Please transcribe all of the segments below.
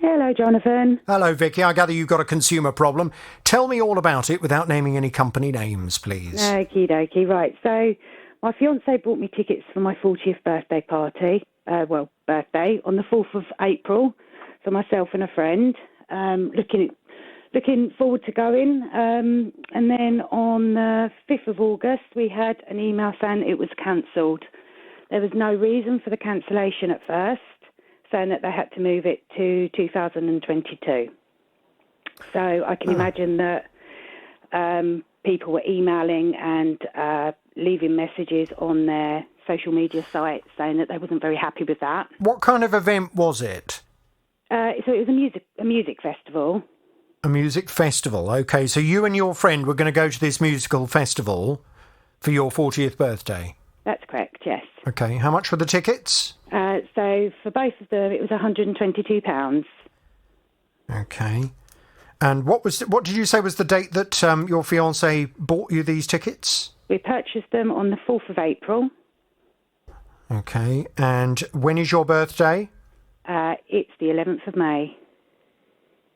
Hello, Jonathan. Hello, Vicky. I gather you've got a consumer problem. Tell me all about it without naming any company names, please. Okie dokie. Right, so my fiance bought me tickets for my 40th birthday party, birthday, on the 4th of April for myself and a friend. Looking forward to going. And then on the 5th of August, we had an email saying it was cancelled. There was no reason for the cancellation at first, saying that they had to move it to 2022. So I can imagine that people were emailing and leaving messages on their social media sites saying that they wasn't very happy with that. What kind of event was it? So it was a music festival. A music festival. OK, so you and your friend were going to go to this musical festival for your 40th birthday? That's correct, yes. OK, how much were the tickets? So for both of them, it was £122. OK. And what did you say was the date that your fiancé bought you these tickets? We purchased them on the 4th of April. OK. And when is your birthday? It's the 11th of May.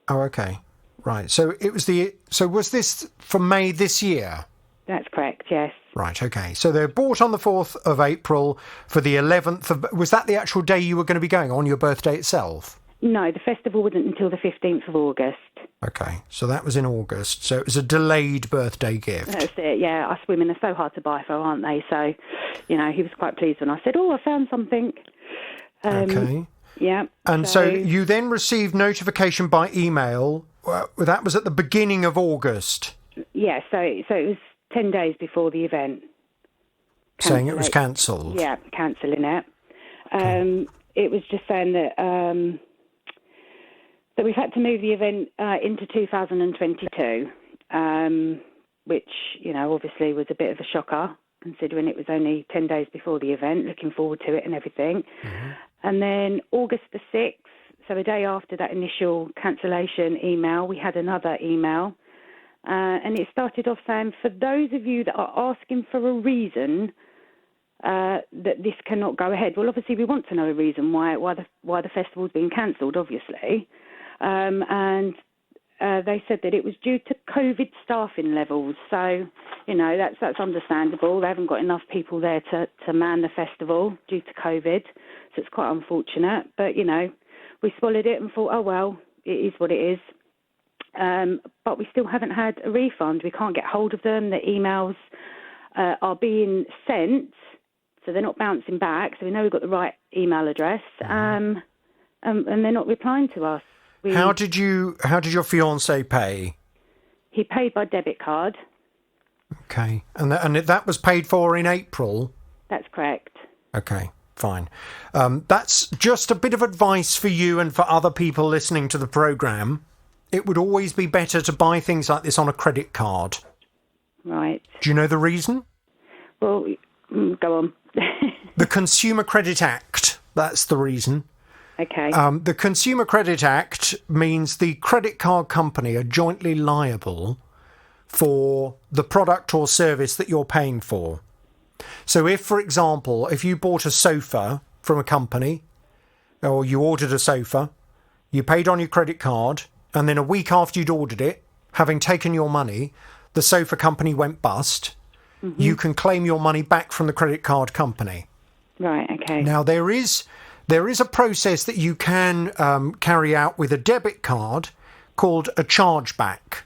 Oh, OK. Right. So was this for May this year? That's correct, yes. Right, OK. So they're bought on the 4th of April for the 11th of... Was that the actual day you were going to be going, on your birthday itself? No, the festival wasn't until the 15th of August. OK, so that was in August. So it was a delayed birthday gift. That's it, yeah. Us women are so hard to buy for, aren't they? So, he was quite pleased when I said, I found something. OK. Yeah. And so you then received notification by email. That was at the beginning of August. Yeah, so it was 10 days before the event. Saying it was cancelled? Yeah, cancelling it. It was just saying that that we've had to move the event into 2022, which, obviously was a bit of a shocker, considering it was only 10 days before the event, looking forward to it and everything. Mm-hmm. And then August the 6th, so a day after that initial cancellation email, we had another email. And it started off saying, for those of you that are asking for a reason that this cannot go ahead. Well, obviously, we want to know a reason why the festival's been cancelled, obviously. And they said that it was due to COVID staffing levels. So, that's understandable. They haven't got enough people there to man the festival due to COVID. So it's quite unfortunate. But, we swallowed it and thought, oh, well, it is what it is. But we still haven't had a refund. We can't get hold of them. The emails are being sent, so they're not bouncing back. So we know we've got the right email address, and they're not replying to us. How did your fiancé pay? He paid by debit card. Okay, and that was paid for in April? That's correct. Okay. Fine. That's just a bit of advice for you and for other people listening to the programme. It would always be better to buy things like this on a credit card. Right. Do you know the reason? Well, go on. The Consumer Credit Act. That's the reason. Okay. The Consumer Credit Act means the credit card company are jointly liable for the product or service that you're paying for. So if, for example, if you bought a sofa from a company or you ordered a sofa, you paid on your credit card, and then a week after you'd ordered it, having taken your money, the sofa company went bust, you can claim your money back from the credit card company. Right, okay. Now, there is a process that you can carry out with a debit card called a chargeback.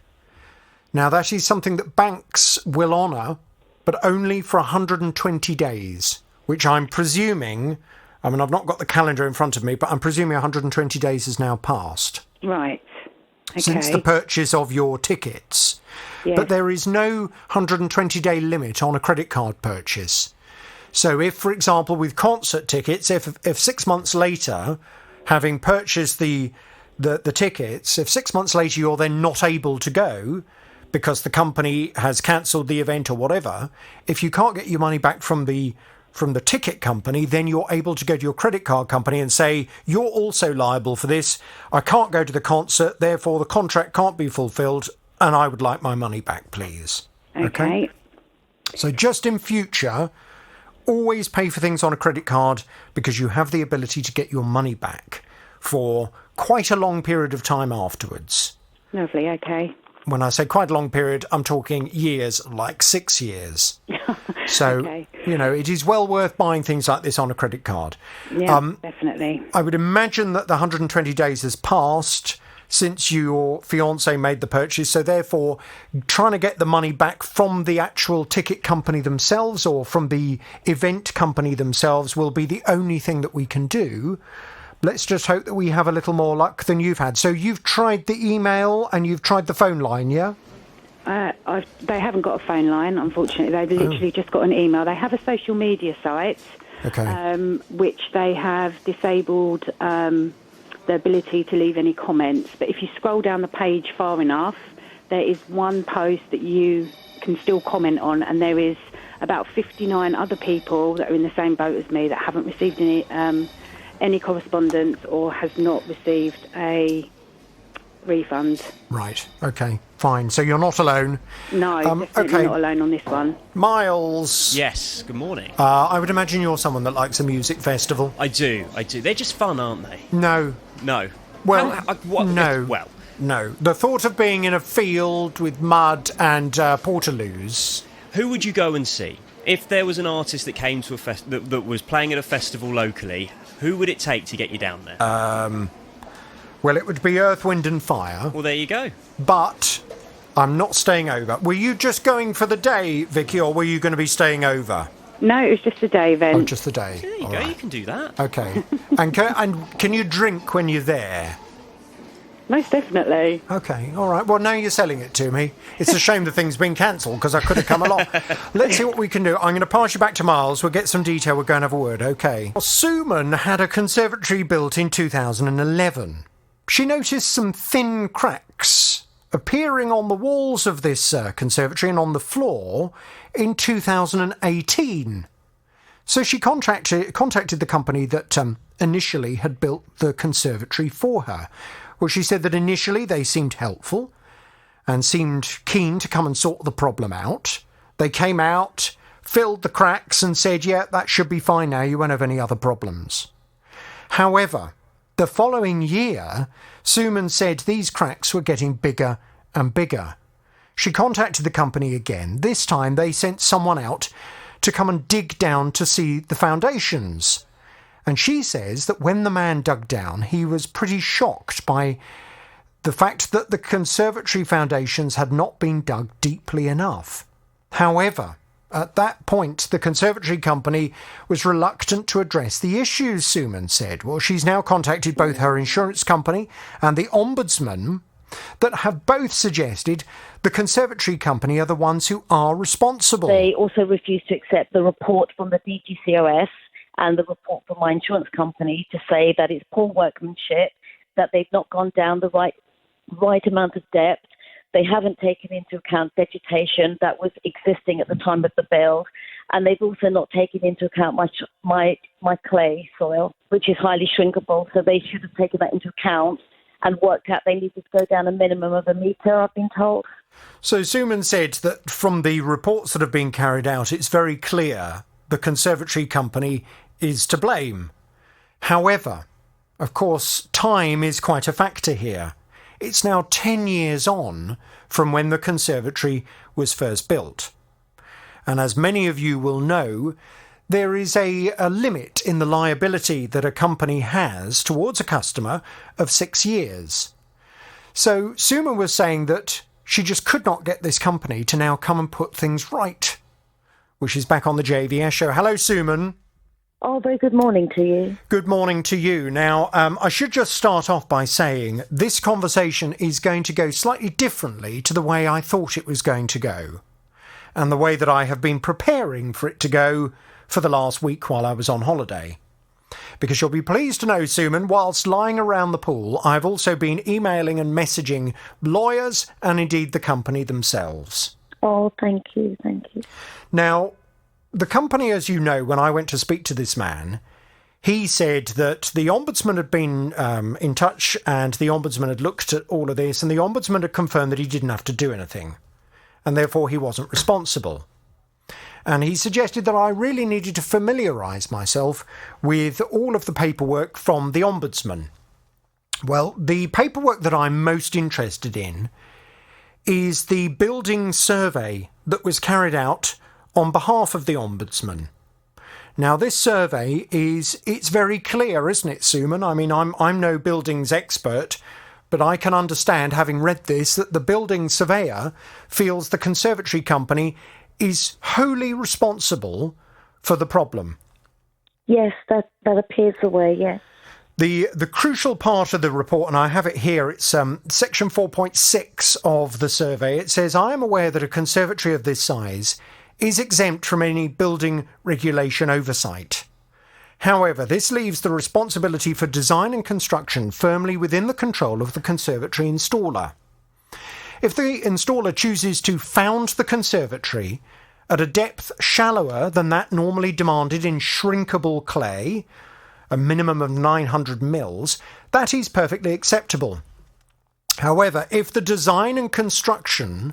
Now, that is something that banks will honour, but only for 120 days, which I'm presuming, I've not got the calendar in front of me, but I'm presuming 120 days has now passed. Right. Okay. Since the purchase of your tickets. Yes. But there is no 120-day limit on a credit card purchase. So if, for example, with concert tickets, if 6 months later, having purchased the tickets, if 6 months later you're then not able to go, because the company has cancelled the event or whatever, if you can't get your money back from the ticket company, then you're able to go to your credit card company and say, you're also liable for this. I can't go to the concert, therefore the contract can't be fulfilled, and I would like my money back, please. Okay. So just in future, always pay for things on a credit card because you have the ability to get your money back for quite a long period of time afterwards. Lovely, okay. When I say quite a long period, I'm talking years, like 6 years. So, Okay. it is well worth buying things like this on a credit card. Yeah, definitely. I would imagine that the 120 days has passed since your fiancé made the purchase, so therefore trying to get the money back from the actual ticket company themselves or from the event company themselves will be the only thing that we can do. Let's just hope that we have a little more luck than you've had. So you've tried the email and you've tried the phone line, yeah? They haven't got a phone line, unfortunately. They've literally just got an email. They have a social media site, which they have disabled the ability to leave any comments. But if you scroll down the page far enough, there is one post that you can still comment on, and there is about 59 other people that are in the same boat as me that haven't received any correspondence or has not received a refund. Right, okay, fine. So you're not alone. No, definitely not alone on this one. Miles. Yes, good morning. I would imagine you're someone that likes a music festival. I do. They're just fun, aren't they? No. Well, no. Well, no. The thought of being in a field with mud and portaloos. Who would you go and see? If there was an artist that came to that was playing at a festival locally, who would it take to get you down there? Well, it would be Earth, Wind and Fire. Well, there you go. But I'm not staying over. Were you just going for the day, Vicky, or were you going to be staying over? No, it was just a day event. Oh, just the day. There you go. Right. You can do that. Okay. and can you drink when you're there? Most definitely. Okay, all right. Well, now you're selling it to me. It's a shame the thing's been cancelled because I could have come along. Let's see what we can do. I'm going to pass you back to Miles. We'll get some detail. We'll go and have a word, okay? Well, Suman had a conservatory built in 2011. She noticed some thin cracks appearing on the walls of this conservatory and on the floor in 2018. So she contacted the company that initially had built the conservatory for her. Well, she said that initially they seemed helpful and seemed keen to come and sort the problem out. They came out, filled the cracks and said, yeah, that should be fine now, you won't have any other problems. However, the following year, Suman said these cracks were getting bigger and bigger. She contacted the company again. This time they sent someone out to come and dig down to see the foundations. And she says that when the man dug down, he was pretty shocked by the fact that the conservatory foundations had not been dug deeply enough. However, at that point, the conservatory company was reluctant to address the issues, Suman said. Well, she's now contacted both her insurance company and the Ombudsman that have both suggested the conservatory company are the ones who are responsible. They also refused to accept the report from the DGCOS and the report from my insurance company to say that it's poor workmanship, that they've not gone down the right amount of depth. They haven't taken into account vegetation that was existing at the time of the build, and they've also not taken into account my clay soil, which is highly shrinkable. So they should have taken that into account and worked out they needed to go down a minimum of 1 metre, I've been told. So Suman said that from the reports that have been carried out, it's very clear the conservatory company is to blame. However, of course, time is quite a factor here. It's now 10 years on from when the conservatory was first built. And as many of you will know, there is a limit in the liability that a company has towards a customer of 6 years. So Suman was saying that she just could not get this company to now come and put things right. Well, she's back on the JVS show. Hello, Suman. Oh, very good morning to you. Good morning to you. Now, I should just start off by saying this conversation is going to go slightly differently to the way I thought it was going to go, and the way that I have been preparing for it to go for the last week while I was on holiday. Because you'll be pleased to know, Suman, whilst lying around the pool, I've also been emailing and messaging lawyers and indeed the company themselves. Oh, thank you, thank you. Now, the company, as you know, when I went to speak to this man, he said that the Ombudsman had been in touch and the Ombudsman had looked at all of this and the Ombudsman had confirmed that he didn't have to do anything and therefore he wasn't responsible. And he suggested that I really needed to familiarise myself with all of the paperwork from the Ombudsman. Well, the paperwork that I'm most interested in is the building survey that was carried out on behalf of the Ombudsman. Now, this survey it's very clear, isn't it, Suman? I mean, I'm no buildings expert, but I can understand, having read this, that the building surveyor feels the conservatory company is wholly responsible for the problem. Yes, that appears the way, yes. The crucial part of the report, and I have it here, it's section 4.6 of the survey. It says, I am aware that a conservatory of this size is exempt from any building regulation oversight. However, this leaves the responsibility for design and construction firmly within the control of the conservatory installer. If the installer chooses to found the conservatory at a depth shallower than that normally demanded in shrinkable clay, a minimum of 900 mils, that is perfectly acceptable. However, if the design and construction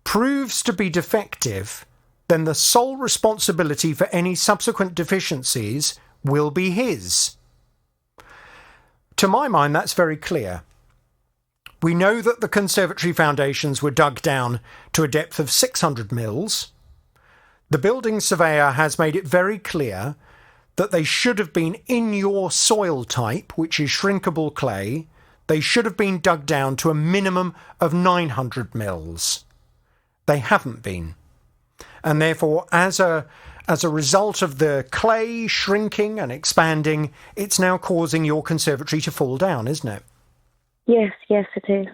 proves to be defective, then the sole responsibility for any subsequent deficiencies will be his. To my mind, that's very clear. We know that the conservatory foundations were dug down to a depth of 600 mils. The building surveyor has made it very clear that they should have been in your soil type, which is shrinkable clay. They should have been dug down to a minimum of 900 mils. They haven't been. And therefore, as a result of the clay shrinking and expanding, it's now causing your conservatory to fall down, isn't it? Yes, it is.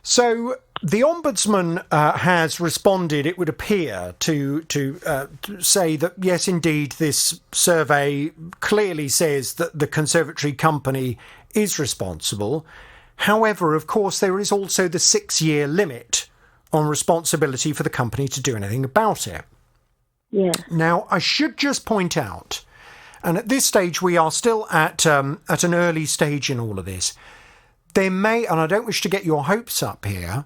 So the Ombudsman has responded, it would appear, to say that, yes, indeed, this survey clearly says that the conservatory company is responsible. However, of course, there is also the 6-year limit on responsibility for the company to do anything about it. Yeah. Now, I should just point out, and at this stage we are still at an early stage in all of this, there may, and I don't wish to get your hopes up here,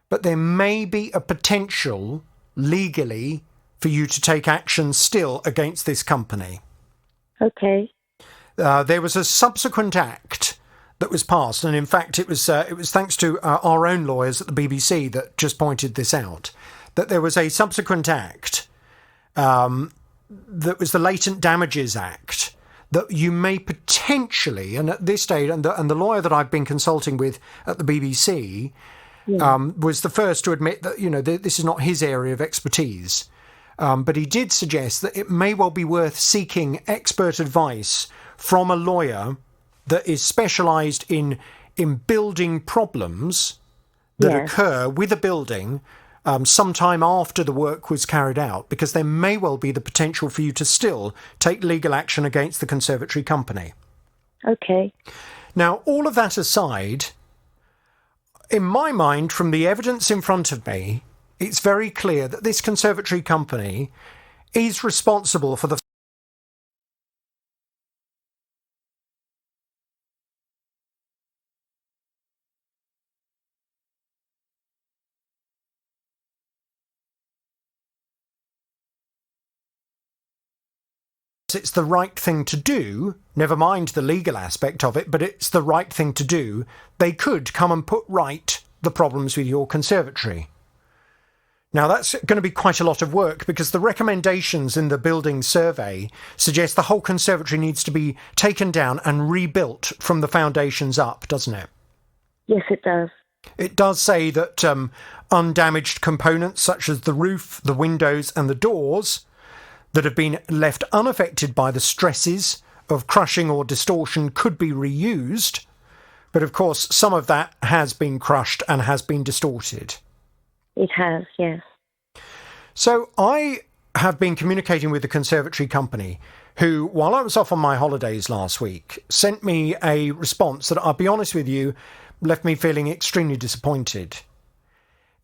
but there may be a potential legally for you to take action still against this company. Okay. There was a subsequent act that was passed, and in fact it was thanks to our own lawyers at the BBC that just pointed this out, that there was a subsequent act that was the Latent Damages Act, that you may potentially, and at this stage, and the lawyer that I've been consulting with at the BBC was the first to admit that, this is not his area of expertise. But he did suggest that it may well be worth seeking expert advice from a lawyer that is specialised in building problems that occur with a building sometime after the work was carried out, because there may well be the potential for you to still take legal action against the conservatory company. Okay. Now, all of that aside, in my mind, from the evidence in front of me, it's very clear that this conservatory company is responsible for the it's the right thing to do, never mind the legal aspect of it, but it's the right thing to do. They could come and put right the problems with your conservatory. Now, that's going to be quite a lot of work, because the recommendations in the building survey suggest the whole conservatory needs to be taken down and rebuilt from the foundations up, doesn't it? Yes, it does. It does say that undamaged components such as the roof, the windows and the doors that have been left unaffected by the stresses of crushing or distortion could be reused. But of course, some of that has been crushed and has been distorted. It has, yes. So I have been communicating with the conservatory company, who, while I was off on my holidays last week, sent me a response that, I'll be honest with you, left me feeling extremely disappointed.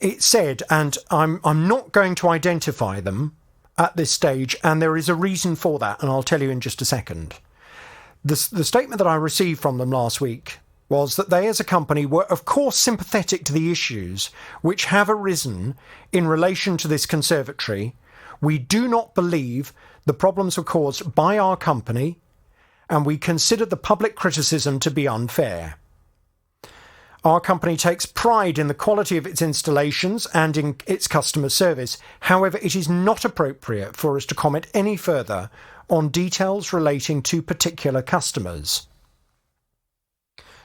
It said, and I'm not going to identify them at this stage, and there is a reason for that, and I'll tell you in just a second. The statement that I received from them last week was that they as a company were of course sympathetic to the issues which have arisen in relation to this conservatory. We do not believe the problems were caused by our company, and we consider the public criticism to be unfair. Our company takes pride in the quality of its installations and in its customer service. However, it is not appropriate for us to comment any further on details relating to particular customers.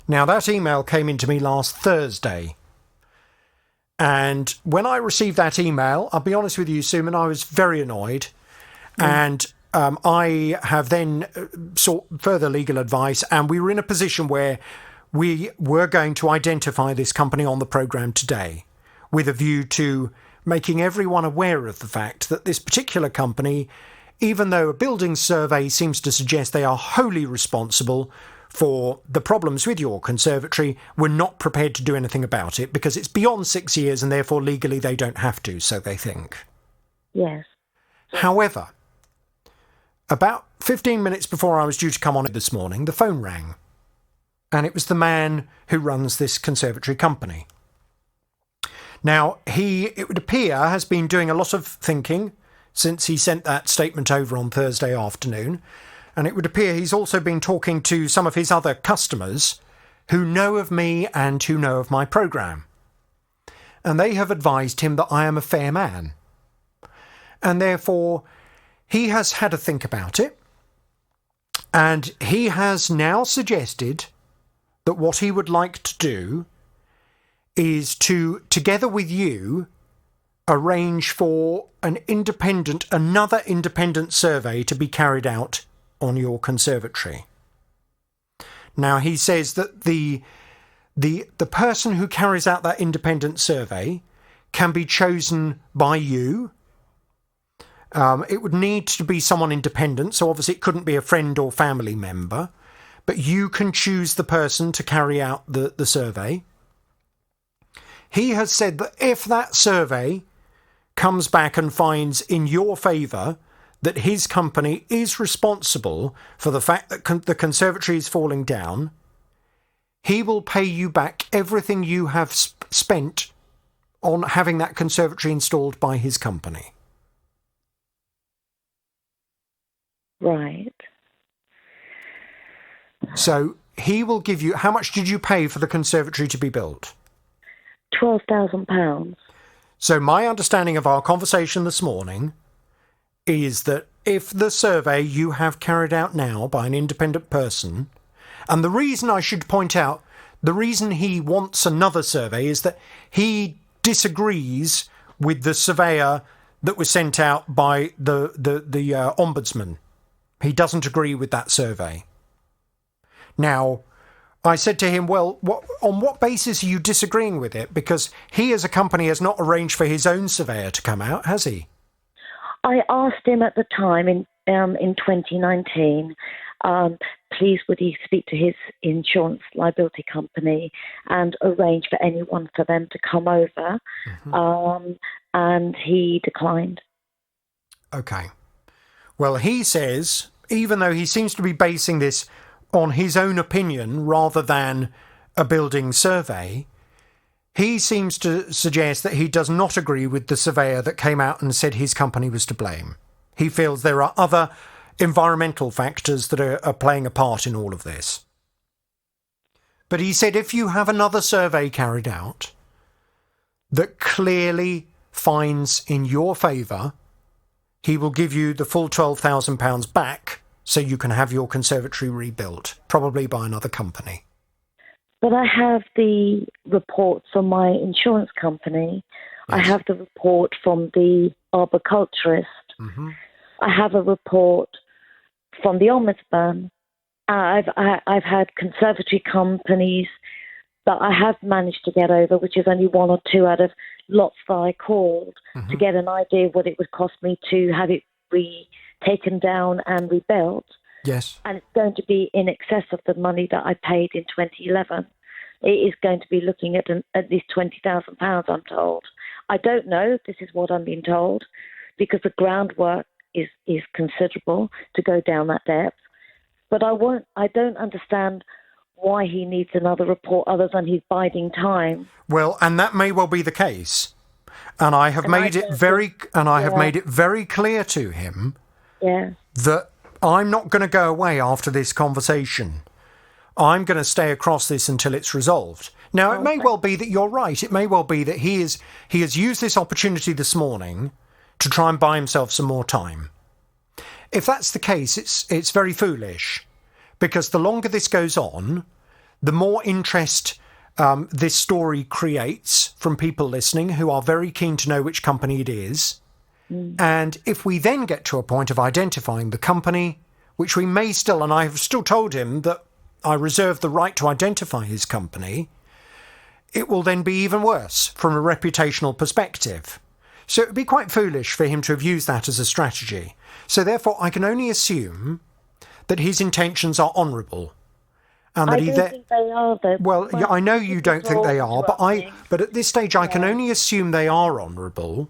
Now, that email came into me last Thursday. And when I received that email, I'll be honest with you, Suman, I was very annoyed. And I have then sought further legal advice, and we were in a position where we were going to identify this company on the programme today with a view to making everyone aware of the fact that this particular company, even though a building survey seems to suggest they are wholly responsible for the problems with your conservatory, we're not prepared to do anything about it because it's beyond 6 years and therefore legally they don't have to, so they think. Yes. However, about 15 minutes before I was due to come on this morning, the phone rang. And it was the man who runs this conservatory company. Now, he, it would appear, has been doing a lot of thinking since he sent that statement over on Thursday afternoon. And it would appear he's also been talking to some of his other customers who know of me and who know of my programme. And they have advised him that I am a fair man. And therefore, he has had a think about it. And he has now suggested that what he would like to do is to, together with you, arrange for another independent survey to be carried out on your conservatory. Now, he says that the person who carries out that independent survey can be chosen by you. It would need to be someone independent, so obviously it couldn't be a friend or family member. But you can choose the person to carry out the survey. He has said that if that survey comes back and finds in your favour that his company is responsible for the fact that the conservatory is falling down, he will pay you back everything you have spent on having that conservatory installed by his company. Right. So he will give you... How much did you pay for the conservatory to be built? £12,000. So my understanding of our conversation this morning is that if the survey you have carried out now by an independent person... And the reason I should point out, the reason he wants another survey is that he disagrees with the surveyor that was sent out by the Ombudsman. He doesn't agree with that survey. Now, I said to him, well, on what basis are you disagreeing with it? Because he as a company has not arranged for his own surveyor to come out, has he? I asked him at the time in 2019, please would he speak to his insurance liability company and arrange for anyone for them to come over, and he declined. Okay. Well, he says, even though he seems to be basing this on his own opinion rather than a building survey, he seems to suggest that he does not agree with the surveyor that came out and said his company was to blame. He feels there are other environmental factors that are playing a part in all of this. But he said if you have another survey carried out that clearly finds in your favour, he will give you the full £12,000 back so you can have your conservatory rebuilt, probably by another company. But I have the report from my insurance company. Yes. I have the report from the arboriculturist. Mm-hmm. I have a report from the Ombudsman. I've had conservatory companies that I have managed to get over, which is only one or two out of lots that I called, to get an idea of what it would cost me to have it taken down and rebuilt. Yes. And it's going to be in excess of the money that I paid in 2011. It is going to be looking at least £20,000, I'm told. I don't know. This is what I'm being told, because the groundwork is considerable to go down that depth. But I don't understand why he needs another report other than he's biding time. Well, and that may well be the case. And I have made it very clear to him that I'm not going to go away after this conversation. I'm going to stay across this until it's resolved. Now, it may well be that you're right. It may well be that he has used this opportunity this morning to try and buy himself some more time. If that's the case, it's very foolish, because the longer this goes on, the more interest this story creates from people listening who are very keen to know which company it is. And if we then get to a point of identifying the company, which we may still, and I've still told him that I reserve the right to identify his company, it will then be even worse from a reputational perspective. So it would be quite foolish for him to have used that as a strategy. So therefore, I can only assume that his intentions are honourable. And that I don't think they are, though. Well, yeah, I know you don't think they are, but at this stage, I can only assume they are honourable,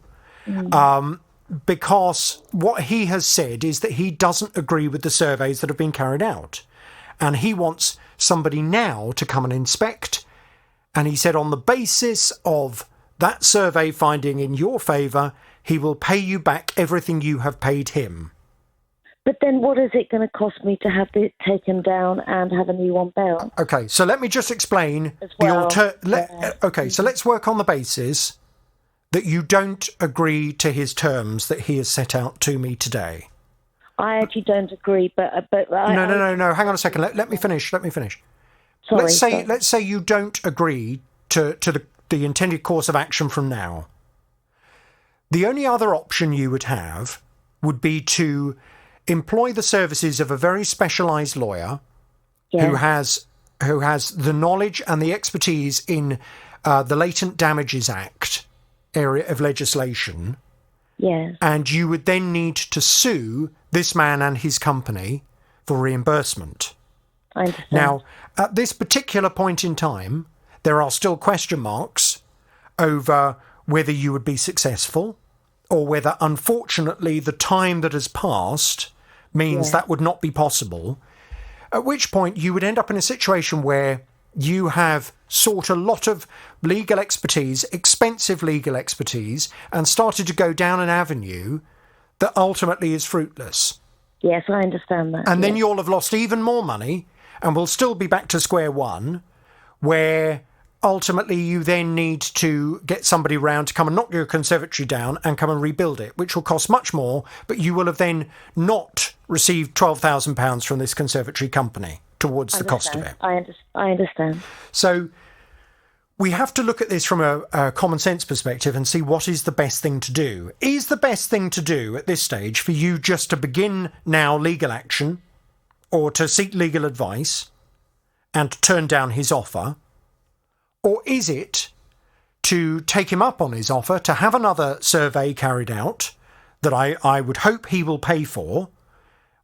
because what he has said is that he doesn't agree with the surveys that have been carried out, and he wants somebody now to come and inspect. And he said, on the basis of that survey finding in your favour, he will pay you back everything you have paid him. But then what is it going to cost me to have it taken down and have a new one built? Okay, so let me just explain Okay, so let's work on the basis that you don't agree to his terms that he has set out to me today. I actually don't agree, but No. Hang on a second. Let me finish. Sorry, let's say you don't agree to the intended course of action from now. The only other option you would have would be to employ the services of a very specialised lawyer who has the knowledge and the expertise in the Latent Damages Act area of legislation. Yes. And you would then need to sue this man and his company for reimbursement. I understand. Now, at this particular point in time, there are still question marks over whether you would be successful, or whether, unfortunately, the time that has passed means that would not be possible, at which point you would end up in a situation where you have sought a lot of legal expertise, expensive legal expertise, and started to go down an avenue that ultimately is fruitless. Yes, I understand that. And then you'll have lost even more money, and we'll still be back to square one, where ultimately you then need to get somebody round to come and knock your conservatory down and come and rebuild it, which will cost much more, but you will have then not received £12,000 from this conservatory company towards the cost of it. I understand. So we have to look at this from a common sense perspective and see what is the best thing to do. Is the best thing to do at this stage for you just to begin now legal action, or to seek legal advice and to turn down his offer? Or is it to take him up on his offer, to have another survey carried out that I would hope he will pay for,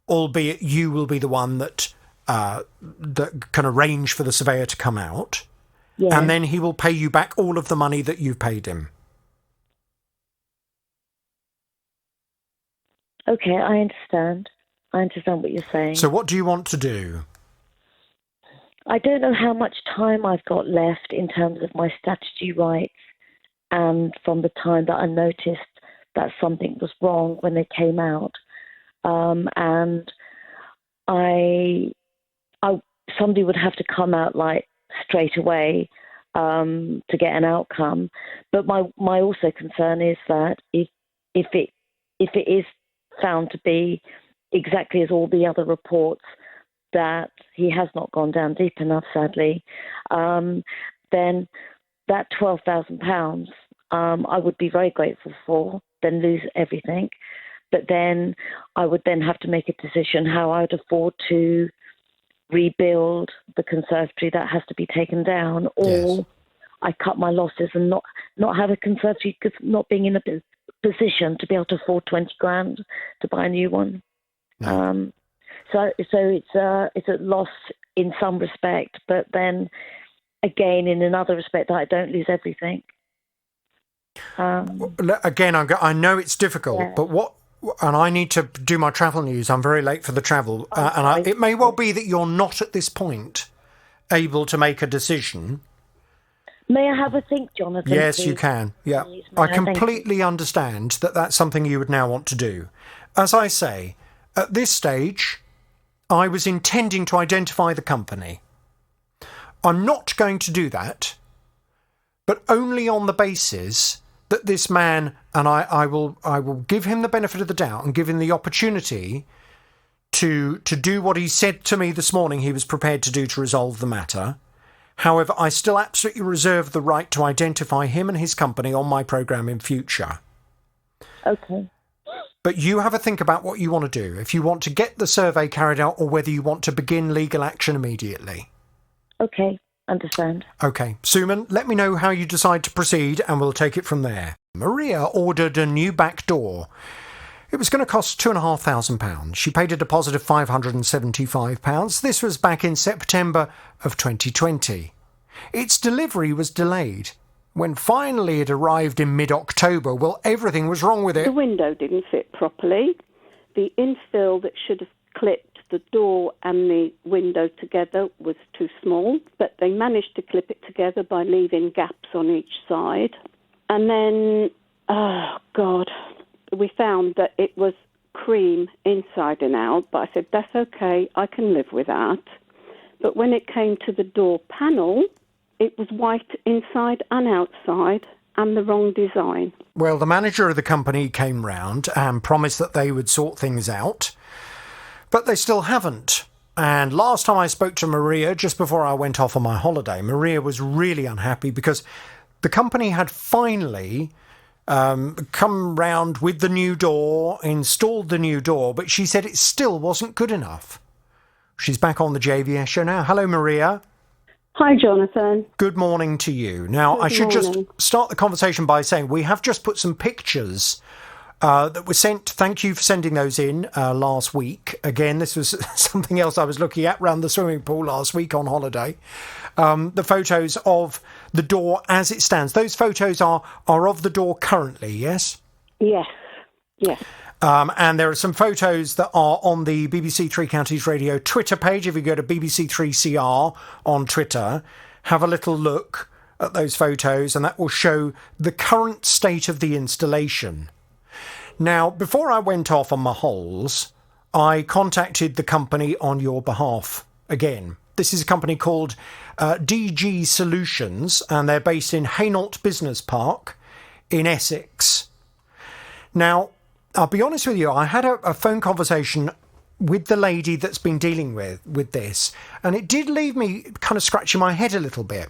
albeit you will be the one that can arrange for the surveyor to come out, and then he will pay you back all of the money that you've paid him? Okay, I understand. I understand what you're saying. So what do you want to do? I don't know how much time I've got left in terms of my statutory rights, and from the time that I noticed that something was wrong when they came out. And somebody would have to come out like straight away to get an outcome. But my also concern is that if it is found to be exactly as all the other reports, that he has not gone down deep enough, sadly, then that £12,000 I would be very grateful for, then lose everything. But then I would then have to make a decision how I would afford to rebuild the conservatory that has to be taken down, or I cut my losses and not have a conservatory, because not being in a position to be able to afford 20 grand to buy a new one. No. So it's a loss in some respect, but then again in another respect that I don't lose everything. Again, I know it's difficult, but and I need to do my travel news. I'm very late for the travel, it may well be that you're not at this point able to make a decision. May I have a think, Jonathan? Yes, please? You can. Yeah, Please, I completely understand that that's something you would now want to do. As I say, at this stage, I was intending to identify the company. I'm not going to do that, but only on the basis that this man, and I will give him the benefit of the doubt and give him the opportunity to do what he said to me this morning he was prepared to do to resolve the matter. However, I still absolutely reserve the right to identify him and his company on my programme in future. Okay. But you have a think about what you want to do, if you want to get the survey carried out or whether you want to begin legal action immediately. Okay, understand. Okay, Suman, let me know how you decide to proceed and we'll take it from there. Maria ordered a new back door. It was going to cost £2,500. She paid a deposit of £575. This was back in September of 2020. Its delivery was delayed. When finally it arrived in mid-October, well, everything was wrong with it. The window didn't fit properly. The infill that should have clipped the door and the window together was too small, but they managed to clip it together by leaving gaps on each side. And then, we found that it was cream inside and out, but I said, that's okay, I can live with that. But when it came to the door panel, it was white inside and outside and the wrong design. Well, the manager of the company came round and promised that they would sort things out, but they still haven't. And last time I spoke to Maria, just before I went off on my holiday, Maria was really unhappy because the company had finally come round with the new door, installed the new door, but she said it still wasn't good enough. She's back on the JVS show now. Hello, Maria. Hi, Jonathan. Good morning to you. Now, I should just start the conversation by saying we have just put some pictures that were sent. Thank you for sending those in last week. Again, this was something else I was looking at around the swimming pool last week on holiday. The photos of the door as it stands. Those photos are of the door currently, yes? Yes. And there are some photos that are on the BBC Three Counties Radio Twitter page. If you go to BBC3CR on Twitter, have a little look at those photos and that will show the current state of the installation. Now, before I went off on my holes, I contacted the company on your behalf again. This is a company called DG Solutions, and they're based in Hainault Business Park in Essex. Now, I'll be honest with you, I had a phone conversation with the lady that's been dealing with this, and it did leave me kind of scratching my head a little bit.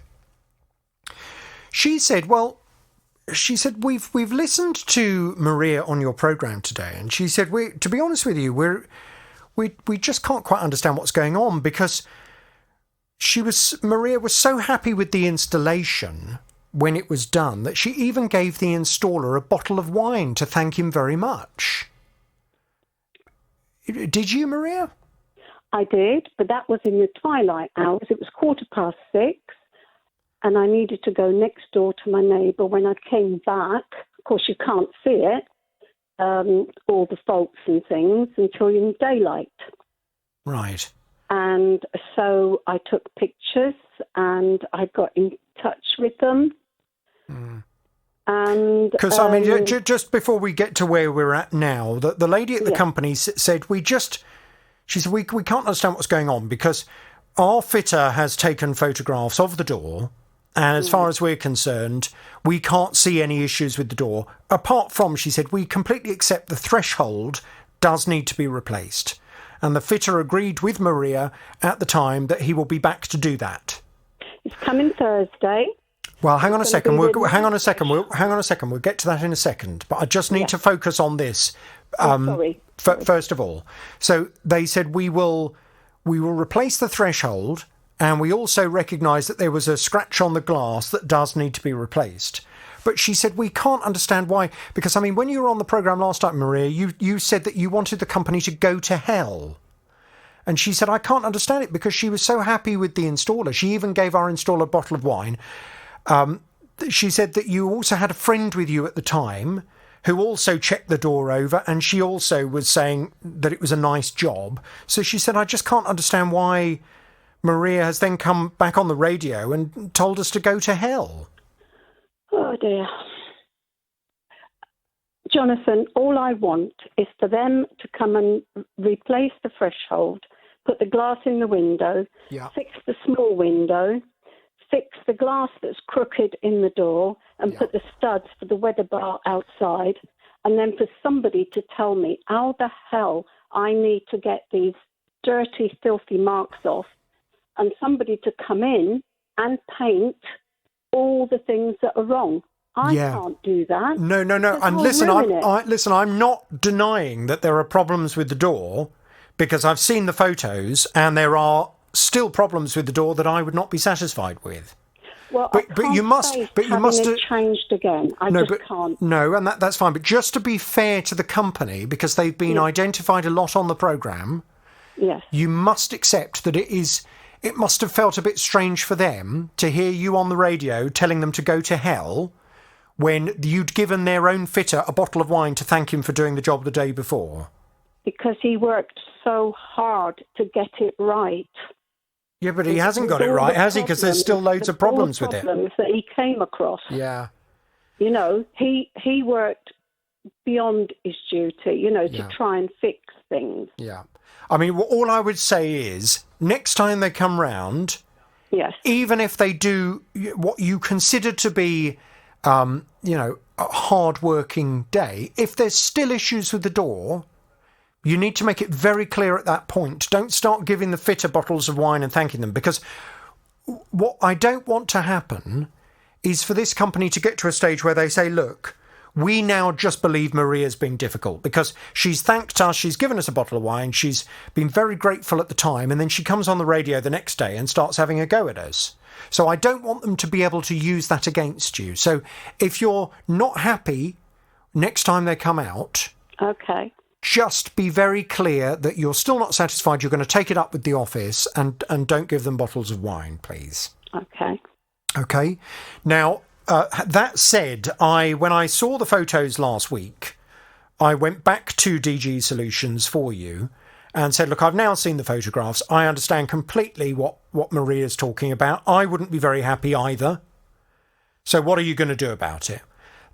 She said, we've listened to Maria on your programme today, and she said, to be honest with you, we just can't quite understand what's going on because Maria was so happy with the installation when it was done that she even gave the installer a bottle of wine to thank him very much. Did you, Maria? I did, but that was in the twilight hours. It was 6:15, and I needed to go next door to my neighbour. When I came back, of course you can't see it, all the faults and things, until in daylight. Right. And so I took pictures and I got in touch with them. And because just before we get to where we're at now, the lady at the company said she said we can't understand what's going on because our fitter has taken photographs of the door, and as far as we're concerned, we can't see any issues with the door apart from, she said, we completely accept the threshold does need to be replaced, and the fitter agreed with Maria at the time that he will be back to do that. It's coming Thursday. Well, hang on a second. We'll get to that in a second. But I just need to focus on this. Sorry. First of all, so they said we will replace the threshold, and we also recognise that there was a scratch on the glass that does need to be replaced. But she said we can't understand why, because I mean, when you were on the programme last time, Maria, you said that you wanted the company to go to hell. And she said, I can't understand it because she was so happy with the installer. She even gave our installer a bottle of wine. She said that you also had a friend with you at the time who also checked the door over, and she also was saying that it was a nice job. So she said, I just can't understand why Maria has then come back on the radio and told us to go to hell. Oh, dear. Jonathan, all I want is for them to come and replace the threshold put the glass in the window, fix the small window, fix the glass that's crooked in the door, and put the studs for the weather bar outside, and then for somebody to tell me how the hell I need to get these dirty, filthy marks off, and somebody to come in and paint all the things that are wrong. I can't do that. No. And listen, I'm not denying that there are problems with the door, because I've seen the photos and there are still problems with the door that I would not be satisfied with. Well, but you must have changed again. I can't. No, and that's fine. But just to be fair to the company, because they've been identified a lot on the programme, you must accept that it must have felt a bit strange for them to hear you on the radio telling them to go to hell when you'd given their own fitter a bottle of wine to thank him for doing the job the day before. Because he worked so hard to get it right. Yeah, but he hasn't got it right, has he? Because there's still loads of problems with it. Problems that he came across. Yeah. You know, he worked beyond his duty, to try and fix things. Yeah. I mean, all I would say is, next time they come round, even if they do what you consider to be, a hard-working day, if there's still issues with the door, you need to make it very clear at that point. Don't start giving the fitter bottles of wine and thanking them, because what I don't want to happen is for this company to get to a stage where they say, look, we now just believe Maria's being difficult because she's thanked us, she's given us a bottle of wine, she's been very grateful at the time, and then she comes on the radio the next day and starts having a go at us. So I don't want them to be able to use that against you. So if you're not happy next time they come out... Okay. Just be very clear that you're still not satisfied. You're going to take it up with the office and don't give them bottles of wine, please. Okay. Okay. Now, that said, when I saw the photos last week, I went back to DG Solutions for you and said, look, I've now seen the photographs. I understand completely what Maria's talking about. I wouldn't be very happy either. So what are you going to do about it?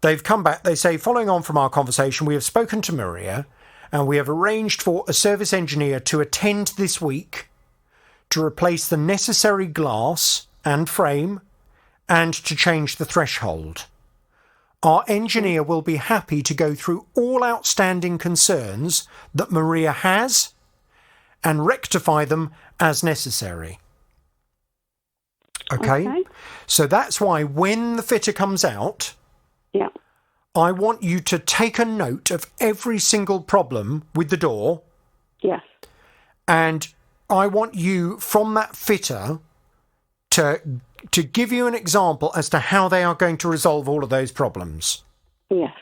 They've come back. They say, following on from our conversation, we have spoken to Maria and we have arranged for a service engineer to attend this week to replace the necessary glass and frame and to change the threshold. Our engineer will be happy to go through all outstanding concerns that Maria has and rectify them as necessary. Okay? So that's why when the fitter comes out... Yeah. I want you to take a note of every single problem with the door. Yes. And I want you, from that fitter, to give you an example as to how they are going to resolve all of those problems. Yes.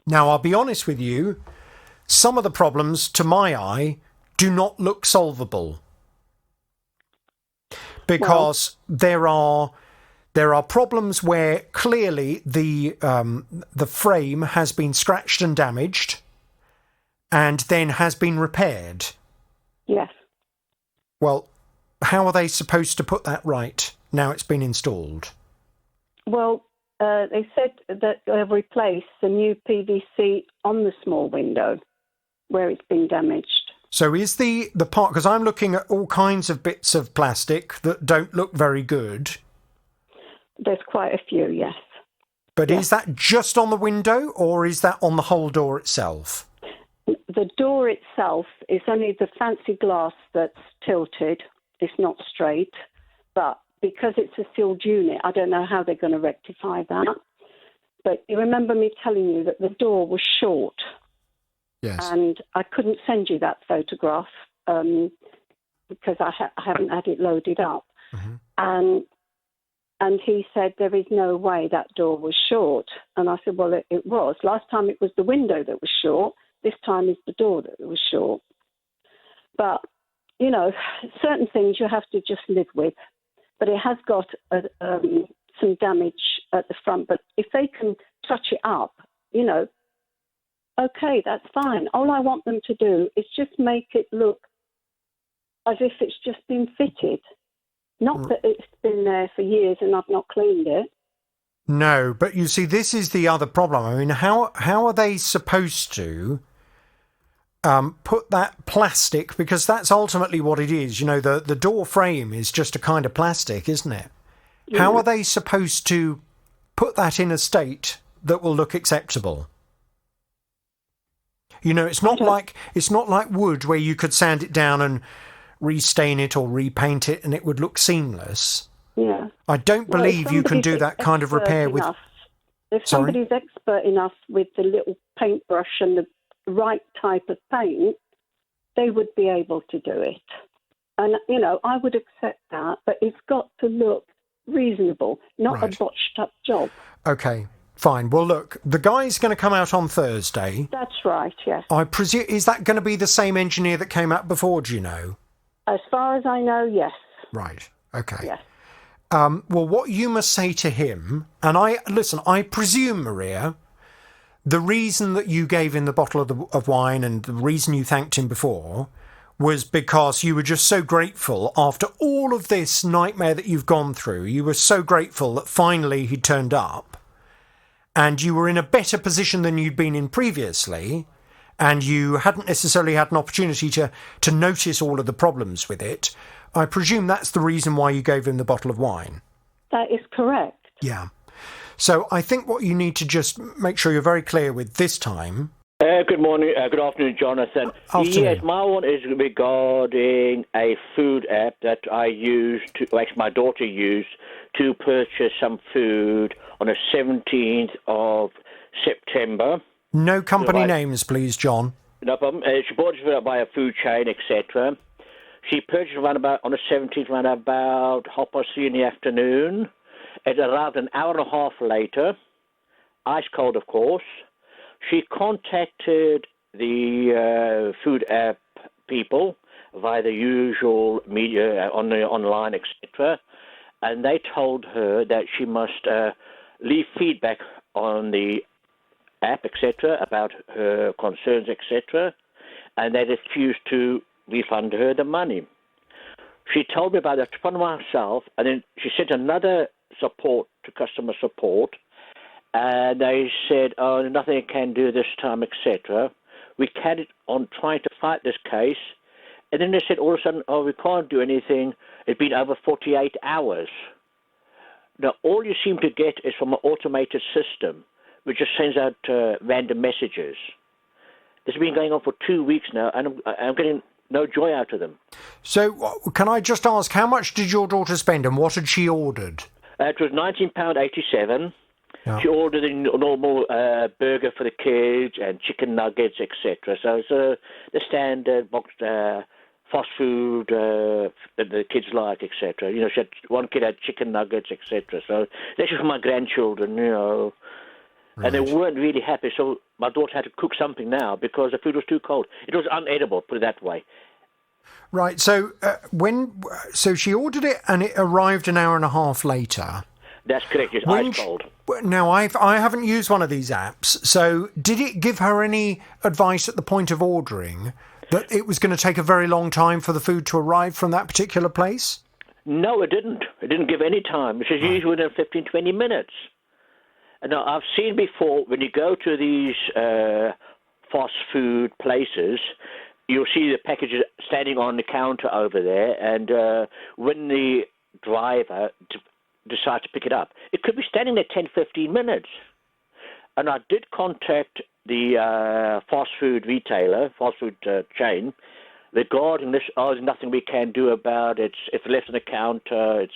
Now, I'll be honest with you, some of the problems, to my eye, do not look solvable. Because there are problems where clearly the frame has been scratched and damaged and then has been repaired. Yes. Well, how are they supposed to put that right now it's been installed? Well, they said that they'll replace the new PVC on the small window where it's been damaged. So is the part, because I'm looking at all kinds of bits of plastic that don't look very good. There's quite a few, yes. But is that just on the window or is that on the whole door itself? The door itself is only the fancy glass that's tilted. It's not straight. But because it's a sealed unit, I don't know how they're going to rectify that. But you remember me telling you that the door was short. Yes. And I couldn't send you that photograph because I haven't had it loaded up. Mm-hmm. And he said, there is no way that door was short. And I said, well, it was. Last time it was the window that was short. This time it's the door that was short. But, certain things you have to just live with. But it has got some damage at the front. But if they can touch it up, okay, that's fine. All I want them to do is just make it look as if it's just been fitted. Not that it's been there for years and I've not cleaned it. No, but you see, this is the other problem. I mean, how are they supposed to put that plastic, because that's ultimately what it is. You know, the door frame is just a kind of plastic, isn't it? Yeah. How are they supposed to put that in a state that will look acceptable? You know, it's not like wood where you could sand it down and restain it or repaint it and it would look seamless. Yeah. I don't believe you can do that kind of repair with... If somebody's expert enough with the little paintbrush and the right type of paint, they would be able to do it. And, you know, I would accept that, but it's got to look reasonable, not a botched up job. Okay, fine. Well, look, the guy's going to come out on Thursday. That's right, yes. I presume, is that going to be the same engineer that came out before, do you know? As far as I know, yes. Right, okay. Yes. Well, what you must say to him, and I presume, Maria, the reason that you gave him the bottle of wine and the reason you thanked him before was because you were just so grateful after all of this nightmare that you've gone through. You were so grateful that finally he turned up and you were in a better position than you'd been in previously, and you hadn't necessarily had an opportunity to notice all of the problems with it. I presume that's the reason why you gave him the bottle of wine. That is correct. Yeah. So I think what you need to just make sure you're very clear with this time. Good morning, good afternoon, Jonathan. Afternoon. Yes, my one is regarding a food app that I used, actually my daughter used, to purchase some food on the 17th of September. No company names, please, John. No problem. She bought it by a food chain, etc. She purchased on the 17th, around about 3:30 in the afternoon. It arrived an hour and a half later, ice cold, of course. She contacted the food app people via the usual media on the online, etc., and they told her that she must leave feedback on the app, etc., about her concerns, etc., and they refused to refund her the money. She told me about that from myself, and then she sent another support to customer support, and they said, oh, nothing I can do this time, etc. We carried on trying to fight this case, and then they said all of a sudden, oh, we can't do anything. It's been over 48 hours. Now, all you seem to get is from an automated system, which just sends out random messages. This has been going on for 2 weeks now, and I'm getting no joy out of them. So can I just ask, how much did your daughter spend and what had she ordered? It was £19.87. Yeah. She ordered a normal burger for the kids and chicken nuggets, etc. So it's the standard boxed fast food that the kids like, etc. You know, one kid had chicken nuggets, etc. So that's just for my grandchildren, you know. Right. And they weren't really happy, so my daughter had to cook something now because the food was too cold. It was unedible, put it that way. Right, so so she ordered it and it arrived an hour and a half later. That's correct, it's ice cold. Now, I haven't used one of these apps, so did it give her any advice at the point of ordering that it was going to take a very long time for the food to arrive from that particular place? No, it didn't. It didn't give any time. It says usually within 15, 20 minutes. And now, I've seen before, when you go to these fast food places, you'll see the packages standing on the counter over there, and when the driver decides to pick it up, it could be standing there 10, 15 minutes. And I did contact the fast food retailer, fast food chain, regarding this. Oh, there's nothing we can do about it. If left on the counter, it's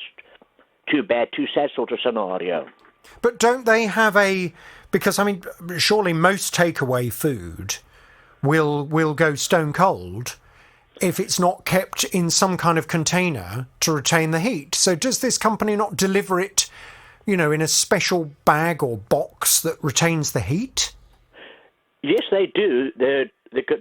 too bad, too sad sort of scenario. But don't they have because, I mean, surely most takeaway food will go stone cold if it's not kept in some kind of container to retain the heat. So does this company not deliver it, you know, in a special bag or box that retains the heat? Yes, they do. The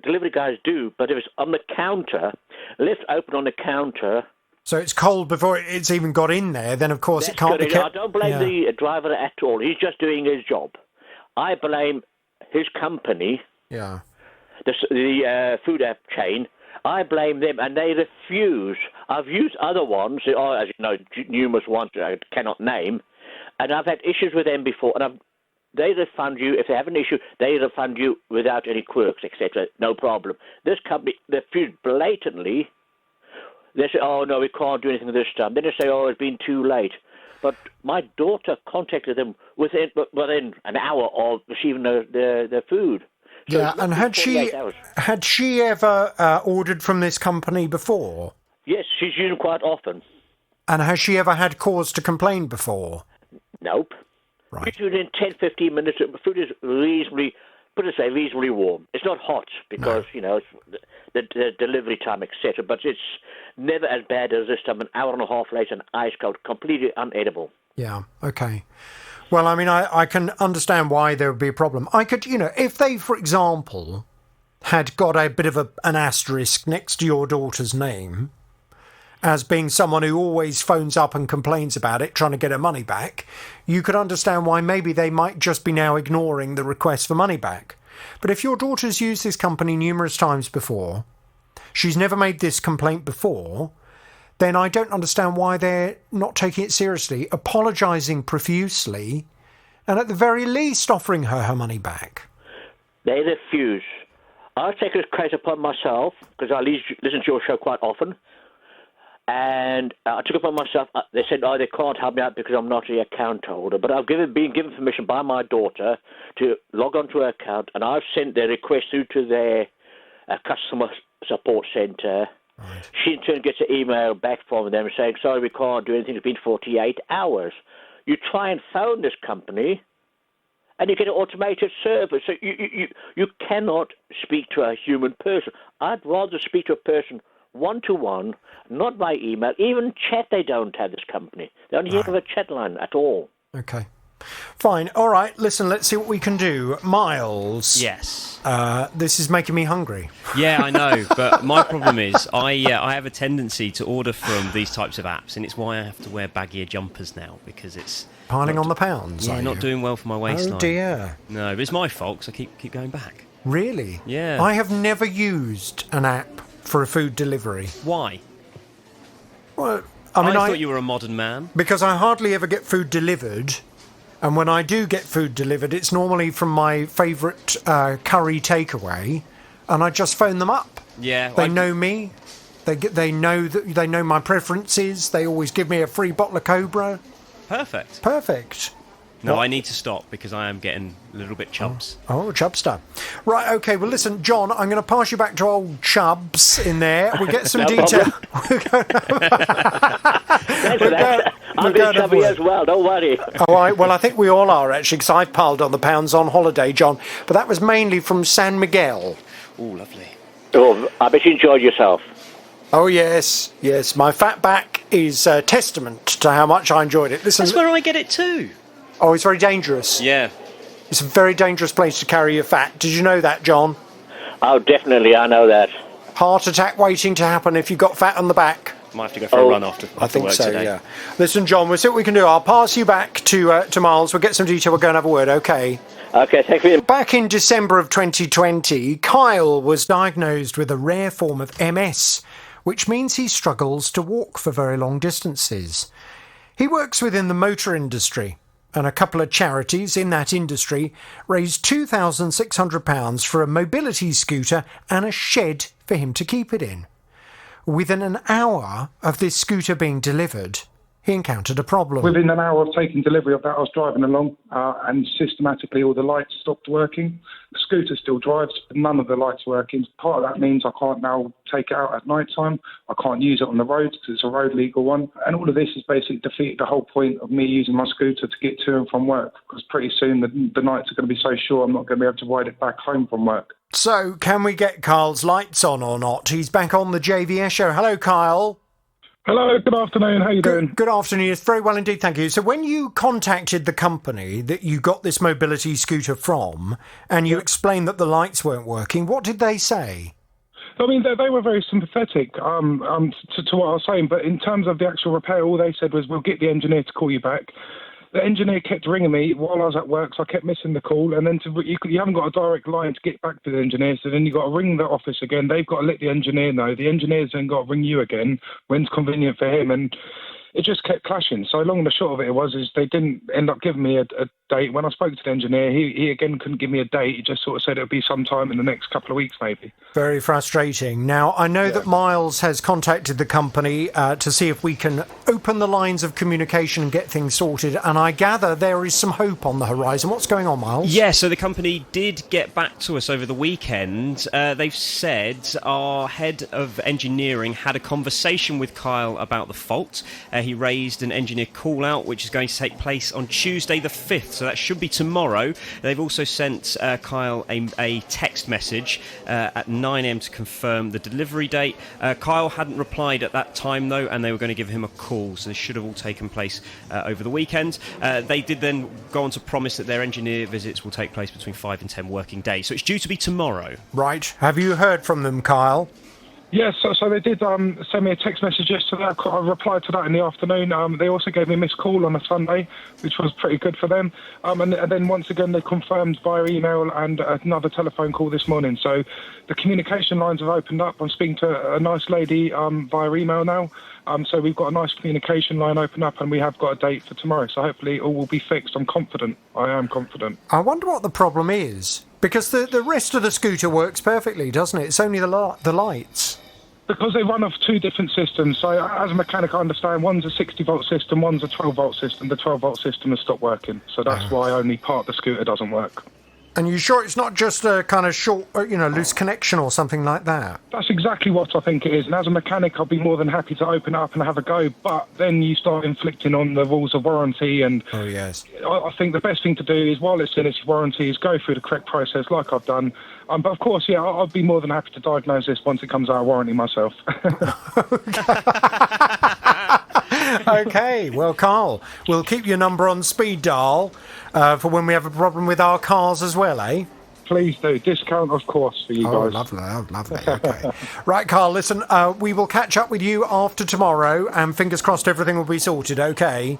delivery guys do, but if it's on the counter, left open on the counter... So it's cold before it's even got in there, then of course it can't be kept... I don't blame the driver at all. He's just doing his job. I blame his company, the food app chain. I blame them, and they refuse. I've used other ones, as you know, numerous ones I cannot name, and I've had issues with them before, and I've they refund you. If they have an issue, they refund you without any quirks, etc. No problem. This company, they refuse blatantly. They say, oh, no, we can't do anything this time. Then they say, oh, it's been too late. But my daughter contacted them within an hour of receiving their food. So yeah, and had she ever ordered from this company before? Yes, she's using them quite often. And has she ever had cause to complain before? Nope. Right. Usually within 10, 15 minutes, the food is reasonably warm. It's not hot because, it's the delivery time, etc. But it's never as bad as this time, an hour and a half later, and ice cold, completely unedible. Yeah, okay. Well, I mean, I can understand why there would be a problem. I could, if they, for example, had got a bit of an asterisk next to your daughter's name as being someone who always phones up and complains about it, trying to get her money back, you could understand why maybe they might just be now ignoring the request for money back. But if your daughter's used this company numerous times before, she's never made this complaint before, then I don't understand why they're not taking it seriously, apologising profusely, and at the very least offering her money back. They refuse. I take this case upon myself, because I listen to your show quite often, and I took it upon myself. They said, they can't help me out because I'm not the account holder. But I've been given permission by my daughter to log onto her account, and I've sent their request through to their customer support centre. Right. She in turn gets an email back from them saying, sorry, we can't do anything. It's been 48 hours. You try and phone this company, and you get an automated service. So you cannot speak to a human person. I'd rather speak to a person one-to-one, not by email. Even chat they don't have, this company. They don't have a chat line at all. Okay. Fine. All right. Listen, let's see what we can do. Miles. Yes. This is making me hungry. Yeah, I know. But my problem is I have a tendency to order from these types of apps, and it's why I have to wear baggier jumpers now, because it's... Piling on the pounds, yeah, not doing well for my waistline. Oh, dear. No, but it's my fault, because I keep going back. Really? Yeah. I have never used an app for a food delivery. Why? Well, I thought you were a modern man. Because I hardly ever get food delivered. And when I do get food delivered, it's normally from my favourite curry takeaway, and I just phone them up. Yeah, they know me. They know my preferences. They always give me a free bottle of Cobra. Perfect. No, I need to stop because I am getting a little bit chubs. Oh, Chubster. Right, okay, well, listen, John, I'm going to pass you back to old Chubbs in there. We'll get some detail. I'm being chubby as well, don't worry. All right, well, I think we all are, actually, because I've piled on the pounds on holiday, John. But that was mainly from San Miguel. Oh, lovely. Oh, I bet you enjoyed yourself. Oh, yes. My fat back is a testament to how much I enjoyed it. Listen, that's where I get it too. Oh, it's very dangerous. Yeah. It's a very dangerous place to carry your fat. Did you know that, John? Oh, definitely, I know that. Heart attack waiting to happen if you've got fat on the back. Might have to go for a run after I think work so, today. Yeah. Listen, John, we'll see what we can do. I'll pass you back to Miles. We'll get some detail. We'll go and have a word, okay? Okay, thank you. Back in December of 2020, Kyle was diagnosed with a rare form of MS, which means he struggles to walk for very long distances. He works within the motor industry, and a couple of charities in that industry raised £2,600 for a mobility scooter and a shed for him to keep it in. Within an hour of this scooter being delivered, he encountered a problem. Within an hour of taking delivery of that, I was driving along and systematically all the lights stopped working. The scooter still drives, but none of the lights working. Part of that means I can't now take it out at night time. I can't use it on the roads because it's a road legal one. And all of this has basically defeated the whole point of me using my scooter to get to and from work, because pretty soon the nights are going to be so short I'm not going to be able to ride it back home from work. So, can we get Kyle's lights on or not? He's back on the JVS show. Hello, Kyle. Hello, good afternoon. How you doing? Good afternoon. Yes, very well indeed, thank you. So when you contacted the company that you got this mobility scooter from and you explained that the lights weren't working, what did they say? I mean, they were very sympathetic to what I was saying, but in terms of the actual repair, all they said was, we'll get the engineer to call you back. The engineer kept ringing me while I was at work, so I kept missing the call. And then you haven't got a direct line to get back to the engineer, so then you've got to ring the office again. They've got to let the engineer know. The engineer's then got to ring you again when's convenient for him. And it just kept clashing. So long and the short of it is they didn't end up giving me a date. When I spoke to the engineer, he again couldn't give me a date. He just sort of said it would be sometime in the next couple of weeks, maybe. Very frustrating. Now, I know that Miles has contacted the company to see if we can open the lines of communication and get things sorted, and I gather there is some hope on the horizon. What's going on, Miles? Yeah, so the company did get back to us over the weekend. They've said our head of engineering had a conversation with Kyle about the fault. He raised an engineer call-out, which is going to take place on Tuesday the 5th, so that should be tomorrow. They've also sent Kyle a text message at 9 a.m. to confirm the delivery date. Kyle hadn't replied at that time, though, and they were going to give him a call, so this should have all taken place over the weekend. They did then go on to promise that their engineer visits will take place between 5 and 10 working days, so it's due to be tomorrow. Right. Have you heard from them, Kyle? Yes, so they did send me a text message yesterday. I replied to that in the afternoon. They also gave me a missed call on a Sunday, which was pretty good for them. And then once again, they confirmed via email and another telephone call this morning. So the communication lines have opened up. I'm speaking to a nice lady via email now. So we've got a nice communication line open up, and we have got a date for tomorrow. So hopefully all will be fixed. I'm confident. I am confident. I wonder what the problem is. Because the rest of the scooter works perfectly, doesn't it? It's only the lights. Because they run off two different systems. So as a mechanic, I understand one's a 60-volt system, one's a 12-volt system. The 12-volt system has stopped working. So that's why only part of the scooter doesn't work. And you sure it's not just a kind of short, loose connection or something like that? That's exactly what I think it is. And as a mechanic, I'll be more than happy to open it up and have a go. But then you start inflicting on the rules of warranty. And oh, yes. I think the best thing to do is, while it's in its warranty, is go through the correct process like I've done. But of course, yeah, I'll be more than happy to diagnose this once it comes out of warranty myself. Okay, well, Carl, we'll keep your number on speed dial for when we have a problem with our cars as well, eh? Please do. Discount, of course, for you guys. Lovely. Okay. Right, Carl, listen, we will catch up with you after tomorrow, and fingers crossed everything will be sorted, okay?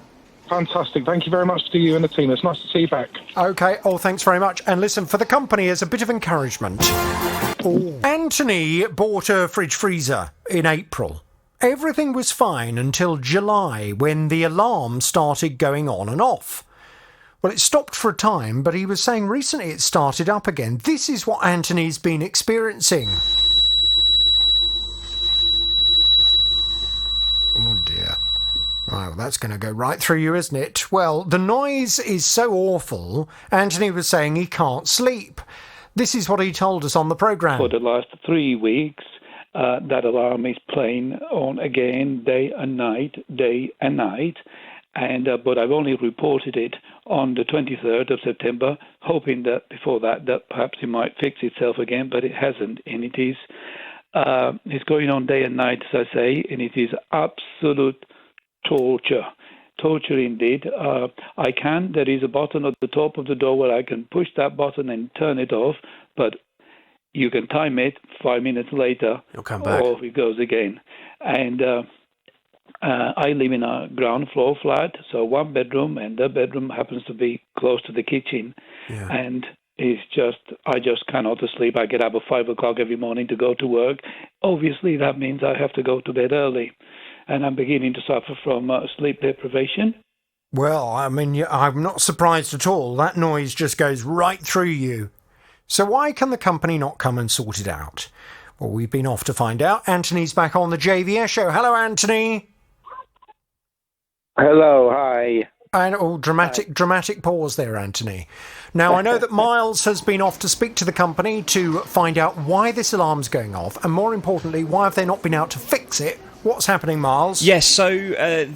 Fantastic. Thank you very much to you and the team. It's nice to see you back. Okay. Oh, thanks very much. And listen, for the company, as a bit of encouragement, Anthony bought a fridge freezer in April. Everything was fine until July, when the alarm started going on and off. Well, it stopped for a time, but he was saying recently it started up again. This is what Anthony's been experiencing. Oh, dear. Right, well, that's going to go right through you, isn't it? Well, the noise is so awful, Anthony was saying he can't sleep. This is what he told us on the programme. For the last 3 weeks, that alarm is playing on again, day and night. And but I've only reported it on the 23rd of September, hoping that before that perhaps it might fix itself again, but it hasn't. And it is it's going on day and night, as I say, and it is absolute torture indeed. There is a button at the top of the door where I can push that button and turn it off, but you can time it 5 minutes later, you'll come back. Off it goes again. And I live in a ground floor flat, so one bedroom, and the bedroom happens to be close to the kitchen. Yeah. And I just cannot sleep. I get up at 5 o'clock every morning to go to work. Obviously, that means I have to go to bed early. And I'm beginning to suffer from sleep deprivation. Well, I mean, I'm not surprised at all. That noise just goes right through you. So why can the company not come and sort it out? Well, we've been off to find out. Anthony's back on the JVS show. Hello, Anthony. Hello, hi. And dramatic pause there, Anthony. Now, I know that Miles has been off to speak to the company to find out why this alarm's going off, and more importantly, why have they not been out to fix it? What's happening, Miles? Yes, so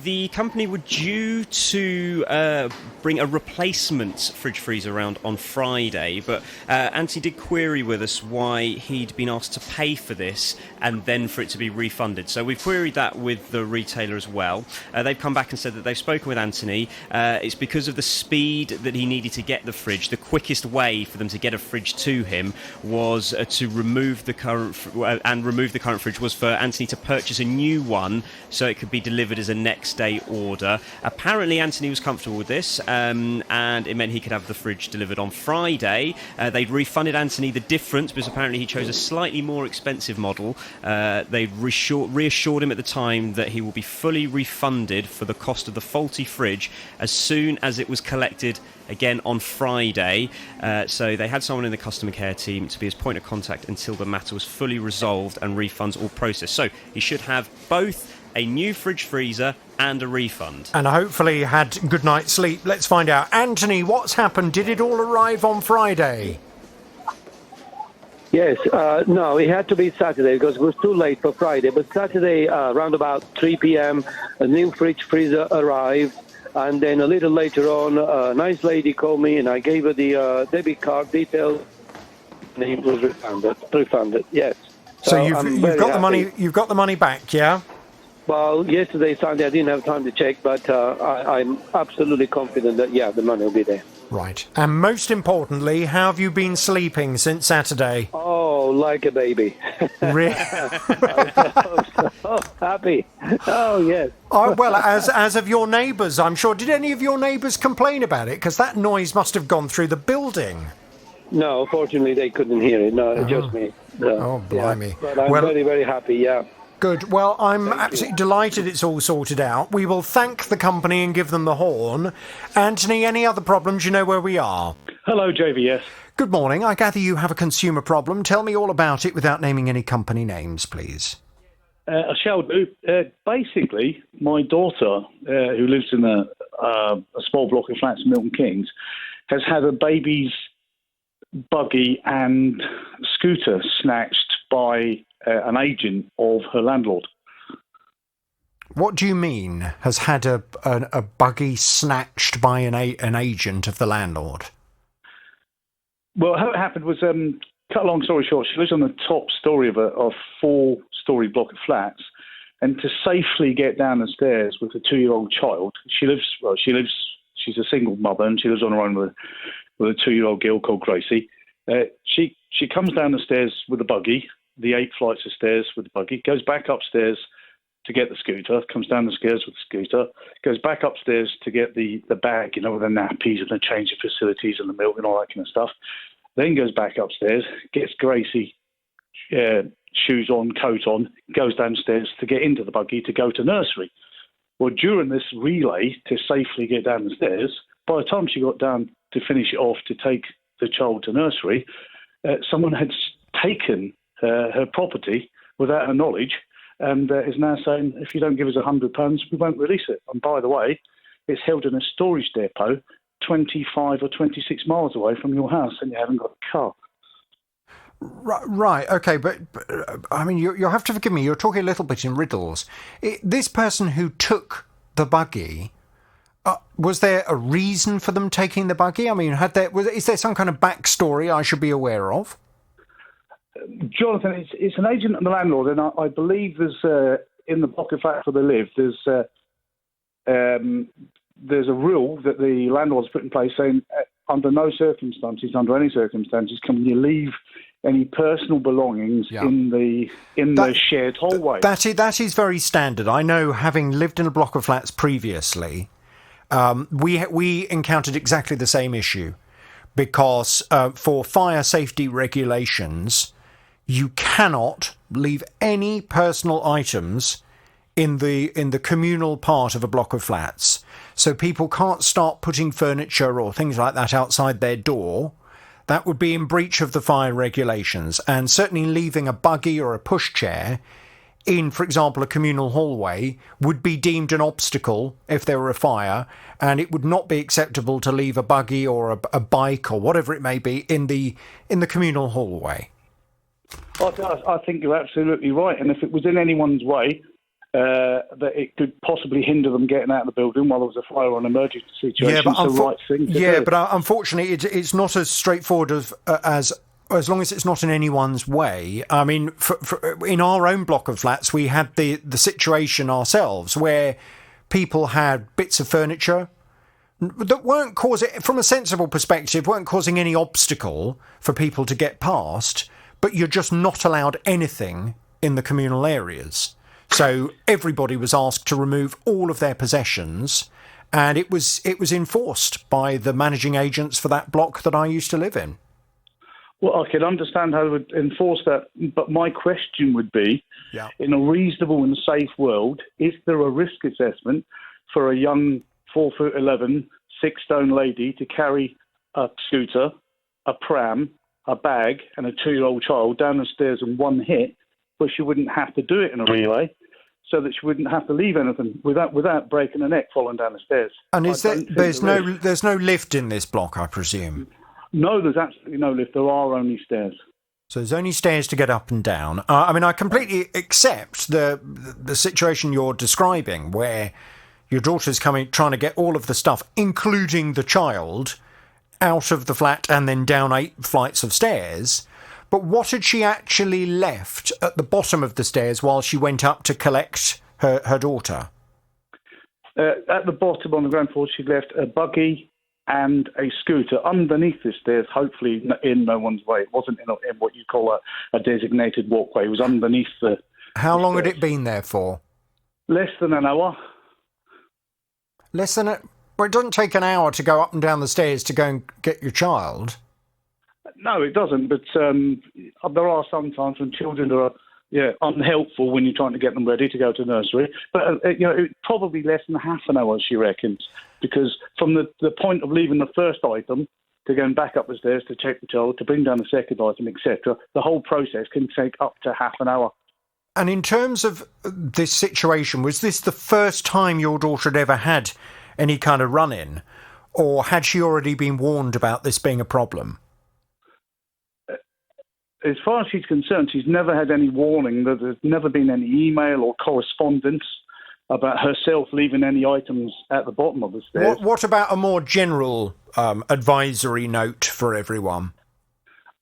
the company were due to bring a replacement fridge freezer around on Friday, but Anthony did query with us why he'd been asked to pay for this and then for it to be refunded. So we've queried that with the retailer as well. They've come back and said that they've spoken with Anthony. It's because of the speed that he needed to get the fridge. The quickest way for them to get a fridge to him was to remove the current fridge was for Anthony to purchase a new new one so it could be delivered as a next day order. Apparently Anthony was comfortable with this, and it meant he could have the fridge delivered on Friday. They'd refunded Anthony the difference because apparently he chose a slightly more expensive model. They reassured him at the time that he will be fully refunded for the cost of the faulty fridge as soon as it was collected again on Friday. So they had someone in the customer care team to be his point of contact until the matter was fully resolved and refunds all processed. So he should have both a new fridge freezer and a refund. And hopefully had good night's sleep. Let's find out. Anthony, what's happened? Did it all arrive on Friday? Yes, no, it had to be Saturday because it was too late for Friday. But Saturday, around about 3 p.m., a new fridge freezer arrived. And then a little later on, a nice lady called me and I gave her the debit card details. And it was refunded, yes. So you've got the money. You've got the money back, yeah? Well, yesterday, Sunday, I didn't have time to check, but I'm absolutely confident that, the money will be there. Right. And most importantly, how have you been sleeping since Saturday? Oh, like a baby. Really? so happy. Oh, yes. Well, as of your neighbours, I'm sure. Did any of your neighbours complain about it? Because that noise must have gone through the building. No, fortunately, they couldn't hear it. No, just me. Oh, blimey. Yeah. But I'm very, very happy, yeah. Good. Well, I'm absolutely delighted it's all sorted out. We will thank the company and give them the horn. Anthony, any other problems? You know where we are. Hello, JVS. Good morning. I gather you have a consumer problem. Tell me all about it without naming any company names, please. I shall do. Basically, my daughter, who lives in a small block of flats in Milton Keynes, has had a baby's buggy and scooter snatched by an agent of her landlord. What do you mean, has had a buggy snatched by an agent of the landlord? Well, how it happened was, cut a long story short, she lives on the top story of a 4-story block of flats, and to safely get down the stairs with a 2-year-old child, she's a single mother, and she lives on her own with a 2-year-old girl called Gracie. She comes down the stairs with a buggy, the 8 flights of stairs with the buggy, goes back upstairs to get the scooter, comes down the stairs with the scooter, goes back upstairs to get the bag, with the nappies and the changing facilities and the milk and all that kind of stuff, then goes back upstairs, gets Gracie shoes on, coat on, goes downstairs to get into the buggy to go to nursery. Well, during this relay to safely get down the stairs, by the time she got down to finish it off to take the child to nursery, someone had taken her property without her knowledge and is now saying, if you don't give us £100, we won't release it. And by the way, it's held in a storage depot 25 or 26 miles away from your house and you haven't got a car. Right, okay, but I mean, you'll have to forgive me, you're talking a little bit in riddles. This person who took the buggy, was there a reason for them taking the buggy? I mean, is there some kind of backstory I should be aware of? Jonathan, it's an agent and the landlord, and I believe there's in the block of flats where they live, there's a rule that the landlord's put in place saying under any circumstances, can you leave any personal belongings in the shared hallway. That is very standard. I know, having lived in a block of flats previously, we encountered exactly the same issue because for fire safety regulations, you cannot leave any personal items in the communal part of a block of flats. So people can't start putting furniture or things like that outside their door. That would be in breach of the fire regulations. And certainly leaving a buggy or a pushchair in, for example, a communal hallway would be deemed an obstacle if there were a fire, and it would not be acceptable to leave a buggy or a bike or whatever it may be in the communal hallway. I think you're absolutely right. And if it was in anyone's way, that it could possibly hinder them getting out of the building while there was a fire or an emergency situation. It's the right thing to do. But unfortunately, it's not as straightforward as long as it's not in anyone's way. I mean, in our own block of flats, we had the situation ourselves where people had bits of furniture that weren't causing, from a sensible perspective, weren't causing any obstacle for people to get past, but you're just not allowed anything in the communal areas. So everybody was asked to remove all of their possessions, and it was enforced by the managing agents for that block that I used to live in. Well, I can understand how they would enforce that, but my question would be, in a reasonable and safe world, is there a risk assessment for a young 4'11", 6-stone lady to carry a scooter, a pram, a bag, and a 2-year-old child down the stairs in one hit, where she wouldn't have to do it in a relay, so that she wouldn't have to leave anything without breaking her neck falling down the stairs? And there's no lift in this block, I presume? No, there's absolutely no lift. There are only stairs. So there's only stairs to get up and down. I mean, I completely accept the situation you're describing, where your daughter's trying to get all of the stuff, including the child, out of the flat and then down 8 flights of stairs. But what had she actually left at the bottom of the stairs while she went up to collect her daughter? At the bottom on the ground floor, she left a buggy and a scooter underneath the stairs, hopefully in no one's way. It wasn't in what you call a designated walkway. It was underneath the... How long had it been there for? Less than an hour. Less than a... Well, it doesn't take an hour to go up and down the stairs to go and get your child. No, it doesn't, but there are some times when children are unhelpful when you're trying to get them ready to go to nursery. But, it's probably less than half an hour, she reckons, because from the point of leaving the first item to going back up the stairs to check the child, to bring down the second item, etc., the whole process can take up to half an hour. And in terms of this situation, was this the first time your daughter had ever had any kind of run-in, or had she already been warned about this being a problem? As far as she's concerned, she's never had any warning. There's never been any email or correspondence about herself leaving any items at the bottom of the stairs. What about a more general advisory note for everyone?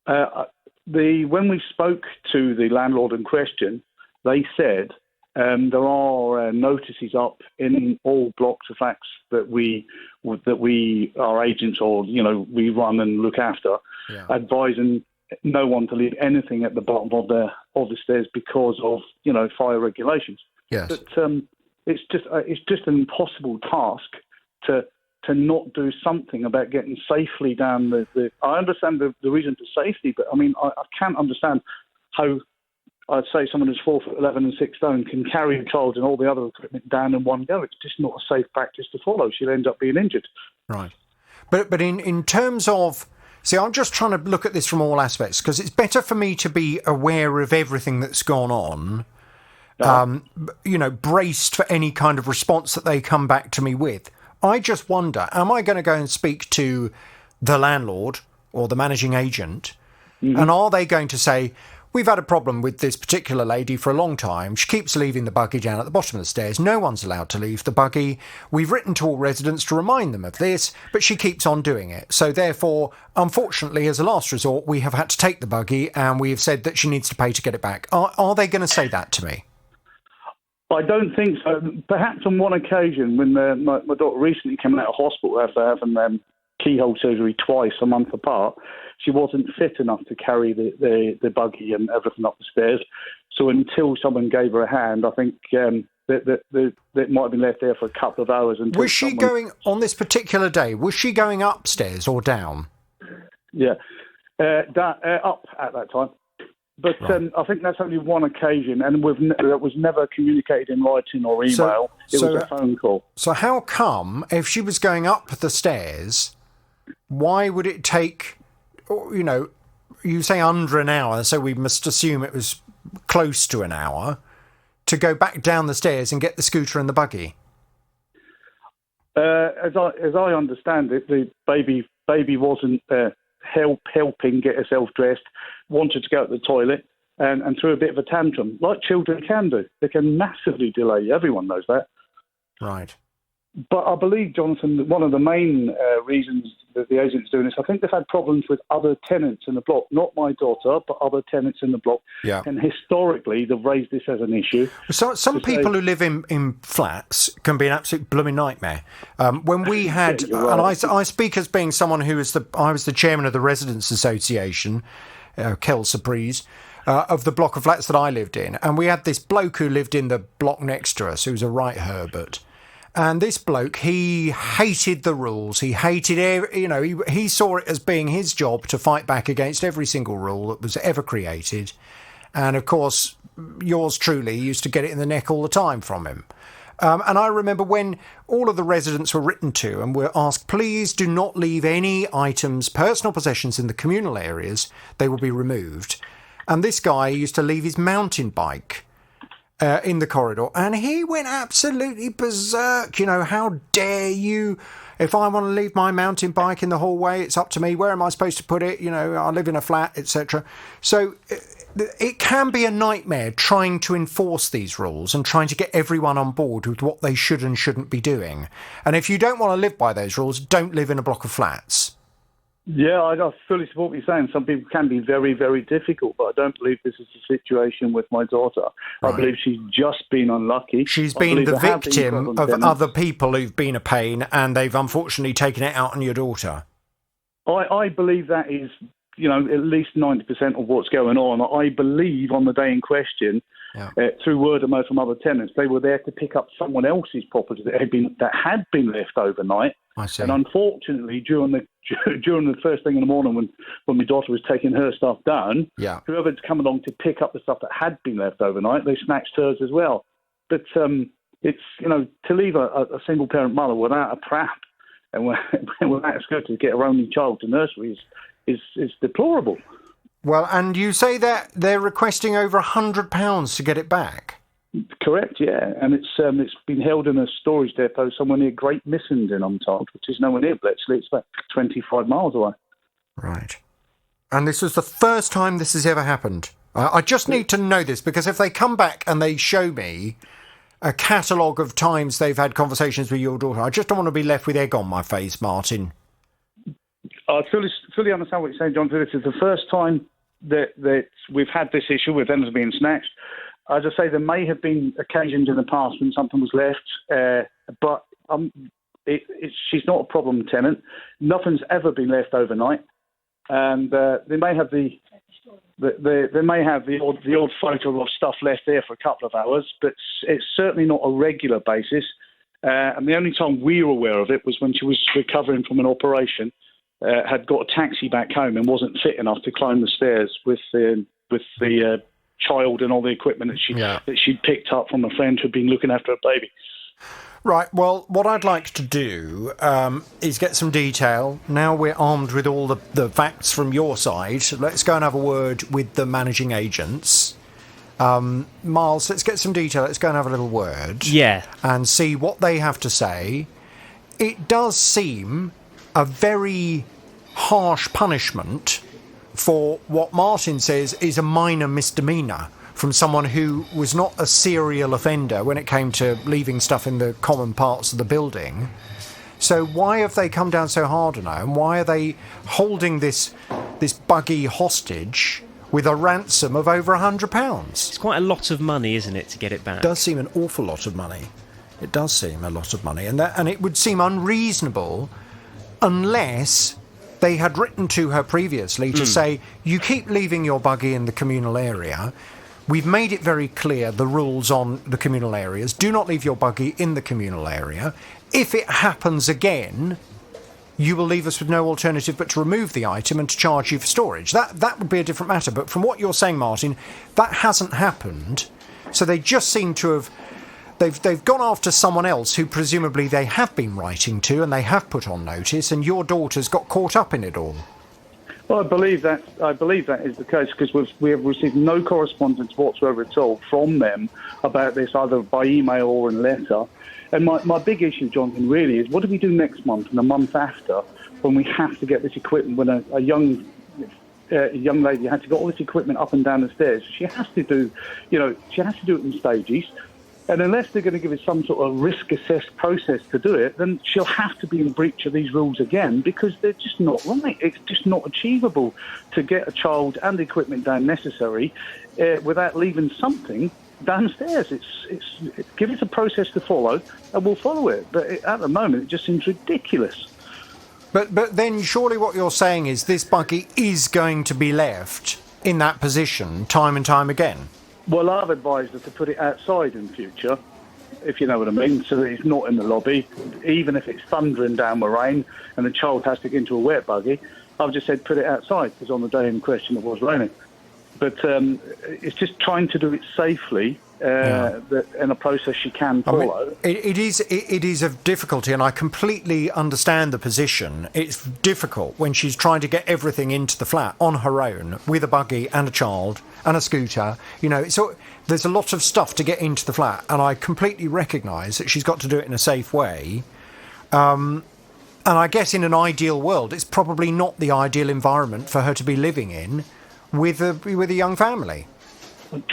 When we spoke to the landlord in question, they said there are notices up in all blocks of flats that we are agents or we run and look after, advising no one to leave anything at the bottom of the stairs because of fire regulations. Yes, but it's just an impossible task to not do something about getting safely down the. I understand the reason for safety, but I mean I can't understand how I'd say someone who's 4'11" and 6 stone can carry a child and all the other equipment down in one go. It's just not a safe practice to follow. She'll end up being injured. Right, but in terms of. See, I'm just trying to look at this from all aspects, because it's better for me to be aware of everything that's gone on, braced for any kind of response that they come back to me with. I just wonder, am I going to go and speak to the landlord or the managing agent, and are they going to say, we've had a problem with this particular lady for a long time. She keeps leaving the buggy down at the bottom of the stairs. No one's allowed to leave the buggy. We've written to all residents to remind them of this, but she keeps on doing it. So therefore, unfortunately, as a last resort, we have had to take the buggy and we have said that she needs to pay to get it back. Are they going to say that to me? I don't think so. Perhaps on one occasion when my daughter recently came out of hospital after having keyhole surgery twice a month apart, she wasn't fit enough to carry the buggy and everything up the stairs. So until someone gave her a hand, I think that might have been left there for a couple of hours. Was she going, on this particular day, was she going upstairs or down? Yeah, up at that time. But right. I think that's only one occasion, and it was never communicated in writing or email. It was a phone call. So how come, if she was going up the stairs, why would it take... you say under an hour, so we must assume it was close to an hour, to go back down the stairs and get the scooter and the buggy? As I understand it, the baby wasn't helping get herself dressed, wanted to go to the toilet, and threw a bit of a tantrum, like children can do. They can massively delay. Everyone knows that. Right. But I believe, Jonathan, that one of the main reasons that the agent's doing this, I think they've had problems with other tenants in the block, not my daughter, but other tenants in the block. Yeah. And historically, they've raised this as an issue. So some people who live in flats can be an absolute blooming nightmare. When we had, and I speak as being someone who I was the chairman of the Residents Association, Kel Surprise. of the block of flats that I lived in. And we had this bloke who lived in the block next to us, who was a right Herbert. And this bloke, he hated the rules. He hated, he saw it as being his job to fight back against every single rule that was ever created. And of course, yours truly used to get it in the neck all the time from him. And I remember when all of the residents were written to and were asked, please do not leave any items, personal possessions in the communal areas, they will be removed. And this guy used to leave his mountain bike in the corridor, and he went absolutely berserk. How dare you? If I want to leave my mountain bike in the hallway, it's up to me. Where am I supposed to put it? I live in a flat, etc. So it can be a nightmare trying to enforce these rules and trying to get everyone on board with what they should and shouldn't be doing. And if you don't want to live by those rules, don't live in a block of flats. Yeah, I fully support what you're saying. Some people can be very, very difficult, but I don't believe this is the situation with my daughter. Right. I believe she's just been unlucky. She's been the victim of other people who've been a pain, and they've unfortunately taken it out on your daughter. I believe that is, at least 90% of what's going on. I believe on the day in question, through word of mouth from other tenants, they were there to pick up someone else's property that had been left overnight. I see. And unfortunately, during the first thing in the morning when my daughter was taking her stuff down, whoever's come along to pick up the stuff that had been left overnight, they snatched hers as well. But it's to leave a single parent mother without a pram and without a scooter to get her only child to nursery is deplorable. Well, and you say that they're requesting over £100 to get it back? Correct, yeah. And it's been held in a storage depot somewhere near Great Missenden, I'm told, which is nowhere near Bletchley. It's about 25 miles away. Right. And this was the first time this has ever happened. I just need to know this, because if they come back and they show me a catalogue of times they've had conversations with your daughter, I just don't want to be left with egg on my face, Martin. I fully understand what you're saying, John. This is the first time that we've had this issue with them being snatched. As I say, there may have been occasions in the past when something was left, but she's not a problem tenant. Nothing's ever been left overnight, and they may have the odd photo of stuff left there for a couple of hours, but it's certainly not a regular basis. And the only time we were aware of it was when she was recovering from an operation, had got a taxi back home and wasn't fit enough to climb the stairs with the child and all the equipment that she'd picked up from a friend who'd been looking after a baby. Right, well, what I'd like to do is get some detail. Now we're armed with all the facts from your side. Let's go and have a word with the managing agents. Miles, let's get some detail. Let's go and have a little word. Yeah. And see what they have to say. It does seem a very harsh punishment for what Martin says is a minor misdemeanour from someone who was not a serial offender when it came to leaving stuff in the common parts of the building. So why have they come down so hard on her, and why are they holding this buggy hostage with a ransom of over £100? It's quite a lot of money, isn't it, to get it back? It does seem an awful lot of money. It does seem a lot of money, and it would seem unreasonable unless they had written to her previously to say, you keep leaving your buggy in the communal area. We've made it very clear, the rules on the communal areas. Do not leave your buggy in the communal area. If it happens again, you will leave us with no alternative but to remove the item and to charge you for storage. That would be a different matter. But from what you're saying, Martin, that hasn't happened. So they just seem to have... They've gone after someone else who presumably they have been writing to and they have put on notice, and your daughter's got caught up in it all. Well, I believe that is the case, because we have received no correspondence whatsoever at all from them about this, either by email or in letter. And my big issue, Jonathan, really is, what do we do next month and the month after when we have to get this equipment, when a young lady had to get all this equipment up and down the stairs? She has to do it in stages. And unless they're going to give us some sort of risk-assessed process to do it, then she'll have to be in breach of these rules again, because they're just not right. It's just not achievable to get a child and the equipment down necessary without leaving something downstairs. Give us a process to follow, and we'll follow it. But at the moment, it just seems ridiculous. But then surely what you're saying is this buggy is going to be left in that position time and time again? Well, I've advised her to put it outside in future, if you know what I mean, so that it's not in the lobby. Even if it's thundering down with rain and the child has to get into a wet buggy, I've just said put it outside, because on the day in question it was raining. But it's just trying to do it safely in a process she can follow. I mean, it is of difficulty, and I completely understand the position. It's difficult when she's trying to get everything into the flat on her own with a buggy and a child and a scooter. You know, so there's a lot of stuff to get into the flat, and I completely recognise that she's got to do it in a safe way. And I guess in an ideal world, it's probably not the ideal environment for her to be living in with a young family.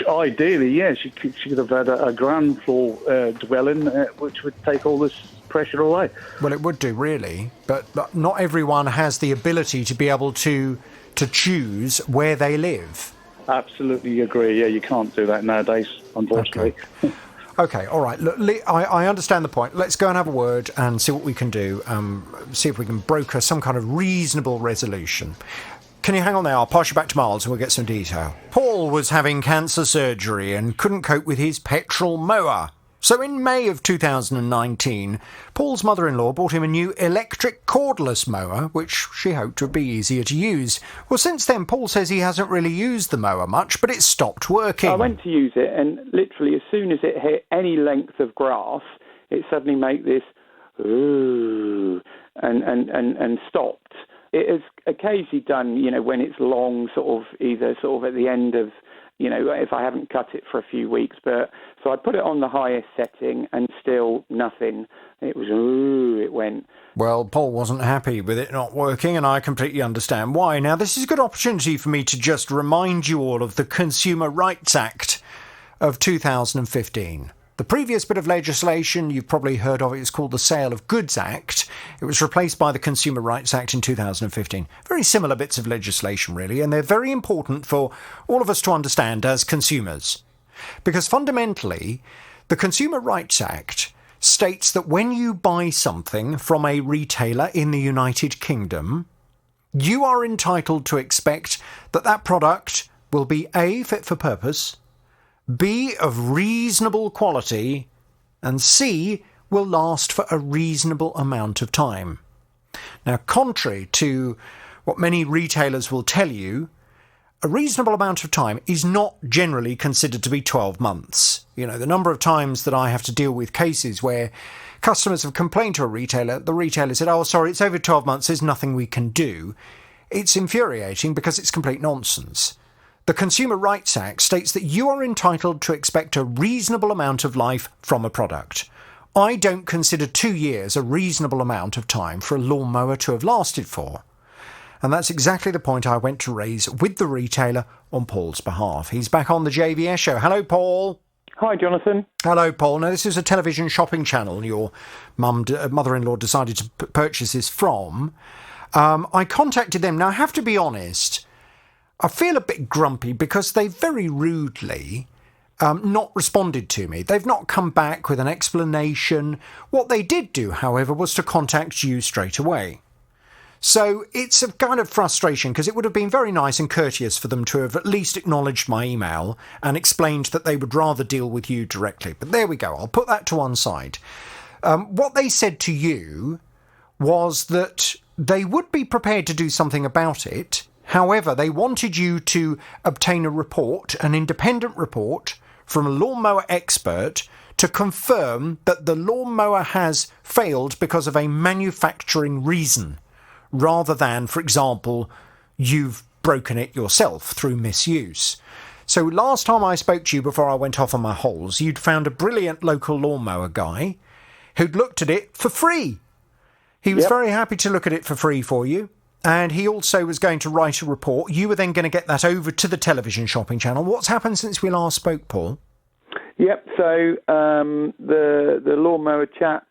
Ideally, yeah, she could have had a ground floor dwelling, which would take all this pressure away. Well, it would do, really, but not everyone has the ability to be able to choose where they live. Absolutely agree. Yeah, you can't do that nowadays, unfortunately. Okay, all right. Look, I understand the point. Let's go and have a word and see what we can do. See if we can broker some kind of reasonable resolution. Can you hang on there? I'll pass you back to Miles and we'll get some detail. Paul was having cancer surgery and couldn't cope with his petrol mower. So in May of 2019, Paul's mother-in-law bought him a new electric cordless mower, which she hoped would be easier to use. Well, since then, Paul says he hasn't really used the mower much, but it's stopped working. I went to use it, and literally as soon as it hit any length of grass, it suddenly made this ooh, and stopped. It has occasionally done, you know, when it's long, either at the end of, you know, if I haven't cut it for a few weeks. But so I put it on the highest setting and still nothing. It was, it went. Well, Paul wasn't happy with it not working, and I completely understand why. Now, this is a good opportunity for me to just remind you all of the Consumer Rights Act of 2015. The previous bit of legislation, you've probably heard of it, is called the Sale of Goods Act. It was replaced by the Consumer Rights Act in 2015. Very similar bits of legislation, really, and they're very important for all of us to understand as consumers. Because fundamentally, the Consumer Rights Act states that when you buy something from a retailer in the United Kingdom, you are entitled to expect that that product will be A, fit for purpose, B, of reasonable quality, and C, will last for a reasonable amount of time. Now, contrary to what many retailers will tell you, a reasonable amount of time is not generally considered to be 12 months. You know, the number of times that I have to deal with cases where customers have complained to a retailer, the retailer said, oh, sorry, it's over 12 months, there's nothing we can do. It's infuriating because it's complete nonsense. The Consumer Rights Act states that you are entitled to expect a reasonable amount of life from a product. I don't consider 2 years a reasonable amount of time for a lawnmower to have lasted for. And that's exactly the point I went to raise with the retailer on Paul's behalf. He's back on the JVS show. Hello, Paul. Hi, Jonathan. Hello, Paul. Now, this is a television shopping channel your mother-in-law decided to purchase this from. I contacted them. Now, I have to be honest, I feel a bit grumpy because they very rudely not responded to me. They've not come back with an explanation. What they did do, however, was to contact you straight away. So it's a kind of frustration because it would have been very nice and courteous for them to have at least acknowledged my email and explained that they would rather deal with you directly. But there we go. I'll put that to one side. What they said to you was that they would be prepared to do something about it. However, they wanted you to obtain a report, an independent report from a lawnmower expert to confirm that the lawnmower has failed because of a manufacturing reason, rather than, for example, you've broken it yourself through misuse. So last time I spoke to you before I went off on my holes, you'd found a brilliant local lawnmower guy who'd looked at it for free. He was very happy to look at it for free for you. And he also was going to write a report. You were then going to get that over to the television shopping channel. What's happened since we last spoke, Paul? Yep, so the lawnmower chap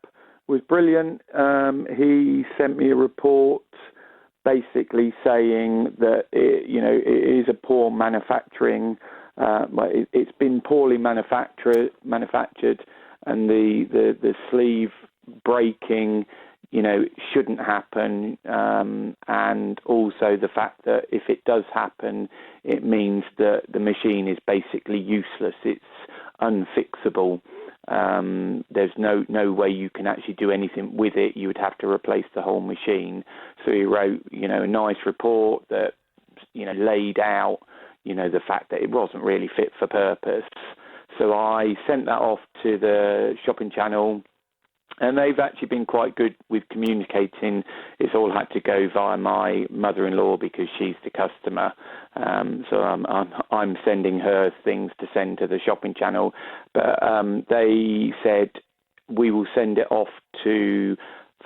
was brilliant. He sent me a report basically saying that it is a poor manufacturing. It's been poorly manufactured, and the sleeve breaking shouldn't happen, and also the fact that if it does happen, it means that the machine is basically useless. It's unfixable. There's no way you can actually do anything with it. You would have to replace the whole machine. So he wrote, a nice report that, laid out, the fact that it wasn't really fit for purpose. So I sent that off to the shopping channel, and they've actually been quite good with communicating. It's all had to go via my mother-in-law because she's the customer. So I'm sending her things to send to the shopping channel. But they said we will send it off to,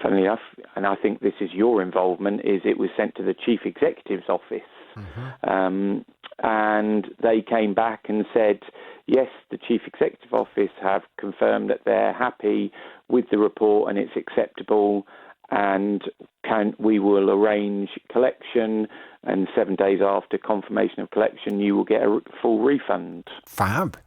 funnily enough, and I think this is your involvement, is it was sent to the chief executive's office. Mm-hmm. And they came back and said, yes, the chief executive office have confirmed that they're happy with the report and it's acceptable, and we will arrange collection, and 7 days after confirmation of collection, you will get a full refund. Fab.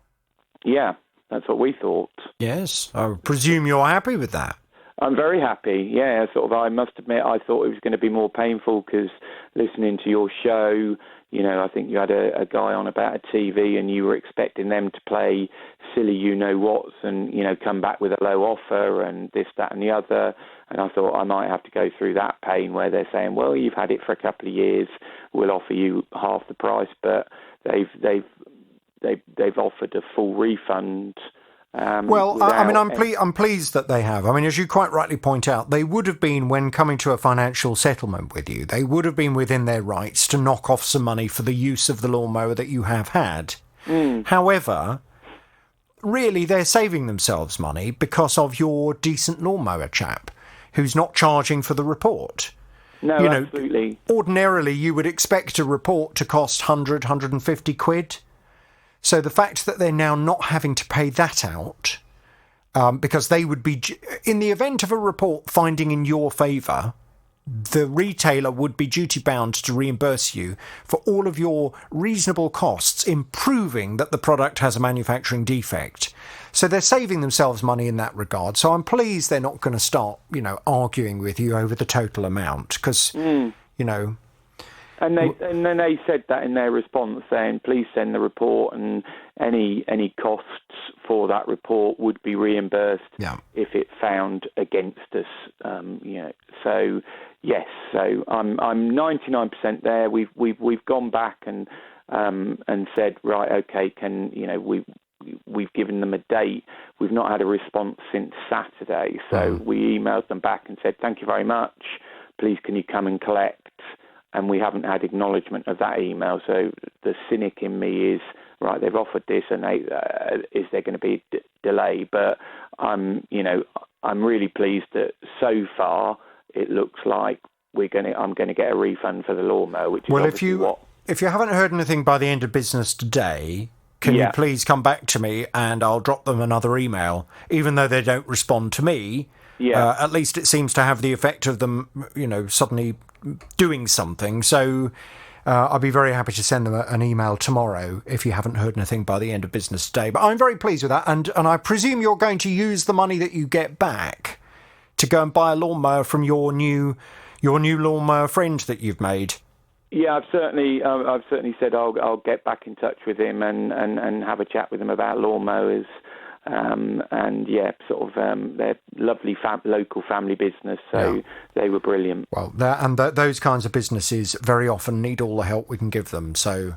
Yeah, that's what we thought. Yes, I presume you're happy with that. I'm very happy, yeah. I must admit, I thought it was going to be more painful because listening to your show, I think you had a guy on about a TV and you were expecting them to play silly you-know-whats and, come back with a low offer and this, that and the other. And I thought I might have to go through that pain where they're saying, well, you've had it for a couple of years, we'll offer you half the price. But they've offered a full refund. I'm pleased that they have. I mean, as you quite rightly point out, they would have been, when coming to a financial settlement with you, they would have been within their rights to knock off some money for the use of the lawnmower that you have had. However, really, they're saving themselves money because of your decent lawnmower chap who's not charging for the report. No, absolutely. Ordinarily, you would expect a report to cost 100, 150 quid. So the fact that they're now not having to pay that out, because they would be, in the event of a report finding in your favour, the retailer would be duty-bound to reimburse you for all of your reasonable costs in proving that the product has a manufacturing defect. So they're saving themselves money in that regard. So I'm pleased they're not going to start, arguing with you over the total amount, because, And then they said that in their response, saying, please send the report, and any costs for that report would be reimbursed if it found against us. So yes, so I'm 99% there. We've gone back and said, right, okay, we've given them a date. We've not had a response since Saturday, so we emailed them back and said, thank you very much. Please, can you come and collect? And we haven't had acknowledgement of that email. So the cynic in me is, right, they've offered this, and is there going to be a delay? But I'm really pleased that so far it looks like I'm going to get a refund for the lawnmower, which is if you haven't heard anything by the end of business today, can you please come back to me and I'll drop them another email, even though they don't respond to me. Yeah. At least it seems to have the effect of them, suddenly doing something. So I'll be very happy to send them an email tomorrow if you haven't heard anything by the end of business today. But I'm very pleased with that. And I presume you're going to use the money that you get back to go and buy a lawnmower from your new lawnmower friend that you've made. Yeah, I've certainly said I'll get back in touch with him and have a chat with him about lawnmowers. They're lovely local family business, so they were brilliant. Well, those kinds of businesses very often need all the help we can give them. So,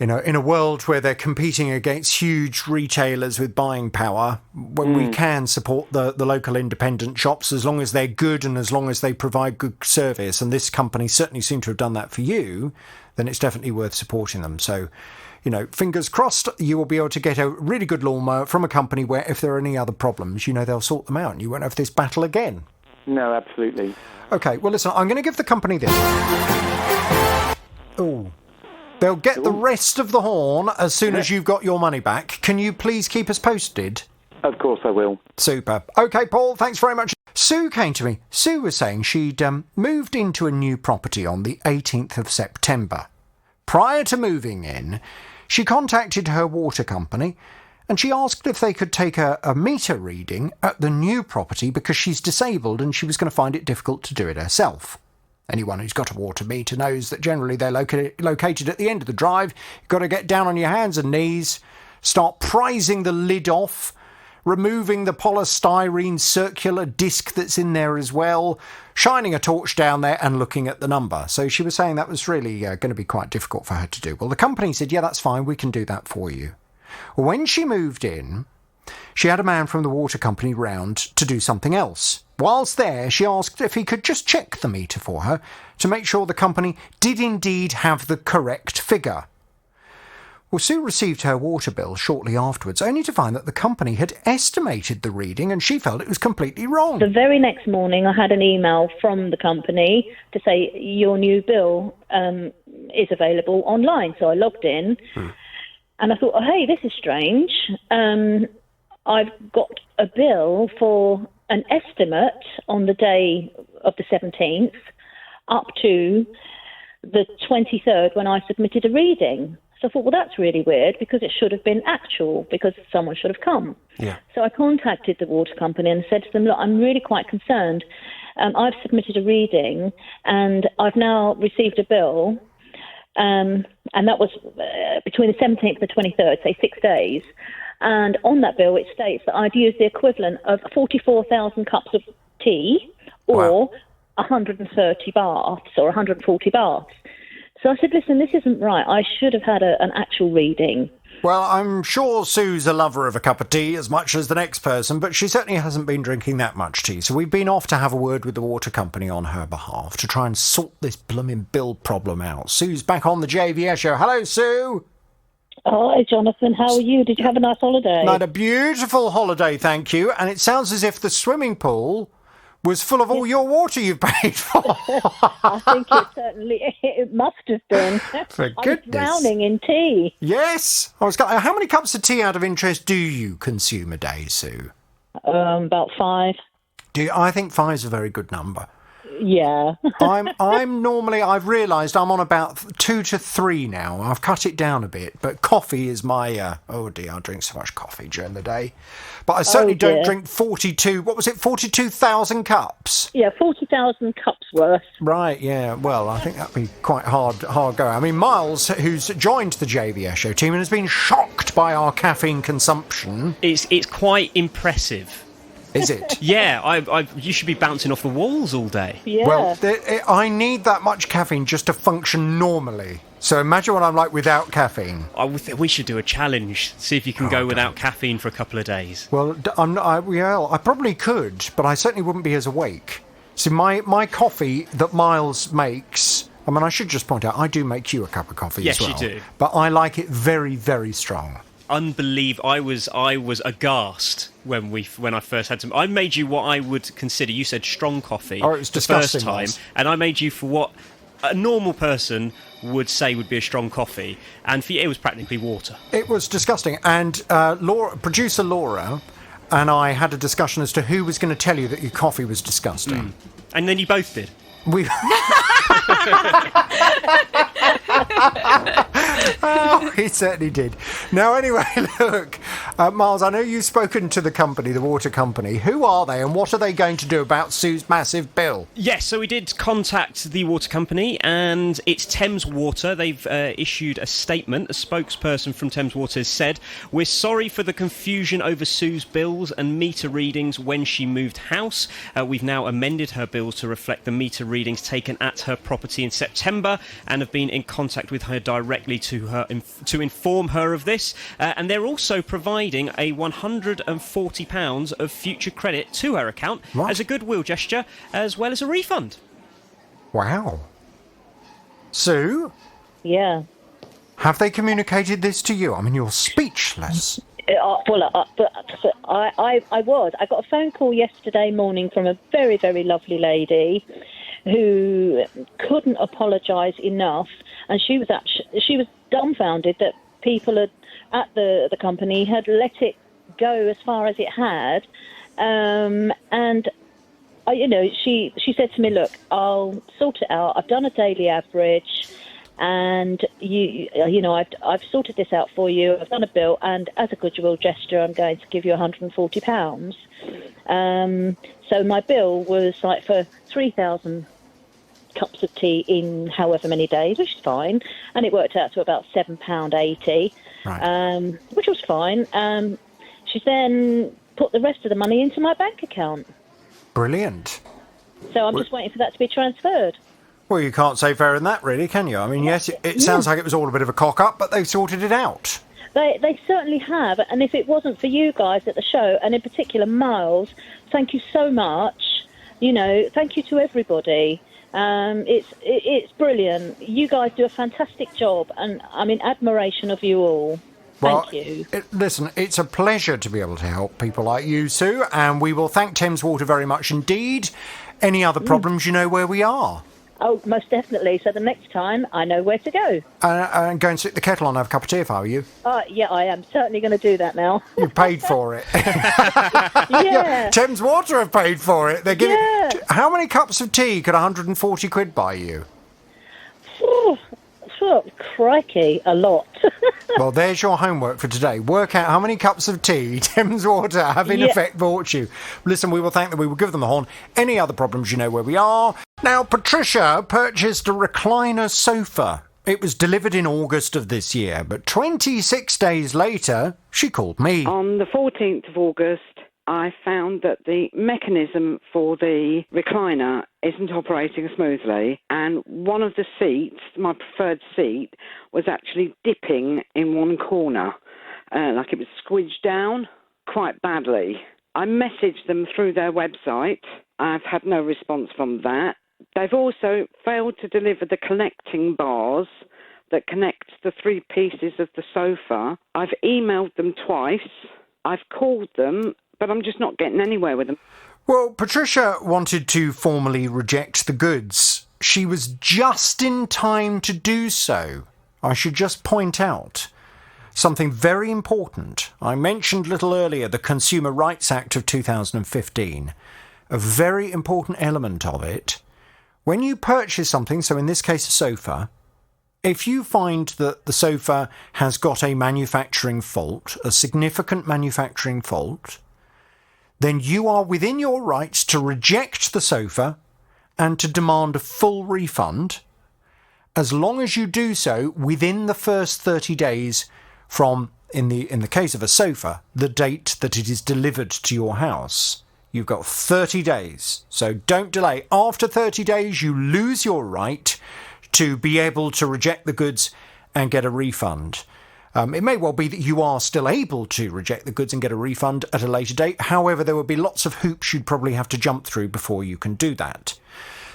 in a world where they're competing against huge retailers with buying power, when we can support the local independent shops, as long as they're good and as long as they provide good service, and this company certainly seem to have done that for you, then it's definitely worth supporting them. So, fingers crossed, you will be able to get a really good lawnmower from a company where, if there are any other problems, they'll sort them out and you won't have this battle again. No, absolutely. Okay, well, listen, I'm going to give the company this. Oh, they'll get the rest of the horn as soon as you've got your money back. Can you please keep us posted? Of course I will. Super. Okay, Paul, thanks very much. Sue came to me. Sue was saying she'd moved into a new property on the 18th of September. Prior to moving in, she contacted her water company and she asked if they could take a meter reading at the new property because she's disabled and she was going to find it difficult to do it herself. Anyone who's got a water meter knows that generally they're located at the end of the drive. You've got to get down on your hands and knees, start prizing the lid off, removing the polystyrene circular disc that's in there as well, shining a torch down there and looking at the number. So she was saying that was really going to be quite difficult for her to do. Well, the company said, yeah, that's fine, we can do that for you. Well, when she moved in, she had a man from the water company round to do something else. Whilst there, she asked if he could just check the meter for her to make sure the company did indeed have the correct figure. Well, Sue received her water bill shortly afterwards, only to find that the company had estimated the reading and she felt it was completely wrong. The very next morning, I had an email from the company to say, your new bill is available online. So I logged in and I thought, oh, hey, this is strange. I've got a bill for an estimate on the day of the 17th up to the 23rd when I submitted a reading. So I thought, well, that's really weird because it should have been actual because someone should have come. Yeah. So I contacted the water company and said to them, look, I'm really quite concerned. I've submitted a reading and I've now received a bill and that was between the 17th and the 23rd, say 6 days. And on that bill, it states that I'd used the equivalent of 44,000 cups of tea or 130 baths or 140 baths. So I said, listen, this isn't right. I should have had an actual reading. Well, I'm sure Sue's a lover of a cup of tea as much as the next person, but she certainly hasn't been drinking that much tea. So we've been off to have a word with the water company on her behalf to try and sort this blooming bill problem out. Sue's back on the JVS show. Hello, Sue. Hi, Jonathan. How are you? Did you have a nice holiday? I had a beautiful holiday, thank you. And it sounds as if the swimming pool was full of all your water you've paid for. I think it must have been. For goodness. I was drowning in tea. Yes. How many cups of tea out of interest do you consume a day, Sue? About 5. I think 5's a very good number. Yeah. I'm normally, I've realised I'm on about 2 to 3 now. I've cut it down a bit, but coffee is my, oh dear, I drink so much coffee during the day. But I certainly don't drink 42,000 cups? Yeah, 40,000 cups worth. Right, yeah. Well, I think that'd be quite hard going. I mean, Miles, who's joined the JVS show team and has been shocked by our caffeine consumption. It's quite impressive. Is it? Yeah, you should be bouncing off the walls all day. Yeah. Well, I need that much caffeine just to function normally. So imagine what I'm like without caffeine. We should do a challenge, see if you can go without caffeine for a couple of days. Well, I probably could, but I certainly wouldn't be as awake. See, my coffee that Miles makes, I mean, I should just point out, I do make you a cup of coffee as well. Yes, you do. But I like it very, very strong. Unbelievable. I was aghast when I first had some. I made you what I would consider, you said strong coffee. Oh, it was disgusting, the first time, Miles. and I made you for what a normal person would say would be a strong coffee, and for you it was practically water. It was disgusting, and producer Laura and I had a discussion as to who was going to tell you that your coffee was disgusting. And then you both did. Oh, he certainly did. Now, anyway, look, Miles, I know you've spoken to the company, the water company. Who are they and what are they going to do about Sue's massive bill? Yes, so we did contact the water company and it's Thames Water. They've issued a statement. A spokesperson from Thames Water has said, "We're sorry for the confusion over Sue's bills and meter readings when she moved house. We've now amended her bills to reflect the meter readings taken at her property in September and have been in contact with her directly to inform her of this, and they're also providing a £140 of future credit to her account as a goodwill gesture, as well as a refund." Wow. Sue? Yeah. Have they communicated this to you? I mean, you're speechless. I was. I got a phone call yesterday morning from a very, very lovely lady who couldn't apologise enough, and she was dumbfounded that people at the company had let it go as far as it had, and she said to me, "Look, I'll sort it out. I've done a daily average, and I've sorted this out for you. I've done a bill, and as a goodwill gesture, I'm going to give you £140. So my bill was like for 3,000 cups of tea in however many days, which is fine, and it worked out to about £7.80, which was fine. She then put the rest of the money into my bank account. Brilliant. So I'm just waiting for that to be transferred. Well, you can't say fairer than that, really, can you? I mean, yes, it sounds like it was all a bit of a cock-up, but they've sorted it out. They certainly have, and if it wasn't for you guys at the show, and in particular Miles, thank you so much. Thank you to everybody. It's brilliant. You guys do a fantastic job, and I'm in admiration of you all. Thank you. Listen, it's a pleasure to be able to help people like you, Sue, and we will thank Thames Water very much indeed. Any other problems, you know where we are. Oh, most definitely. So the next time, I know where to go. And go and stick the kettle on and have a cup of tea if I were you. Yeah, I am certainly going to do that now. You paid for it. Yeah. Thames Water have paid for it. They're giving. Yeah. How many cups of tea could 140 quid buy you? Crikey, a lot. Well, there's your homework for today. Work out how many cups of tea Thames Water have in effect bought you. Listen, we will thank them. We will give them the horn. Any other problems, you know where we are. Now, Patricia purchased a recliner sofa. It was delivered in August of this year, but 26 days later, she called me. On the 14th of August, I found that the mechanism for the recliner isn't operating smoothly, and one of the seats, my preferred seat, was actually dipping in one corner, like it was squidged down quite badly. I messaged them through their website. I've had no response from that. They've also failed to deliver the connecting bars that connect the three pieces of the sofa. I've emailed them twice. I've called them, but I'm just not getting anywhere with them. Well, Patricia wanted to formally reject the goods. She was just in time to do so. I should just point out something very important. I mentioned a little earlier the Consumer Rights Act of 2015. A very important element of it. When you purchase something, so in this case a sofa, if you find that the sofa has got a manufacturing fault, a significant manufacturing fault, then you are within your rights to reject the sofa and to demand a full refund, as long as you do so within the first 30 days from, in the case of a sofa, the date that it is delivered to your house. You've got 30 days, so don't delay. After 30 days, you lose your right to be able to reject the goods and get a refund. It may well be that you are still able to reject the goods and get a refund at a later date. However, there will be lots of hoops you'd probably have to jump through before you can do that.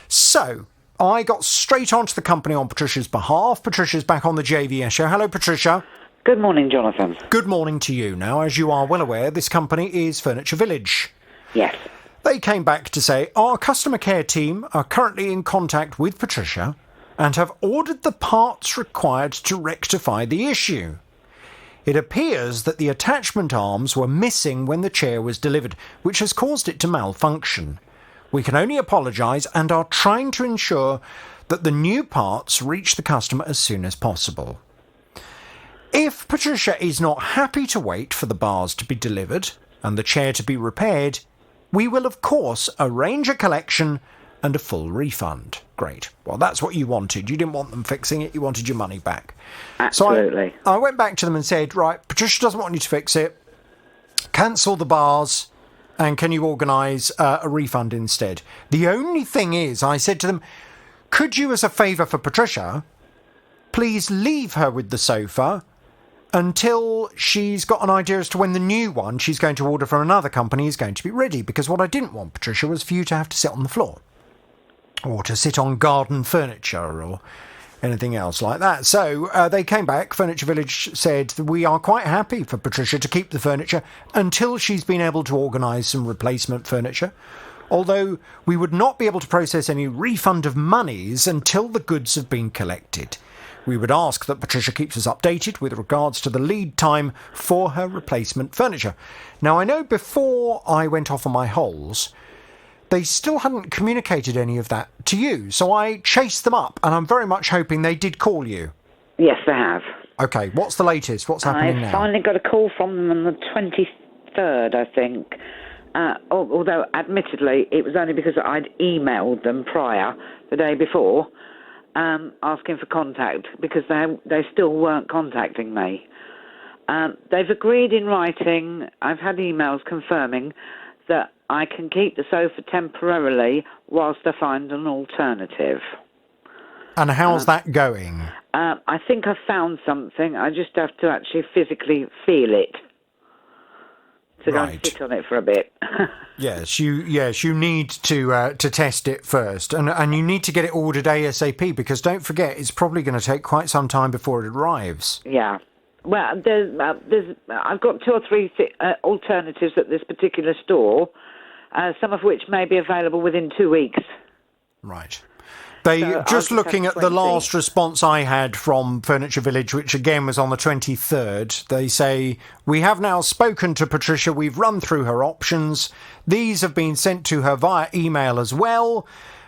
So, I got straight onto the company on Patricia's behalf. Patricia's back on the JVS show. Hello, Patricia. Good morning, Jonathan. Good morning to you. Now, as you are well aware, this company is Furniture Village. Yes. They came back to say, our customer care team are currently in contact with Patricia and have ordered the parts required to rectify the issue. It appears that the attachment arms were missing when the chair was delivered, which has caused it to malfunction. We can only apologise and are trying to ensure that the new parts reach the customer as soon as possible. If Patricia is not happy to wait for the bars to be delivered and the chair to be repaired, we will, of course, arrange a collection and a full refund. Great. Well, that's what you wanted. You didn't want them fixing it. You wanted your money back. Absolutely. So I went back to them and said, right, Patricia doesn't want you to fix it. Cancel the bars and can you organise a refund instead? The only thing is, I said to them, could you, as a favour for Patricia, please leave her with the sofa until she's got an idea as to when the new one she's going to order from another company is going to be ready. Because what I didn't want, Patricia, was for you to have to sit on the floor or to sit on garden furniture or anything else like that. So they came back. Furniture Village said we are quite happy for Patricia to keep the furniture until she's been able to organise some replacement furniture. Although we would not be able to process any refund of monies until the goods have been collected. We would ask that Patricia keeps us updated with regards to the lead time for her replacement furniture. Now, I know before I went off on my holes, they still hadn't communicated any of that to you. So I chased them up, and I'm very much hoping they did call you. Yes, they have. Okay, what's the latest? What's happening now? I finally got a call from them on the 23rd, I think. Although, admittedly, it was only because I'd emailed them prior, the day before, asking for contact, because they still weren't contacting me. They've agreed in writing, I've had emails confirming that I can keep the sofa temporarily whilst I find an alternative. And how's that going? I think I've found something. I just have to actually physically feel it. To go and sit on it for a bit. Yes, you need to test it first, and you need to get it ordered ASAP, because don't forget, it's probably going to take quite some time before it arrives. Yeah. Well, I've got 2 or 3 alternatives at this particular store, some of which may be available within 2 weeks. Right. Just looking at the last response I had from Furniture Village, which again was on the 23rd, they say, "We have now spoken to Patricia. We've run through her options. These have been sent to her via email as well,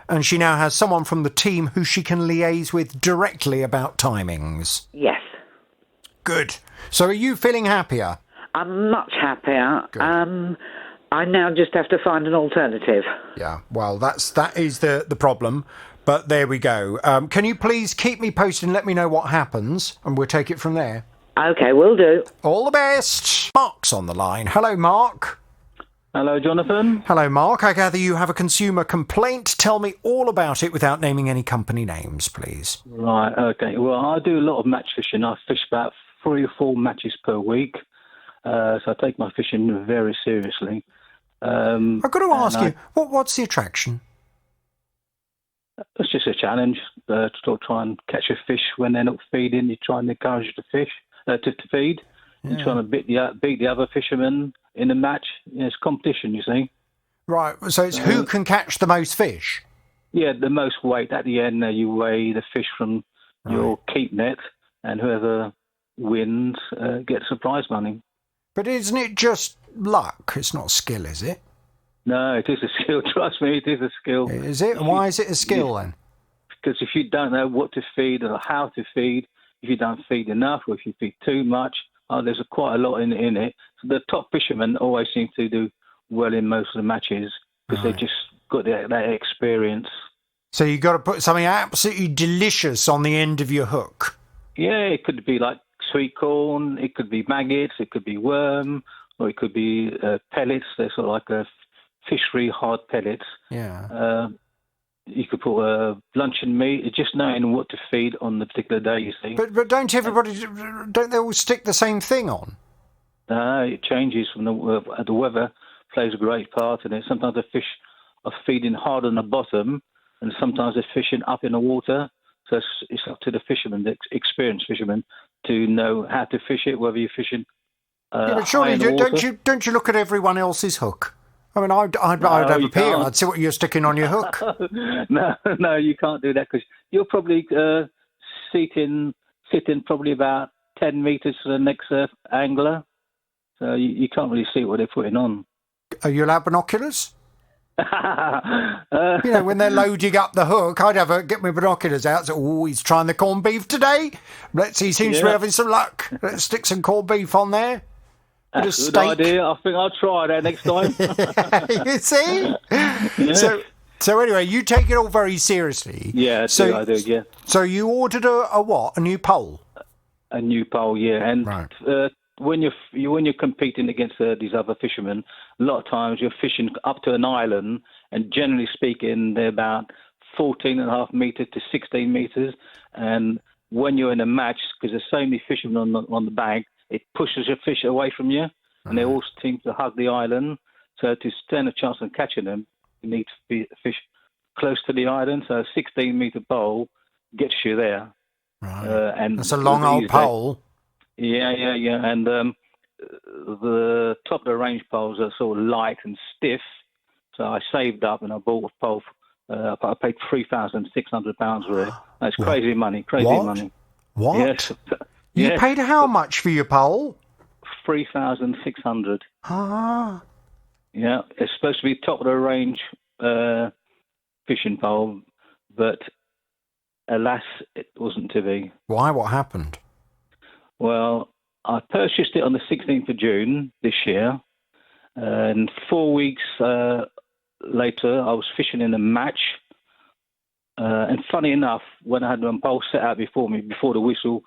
and she now has someone from the team who she can liaise with directly about timings." Yes. Good. So are you feeling happier? I'm much happier. Good. I now just have to find an alternative. Yeah, well, that is the problem. But there we go. Can you please keep me posted and let me know what happens, and we'll take it from there. OK, will do. All the best. Mark's on the line. Hello, Mark. Hello, Jonathan. Hello, Mark. I gather you have a consumer complaint. Tell me all about it without naming any company names, please. Right, OK. Well, I do a lot of match fishing. I fish about 3 or 4 matches per week. So I take my fishing very seriously. I've got to ask you, what's the attraction? It's just a challenge to try and catch a fish when they're not feeding. You try and encourage the fish to feed. Yeah. You're trying to beat the other fishermen in the match. It's competition, you see. Right, so it's who can catch the most fish? Yeah, the most weight. At the end, you weigh the fish from your keep net, and whoever wins gets the prize money. But isn't it just luck? It's not skill, is it? No, it is a skill. Trust me, it is a skill. Is it? Why is it a skill then? Because if you don't know what to feed or how to feed, if you don't feed enough or if you feed too much, there's quite a lot in it. So the top fishermen always seem to do well in most of the matches because they've just got that experience. So you've got to put something absolutely delicious on the end of your hook. Yeah, it could be like sweet corn, it could be maggots, it could be worm, or it could be pellets. They're sort of like a fishery hard pellets. Yeah. You could put luncheon meat. It's just knowing what to feed on the particular day, you see. But don't they all stick the same thing on? It changes from the weather plays a great part in it. Sometimes the fish are feeding hard on the bottom, and sometimes they're fishing up in the water. So it's up to the fishermen, the experienced fishermen, to know how to fish it, whether you're fishing but surely don't you look at everyone else's hook? I mean, I'd have a peer. I'd see what you're sticking on your hook. No, you can't do that because you're probably sitting probably about 10 metres to the next angler. So you can't really see what they're putting on. Are you allowed binoculars? When they're loading up the hook, I'd get my binoculars out. So, he's trying the corned beef today. He seems to be having some luck. Let's stick some corned beef on there. That's a good idea. I think I'll try that next time. You see? Yeah. So anyway, you take it all very seriously. Yeah, I do, yeah. So you ordered a what? A new pole? A new pole, yeah. And right. When you're competing against these other fishermen, a lot of times you're fishing up to an island, and generally speaking, they're about 14.5 metres to 16 metres. And when you're in a match, because there's so many fishermen on the bank, it pushes your fish away from you, and they all seem to hug the island. So to stand a chance of catching them, you need to fish close to the island. So a 16-metre pole gets you there. Right. And that's a long old pole. Yeah. And the top of the range poles are sort of light and stiff. So I saved up and I bought a pole. I paid £3,600 for it. That's crazy money. Money. What? Yes. You paid how much for your pole? $3,600. Ah. Yeah, it's supposed to be top of the range fishing pole, but alas, it wasn't to be. Why? What happened? Well, I purchased it on the 16th of June this year, and 4 weeks later, I was fishing in a match. And funny enough, when I had my pole set out before me, before the whistle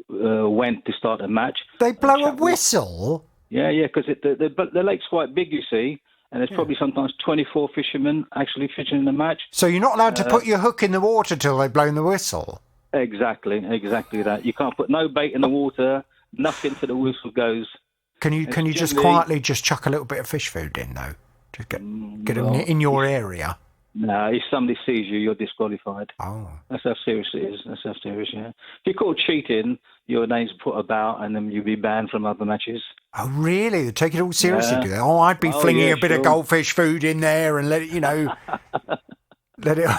went to start a match. They blow a whistle? Yeah, because the lake's quite big, you see, and there's probably sometimes 24 fishermen actually fishing in the match. So you're not allowed to put your hook in the water till they've blown the whistle? Exactly that. You can't put no bait in the water, nothing till the whistle goes. Can you just quietly just chuck a little bit of fish food in, though? Just get them in your area? No, if somebody sees you, you're disqualified. Oh. That's how serious it is. That's how serious, yeah. If you're caught cheating, your name's put about and then you'll be banned from other matches. Oh, really? They take it all seriously, do they? Oh, I'd be flinging a bit of goldfish food in there and let it, let it...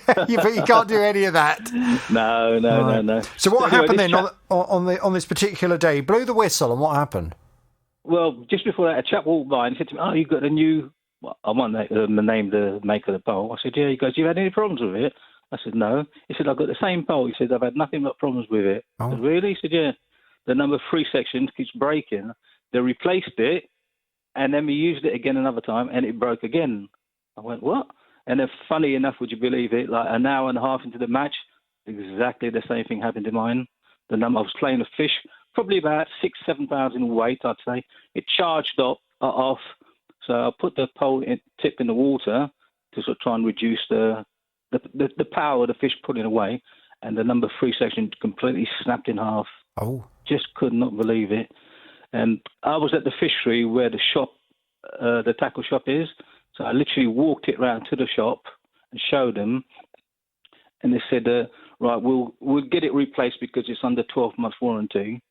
But you can't do any of that. No. So what happened then on this particular day? He blew the whistle, and what happened? Well, just before that, a chap walked by and said to me, "Oh, you got a new..." Well, I won't name the maker of the pole. I said, "Yeah." He goes, "You had any problems with it?" I said, "No." He said, "I've got the same pole." He said, "I've had nothing but problems with it." I said, "Really?" He said, "Yeah. The number 3 section keeps breaking." They replaced it, and then we used it again another time, and it broke again. I went, "What?" And then, funny enough, would you believe it, like an hour and a half into the match, exactly the same thing happened to mine. I was playing a fish, probably about 6-7 pounds in weight, I'd say. It charged off. So I put the pole tip in the water to sort of try and reduce the power of the fish pulling away, and the number 3 section completely snapped in half. Oh. Just could not believe it. And I was at the fishery where the shop, the tackle shop is, so I literally walked it round to the shop and showed them, and they said, right, we'll get it replaced because it's under 12-month warranty.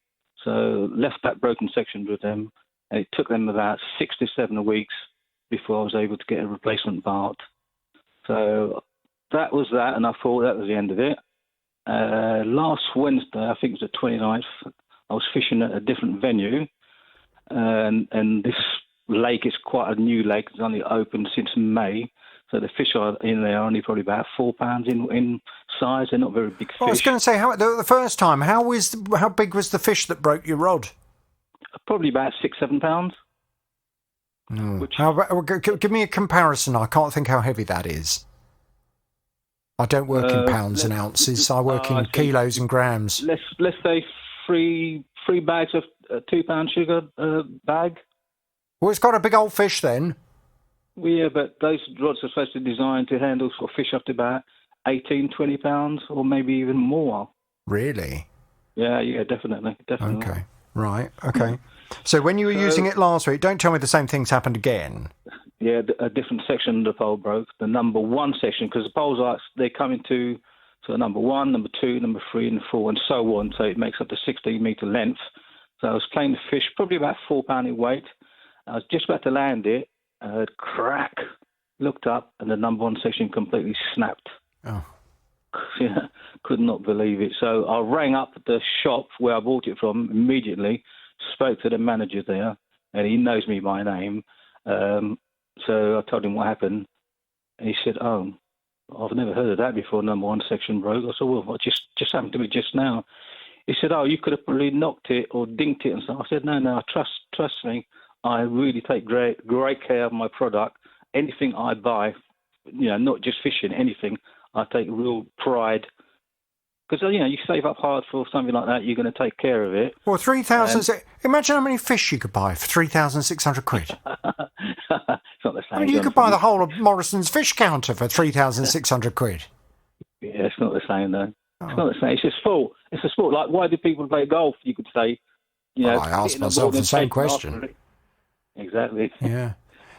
So left that broken section with them, and it took them about 6 to 7 weeks before I was able to get a replacement part. So that was that, and I thought that was the end of it. Last Wednesday, I think it was the 29th, I was fishing at a different venue, and this lake is quite a new lake. It's only opened since May. So the fish are in there only probably about 4 pounds in size. They're not very big fish. Well, I was going to say, the first time, how big was the fish that broke your rod? Probably about 6-7 pounds. Give me a comparison. I can't think how heavy that is. I don't work in pounds and ounces. I work in kilos and grams. Let's say three bags of 2 pound sugar bag. Well, it's got a big old fish then. Well, yeah, but those rods are supposed to be designed to handle sort of fish up to about 18-20 pounds, or maybe even more. Really? Yeah, definitely. Okay, right, okay. So when you were using it last week, don't tell me the same thing's happened again. Yeah, a different section of the pole broke, the number 1 section, because the poles they come into number 1, number 2, number 3, and 4, and so on. So it makes up the 16-metre length. So I was playing the fish, probably about 4 pound in weight. I was just about to land it. I heard crack, looked up, and the number 1 section completely snapped. Oh. Yeah, could not believe it. So I rang up the shop where I bought it from immediately, spoke to the manager there, and he knows me by name. So I told him what happened, and he said, "Oh, I've never heard of that before, number 1 section broke." I said, "Well, what just happened to me just now?" He said, "Oh, you could have probably knocked it or dinked it and stuff." I said, No, trust me. I really take great care of my product. Anything I buy, not just fishing, anything, I take real pride. Because, you save up hard for something like that, you're going to take care of it. Well, 3,000... Imagine how many fish you could buy for 3,600 quid. It's not the same. I mean, you could buy the whole of Morrison's fish counter for 3,600 quid. Yeah, it's not the same, though. It's not the same. It's a sport. It's a sport. Like, why do people play golf, you could say? I asked myself the same question. Exactly. Yeah.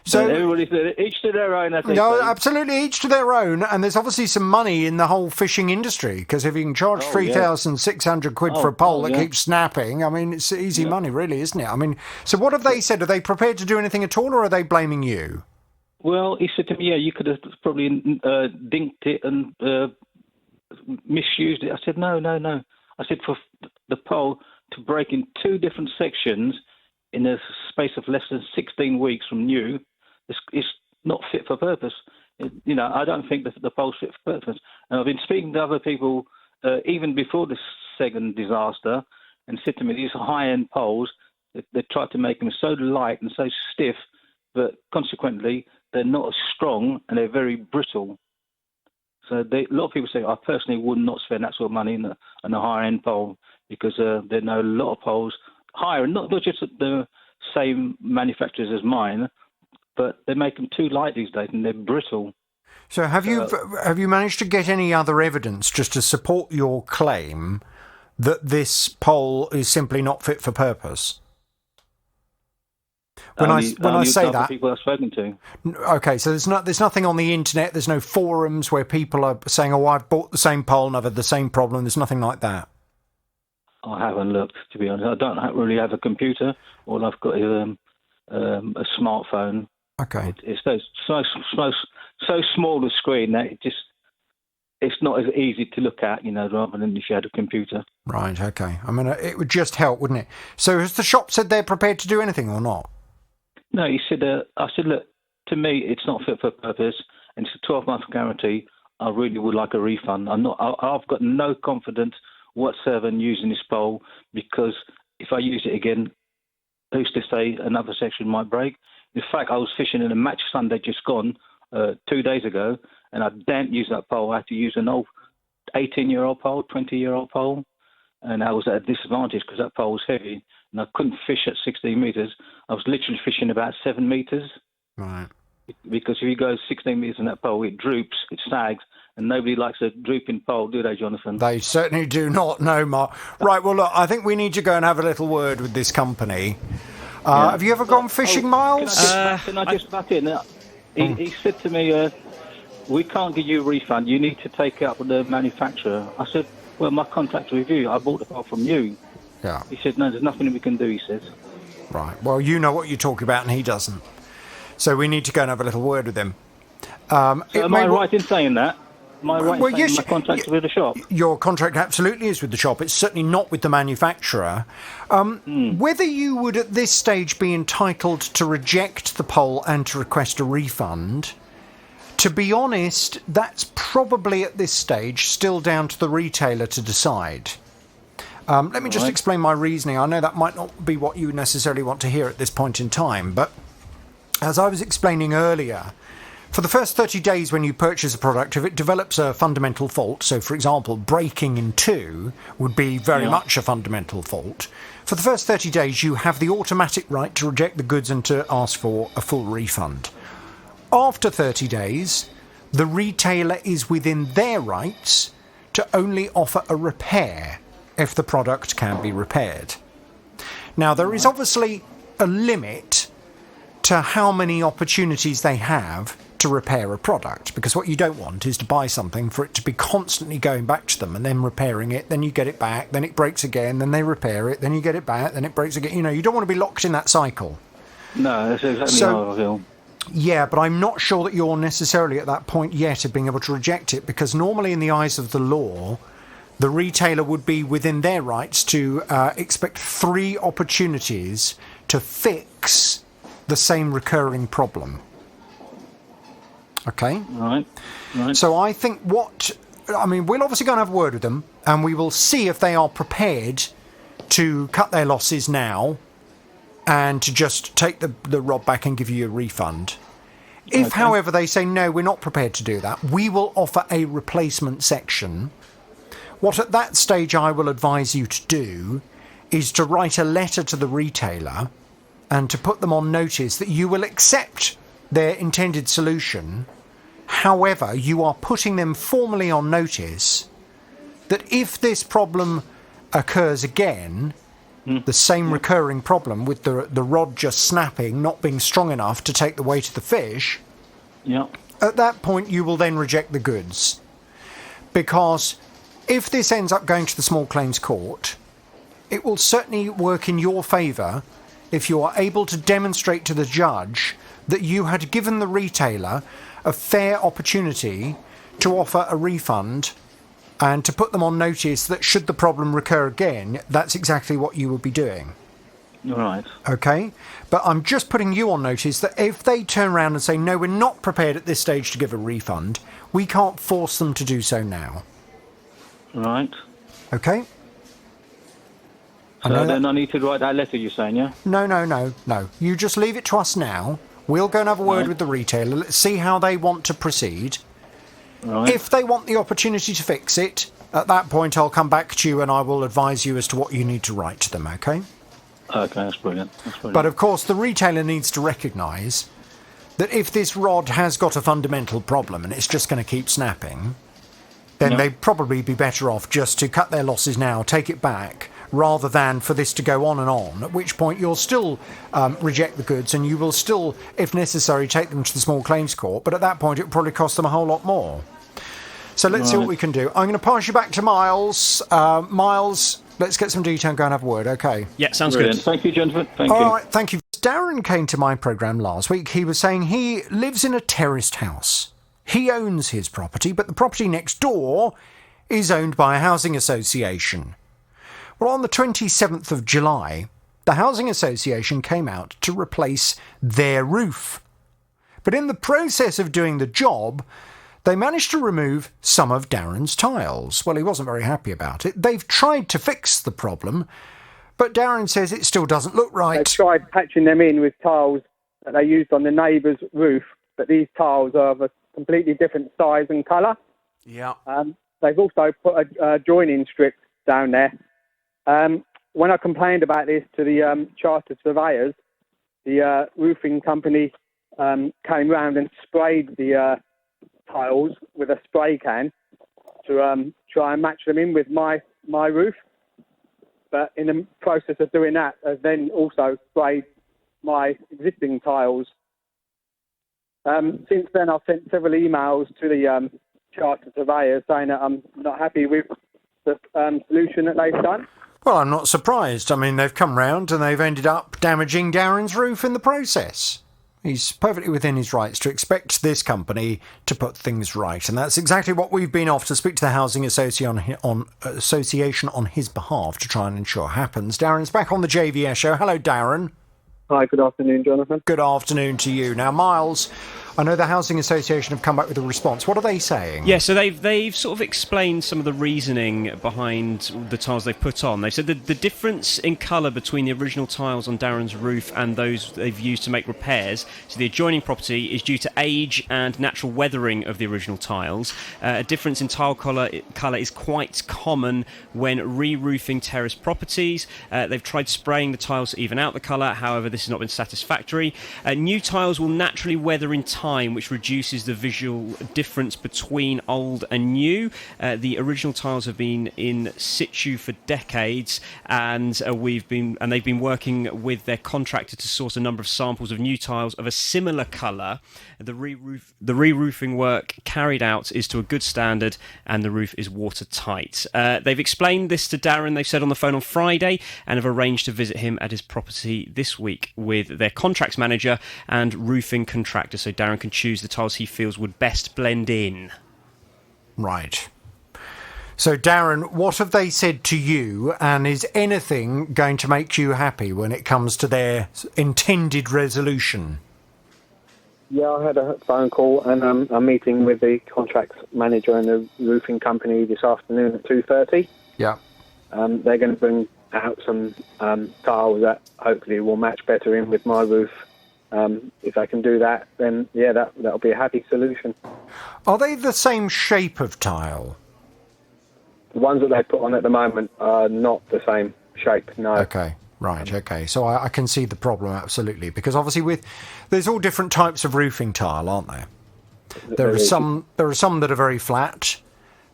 So everybody's each to their own, I think. No, absolutely, each to their own. And there's obviously some money in the whole fishing industry, because if you can charge 3,600 quid for a pole that keeps snapping, I mean, it's easy money, really, isn't it? I mean, so what have they said? Are they prepared to do anything at all, or are they blaming you? Well, he said to me, you could have probably dinked it and misused it. I said, no. I said, for the pole to break in 2 different sections in a space of less than 16 weeks from new, not fit for purpose. I don't think that the pole's fit for purpose. And I've been speaking to other people even before the second disaster, and said to me, these high-end poles, they tried to make them so light and so stiff that consequently they're not as strong and they're very brittle. So a lot of people say, I personally would not spend that sort of money on a higher-end pole, because there are a lot of poles higher, and not just the same manufacturers as mine, but they make them too light these days and they're brittle. So have you managed to get any other evidence just to support your claim that this pole is simply not fit for purpose? When I say that, people I've spoken to. Okay, so there's nothing on the internet. There's no forums where people are saying, "Oh, I've bought the same pole and I've had the same problem." There's nothing like that. I haven't looked, to be honest. I don't really have a computer. All I've got is a smartphone. Okay. It's so small a screen that it's not as easy to look at, rather than if you had a computer. Right. Okay. I mean, it would just help, wouldn't it? So has the shop said they're prepared to do anything or not? No, he said. I said, look, to me, it's not fit for purpose, and it's a 12-month guarantee. I really would like a refund. I've got no confidence whatsoever in using this pole, because if I use it again, who's to say another section might break? In fact, I was fishing in a match Sunday just gone 2 days ago, and I daren't use that pole. I had to use an old 18-year-old pole, 20-year-old pole, and I was at a disadvantage because that pole was heavy, and I couldn't fish at 16 metres. I was literally fishing about 7 metres. Right. Because if you go 16 metres in that pole, it droops, it sags, and nobody likes a drooping pole, do they, Jonathan? They certainly do not, no, Mark. Right, well, look, I think we need to go and have a little word with this company. Have you ever gone fishing, Miles? Can I just back in? He said to me, we can't give you a refund. You need to take it up with the manufacturer. I said, well, my contact's with you. I bought the pole from you. Yeah. He said, no, there's nothing we can do, he says. Right. Well, you know what you're talking about and he doesn't. So we need to go and have a little word with him. Am I right in saying that? Am I right in saying my contract's with the shop? Your contract absolutely is with the shop. It's certainly not with the manufacturer. Whether you would at this stage be entitled to reject the pole and to request a refund, to be honest, that's probably at this stage still down to the retailer to decide. Let me just explain my reasoning. I know that might not be what you necessarily want to hear at this point in time, but as I was explaining earlier, for the first 30 days when you purchase a product, if it develops a fundamental fault, so for example, breaking in two would be very much a fundamental fault, for the first 30 days you have the automatic right to reject the goods and to ask for a full refund. After 30 days, the retailer is within their rights to only offer a repair if the product can be repaired. Now, there is obviously a limit to how many opportunities they have to repair a product, because what you don't want is to buy something for it to be constantly going back to them and then repairing it, then you get it back, then it breaks again, then they repair it, then you get it back, then it breaks again. You don't want to be locked in that cycle. No, that's exactly how I feel. Yeah, but I'm not sure that you're necessarily at that point yet of being able to reject it, because normally in the eyes of the law, the retailer would be within their rights to expect 3 opportunities to fix the same recurring problem. Okay? Right. So I think we'll obviously go and have a word with them, and we will see if they are prepared to cut their losses now and to just take the rod back and give you a refund. If, however, they say, no, we're not prepared to do that, we will offer a replacement section. What at that stage I will advise you to do is to write a letter to the retailer and to put them on notice that you will accept their intended solution. However, you are putting them formally on notice that if this problem occurs again, the same recurring problem with the rod just snapping, not being strong enough to take the weight of the fish, at that point you will then reject the goods. Because if this ends up going to the small claims court, it will certainly work in your favour if you are able to demonstrate to the judge that you had given the retailer a fair opportunity to offer a refund and to put them on notice that should the problem recur again, that's exactly what you would be doing. Right. Okay? But I'm just putting you on notice that if they turn around and say, no, we're not prepared at this stage to give a refund, we can't force them to do so now. Right. Okay? So then I need to write that letter, you're saying, yeah? No. You just leave it to us now. We'll go and have a word with the retailer. Let's see how they want to proceed. Right. If they want the opportunity to fix it, at that point I'll come back to you and I will advise you as to what you need to write to them, okay? Okay, that's brilliant. But of course the retailer needs to recognise that if this rod has got a fundamental problem and it's just going to keep snapping, then they'd probably be better off just to cut their losses now, take it back, rather than for this to go on, at which point you'll still reject the goods and you will still, if necessary, take them to the small claims court, but at that point it will probably cost them a whole lot more. So let's see what we can do. I'm going to pass you back to Miles. Miles, let's get some detail and go and have a word, okay? Yeah, sounds Brilliant. good. Thank you, gentlemen. Thank you. All right, thank you. Darren came to my programme last week. He was saying he lives in a terraced house. He owns his property, but the property next door is owned by a housing association. Well, on the 27th of July, the Housing Association came out to replace their roof. But in the process of doing the job, they managed to remove some of Darren's tiles. Well, he wasn't very happy about it. They've tried to fix the problem, but Darren says it still doesn't look right. They tried patching them in with tiles that they used on the neighbour's roof, but these tiles are of a completely different size and colour. Yeah. They've also put a joining strip down there. When I complained about this to the chartered surveyors, the roofing company came round and sprayed the tiles with a spray can to try and match them in with my roof. But in the process of doing that, then also sprayed my existing tiles. Since then, I've sent several emails to the chartered surveyors saying that I'm not happy with the solution that they've done. Well, I'm not surprised. I mean, they've come round and they've ended up damaging Darren's roof in the process. He's perfectly within his rights to expect this company to put things right, and that's exactly what we've been off to speak to the Housing Association on his behalf to try and ensure happens. Darren's back on the JVS show. Hello, Darren. Hi, good afternoon, Jonathan. Good afternoon to you. Now, Miles, I know the Housing Association have come back with a response. What are they saying? Yeah, so they've sort of explained some of the reasoning behind the tiles they've put on. They said that the difference in colour between the original tiles on Darren's roof and those they've used to make repairs to the adjoining property is due to age and natural weathering of the original tiles. A difference in tile colour is quite common when re-roofing terrace properties. They've tried spraying the tiles to even out the colour, however this has not been satisfactory. New tiles will naturally weather in time, which reduces the visual difference between old and new. The original tiles have been in situ for decades, and they've been working with their contractor to source a number of samples of new tiles of a similar colour. The re-roofing work carried out is to a good standard, and the roof is watertight. They've explained this to Darren, they've said on the phone on Friday, and have arranged to visit him at his property this week with their contracts manager and roofing contractor, so Darren can choose the tiles he feels would best blend in. Right. So, Darren, what have they said to you, and is anything going to make you happy when it comes to their intended resolution? Yeah, I had a phone call and a meeting with the contracts manager and the roofing company this afternoon at 2:30. Yeah. They're going to bring out some tiles that hopefully will match better in with my roof. If I can do that, then yeah, that'll be a happy solution. Are they the same shape of tile? The ones that they put on at the moment are not the same shape, no. Okay, right, okay. So I can see the problem, absolutely, because obviously there's all different types of roofing tile, aren't there? There are some that are very flat.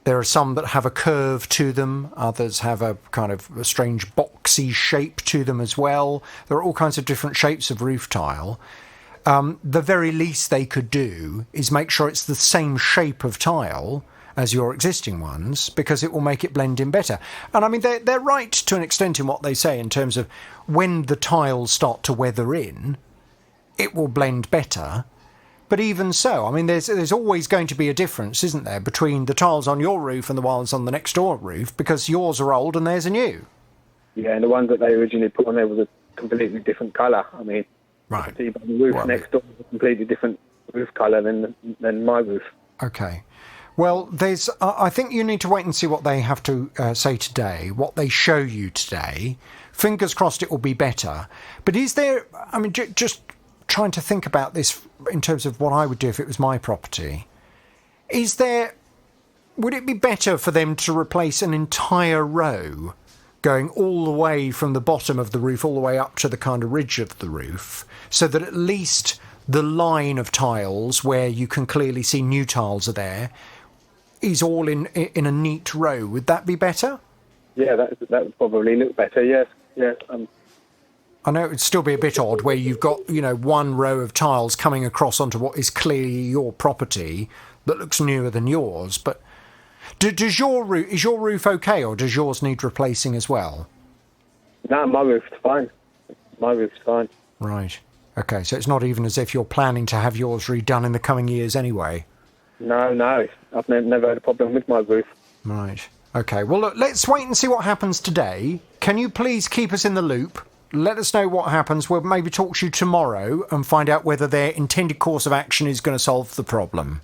There are some that have a curve to them. Others have a kind of a strange boxy shape to them as well. There are all kinds of different shapes of roof tile. The very least they could do is make sure it's the same shape of tile as your existing ones, because it will make it blend in better. And I mean, they're right to an extent in what they say in terms of when the tiles start to weather in, it will blend better. But even so, I mean, there's always going to be a difference, isn't there, between the tiles on your roof and the ones on the next door roof, because yours are old and theirs are new. Yeah, and the ones that they originally put on there was completely different colour. I mean, right. See, the roof next door is a completely different roof colour than my roof. Okay. Well, I think you need to wait and see what they have to say today, what they show you today. Fingers crossed it will be better. But is there, I mean, just trying to think about this in terms of what I would do if it was my property. Would it be better for them to replace an entire row going all the way from the bottom of the roof all the way up to the kind of ridge of the roof, so that at least the line of tiles where you can clearly see new tiles are there is all in a neat row? Would that be better? Yeah, that would probably look better, yes. I know it would still be a bit odd where you've got, one row of tiles coming across onto what is clearly your property that looks newer than yours, but is your roof okay, or does yours need replacing as well? No, my roof's fine. Right. Okay, so it's not even as if you're planning to have yours redone in the coming years anyway? No. I've never had a problem with my roof. Right. Okay, well, look, let's wait and see what happens today. Can you please keep us in the loop? Let us know what happens. We'll maybe talk to you tomorrow and find out whether their intended course of action is going to solve the problem.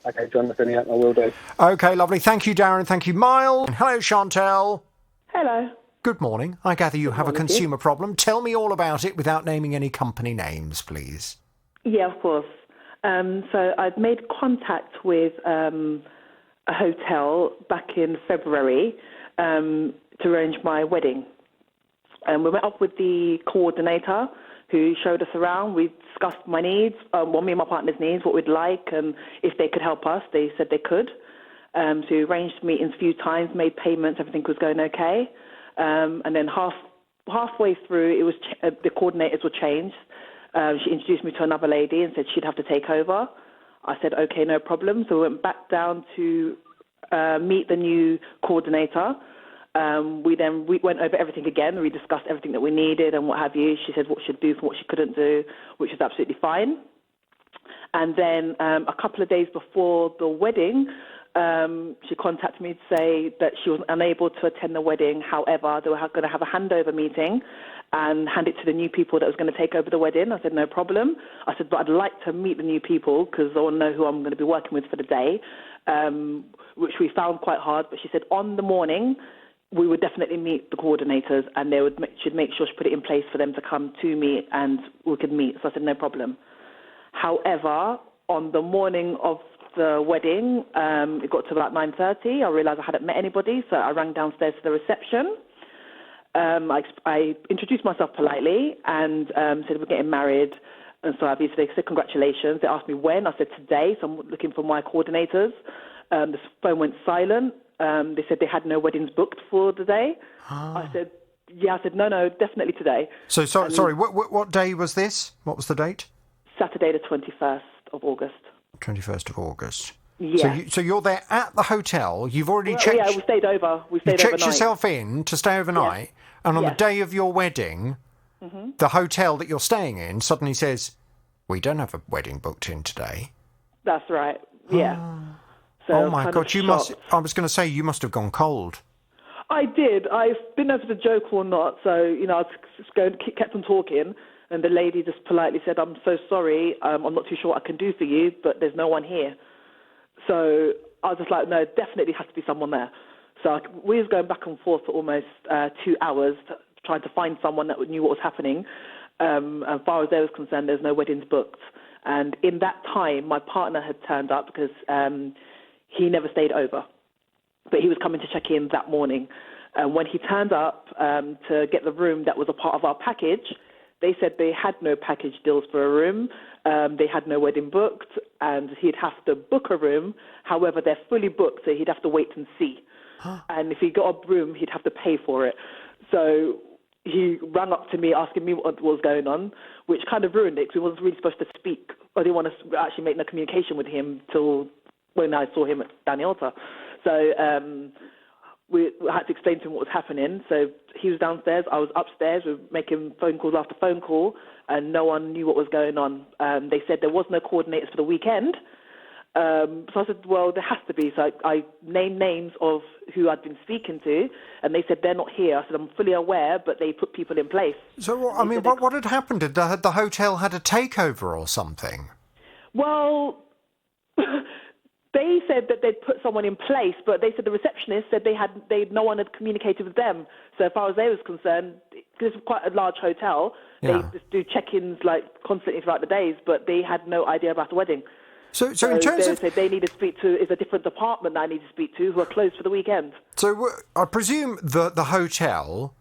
Okay, Jonathan, yeah, I will do. Okay, lovely. Thank you, Darren. Thank you, Miles. Hello, Chantel. Hello. Good morning. I gather you have a consumer problem. Tell me all about it without naming any company names, please. Yeah, of course. So I'd made contact with a hotel back in February to arrange my wedding. We went up with the coordinator who showed us around. We discussed my needs, me and my partner's needs, what we'd like, and if they could help us. They said they could. So we arranged meetings a few times, made payments, everything was going okay. And then halfway through, it was the coordinators were changed. She introduced me to another lady and said she'd have to take over. I said, okay, no problem. So we went back down to meet the new coordinator. We went over everything again. We discussed everything that we needed and what have you. She said what she'd do for what she couldn't do, which is absolutely fine. And then a couple of days before the wedding, she contacted me to say that she was unable to attend the wedding. However, they were going to have a handover meeting and hand it to the new people that was going to take over the wedding. I said, no problem. I said, but I'd like to meet the new people because I want to know who I'm going to be working with for the day, which we found quite hard. But she said on the morning, we would definitely meet the coordinators and they should make sure she put it in place for them to come to me and we could meet. So I said, no problem. However, on the morning of the wedding, it got to about 9:30. I realised I hadn't met anybody, so I rang downstairs to the reception. I introduced myself politely and said we're getting married. And so obviously they said congratulations. They asked me when. I said today, so I'm looking for my coordinators. The phone went silent. They said they had no weddings booked for the day. I said, yeah. I said, no, definitely today. So, sorry, what day was this? What was the date? Saturday the 21st of August. 21st of August. Yeah. So you're there at the hotel. You've already checked. Yeah, we stayed over. We stayed you checked overnight. yourself in to stay overnight, and on the day of your wedding, the hotel that you're staying in suddenly says, "We don't have a wedding booked in today." That's right. Yeah. So oh my God! You must. I was going to say you must have gone cold. I did. I didn't know if it was a joke or not. So I just kept on talking. And the lady just politely said, I'm so sorry, I'm not too sure what I can do for you, but there's no one here. So I was just like, no, definitely has to be someone there. So we was going back and forth for almost 2 hours trying to find someone that knew what was happening. As far as they was concerned, there's no weddings booked. And in that time, my partner had turned up because he never stayed over. But he was coming to check in that morning. And when he turned up to get the room that was a part of our package, they said they had no package deals for a room. They had no wedding booked, and he'd have to book a room. However, they're fully booked, so he'd have to wait and see. And if he got a room, he'd have to pay for it. So he rang up to me asking me what was going on, which kind of ruined it because we wasn't really supposed to speak. I didn't want to actually make no communication with him till when I saw him down the altar. So we had to explain to him what was happening. So he was downstairs, I was upstairs, we were making phone calls after phone call, and no one knew what was going on. They said there was no coordinators for the weekend, So I said, well, there has to be. So I named names of who I'd been speaking to, and they said they're not here. I said, I'm fully aware, but they put people in place. So, I mean, what had happened? Did the hotel had a takeover or something? Well, they said that they'd put someone in place, but they said the receptionist said no one had communicated with them. So as far as they was concerned, this is quite a large hotel. Yeah. They just do check-ins like constantly throughout the days, but they had no idea about the wedding. So in terms they of... said they need to speak to is a different department that I need to speak to who are closed for the weekend. So I presume the hotel,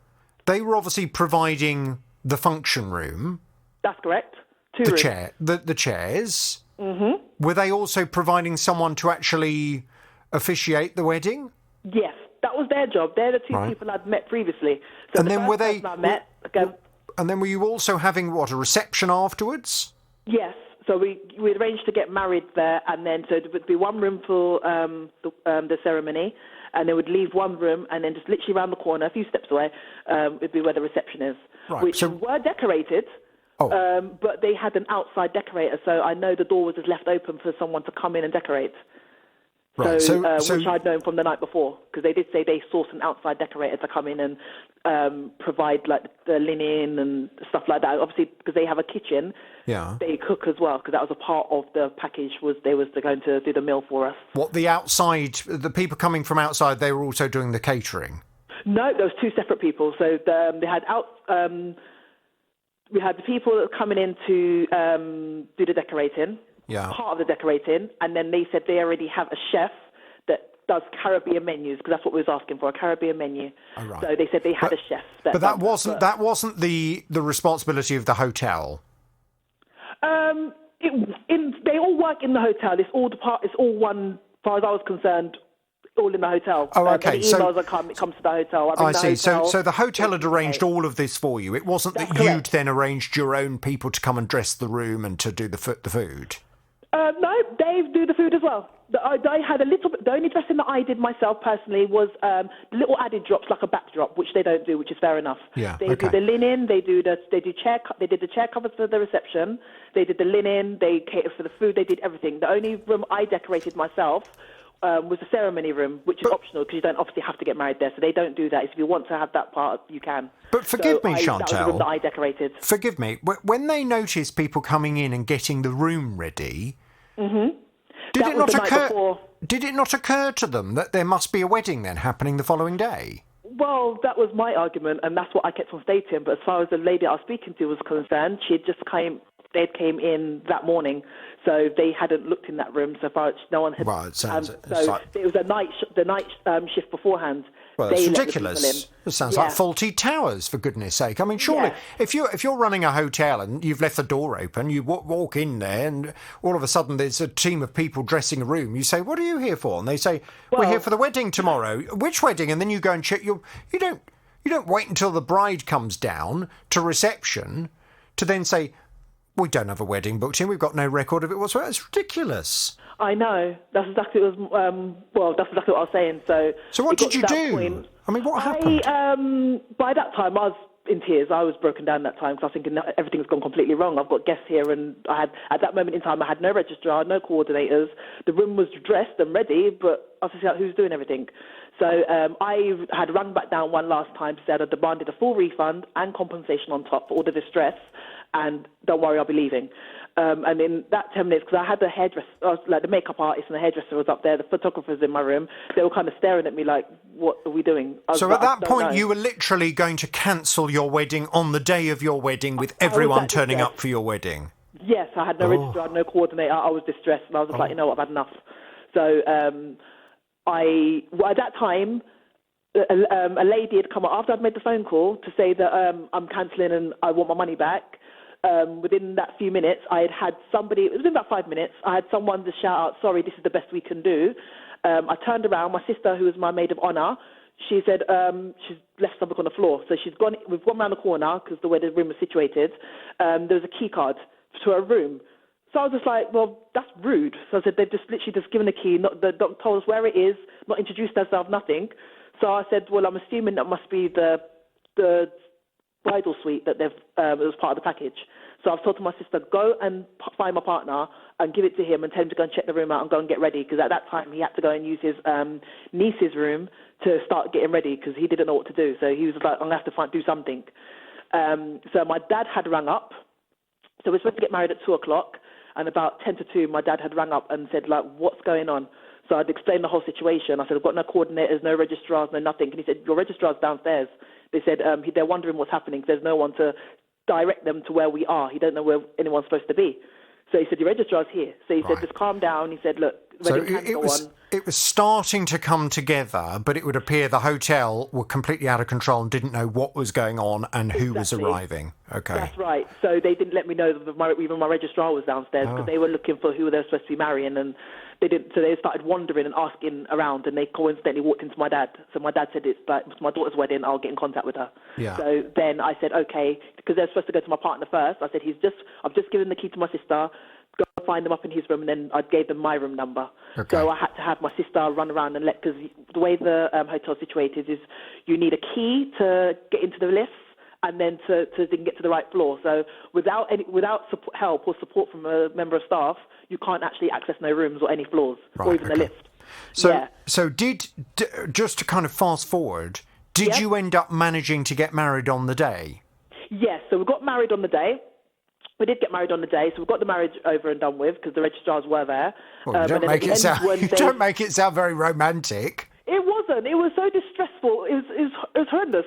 they were obviously providing the function room. That's correct. The chairs. Mm-hmm. Were they also providing someone to actually officiate the wedding? Yes, that was their job. They're the two people I'd met previously. So and then were they? I met again. And then were you also having a reception afterwards? Yes. So we arranged to get married there, and then so it would be one room for the ceremony, and they would leave one room, and then just literally around the corner, a few steps away, would be where the reception is, which were decorated. But they had an outside decorator, so I know the door was just left open for someone to come in and decorate. Right. So which I'd known from the night before, because they did say they sourced an outside decorator to come in and provide like the linen and stuff like that. Obviously, because they have a kitchen, they cook as well, because that was a part of the package. They're going to do the meal for us. What, the people coming from outside, they were also doing the catering? No, there was two separate people. So they had we had the people that were coming in to do the decorating. Part of the decorating, and then they said they already have a chef that does Caribbean menus, because that's what we was asking for, a Caribbean menu. Oh, right. So they said they had a chef. But that wasn't the responsibility of the hotel. They all work in the hotel. It's all one, as far as I was concerned, all in the hotel. Oh, okay. Any emails that come, it comes to the hotel. I see. So the hotel had arranged all of this for you. It wasn't that you'd then arranged your own people to come and dress the room and to do the food. No, Dave do the food as well. I had a little bit. The only dressing that I did myself personally was little added drops, like a backdrop, which they don't do, which is fair enough. Yeah, they do the linen. They did the chair covers for the reception. They did the linen. They catered for the food. They did everything. The only room I decorated myself was the ceremony room, which is optional, because you don't obviously have to get married there. So they don't do that. If you want to have that part, you can. But forgive me, Chantal. That was the room that I decorated. Forgive me. When they noticed people coming in and getting the room ready, did it not occur to them that there must be a wedding then happening the following day? Well, that was my argument, and that's what I kept on stating. But as far as the lady I was speaking to was concerned, they came in that morning, so they hadn't looked in that room so far as no one had. Well, it sounds it was the night shift beforehand. Well, it's ridiculous. It sounds like Fawlty Towers, for goodness sake. I mean, surely, if you're running a hotel and you've left the door open, you walk in there, and all of a sudden there's a team of people dressing a room. You say, "What are you here for?" And they say, "We're here for the wedding tomorrow." Which wedding? And then you go and check. You don't wait until the bride comes down to reception to then say, "We don't have a wedding booked in. We've got no record of it whatsoever." It's ridiculous. I know. That's exactly what that's exactly what I was saying. So what did you do? Point. I mean, what happened? By that time, I was in tears. I was broken down that time, because I was thinking everything's gone completely wrong. I've got guests here, and at that moment in time, I had no registrar, no coordinators. The room was dressed and ready, but I was just like, who's doing everything? So I had rung back down one last time to say I demanded a full refund and compensation on top for all the distress, and don't worry, I'll be leaving. And in that 10 minutes, because I had the hairdresser, like the makeup artist and the hairdresser was up there, the photographers in my room, they were kind of staring at me like, what are we doing? So at that point, you were literally going to cancel your wedding on the day of your wedding with everyone turning up for your wedding? Yes, I had no registrar, no coordinator. I was distressed, and I was just like, you know what, I've had enough. So at that time, a lady had come up after I'd made the phone call to say that I'm cancelling and I want my money back. Within that few minutes, I had somebody, it was in about 5 minutes, I had someone to shout out, sorry, this is the best we can do. I turned around, my sister, who was my maid of honour, she said she's left something on the floor. So we've gone around the corner, because the way the room was situated, there was a key card to her room. So I was just like, well, that's rude. So I said, they've just literally just given a key, the doctor told us where it is, not introduced herself, nothing. So I said, well, I'm assuming that must be the bridal suite that it was part of the package. So I've told my sister, go and find my partner and give it to him and tell him to go and check the room out and go and get ready, because at that time he had to go and use his niece's room to start getting ready because he didn't know what to do. So he was like, I'm going to have to do something. So my dad had rung up. So we're supposed to get married at 2 o'clock, and about 10 to 2, my dad had rung up and said, like, what's going on? So I'd explained the whole situation. I said, I've got no coordinators, no registrars, no nothing. And he said, your registrar's downstairs. They said they're wondering what's happening. There's no one to direct them to where we are. He don't know where anyone's supposed to be. So he said, your registrar's here. So he said, just calm down. He said, look, so it was starting to come together, but it would appear the hotel were completely out of control and didn't know what was going on and who was arriving. Okay. That's right. So they didn't let me know that even my registrar was downstairs because they were looking for who they were supposed to be marrying, and they didn't. So they started wandering and asking around, and they coincidentally walked into my dad. So my dad said, it's my daughter's wedding, I'll get in contact with her. Yeah. So then I said, okay, because they're supposed to go to my partner first. I said, I've just given the key to my sister. Go find them up in his room, and then I gave them my room number. Okay. So I had to have my sister run around and because the way the hotel's situated is you need a key to get into the lifts and then to get to the right floor. So without help or support from a member of staff, you can't actually access no rooms or any floors or even the lift. So just to kind of fast forward, did you end up managing to get married on the day? Yes, so we got married on the day. We did get married on the day, so we got the marriage over and done with because the registrars were there. Well, you don't make it sound very romantic. It wasn't. It was so distressful. It was horrendous.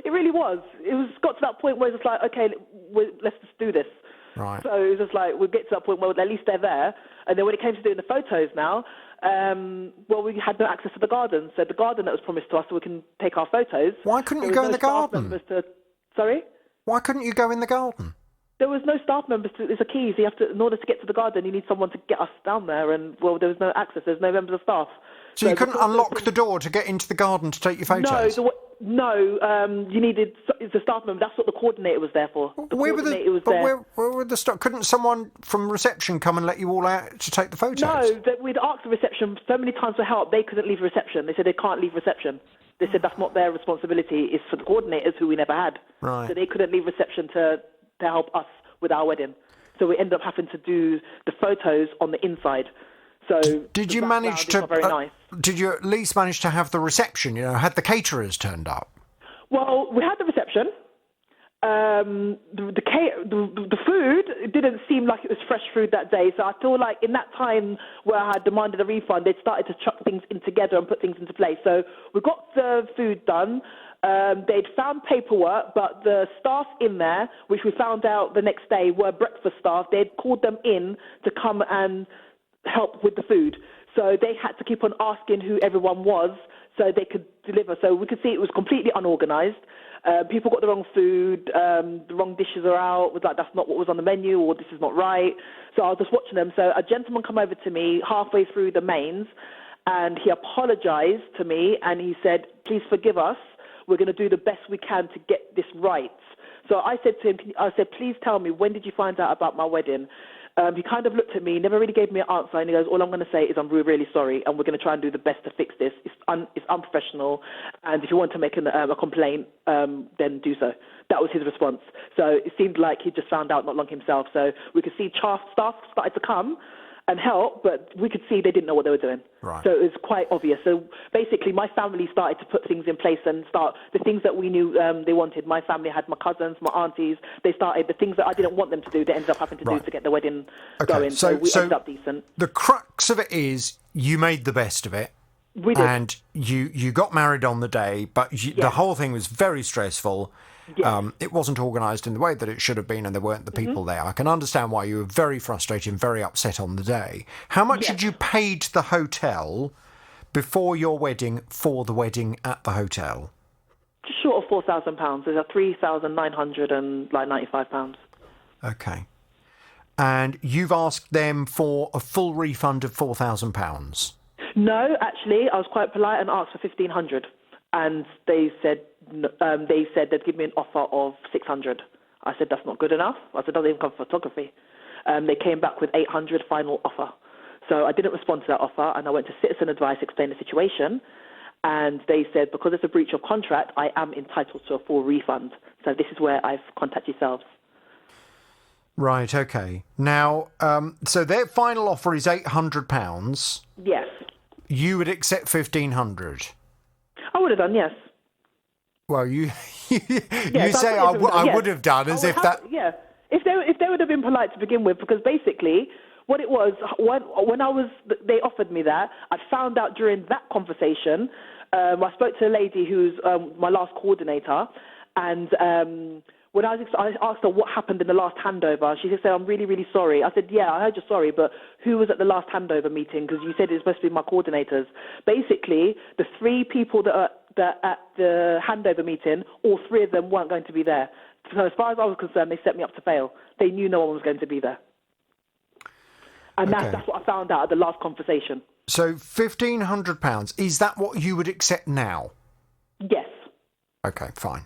It really was. It was got to that point where it's like, okay, let's just do this. Right. So it was just like we'll get to that point where at least they're there. And then when it came to doing the photos now, we had no access to the garden. So the garden that was promised to us so we can take our photos. Why couldn't you go in the garden? Sorry? Why couldn't you go in the garden? There was no staff members. There's a key. So you have to, in order to get to the garden, you need someone to get us down there. And there was no access. There's no members of staff. So you couldn't unlock the door to get into the garden to take your photos? You needed the staff member. That's what the coordinator was there for. Where were the staff? Couldn't someone from reception come and let you all out to take the photos? No, we'd asked the reception so many times for help. They couldn't leave reception. They said they can't leave reception. They said that's not their responsibility. It's for the coordinators who we never had. Right. So they couldn't leave reception to help us with our wedding. So we ended up having to do the photos on the inside. So did you manage to? Very nice. Did you at least manage to have the reception? You know, had the caterers turned up? Well, we had the reception. The food didn't seem like it was fresh food that day. So I feel like in that time where I had demanded a refund, they'd started to chuck things in together and put things into place. So we got the food done. They'd found paperwork, but the staff in there, which we found out the next day, were breakfast staff. They'd called them in to come and help with the food. So they had to keep on asking who everyone was so they could deliver. So we could see it was completely unorganized. People got the wrong food, the wrong dishes are out. It was like, that's not what was on the menu, or this is not right. So I was just watching them. So a gentleman come over to me halfway through the mains, and he apologized to me, and he said, please forgive us. We're going to do the best we can to get this right. So I said to him, please tell me, when did you find out about my wedding? He kind of looked at me, never really gave me an answer, and he goes, all I'm going to say is I'm really sorry, and we're going to try and do the best to fix this. It's unprofessional, and if you want to make a complaint, then do so. That was his response. So it seemed like he just found out not long himself. So we could see staff started to come and help, but we could see they didn't know what they were doing. Right. So it was quite obvious. So basically my family started to put things in place and start the things that we knew they wanted. My family had my cousins, my aunties. They started the things that I didn't want them to do, they ended up having to do to get the wedding going. So we ended up decent. The crux of it is you made the best of it. We did. And you got married on the day, but the whole thing was very stressful. Yes. It wasn't organised in the way that it should have been, and there weren't the people there. I can understand why you were very frustrated and very upset on the day. How much had you paid the hotel before your wedding for the wedding at the hotel? Just short of £4,000. There's £3,995. Okay. And you've asked them for a full refund of £4,000? No, actually, I was quite polite and asked for £1,500. And they said they'd give me an offer of £600. I said, that's not good enough. I said, doesn't even come photography. They came back with £800 final offer. So I didn't respond to that offer, and I went to Citizen Advice, explained the situation, and they said because it's a breach of contract, I am entitled to a full refund. So this is where I've contacted yourselves. Right, okay. Now, so their final offer is £800. Yes. You would accept £1,500. I would have done, yes. Well, you Yes, say I would have done, as if that... Yeah, if they would have been polite to begin with, because basically what it was, when they offered me that, I found out during that conversation, I spoke to a lady who's my last coordinator, and when I asked her what happened in the last handover, she said, I'm really, really sorry. I said, yeah, I heard you're sorry, but who was at the last handover meeting? Because you said it's supposed to be my coordinators. Basically, the 3 people that are at the handover meeting, all 3 of them weren't going to be there. So as far as I was concerned, they set me up to fail. They knew no one was going to be there. And that's what I found out at the last conversation. So £1,500, is that what you would accept now? Yes. Okay, fine.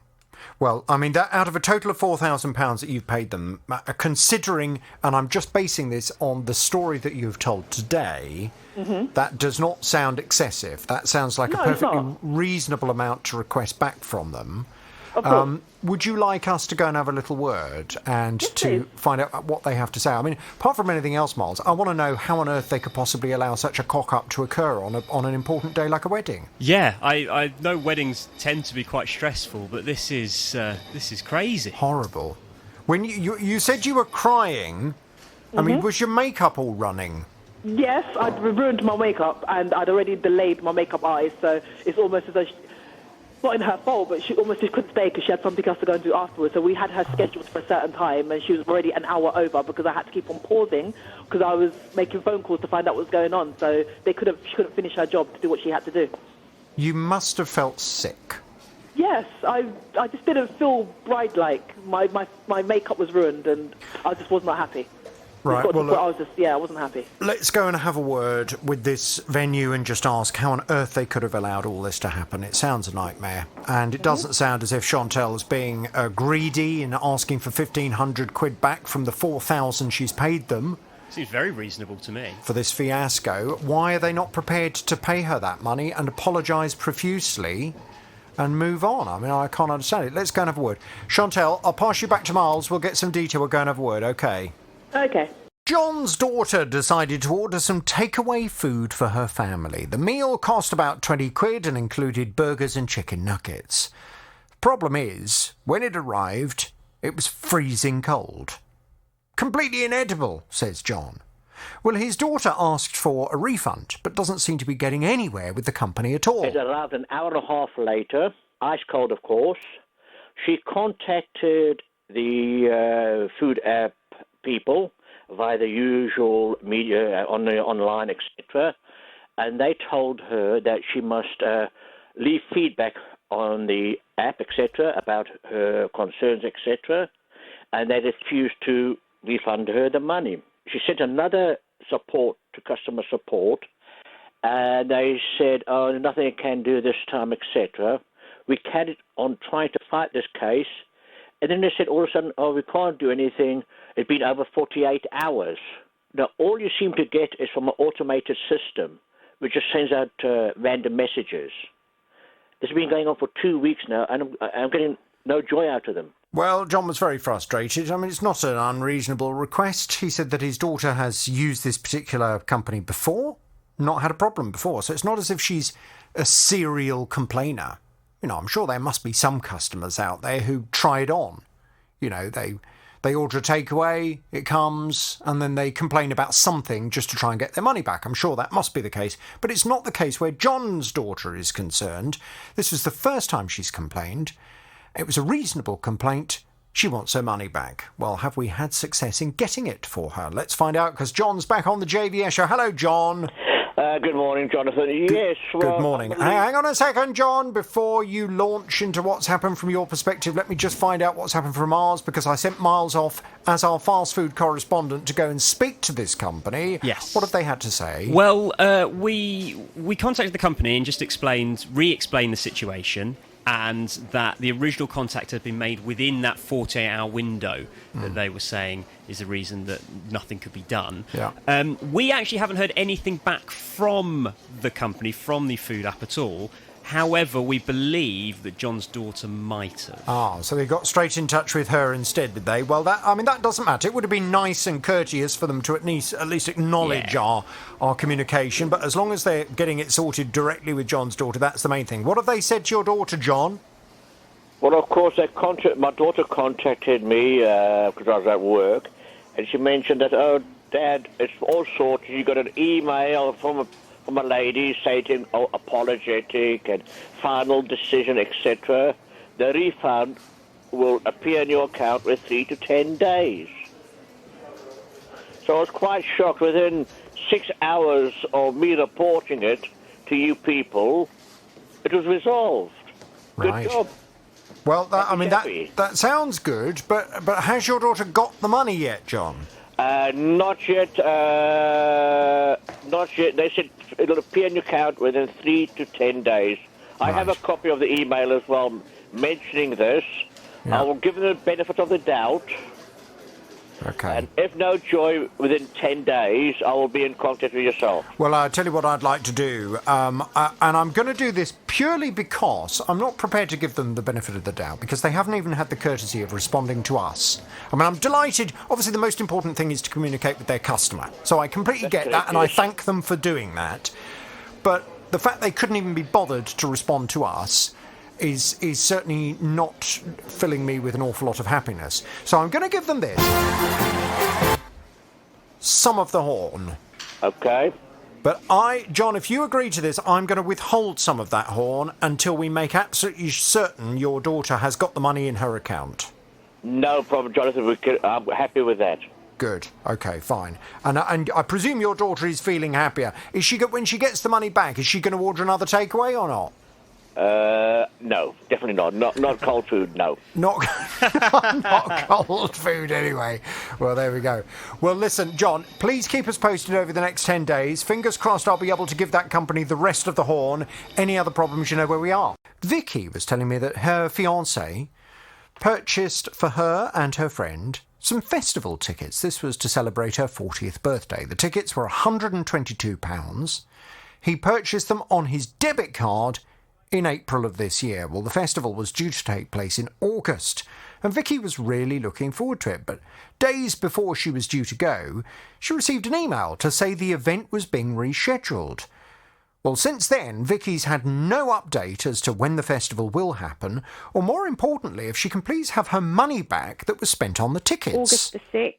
Well, I mean, that out of a total of £4,000 that you've paid them, considering, and I'm just basing this on the story that you've told today, that does not sound excessive. That sounds like a perfectly reasonable amount to request back from them. Would you like us to go and have a little word and to find out what they have to say? I mean, apart from anything else, Miles, I want to know how on earth they could possibly allow such a cock-up to occur on an important day like a wedding. Yeah, I know weddings tend to be quite stressful, but this is crazy. Horrible. When you said you were crying, I mean, was your makeup all running? Yes, I'd ruined my makeup, and I'd already delayed my makeup artist, so it's almost as though... not in her fault, but she almost just couldn't stay because she had something else to go and do afterwards. So we had her scheduled for a certain time, and she was already an hour over because I had to keep on pausing because I was making phone calls to find out what was going on. So she couldn't finish her job to do what she had to do. You must have felt sick. Yes, I just didn't feel bride-like. My makeup was ruined, and I just was not happy. Right, well, I wasn't happy. Let's go and have a word with this venue and just ask how on earth they could have allowed all this to happen. It sounds a nightmare, and it doesn't sound as if Chantel's being greedy in asking for £1,500 back from the £4,000 she's paid them. Seems very reasonable to me. For this fiasco. Why are they not prepared to pay her that money and apologise profusely and move on? I mean, I can't understand it. Let's go and have a word. Chantel, I'll pass you back to Miles. We'll get some detail. We'll go and have a word, OK? OK. John's daughter decided to order some takeaway food for her family. The meal cost about £20 and included burgers and chicken nuggets. Problem is, when it arrived, it was freezing cold. Completely inedible, says John. Well, his daughter asked for a refund, but doesn't seem to be getting anywhere with the company at all. It arrived an hour and a half later, ice cold, of course. She contacted the food app people via the usual media online, etc. And they told her that she must leave feedback on the app, etc., about her concerns, etc. And they refused to refund her the money. She sent another support to customer support, and they said, oh, nothing I can do this time, etc. We carried on trying to fight this case, and then they said all of a sudden, oh, we can't do anything. It's been over 48 hours. Now, all you seem to get is from an automated system, which just sends out random messages. This has been going on for 2 weeks now, and I'm getting no joy out of them. Well, John was very frustrated. I mean, it's not an unreasonable request. He said that his daughter has used this particular company before, not had a problem before. So it's not as if she's a serial complainer. You know, I'm sure there must be some customers out there who try it on. You know, they order a takeaway, it comes, and then they complain about something just to try and get their money back. I'm sure that must be the case. But it's not the case where John's daughter is concerned. This was the first time she's complained. It was a reasonable complaint. She wants her money back. Well, have we had success in getting it for her? Let's find out, because John's back on the JVS show. Hello, John. Good morning, Jonathan. Yes. Well, good morning. Hang on a second, John. Before you launch into what's happened from your perspective, let me just find out what's happened from ours, because I sent Miles off as our fast food correspondent to go and speak to this company. Yes. What have they had to say? Well, we contacted the company and just re-explained the situation, and that the original contact had been made within that 48-hour window that they were saying is the reason that nothing could be done. Yeah. We actually haven't heard anything back from the company, from the food app at all. However, we believe that John's daughter might have. Ah, so they got straight in touch with her instead, did they? Well, that doesn't matter. It would have been nice and courteous for them to at least acknowledge our communication, but as long as they're getting it sorted directly with John's daughter, that's the main thing. What have they said to your daughter, John? Well, of course, my daughter contacted me because I was at work, and she mentioned that, oh, Dad, it's all sorted. You got an email from a lady stating, oh, apologetic and final decision, etc. The refund will appear in your account within 3 to 10 days. So I was quite shocked. Within 6 hours of me reporting it to you people, it was resolved. Right. Good job. Well, that sounds good, but has your daughter got the money yet, John? Not yet. Not yet. They said it'll appear in your account within 3 to 10 days. I have a copy of the email as well mentioning this. Yeah. I will give them the benefit of the doubt. Okay. And if no joy within 10 days, I will be in contact with yourself. Well, I'll tell you what I'd like to do, and I'm going to do this purely because I'm not prepared to give them the benefit of the doubt, because they haven't even had the courtesy of responding to us. I mean, I'm delighted. Obviously, the most important thing is to communicate with their customer. So I completely get that, and I thank them for doing that. But the fact they couldn't even be bothered to respond to us is certainly not filling me with an awful lot of happiness. So I'm going to give them this. Some of the horn. Okay. But John, if you agree to this, I'm going to withhold some of that horn until we make absolutely certain your daughter has got the money in her account. No problem, Jonathan. I'm happy with that. Good. Okay, fine. And I presume your daughter is feeling happier. Is she when she gets the money back, is she going to order another takeaway or not? No, definitely not. Not cold food, no. Not cold food, anyway. Well, there we go. Well, listen, John, please keep us posted over the next 10 days. Fingers crossed I'll be able to give that company the rest of the horn. Any other problems, you know where we are. Vicky was telling me that her fiancé purchased for her and her friend some festival tickets. This was to celebrate her 40th birthday. The tickets were £122. He purchased them on his debit card in April of this year. Well, the festival was due to take place in August, and Vicky was really looking forward to it. But days before she was due to go, she received an email to say the event was being rescheduled. Well, since then, Vicky's had no update as to when the festival will happen, or more importantly, if she can please have her money back that was spent on the tickets. August the 6th.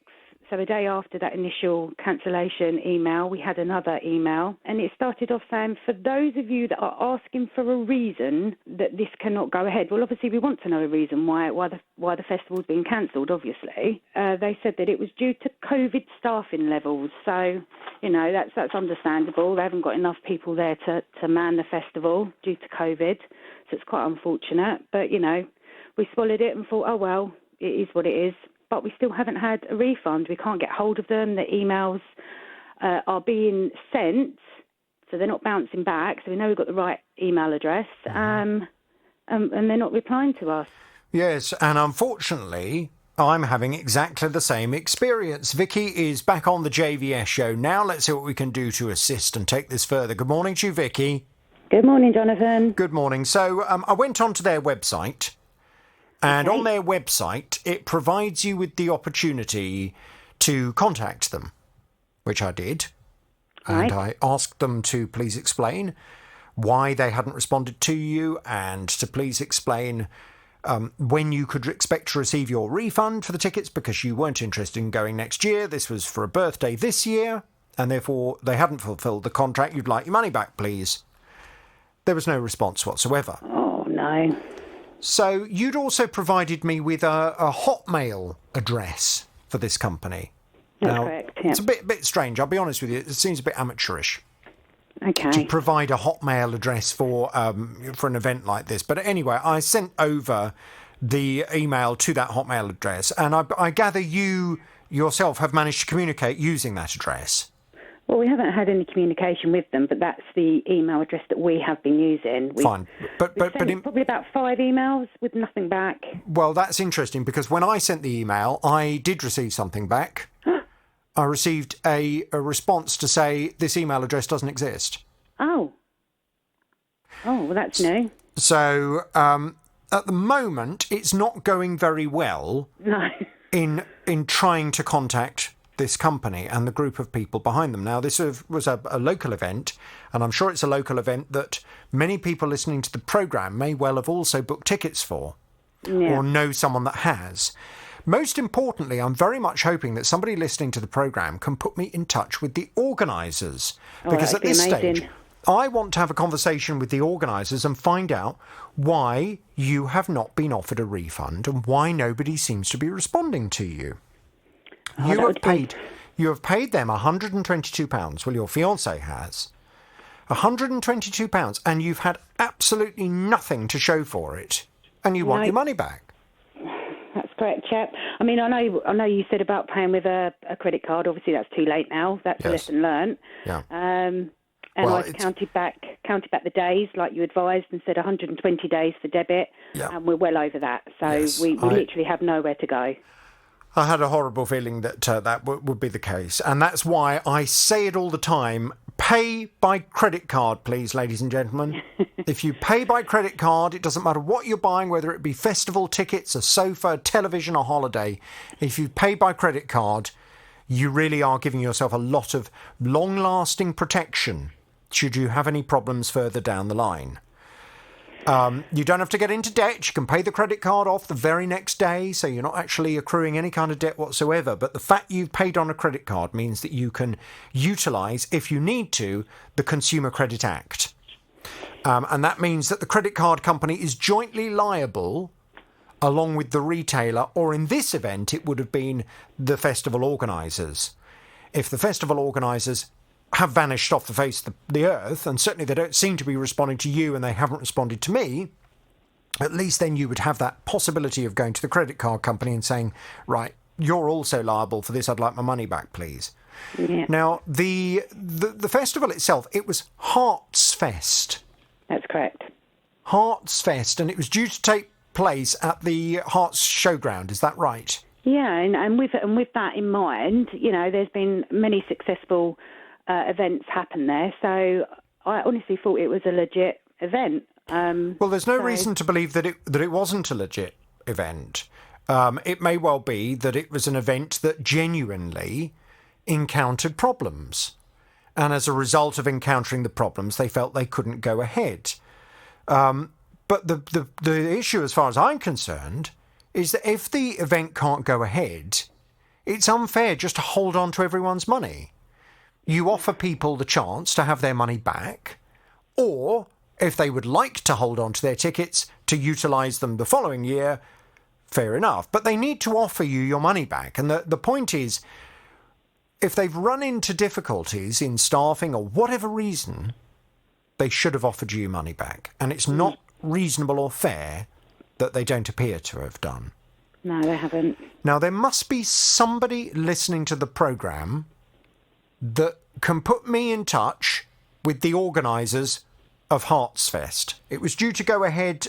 So a day after that initial cancellation email, we had another email, and it started off saying, for those of you that are asking for a reason that this cannot go ahead. Well, obviously we want to know a reason why the festival's been cancelled, obviously. They said that it was due to COVID staffing levels. So, you know, that's understandable. They haven't got enough people there to man the festival due to COVID. So it's quite unfortunate. But, you know, we swallowed it and thought, oh, well, it is what it is. But we still haven't had a refund. We can't get hold of them. The emails are being sent, so they're not bouncing back. So we know we've got the right email address, and they're not replying to us. Yes, and unfortunately, I'm having exactly the same experience. Vicky is back on the JVS show now. Let's see what we can do to assist and take this further. Good morning to you, Vicky. Good morning, Jonathan. Good morning. So I went onto their website. And on their website, it provides you with the opportunity to contact them, which I did. Right. And I asked them to please explain why they hadn't responded to you and to please explain when you could expect to receive your refund for the tickets, because you weren't interested in going next year. This was for a birthday this year, and therefore they hadn't fulfilled the contract. You'd like your money back, please. There was no response whatsoever. Oh, no. So you'd also provided me with a Hotmail address for this company. That's now, correct, yeah. It's a bit strange, I'll be honest with you. It seems a bit amateurish. Okay. To provide a Hotmail address for an event like this. But anyway, I sent over the email to that Hotmail address, and I gather you yourself have managed to communicate using that address. Well, we haven't had any communication with them, but that's the email address that we have been using. Fine. But probably about 5 emails with nothing back. Well, that's interesting, because when I sent the email, I did receive something back. I received a response to say this email address doesn't exist. Oh. Oh, well, that's new. So at the moment, it's not going very well. No. In trying to contact this company and the group of people behind them. Now, this was a local event, and I'm sure it's a local event that many people listening to the programme may well have also booked tickets for, or know someone that has. Most importantly, I'm very much hoping that somebody listening to the programme can put me in touch with the organisers, because at this stage, I want to have a conversation with the organisers and find out why you have not been offered a refund and why nobody seems to be responding to you. You have paid them £122. Well, your fiancé has. £122, and you've had absolutely nothing to show for it, and you want your money back. That's correct, chap. I mean, I know you said about paying with a credit card. Obviously, that's too late now. That's a lesson learned. Yeah. And I've counted back the days like you advised and said 120 days for debit, and we're well over that. So we literally have nowhere to go. I had a horrible feeling that that would be the case, and that's why I say it all the time. Pay by credit card, please, ladies and gentlemen. If you pay by credit card, it doesn't matter what you're buying, whether it be festival tickets, a sofa, television, or holiday. If you pay by credit card, you really are giving yourself a lot of long-lasting protection should you have any problems further down the line. You don't have to get into debt. You can pay the credit card off the very next day, so you're not actually accruing any kind of debt whatsoever. But the fact you've paid on a credit card means that you can utilise, if you need to, the Consumer Credit Act. And that means that the credit card company is jointly liable along with the retailer, or in this event, it would have been the festival organisers. If the festival organisers have vanished off the face of the earth, and certainly they don't seem to be responding to you and they haven't responded to me, at least then you would have that possibility of going to the credit card company and saying, right, you're also liable for this, I'd like my money back, please. Yeah. Now, the festival itself, it was Hearts Fest. That's correct. Hearts Fest, and it was due to take place at the Hearts Showground, is that right? Yeah, and with that in mind, you know, there's been many successful events happen there, so I honestly thought it was a legit event. Well, there's no reason to believe that it wasn't a legit event. It may well be that it was an event that genuinely encountered problems, and as a result of encountering the problems, they felt they couldn't go ahead. But the issue, as far as I'm concerned, is that if the event can't go ahead, it's unfair just to hold on to everyone's money. You offer people the chance to have their money back, or, if they would like to hold on to their tickets to utilise them the following year, fair enough. But they need to offer you your money back. And the point is, if they've run into difficulties in staffing or whatever reason, they should have offered you money back. And it's not reasonable or fair that they don't appear to have done. No, they haven't. Now, there must be somebody listening to the programme that can put me in touch with the organisers of Hearts Fest. It was due to go ahead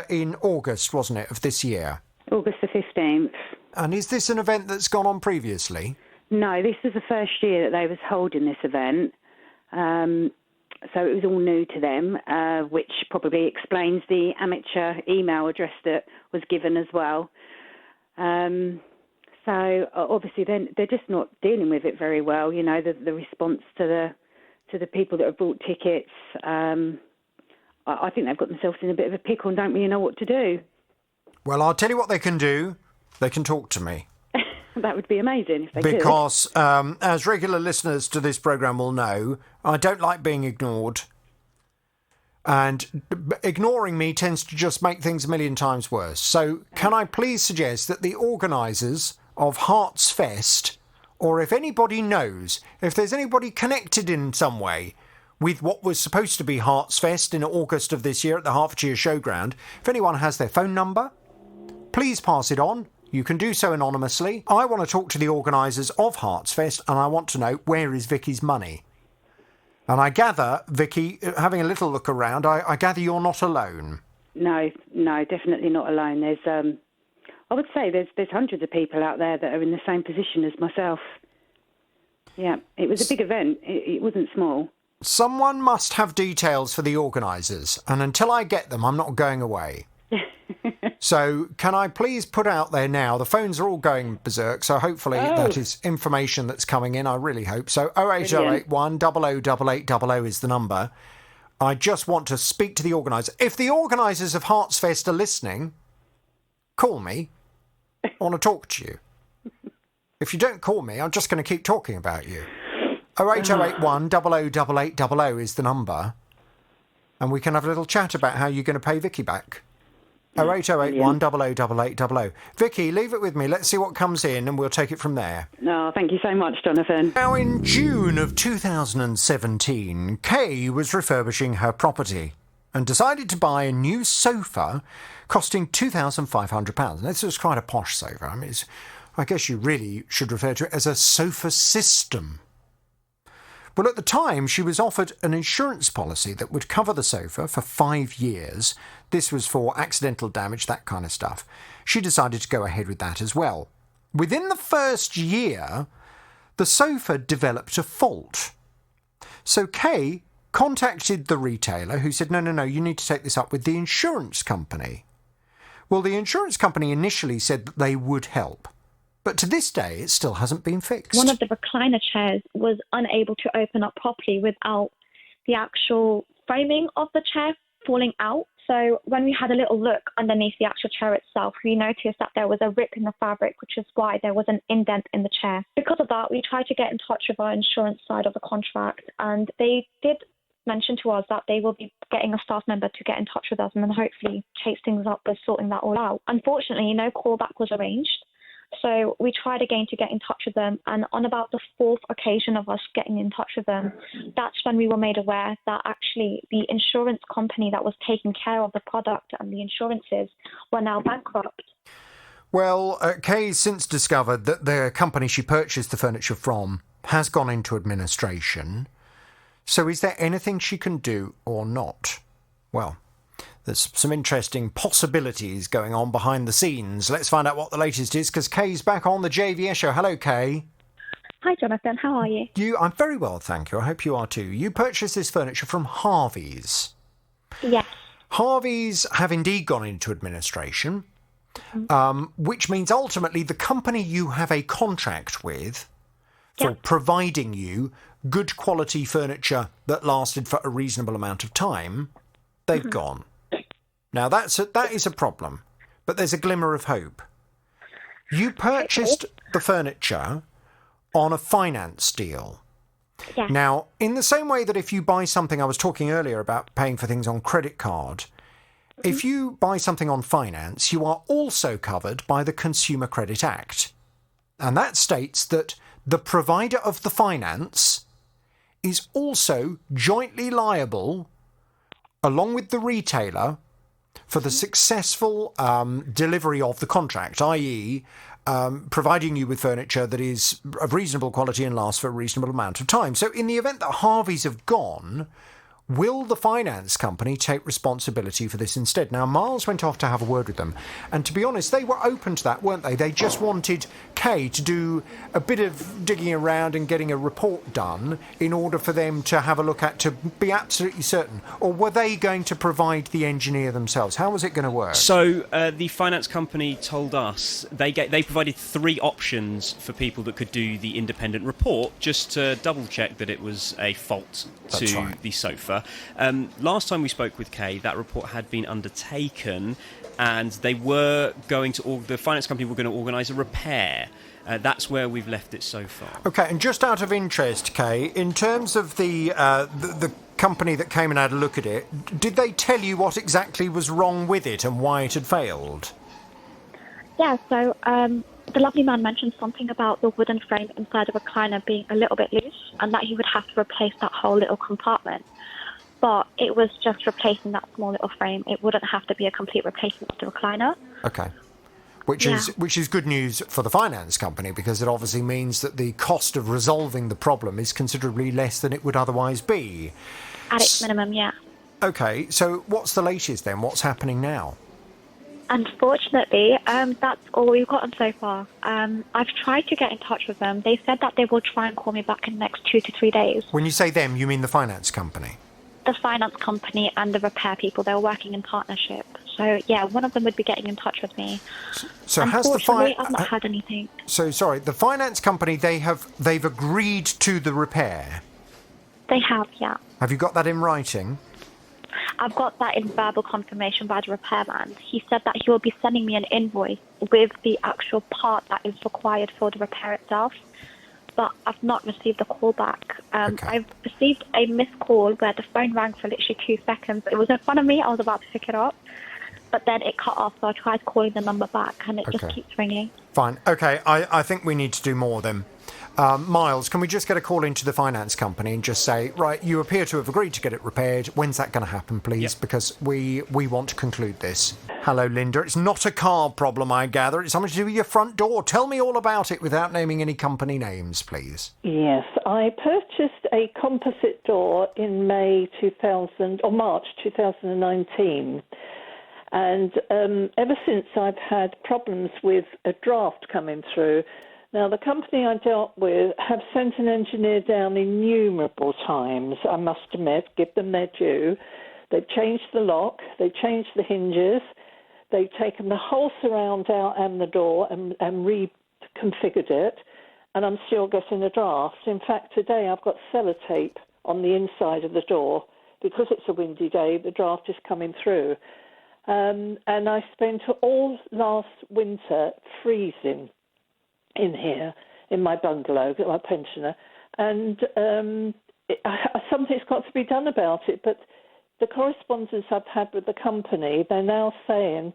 in August, wasn't it, of this year? August the 15th. And is this an event that's gone on previously? No, this is the first year that they was holding this event. So it was all new to them, which probably explains the amateur email address that was given as well. So obviously they're just not dealing with it very well. You know, the response to the people that have bought tickets. I think they've got themselves in a bit of a pickle and don't really know what to do. Well, I'll tell you what they can do. They can talk to me. That would be amazing if they could. Because as regular listeners to this programme will know, I don't like being ignored. And ignoring me tends to just make things a million times worse. So can I please suggest that the organisers of Hearts Fest, or if anybody knows, if there's anybody connected in some way with what was supposed to be Hearts Fest in August of this year at the Hertfordshire Showground, if anyone has their phone number, please pass it on. You can do so anonymously. I want to talk to the organisers of Hearts Fest, and I want to know, where is Vicky's money? And I gather, Vicky, having a little look around, I gather you're not alone. No, definitely not alone. There's, I would say there's hundreds of people out there that are in the same position as myself. Yeah, it was a big event. It wasn't small. Someone must have details for the organisers, and until I get them, I'm not going away. So can I please put out there now, the phones are all going berserk, so hopefully that is information that's coming in, I really hope so. 08081 008800 is the number. I just want to speak to the organiser. If the organisers of Heartsfest are listening, call me. I want to talk to you. If you don't call me, I'm just going to keep talking about you. 08081 008800 is the number. And we can have a little chat about how you're going to pay Vicky back. 08081 008800. Vicky, leave it with me. Let's see what comes in and we'll take it from there. No, thank you so much, Jonathan. Now, in June of 2017, Kay was refurbishing her property and decided to buy a new sofa costing £2,500. This was quite a posh sofa. I mean, I guess you really should refer to it as a sofa system. Well, at the time, she was offered an insurance policy that would cover the sofa for 5 years. This was for accidental damage, that kind of stuff. She decided to go ahead with that as well. Within the first year, the sofa developed a fault. So Kay contacted the retailer, who said, no, you need to take this up with the insurance company. Well, the insurance company initially said that they would help. But to this day, it still hasn't been fixed. One of the recliner chairs was unable to open up properly without the actual framing of the chair falling out. So when we had a little look underneath the actual chair itself, we noticed that there was a rip in the fabric, which is why there was an indent in the chair. Because of that, we tried to get in touch with our insurance side of the contract, and they did mention to us that they will be getting a staff member to get in touch with us and then hopefully chase things up with sorting that all out. Unfortunately, no callback was arranged. So we tried again to get in touch with them, and on about the fourth occasion of us getting in touch with them, that's when we were made aware that actually the insurance company that was taking care of the product and the insurances were now bankrupt. Well, Kay's since discovered that the company she purchased the furniture from has gone into administration. So is there anything she can do or not? Well, there's some interesting possibilities going on behind the scenes. Let's find out what the latest is, because Kay's back on the JVS show. Hello, Kay. Hi, Jonathan. How are you? I'm very well, thank you. I hope you are too. You purchased this furniture from Harvey's. Yes. Harvey's have indeed gone into administration, which means ultimately the company you have a contract with for providing you good quality furniture that lasted for a reasonable amount of time, they've gone. Now, that is a problem, but there's a glimmer of hope. You purchased the furniture on a finance deal. Yeah. Now, in the same way that if you buy something, I was talking earlier about paying for things on credit card, if you buy something on finance, you are also covered by the Consumer Credit Act. And that states that the provider of the finance is also jointly liable, along with the retailer, for the successful delivery of the contract, i.e. Providing you with furniture that is of reasonable quality and lasts for a reasonable amount of time. So in the event that Harvey's have gone, will the finance company take responsibility for this instead? Now, Miles went off to have a word with them, and to be honest, they were open to that, weren't they? They just wanted Kay to do a bit of digging around and getting a report done in order for them to have a look at, to be absolutely certain. Or were they going to provide the engineer themselves? How was it going to work? So the finance company told us they provided 3 options for people that could do the independent report, just to double check that it was a fault to the sofa. Last time we spoke with Kay, that report had been undertaken, and they were going to the finance company were going to organise a repair. That's where we've left it so far. Okay, and just out of interest, Kay, in terms of the company that came and had a look at it, did they tell you what exactly was wrong with it and why it had failed? Yeah, so the lovely man mentioned something about the wooden frame inside the recliner being a little bit loose and that he would have to replace that whole little compartment. But it was just replacing that small little frame. It wouldn't have to be a complete replacement of the recliner. Okay. Which is good news for the finance company, because it obviously means that the cost of resolving the problem is considerably less than it would otherwise be. At its minimum, yeah. Okay, so what's the latest then? What's happening now? Unfortunately, that's all we've gotten so far. I've tried to get in touch with them. They said that they will try and call me back in the next 2 to 3 days. When you say them, you mean the finance company? The finance company and the repair people, they're working in partnership. So, yeah, one of them would be getting in touch with me. So has the Unfortunately, I've not had anything. So sorry, the finance company, they've agreed to the repair. They have, yeah. Have you got that in writing? I've got that in verbal confirmation by the repairman. He said that he will be sending me an invoice with the actual part that is required for the repair itself. But I've not received a call back. I've received a missed call where the phone rang for literally 2 seconds. It was in front of me. I was about to pick it up. But then it cut off, so I tried calling the number back, and it just keeps ringing. Fine. Okay, I think we need to do more then. Miles, can we just get a call into the finance company and just say, right, you appear to have agreed to get it repaired. When's that going to happen, please? Because we want to conclude this. Hello, Linda. It's not a car problem, I gather. It's something to do with your front door. Tell me all about it without naming any company names, please. Yes, I purchased a composite door in March 2019. And ever since, I've had problems with a draft coming through. Now, the company I dealt with have sent an engineer down innumerable times, I must admit, give them their due. They've changed the lock, they've changed the hinges, they've taken the whole surround out and the door and reconfigured it, and I'm still getting a draft. In fact, today I've got sellotape on the inside of the door. Because it's a windy day, the draft is coming through. And I spent all last winter freezing in here, in my bungalow, my pensioner, and something's got to be done about it. But the correspondence I've had with the company, they're now saying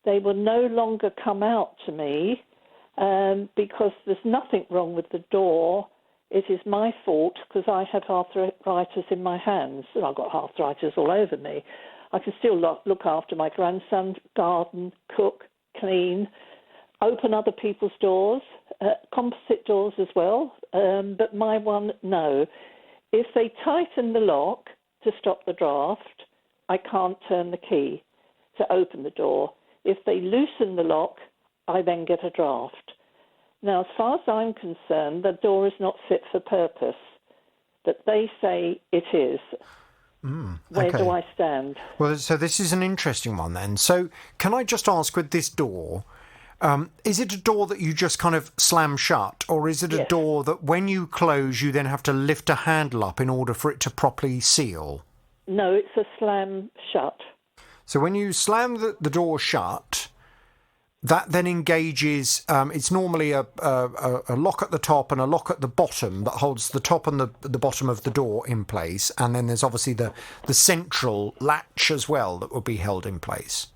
they will no longer come out to me because there's nothing wrong with the door. It is my fault because I have arthritis in my hands, and I've got arthritis all over me. I can still look after my grandson, garden, cook, clean, open other people's doors, composite doors as well, but my one, no. If they tighten the lock to stop the draft, I can't turn the key to open the door. If they loosen the lock, I then get a draft. Now, as far as I'm concerned, the door is not fit for purpose, but they say it is. Where do I stand? Well, so this is an interesting one then. So can I just ask, with this door, is it a door that you just kind of slam shut, or is it a door that when you close you then have to lift a handle up in order for it to properly seal? No, it's a slam shut. So when you slam the door shut, that then engages, it's normally a lock at the top and a lock at the bottom that holds the top and the bottom of the door in place. And then there's obviously the central latch as well that will be held in place.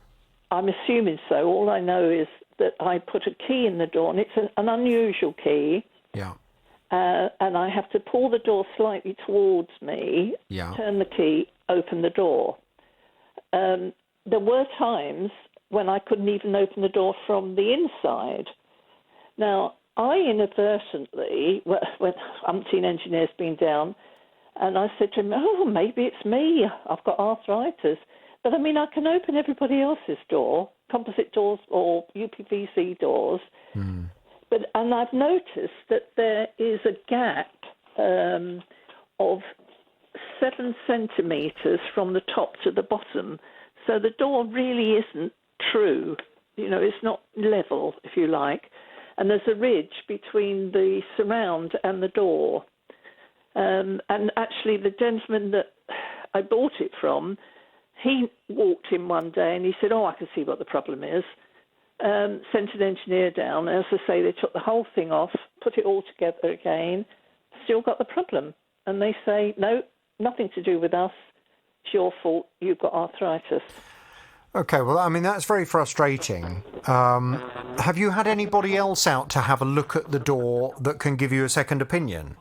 I'm assuming so. All I know is that I put a key in the door, and it's an unusual key. Yeah. And I have to pull the door slightly towards me, turn the key, open the door. There were times when I couldn't even open the door from the inside. Now, I inadvertently, when umpteen engineers been down, and I said to him, maybe it's me, I've got arthritis. But I mean, I can open everybody else's door, composite doors or UPVC doors. And I've noticed that there is a gap of 7 centimetres from the top to the bottom. So the door really isn't true. You know, it's not level, if you like. And there's a ridge between the surround and the door. And actually, the gentleman that I bought it from, he walked in one day and he said, I can see what the problem is. Sent an engineer down. As I say, they took the whole thing off, put it all together again, still got the problem. And they say, no, nothing to do with us. It's your fault. You've got arthritis. Okay, well, I mean, that's very frustrating. Have you had anybody else out to have a look at the door that can give you a second opinion?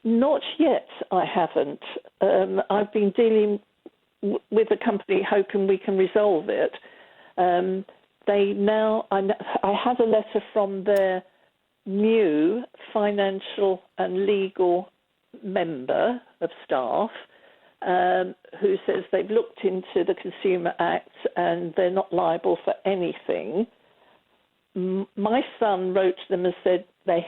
Not yet, I haven't. I've been dealing with the company hoping we can resolve it. I had a letter from their new financial and legal member of staff who says they've looked into the Consumer Act and they're not liable for anything. My son wrote to them and said they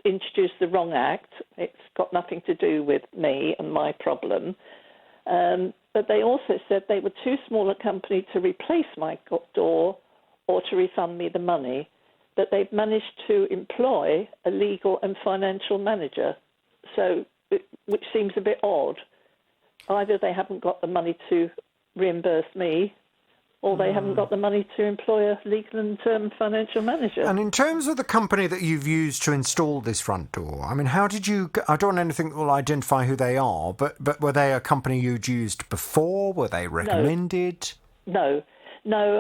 introduced the wrong act. It's got nothing to do with me and my problem. But they also said they were too small a company to replace my door or to refund me the money. But they've managed to employ a legal and financial manager, which seems a bit odd. Either they haven't got the money to reimburse me, or they haven't got the money to employ a legal and financial manager. And in terms of the company that you've used to install this front door, I mean, how did you... I don't know anything that will identify who they are, but were they a company you'd used before? Were they recommended? No,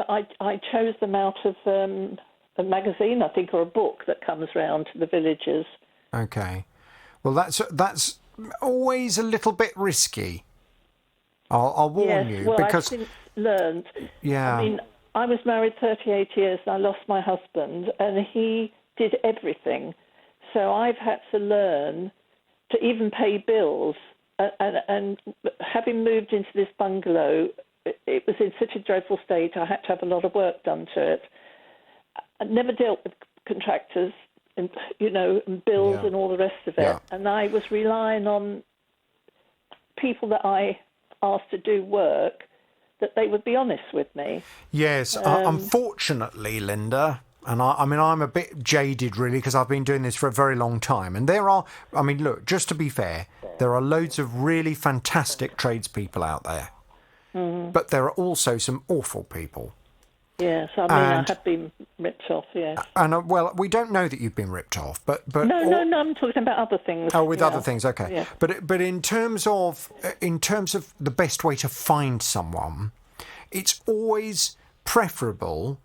I chose them out of a magazine, I think, or a book that comes round to the villages. Okay. Well, that's always a little bit risky. I'll warn you. Well, because I've since learned. Yeah. I mean, I was married 38 years and I lost my husband, and he did everything. So I've had to learn to even pay bills. And having moved into this bungalow, it was in such a dreadful state, I had to have a lot of work done to it. I never dealt with contractors and, and bills and all the rest of it. Yeah. And I was relying on people that I asked to do work, that they would be honest with me. Yes, unfortunately, Linda, and I mean, I'm a bit jaded, really, because I've been doing this for a very long time. And look, just to be fair, there are loads of really fantastic tradespeople out there. Mm. But there are also some awful people. Yes, I mean, I have been ripped off, yes. And, well, we don't know that you've been ripped off, but... No, I'm talking about other things. Oh, with other things, okay. Yeah. But in terms of the best way to find someone, it's always preferable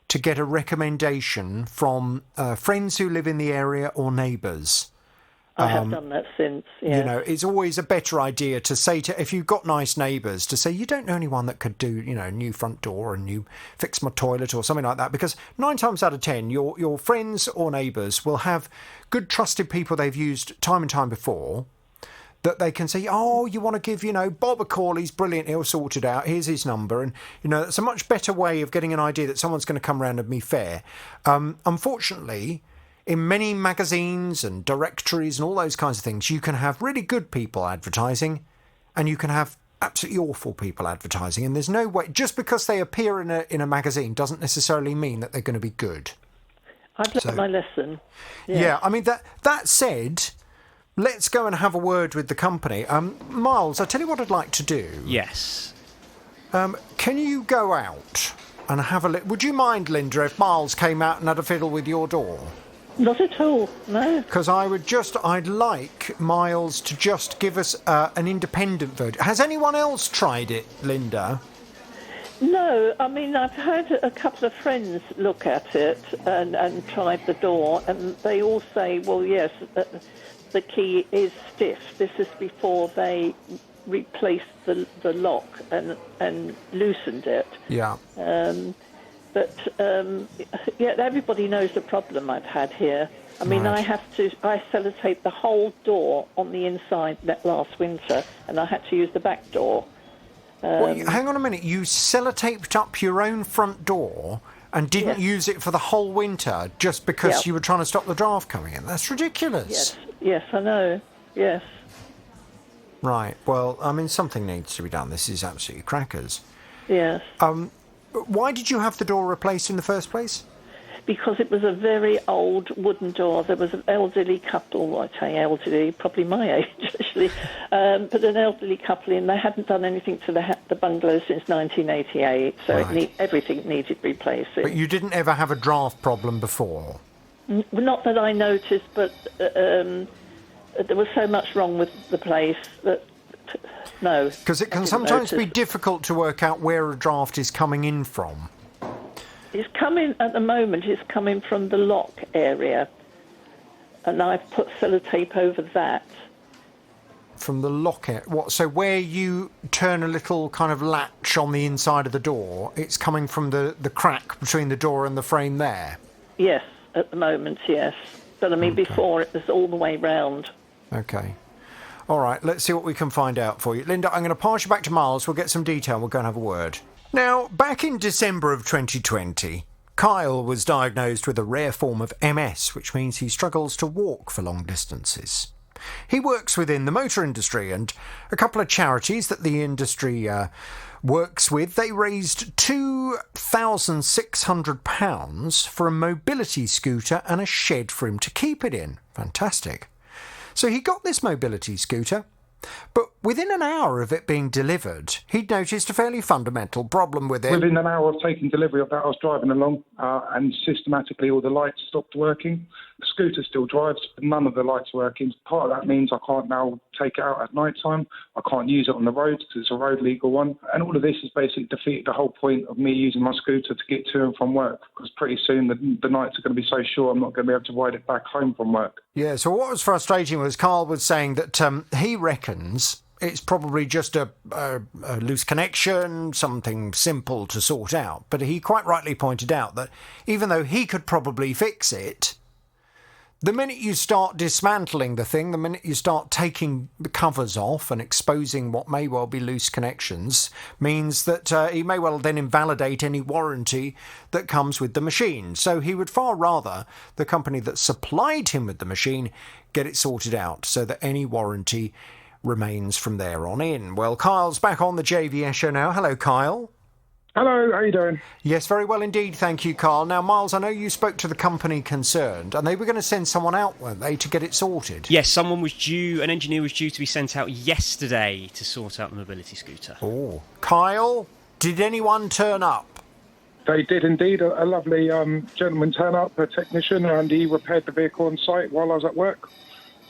to get a recommendation from friends who live in the area or neighbours. I have done that since, yeah. It's always a better idea to say if you've got nice neighbours, to say, you don't know anyone that could do, a new front door and you fix my toilet or something like that. Because 9 times out of 10, your friends or neighbours will have good, trusted people they've used time and time before that they can say, oh, you want to give, Bob a call, he's brilliant, he'll sort it out, here's his number. And, it's a much better way of getting an idea that someone's going to come round and be fair. Unfortunately... in many magazines and directories and all those kinds of things, you can have really good people advertising and you can have absolutely awful people advertising. And there's no way, just because they appear in a magazine doesn't necessarily mean that they're going to be good. I've learned my lesson. Yeah, I mean, that said, let's go and have a word with the company. Miles, I'll tell you what I'd like to do. Yes. Can you go out and have a look? Would you mind, Linda, if Miles came out and had a fiddle with your door? Not at all, no. Because I'd like Miles to just give us an independent verdict. Has anyone else tried it, Linda? No, I mean, I've had a couple of friends look at it and tried the door, and they all say, well, yes, the key is stiff. This is before they replaced the lock and loosened it. Yeah. But, everybody knows the problem I've had here. I mean, right. I sellotape the whole door on the inside last winter, and I had to use the back door. Hang on a minute. You sellotaped up your own front door and didn't use it for the whole winter just because you were trying to stop the draft coming in? That's ridiculous. Yes, I know. Yes. Right. Well, I mean, something needs to be done. This is absolutely crackers. Yes. Why did you have the door replaced in the first place? Because it was a very old wooden door. There was an elderly couple, I say elderly, probably my age actually, but an elderly couple, and they hadn't done anything to the bungalow since 1988, so everything needed replacing. But you didn't ever have a draft problem before? Not that I noticed, but there was so much wrong with the place that... No. Because it can sometimes be difficult to work out where a draft is coming in from. It's coming, at the moment, it's coming from the lock area. And I've put sellotape over that. From the lock area? What? So where you turn a little kind of latch on the inside of the door, it's coming from the crack between the door and the frame there? Yes, at the moment, yes. But I mean, before it was all the way round. Okay. All right, let's see what we can find out for you. Linda, I'm going to pass you back to Miles. We'll get some detail and we'll go and have a word. Now, back in December of 2020, Kyle was diagnosed with a rare form of MS, which means he struggles to walk for long distances. He works within the motor industry, and a couple of charities that the industry works with, they raised £2,600 for a mobility scooter and a shed for him to keep it in. Fantastic. So he got this mobility scooter, but within an hour of it being delivered, he'd noticed a fairly fundamental problem with it. Within an hour of taking delivery of that, I was driving along and systematically all the lights stopped working. The scooter still drives, but none of the lights are working. Part of that means I can't now take it out at night time. I can't use it on the road because it's a road legal one. And all of this has basically defeated the whole point of me using my scooter to get to and from work, because pretty soon the nights are going to be so short I'm not going to be able to ride it back home from work. Yeah, so what was frustrating was Carl was saying that he reckons it's probably just a loose connection, something simple to sort out. But he quite rightly pointed out that even though he could probably fix it, the minute you start dismantling the thing, the minute you start taking the covers off and exposing what may well be loose connections, means that he may well then invalidate any warranty that comes with the machine. So he would far rather the company that supplied him with the machine get it sorted out so that any warranty remains from there on in. Well, Kyle's back on the JVS show now. Hello, Kyle. Hello, how you doing? Yes, very well indeed, thank you, Carl. Now, Miles, I know you spoke to the company concerned, and they were going to send someone out, weren't they, to get it sorted? Yes, an engineer was due to be sent out yesterday to sort out the mobility scooter. Oh. Kyle, did anyone turn up? They did indeed. A lovely gentleman turn up, a technician, and he repaired the vehicle on site while I was at work.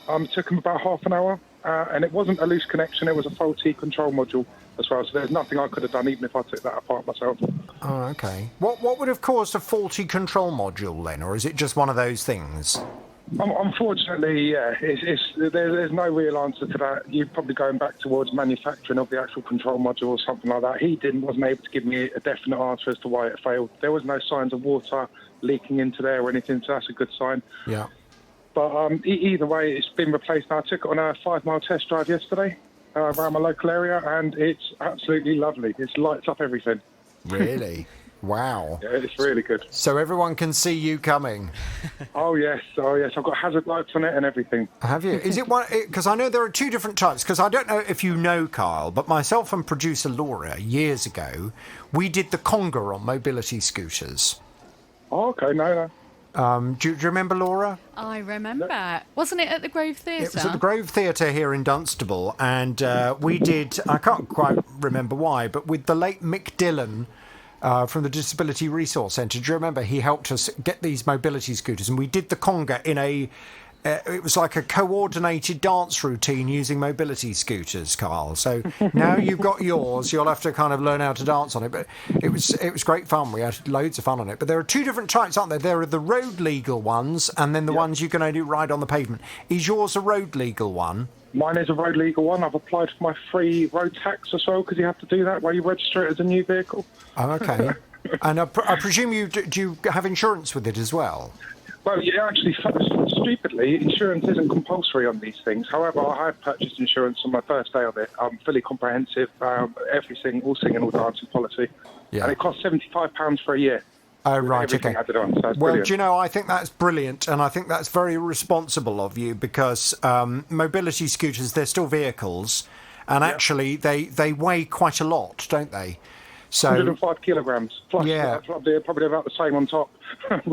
It took him about half an hour, and it wasn't a loose connection, it was a faulty control module as well, so there's nothing I could have done even if I took that apart myself. Oh, okay. What would have caused a faulty control module then, or is it just one of those things? Unfortunately, yeah, there's no real answer to that. You're probably going back towards manufacturing of the actual control module or something like that. He wasn't able to give me a definite answer as to why it failed. There was no signs of water leaking into there or anything, so that's a good sign. Yeah. But either way, it's been replaced now. I took it on a 5-mile test drive yesterday around my local area, and it's absolutely lovely. It lights up everything. Really? Wow. Yeah, it's really good. So everyone can see you coming? Oh, yes. I've got hazard lights on it and everything. Have you? Is it one? Because I know there are two different types, because I don't know if you know, Kyle, but myself and producer Laura, years ago, we did the conga on mobility scooters. Oh, okay. No. Do you remember, Laura? I remember. Wasn't it at the Grove Theatre? It was at the Grove Theatre here in Dunstable, and we did, I can't quite remember why, but with the late Mick Dillon from the Disability Resource Centre. Do you remember? He helped us get these mobility scooters, and we did the conga in it was like a coordinated dance routine using mobility scooters, Carl. So now you've got yours, you'll have to kind of learn how to dance on it. But it was great fun. We had loads of fun on it. But there are two different types, aren't there? There are the road legal ones, and then the ones you can only ride on the pavement. Is yours a road legal one? Mine is a road legal one. I've applied for my free road tax as well, because you have to do that while you register it as a new vehicle. Oh, okay. And I presume do you have insurance with it as well? Well, yeah, actually, stupidly, insurance isn't compulsory on these things. However, I have purchased insurance on my first day of it. Fully comprehensive, everything, all singing, all dancing policy. Yeah. And it costs £75 for a year. Oh, right, okay. Added on, so well, do you know, I think that's brilliant, and I think that's very responsible of you, because mobility scooters, they're still vehicles, and actually they weigh quite a lot, don't they? So 105 kilograms. Plus, probably about the same on top.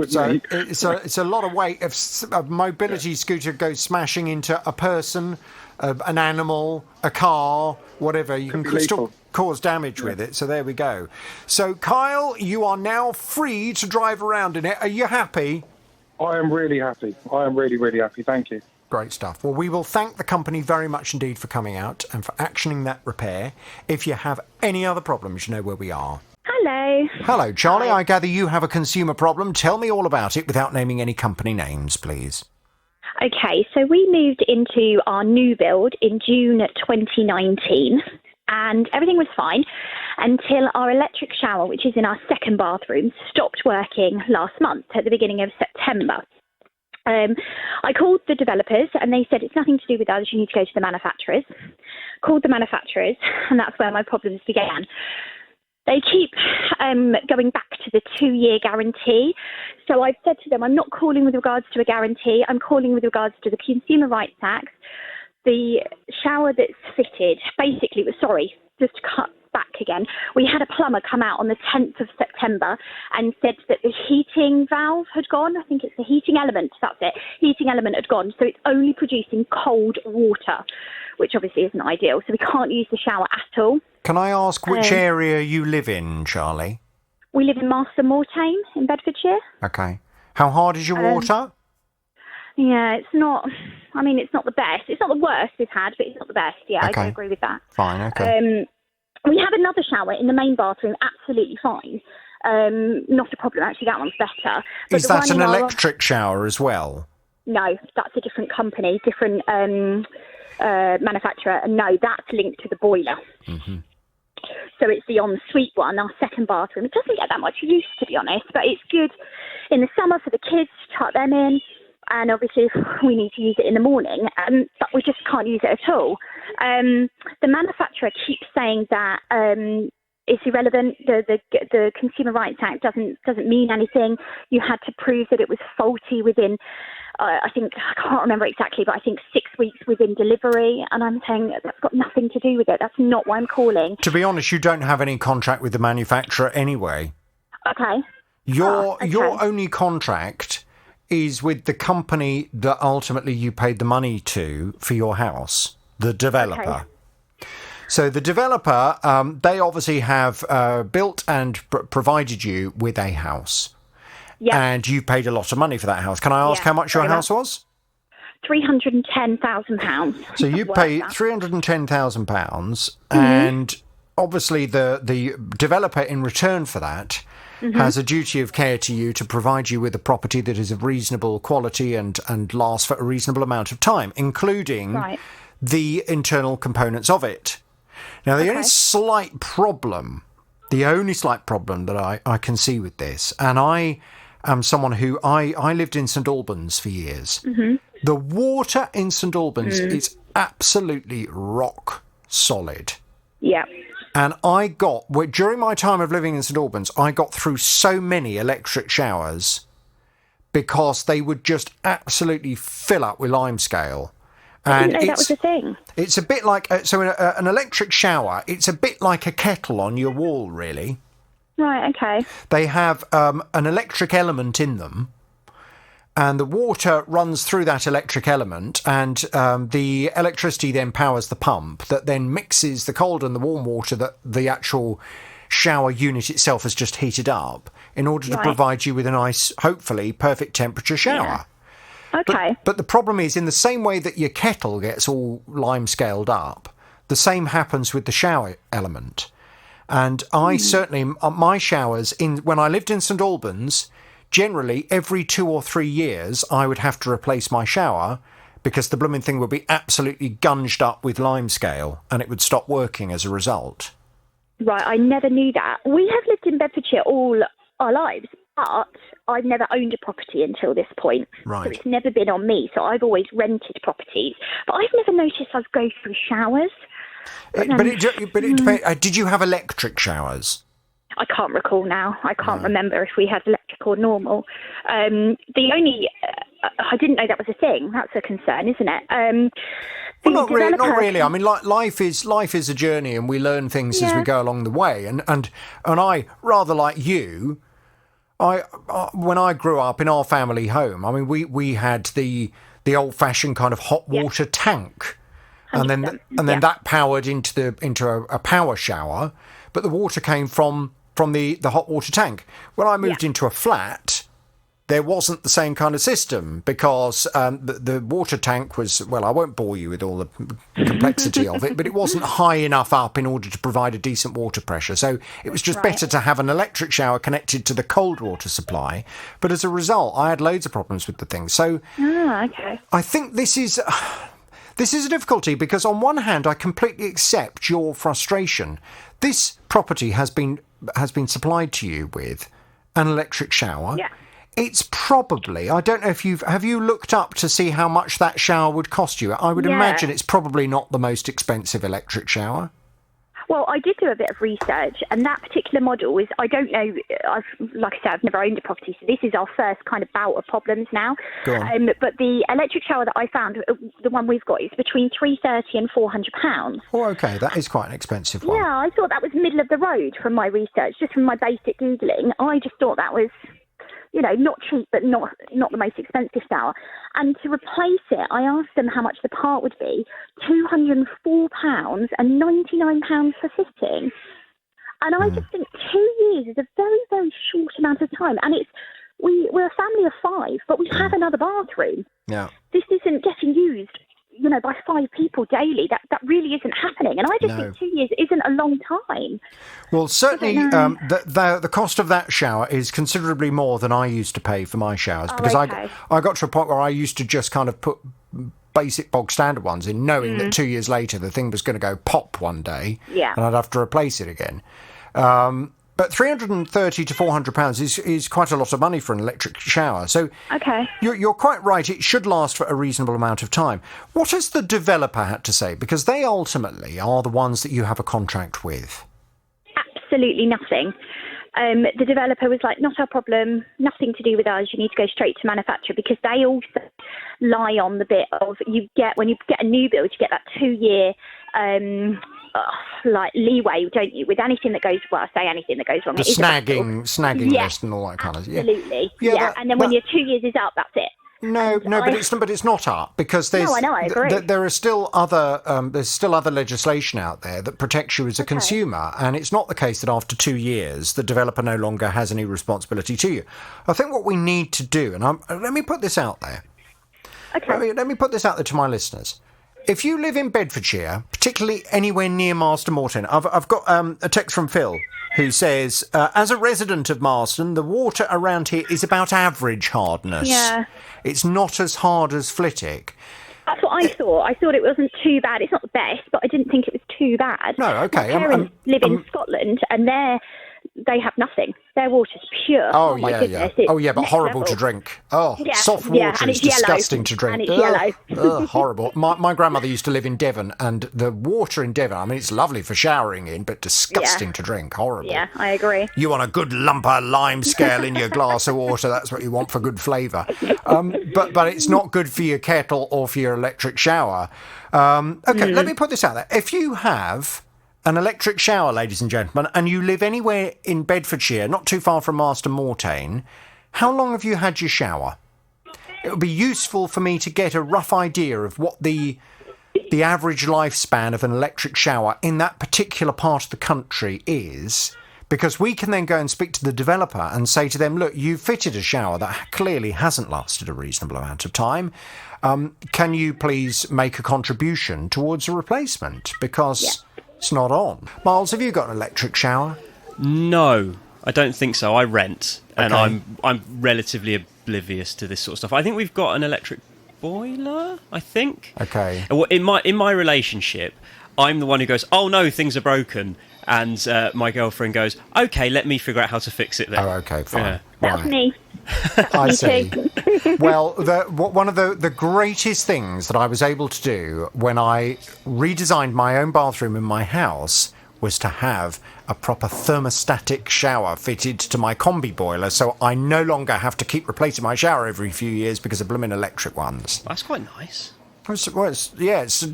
So it's a lot of weight. If a mobility scooter goes smashing into a person, an animal, a car, whatever, you can still cause damage with it. So there we go. So Kyle, you are now free to drive around in it. Are you happy? I am really happy. I am really, really happy. Thank you. Great stuff. Well, we will thank the company very much indeed for coming out and for actioning that repair. If you have any other problems, you know where we are. Hello. Hello, Charlie. Hi. I gather you have a consumer problem. Tell me all about it without naming any company names, please. Okay, so we moved into our new build in June 2019, and everything was fine until our electric shower, which is in our second bathroom, stopped working last month at the beginning of September. I called the developers and they said it's nothing to do with us, you need to go to the manufacturers. Called the manufacturers and that's where my problems began. They keep going back to the 2-year guarantee. So I've said to them, I'm not calling with regards to a guarantee, I'm calling with regards to the Consumer Rights Act. The shower that's fitted, basically, just to cut back again, we had a plumber come out on the 10th of September and said that the heating valve had gone. I think it's the heating element, that's it. Heating element had gone, so it's only producing cold water, which obviously isn't ideal. So we can't use the shower at all. Can I ask which area you live in, Charlie? We live in Marston Mortain in Bedfordshire. Okay. How hard is your water? Yeah, it's not the best. It's not the worst we've had, but it's not the best. Yeah, Okay. I do agree with that. Fine, okay. We have another shower in the main bathroom, absolutely fine. Not a problem, actually, that one's better. But Is that an electric shower as well? No, that's a different company, different manufacturer, and no, that's linked to the boiler. Mm-hmm. So it's the ensuite one, our second bathroom. It doesn't get that much use, to be honest, but it's good in the summer for the kids to tuck them in. And obviously, we need to use it in the morning, but we just can't use it at all. The manufacturer keeps saying that it's irrelevant. The Consumer Rights Act doesn't mean anything. You had to prove that it was faulty within, I can't remember exactly, but I think 6 weeks within delivery. And I'm saying that's got nothing to do with it. That's not why I'm calling. To be honest, you don't have any contract with the manufacturer anyway. Okay. Your only contract is with the company that ultimately you paid the money to for your house, the developer. Okay. So the developer, they obviously have built and provided you with a house. Yeah. And you paid a lot of money for that house. Can I ask how much your house was? £310,000. So you paid £310,000 and obviously the developer in return for that has a duty of care to you to provide you with a property that is of reasonable quality and lasts for a reasonable amount of time, including the internal components of it. Now, the only slight problem that I can see with this, and I am someone who, I lived in St Albans for years. Mm-hmm. The water in St Albans is absolutely rock solid. Yeah. And during my time of living in St Albans, I got through so many electric showers because they would just absolutely fill up with limescale. I didn't know that was a thing. It's a bit like, an electric shower, it's a bit like a kettle on your wall, really. Right, okay. They have an electric element in them, and the water runs through that electric element, and the electricity then powers the pump that then mixes the cold and the warm water that the actual shower unit itself has just heated up in order to provide you with a nice, hopefully, perfect temperature shower. Yeah. Okay. But the problem is, in the same way that your kettle gets all lime-scaled up, the same happens with the shower element. And I certainly, my showers, when I lived in St Albans, generally, every 2 or 3 years, I would have to replace my shower because the blooming thing would be absolutely gunged up with limescale and it would stop working as a result. Right, I never knew that. We have lived in Bedfordshire all our lives, but I've never owned a property until this point. Right. So it's never been on me. So I've always rented properties. But I've never noticed us go through showers. Did you have electric showers? I can't recall now. I can't remember if we had electric or normal. I didn't know that was a thing. That's a concern, isn't it? Well, not really. I mean, life is a journey, and we learn things as we go along the way. And I, rather like you, when I grew up in our family home, I mean, we had the old-fashioned kind of hot water tank, and then that powered into a power shower, but the water came from the hot water tank. When I moved into a flat, there wasn't the same kind of system because the water tank was, well, I won't bore you with all the complexity of it, but it wasn't high enough up in order to provide a decent water pressure. So it was just better to have an electric shower connected to the cold water supply. But as a result, I had loads of problems with the thing. So I think this is a difficulty because on one hand, I completely accept your frustration. This property has been supplied to you with an electric shower. Yeah. It's probably, I don't know if have you looked up to see how much that shower would cost you? I would imagine it's probably not the most expensive electric shower. Well, I did do a bit of research, and that particular model is, I don't know, like I said, I've never owned a property, so this is our first kind of bout of problems now. Go on. But the electric shower that I found, the one we've got, is between £330 and £400. Oh, okay, that is quite an expensive one. Yeah, I thought that was middle of the road from my research, just from my basic Googling. I just thought that was, not cheap, but not the most expensive shower. And to replace it, I asked them how much the part would be, £204 and £99 for fitting. And I just think 2 years is a very, very short amount of time. And we're a family of 5, but we have another bathroom. Yeah. This isn't getting used, by 5 people daily. That really isn't happening. And I just think 2 years isn't a long time. Well, certainly the cost of that shower is considerably more than I used to pay for my showers, because I got to a point where I used to just kind of put basic bog standard ones in, knowing that 2 years later the thing was going to go pop one day, and I'd have to replace it again. But £330 to £400 is quite a lot of money for an electric shower. So you're quite right. It should last for a reasonable amount of time. What has the developer had to say? Because they ultimately are the ones that you have a contract with. Absolutely nothing. The developer was like, not our problem, nothing to do with us. You need to go straight to manufacturer, because they also lie on the bit of when you get a new build, you get that 2-year leeway, don't you? With anything that goes, I say anything that goes wrong. The snagging list and all that kind of. Absolutely. Yeah. And then when your 2 years is up, that's it. No, but it's not up, because there's. No, I know, I agree. There are still other legislation out there that protects you as a consumer, and it's not the case that after 2 years the developer no longer has any responsibility to you. I think what we need to do, and let me put this out there. Okay. Let me put this out there to my listeners. If you live in Bedfordshire, particularly anywhere near Marston Moreton, I've got a text from Phil who says, as a resident of Marston, the water around here is about average hardness. Yeah. It's not as hard as Flitwick. That's what I thought. I thought it wasn't too bad. It's not the best, but I didn't think it was too bad. No, okay. My parents live in Scotland, and they have nothing. Their water's pure. Oh, my yeah, goodness, yeah. Oh, yeah, but horrible to drink. Oh, soft water is disgusting to drink. And it's yellow. Horrible. My grandmother used to live in Devon, and the water in Devon, I mean, it's lovely for showering in, but disgusting to drink. Horrible. Yeah, I agree. You want a good lump of lime scale in your glass of water. That's what you want for good flavour. But it's not good for your kettle or for your electric shower. Let me put this out there. If you have an electric shower, ladies and gentlemen, and you live anywhere in Bedfordshire, not too far from Marston Moreton, how long have you had your shower? It would be useful for me to get a rough idea of what the average lifespan of an electric shower in that particular part of the country is, because we can then go and speak to the developer and say to them, look, you've fitted a shower that clearly hasn't lasted a reasonable amount of time. Can you please make a contribution towards a replacement? Because it's not on. Miles, have you got an electric shower? No, I don't think so. I rent, and I'm relatively oblivious to this sort of stuff. I think we've got an electric boiler, I think. Okay. In my relationship, I'm the one who goes, oh no, things are broken, and my girlfriend goes, okay, let me figure out how to fix it then. Oh, okay, fine. Yeah. That's me. I see. Well, one of the greatest things that I was able to do when I redesigned my own bathroom in my house was to have a proper thermostatic shower fitted to my combi boiler, so I no longer have to keep replacing my shower every few years because of blooming electric ones. That's quite nice. It's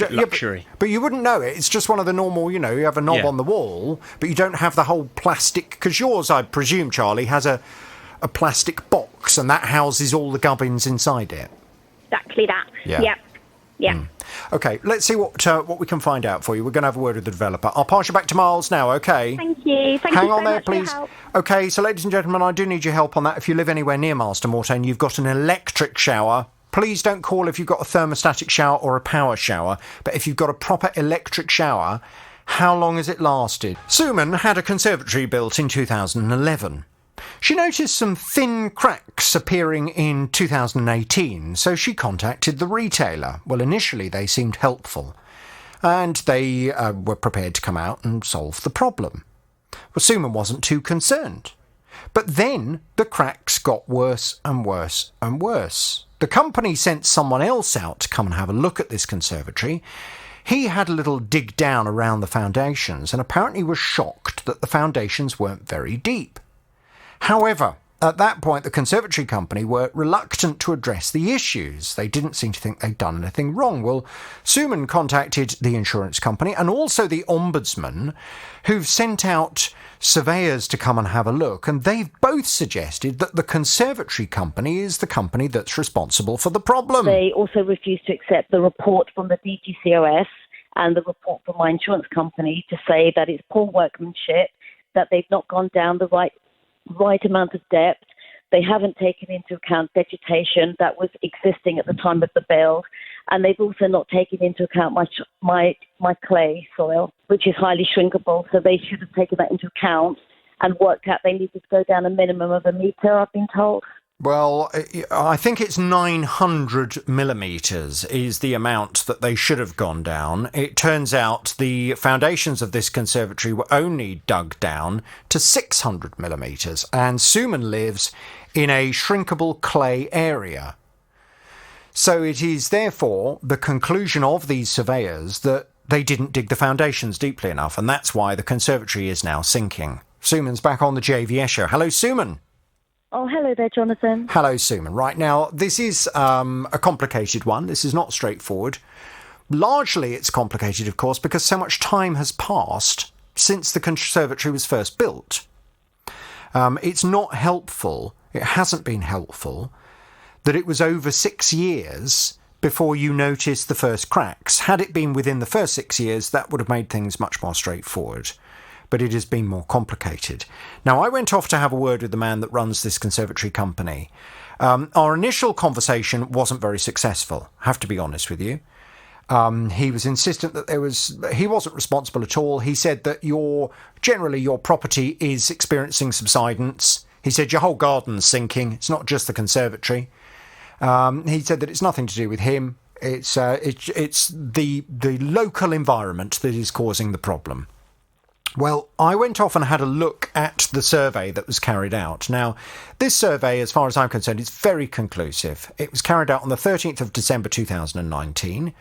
luxury. But you wouldn't know it. It's just one of the normal, you have a knob on the wall, but you don't have the whole plastic, because yours, I presume, Charlie, has a plastic box, and that houses all the gubbins inside it. Exactly that. Yeah. Okay, let's see what we can find out for you. We're going to have a word with the developer. I'll pass you back to Miles now, okay? Thank you. Hang on so there, much for your please. help. Okay, so ladies and gentlemen, I do need your help on that. If you live anywhere near Marston Moreton, you've got an electric shower. Please don't call if you've got a thermostatic shower or a power shower, but if you've got a proper electric shower, how long has it lasted? Suman had a conservatory built in 2011. She noticed some thin cracks appearing in 2018, so she contacted the retailer. Well, initially they seemed helpful, and they were prepared to come out and solve the problem. Well, Suman wasn't too concerned. But then the cracks got worse and worse and worse. The company sent someone else out to come and have a look at this conservatory. He had a little dig down around the foundations and apparently was shocked that the foundations weren't very deep. However, at that point, the conservatory company were reluctant to address the issues. They didn't seem to think they'd done anything wrong. Well, Suman contacted the insurance company and also the ombudsman, who've sent out surveyors to come and have a look, and they've both suggested that the conservatory company is the company that's responsible for the problem. They also refused to accept the report from the DGCOS and the report from my insurance company to say that it's poor workmanship, that they've not gone down the right amount of depth. They haven't taken into account vegetation that was existing at the time of the build, and they've also not taken into account my clay soil, which is highly shrinkable. So they should have taken that into account and worked out they needed to go down a minimum of 1 metre, I've been told. Well, I think it's 900 millimetres is the amount that they should have gone down. It turns out the foundations of this conservatory were only dug down to 600 millimetres, and Suman lives in a shrinkable clay area. So it is therefore the conclusion of these surveyors that they didn't dig the foundations deeply enough, and that's why the conservatory is now sinking. Suman's back on the JVS show. Hello, Suman. Oh, hello there, Jonathan. Hello, Suman. Right, now, this is a complicated one. This is not straightforward. Largely, it's complicated, of course, because so much time has passed since the conservatory was first built. It's not helpful, it hasn't been helpful, that it was over 6 years before you noticed the first cracks. Had it been within the first 6 years, that would have made things much more straightforward. But it has been more complicated. Now, I went off to have a word with the man that runs this conservatory company. Our initial conversation wasn't very successful, I have to be honest with you. He was insistent that he wasn't responsible at all. He said that generally your property is experiencing subsidence. He said your whole garden's sinking. It's not just the conservatory. He said that it's nothing to do with him. It's the local environment that is causing the problem. Well, I went off and had a look at the survey that was carried out. Now, this survey, as far as I'm concerned, is very conclusive. It was carried out on the 13th of December 2019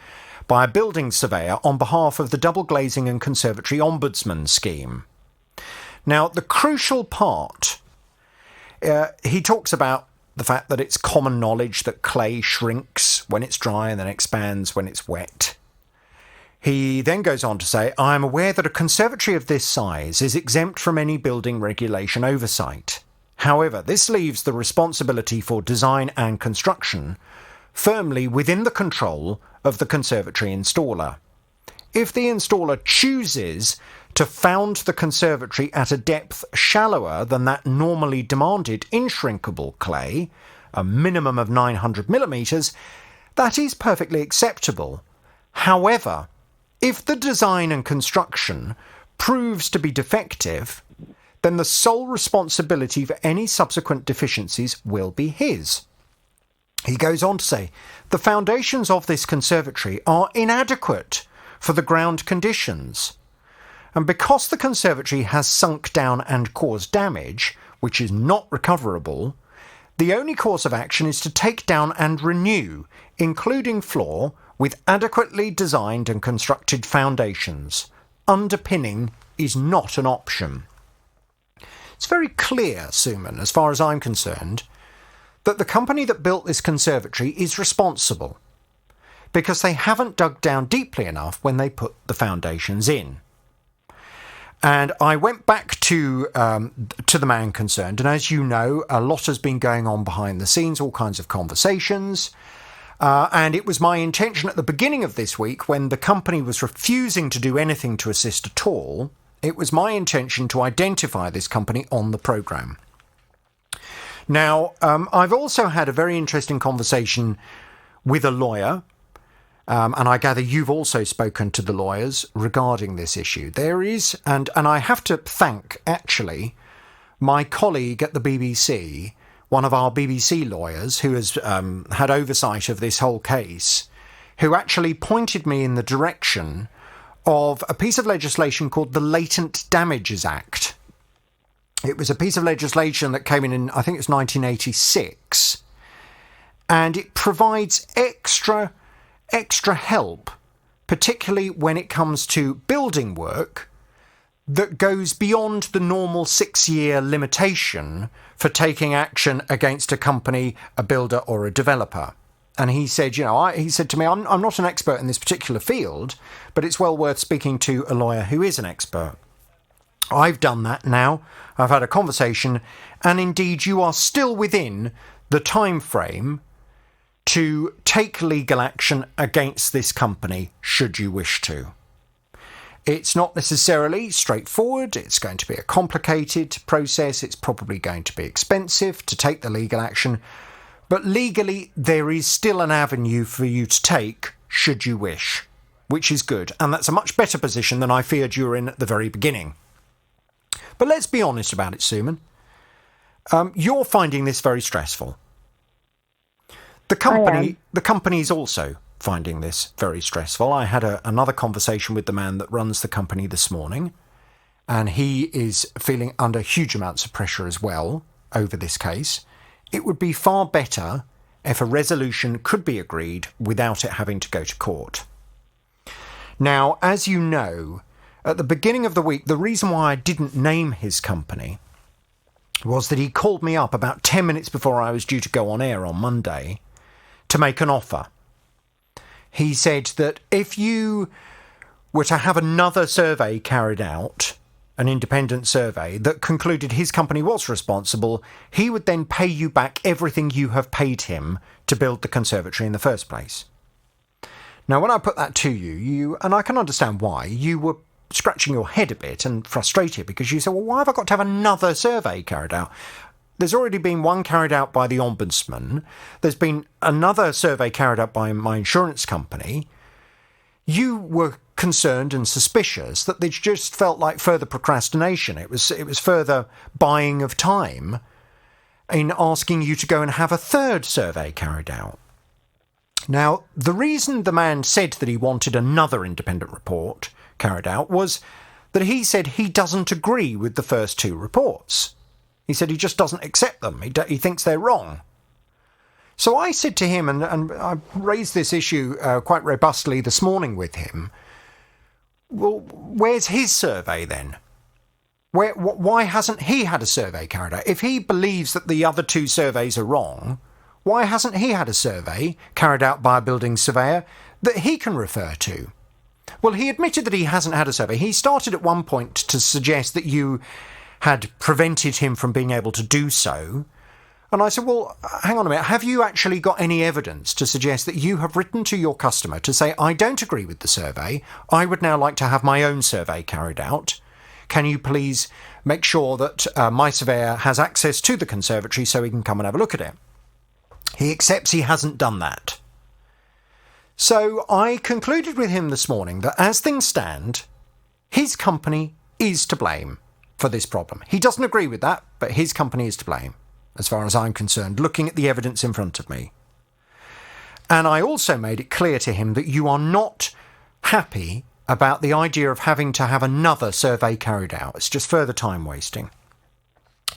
by a building surveyor on behalf of the Double Glazing and Conservatory Ombudsman Scheme. Now, the crucial part, he talks about the fact that it's common knowledge that clay shrinks when it's dry and then expands when it's wet. He then goes on to say, I am aware that a conservatory of this size is exempt from any building regulation oversight. However, this leaves the responsibility for design and construction firmly within the control of the conservatory installer. If the installer chooses to found the conservatory at a depth shallower than that normally demanded in shrinkable clay, a minimum of 900 millimetres, that is perfectly acceptable. However, if the design and construction proves to be defective, then the sole responsibility for any subsequent deficiencies will be his. He goes on to say, the foundations of this conservatory are inadequate for the ground conditions. And because the conservatory has sunk down and caused damage, which is not recoverable, the only course of action is to take down and renew, including floor, with adequately designed and constructed foundations. Underpinning is not an option. It's very clear, Suman, as far as I'm concerned, that the company that built this conservatory is responsible because they haven't dug down deeply enough when they put the foundations in. And I went back to the man concerned, and as you know, a lot has been going on behind the scenes, all kinds of conversations. And it was my intention at the beginning of this week, when the company was refusing to do anything to assist at all, it was my intention to identify this company on the programme. Now, I've also had a very interesting conversation with a lawyer, and I gather you've also spoken to the lawyers regarding this issue. There is, and I have to thank, actually, my colleague at the BBC, one of our BBC lawyers who has had oversight of this whole case, who actually pointed me in the direction of a piece of legislation called the Latent Damages Act. It was a piece of legislation that came in I think it's 1986, and it provides extra help, particularly when it comes to building work that goes beyond the normal 6-year limitation for taking action against a company, a builder or a developer. And he said, he said to me, I'm not an expert in this particular field, but it's well worth speaking to a lawyer who is an expert. I've done that now. I've had a conversation, and indeed you are still within the time frame to take legal action against this company should you wish to. It's not necessarily straightforward. It's going to be a complicated process. It's probably going to be expensive to take the legal action. But legally, there is still an avenue for you to take should you wish, which is good. And that's a much better position than I feared you were in at the very beginning. But let's be honest about it, Suman. You're finding this very stressful. The company is also finding this very stressful. I had another conversation with the man that runs the company this morning, and he is feeling under huge amounts of pressure as well over this case. It would be far better if a resolution could be agreed without it having to go to court. Now, as you know, at the beginning of the week, the reason why I didn't name his company was that he called me up about 10 minutes before I was due to go on air on Monday to make an offer. He said that if you were to have another survey carried out, an independent survey, that concluded his company was responsible, he would then pay you back everything you have paid him to build the conservatory in the first place. Now, when I put that to you, and I can understand why, you were scratching your head a bit and frustrated because you said, well, why have I got to have another survey carried out? There's already been one carried out by the Ombudsman. There's been another survey carried out by my insurance company. You were concerned and suspicious that they just felt like further procrastination. It was further buying of time in asking you to go and have a third survey carried out. Now, the reason the man said that he wanted another independent report carried out was that he said he doesn't agree with the first two reports. He said he just doesn't accept them. He thinks they're wrong. So I said to him, and I raised this issue quite robustly this morning with him, well, where's his survey then? Why hasn't he had a survey carried out? If he believes that the other two surveys are wrong, why hasn't he had a survey carried out by a building surveyor that he can refer to? Well, he admitted that he hasn't had a survey. He started at one point to suggest that you had prevented him from being able to do so. And I said, well, hang on a minute. Have you actually got any evidence to suggest that you have written to your customer to say, I don't agree with the survey. I would now like to have my own survey carried out. Can you please make sure that my surveyor has access to the conservatory so he can come and have a look at it? He accepts he hasn't done that. So I concluded with him this morning that as things stand, his company is to blame for this problem. He doesn't agree with that, but his company is to blame, as far as I'm concerned, looking at the evidence in front of me. And I also made it clear to him that you are not happy about the idea of having to have another survey carried out. It's just further time wasting.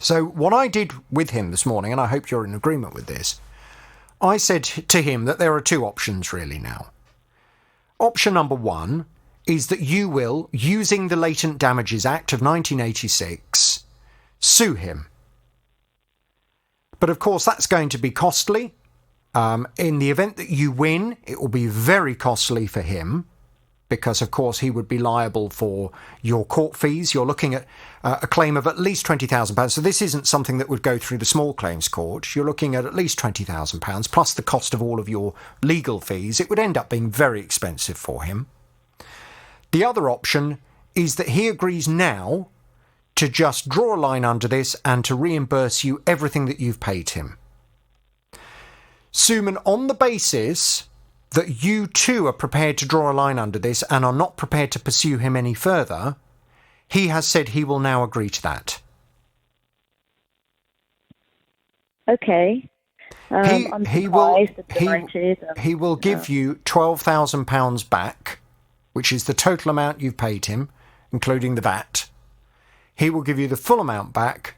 So what I did with him this morning, and I hope you're in agreement with this, I said to him that there are two options really now. Option number one is that you will, using the Latent Damages Act of 1986, sue him. But of course that's going to be costly. In the event that you win, it will be very costly for him because, of course, he would be liable for your court fees. You're looking at a claim of at least £20,000. So this isn't something that would go through the small claims court. You're looking at least £20,000 plus the cost of all of your legal fees. It would end up being very expensive for him. The other option is that he agrees now to just draw a line under this and to reimburse you everything that you've paid him. Suman, on the basis that you too are prepared to draw a line under this and are not prepared to pursue him any further, he has said he will now agree to that. Okay. He will give you £12,000 back, which is the total amount you've paid him, including the VAT. he will give you the full amount back,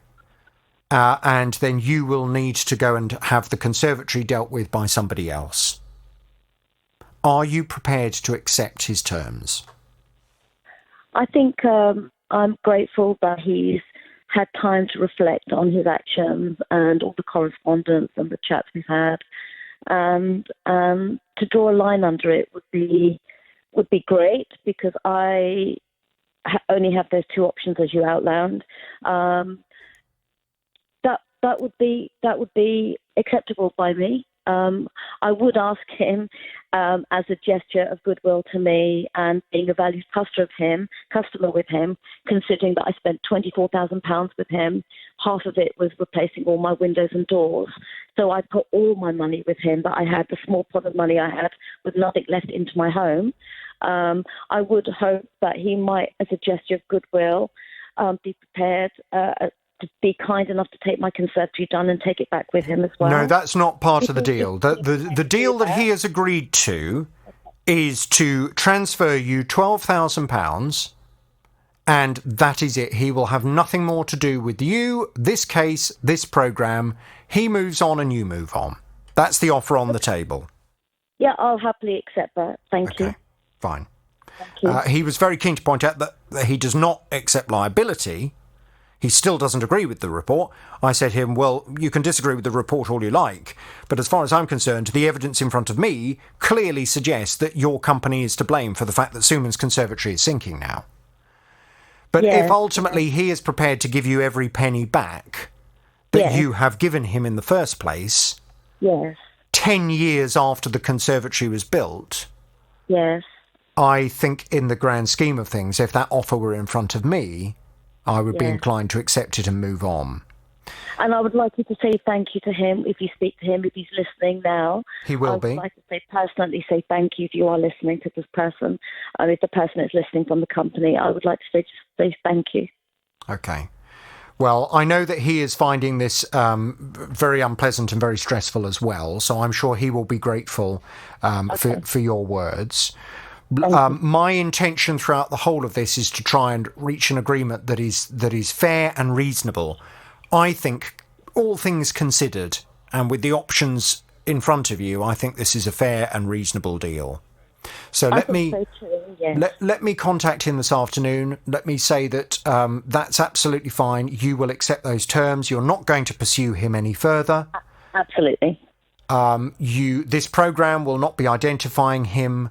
and then you will need to go and have the conservatory dealt with by somebody else. Are you prepared to accept his terms? I think I'm grateful that he's had time to reflect on his actions and all the correspondence and the chats we've had, and to draw a line under it would be great, because I only have those two options as you outlined. That would be acceptable by me. I would ask him, as a gesture of goodwill to me and being a valued customer with him, considering that I spent £24,000 with him. Half of it was replacing all my windows and doors. So I put all my money with him, but I had the small pot of money I had with nothing left into my home. I would hope that he might, as a gesture of goodwill, be prepared to be kind enough to take my conservatory done and take it back with him as well. No, that's not part of the deal. The deal that he has agreed to is to transfer you £12,000, and that is it. He will have nothing more to do with you, this case, this programme. He moves on and you move on. That's the offer on the table. Yeah, I'll happily accept that. Thank you. Fine. Thank you. He was very keen to point out that he does not accept liability. He still doesn't agree with the report. I said to him, well, you can disagree with the report all you like, but as far as I'm concerned, the evidence in front of me clearly suggests that your company is to blame for the fact that Suman's conservatory is sinking now. But if ultimately he is prepared to give you every penny back that you have given him in the first place, 10 years after the conservatory was built, I think in the grand scheme of things, if that offer were in front of me, I would be inclined to accept it and move on. And I would like you to say thank you to him if you speak to him, if he's listening now. He will be. I would like to say thank you if you are listening to this person. And if the person is listening from the company, I would like to say thank you. Okay. Well, I know that he is finding this very unpleasant and very stressful as well, so I'm sure he will be grateful for your words. My intention throughout the whole of this is to try and reach an agreement that is fair and reasonable. I think, all things considered, and with the options in front of you, I think this is a fair and reasonable deal. So let me contact him this afternoon. Let me say that that's absolutely fine. You will accept those terms. You're not going to pursue him any further. Absolutely. This programme will not be identifying him.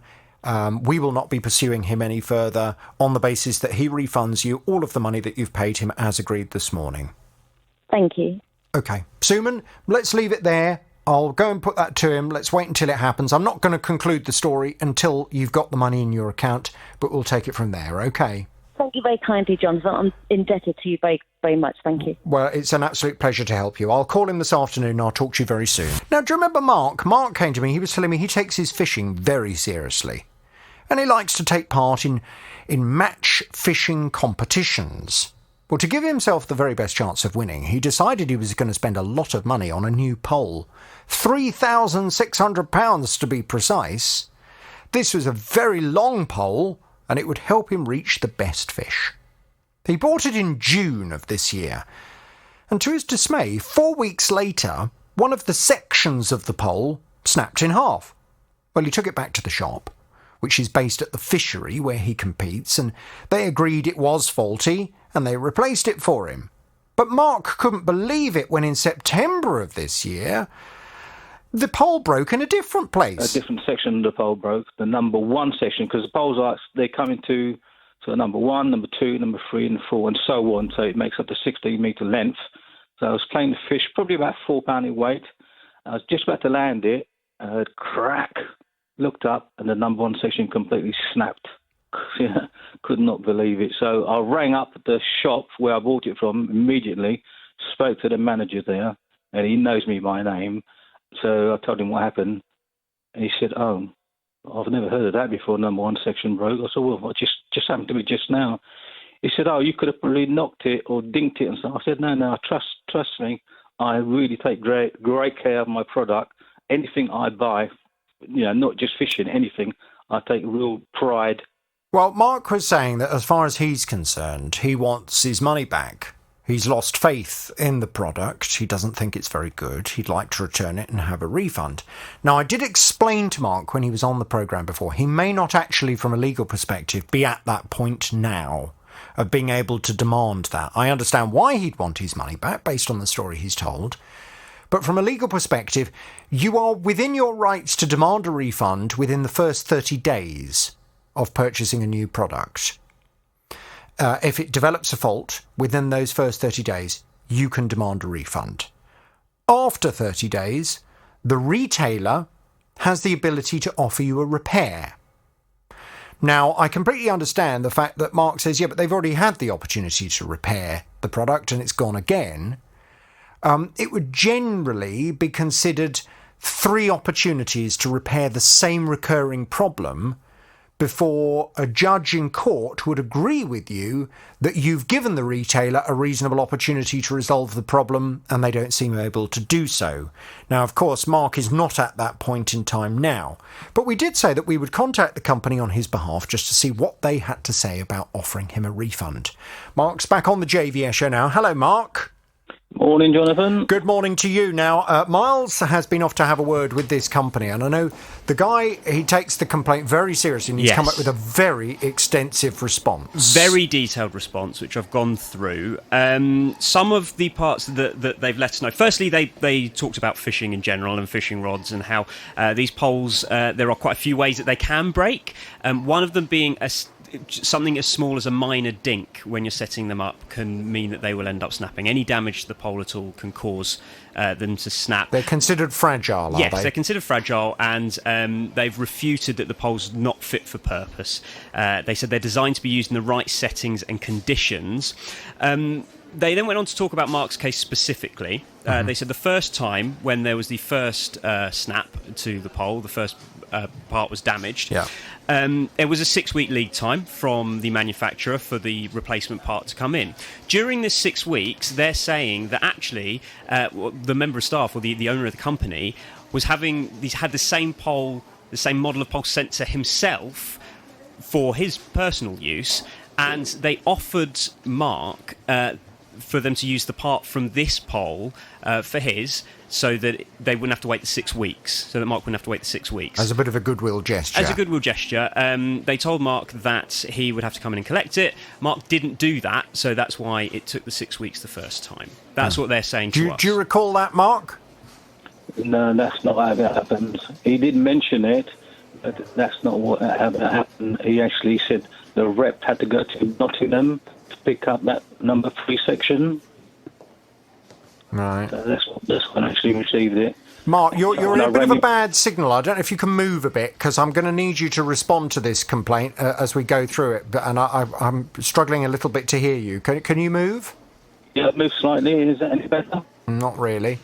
We will not be pursuing him any further on the basis that he refunds you all of the money that you've paid him as agreed this morning. Thank you. Okay. Suman, let's leave it there. I'll go and put that to him. Let's wait until it happens. I'm not going to conclude the story until you've got the money in your account, but we'll take it from there, okay? Thank you very kindly, Jonathan. I'm indebted to you very, very much. Thank you. Well, it's an absolute pleasure to help you. I'll call him this afternoon and I'll talk to you very soon. Now, do you remember Mark? Mark came to me. He was telling me he takes his fishing very seriously. And he likes to take part in match fishing competitions. Well, to give himself the very best chance of winning, he decided he was going to spend a lot of money on a new pole. £3,600 to be precise. This was a very long pole, and it would help him reach the best fish. He bought it in June of this year, and to his dismay, 4 weeks later, one of the sections of the pole snapped in half. Well, he took it back to the shop, which is based at the fishery where he competes, and they agreed it was faulty, and they replaced it for him. But Mark couldn't believe it when in September of this year, the pole broke in a different place. A different section of the pole broke, the number one section, because the poles they come into number 1, number 2, number 3 and 4 and so on, so it makes up to 16-metre length. So I was playing the fish, probably about £4 in weight. I was just about to land it, I heard crack, looked up, and the number 1 section completely snapped. Could not believe it. So I rang up the shop where I bought it from immediately, spoke to the manager there, and he knows me by name. So I told him what happened, and he said, "Oh, I've never heard of that before. Number 1 section broke." I said, "Well, what just happened to me just now?" He said, "Oh, you could have probably knocked it or dinked it and stuff." I said, "No, trust me. I really take great care of my product. Anything I buy, not just fishing, anything, I take real pride." Well, Mark was saying that as far as he's concerned, he wants his money back. He's lost faith in the product. He doesn't think it's very good. He'd like to return it and have a refund. Now, I did explain to Mark when he was on the programme before, he may not actually, from a legal perspective, be at that point now of being able to demand that. I understand why he'd want his money back based on the story he's told. But from a legal perspective, you are within your rights to demand a refund within the first 30 days of purchasing a new product. If it develops a fault within those first 30 days, you can demand a refund. After 30 days, the retailer has the ability to offer you a repair. Now, I completely understand the fact that Mark says, yeah, but they've already had the opportunity to repair the product and it's gone again. It would generally be considered 3 opportunities to repair the same recurring problem before a judge in court would agree with you that you've given the retailer a reasonable opportunity to resolve the problem and they don't seem able to do so. Now, of course, Mark is not at that point in time now, but we did say that we would contact the company on his behalf just to see what they had to say about offering him a refund. Mark's back on the JVS show now. Hello, Mark. Morning, Jonathan. Good morning to you. Now, Miles has been off to have a word with this company, and I know the guy, he takes the complaint very seriously, and he's come up with a very extensive response. Very detailed response, which I've gone through. Some of the parts that they've let us know. Firstly, they talked about fishing in general and fishing rods and how these poles, there are quite a few ways that they can break. One of them being something as small as a minor dink when you're setting them up can mean that they will end up snapping. Any damage to the pole at all can cause them to snap. They're considered fragile, are they? Yes, they're considered fragile, and they've refuted that the pole's not fit for purpose. They said they're designed to be used in the right settings and conditions. They then went on to talk about Mark's case specifically. They said the first time when there was the first snap to the pole, the first part was damaged. Yeah. There was a 6-week lead time from the manufacturer for the replacement part to come in. During this 6 weeks, they're saying that actually the member of staff or the owner of the company had the same pole, the same model of pole sent to himself for his personal use, and they offered Mark for them to use the part from this pole for his, so that they wouldn't have to wait the 6 weeks, so that Mark wouldn't have to wait the 6 weeks. As a bit of a goodwill gesture. As a goodwill gesture. They told Mark that he would have to come in and collect it. Mark didn't do that, so that's why it took the 6 weeks the first time. That's what they're saying to us. Do you recall that, Mark? No, that's not how it happened. He did mention it, but that's not what happened. He actually said the rep had to go to Nottingham to pick up that number 3 section. Right. So that's when I actually received it. Mark, you're in a bit of a bad signal. I don't know if you can move a bit, because I'm going to need you to respond to this complaint as we go through it. And I'm struggling a little bit to hear you. Can you move? Yeah, move slightly. Is that any better? Not really.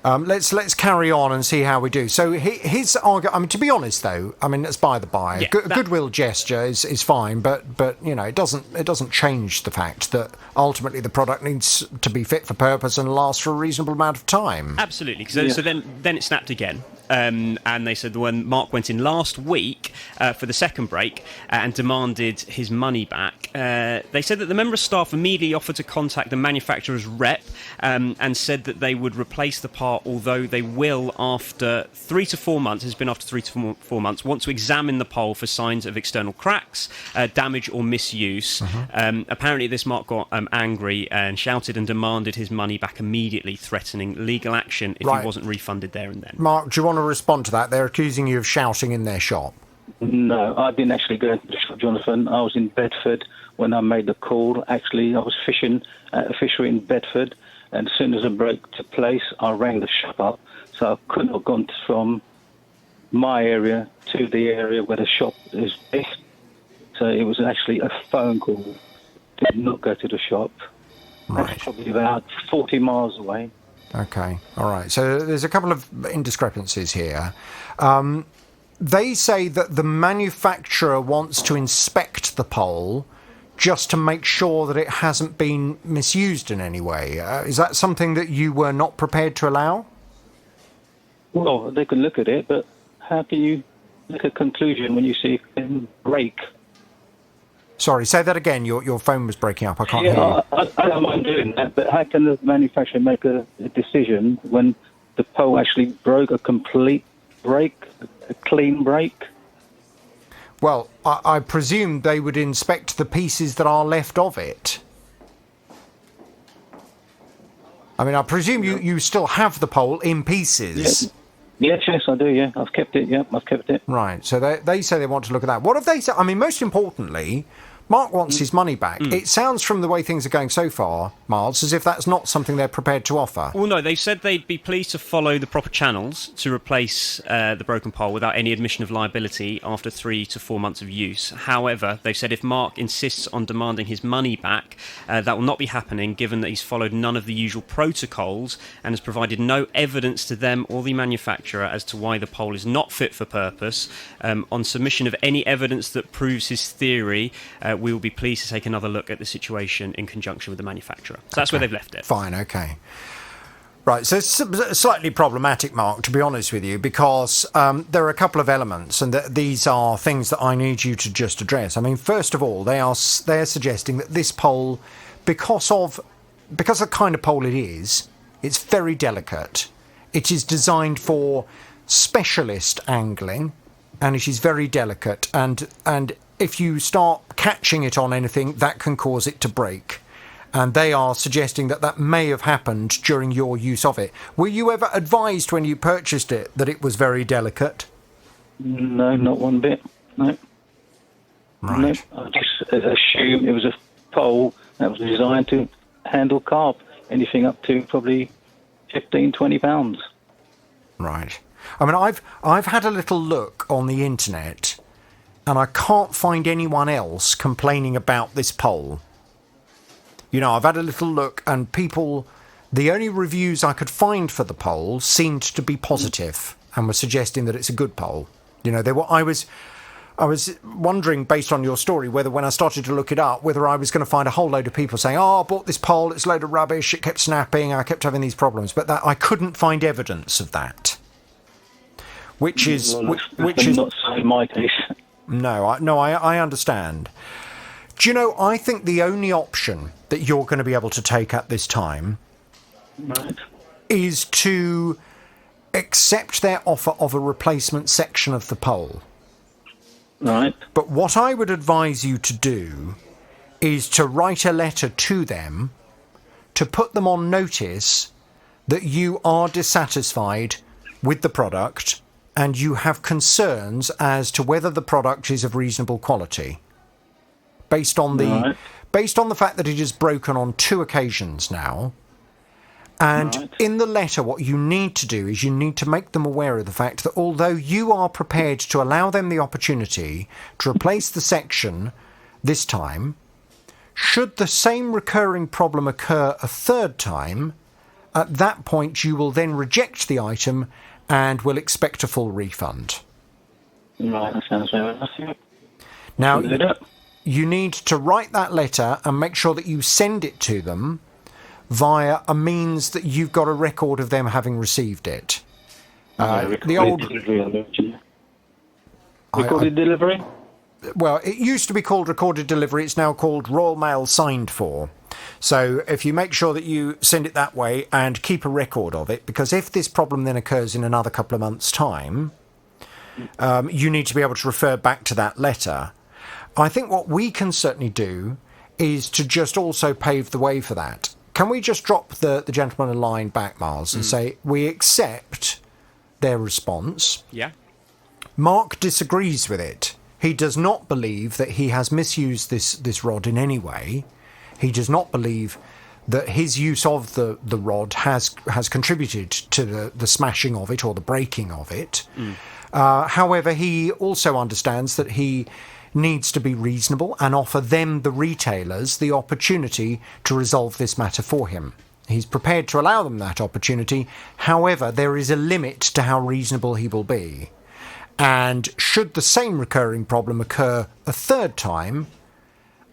Let's carry on and see how we do. So his argument, I mean, to be honest though, I mean, that's by the by. Yeah, goodwill gesture is fine, but you know, it doesn't change the fact that ultimately the product needs to be fit for purpose and last for a reasonable amount of time. Absolutely. So then it snapped again. And they said when Mark went in last week for the second break and demanded his money back, they said that the member of staff immediately offered to contact the manufacturer's rep and said that they would replace the part, although they will after 3 to 4 months, it's been after 3 to 4 months, want to examine the pole for signs of external cracks, damage or misuse. Apparently this Mark got angry and shouted and demanded his money back immediately, threatening legal action if he wasn't refunded there and then. Mark, do you want to respond to that? They're accusing you of shouting in their shop. No, I didn't actually go into the shop, Jonathan. I was in Bedford when I made the call. Actually, I was fishing at a fishery in Bedford, and as soon as the break took place, I rang the shop up. So I couldn't have gone from my area to the area where the shop is based. So it was actually a phone call. Did not go to the shop. Right. That's probably about 40 miles away. Okay, all right. So there's a couple of indiscrepancies here. They say that the manufacturer wants to inspect the pole just to make sure that it hasn't been misused in any way. Is that something that you were not prepared to allow? Well, they can look at it, but how can you make a conclusion when you see it break? Sorry, say that again. Your phone was breaking up. I can't hear you. I don't mind doing that, but how can the manufacturer make a decision when the pole actually broke a complete break, a clean break? Well, I presume they would inspect the pieces that are left of it. I mean, I presume you still have the pole in pieces. Yes, I do, yeah. I've kept it, yeah. I've kept it. Right, so they say they want to look at that. What have they said? I mean, most importantly, Mark wants his money back. It sounds from the way things are going so far, Miles, as if that's not something they're prepared to offer. Well, no, they said they'd be pleased to follow the proper channels to replace the broken pole without any admission of liability after 3 to 4 months of use. However, they've said if Mark insists on demanding his money back, that will not be happening, given that he's followed none of the usual protocols and has provided no evidence to them or the manufacturer as to why the pole is not fit for purpose. On submission of any evidence that proves his theory, we will be pleased to take another look at the situation in conjunction with the manufacturer. So that's where they've left it. Fine, okay. Right, so it's slightly problematic, Mark, to be honest with you, because there are a couple of elements, and these are things that I need you to just address. I mean, first of all, they're suggesting that this pole, because of the kind of pole it is, it's very delicate. It is designed for specialist angling, and it is very delicate, and if you start catching it on anything, that can cause it to break. And they are suggesting that may have happened during your use of it. Were you ever advised when you purchased it that it was very delicate? No, not one bit. No. Right. No, I just assumed it was a pole that was designed to handle carp, anything up to probably 15, 20 pounds. Right. I mean, I've had a little look on the internet, and I can't find anyone else complaining about this pole. You know, I've had a little look, and the only reviews I could find for the pole seemed to be positive and were suggesting that it's a good pole. You know, I was wondering, based on your story, whether when I started to look it up, whether I was going to find a whole load of people saying, I bought this pole, it's a load of rubbish, it kept snapping, I kept having these problems. But I couldn't find evidence of that. Which is not so in my case. No, I understand. Do you know, I think the only option that you're going to be able to take at this time is to accept their offer of a replacement section of the pole. Right. But what I would advise you to do is to write a letter to them to put them on notice that you are dissatisfied with the product and you have concerns as to whether the product is of reasonable quality. Based on the fact that it is broken on 2 occasions now. And in the letter, what you need to do is you need to make them aware of the fact that although you are prepared to allow them the opportunity to replace the section this time, should the same recurring problem occur a third time, at that point you will then reject the item and will expect a full refund. Right, that sounds very nice. Now, you need to write that letter and make sure that you send it to them via a means that you've got a record of them having received it. Recorded delivery? Well, it used to be called recorded delivery. It's now called Royal Mail signed for. So if you make sure that you send it that way and keep a record of it, because if this problem then occurs in another couple of months' time, you need to be able to refer back to that letter. I think what we can certainly do is to just also pave the way for that. Can we just drop the gentleman a line back, Miles, and say we accept their response? Yeah. Mark disagrees with it. He does not believe that he has misused this rod in any way. He does not believe that his use of the rod has contributed to the smashing of it or the breaking of it. However, he also understands that he needs to be reasonable and offer them, the retailers, the opportunity to resolve this matter for him. He's prepared to allow them that opportunity. However, there is a limit to how reasonable he will be. And should the same recurring problem occur a third time,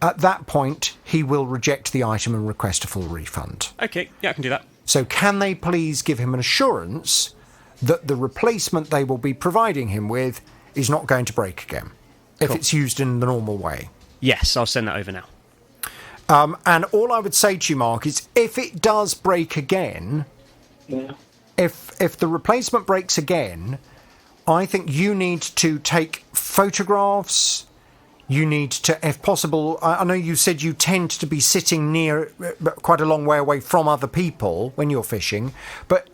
at that point, he will reject the item and request a full refund. Okay, yeah, I can do that. So can they please give him an assurance that the replacement they will be providing him with is not going to break again, if it's used in the normal way? Yes, I'll send that over now. And all I would say to you, Mark, is if it does break again, if the replacement breaks again, I think you need to take photographs. You need to, if possible, I know you said you tend to be sitting near, quite a long way away from other people when you're fishing. But,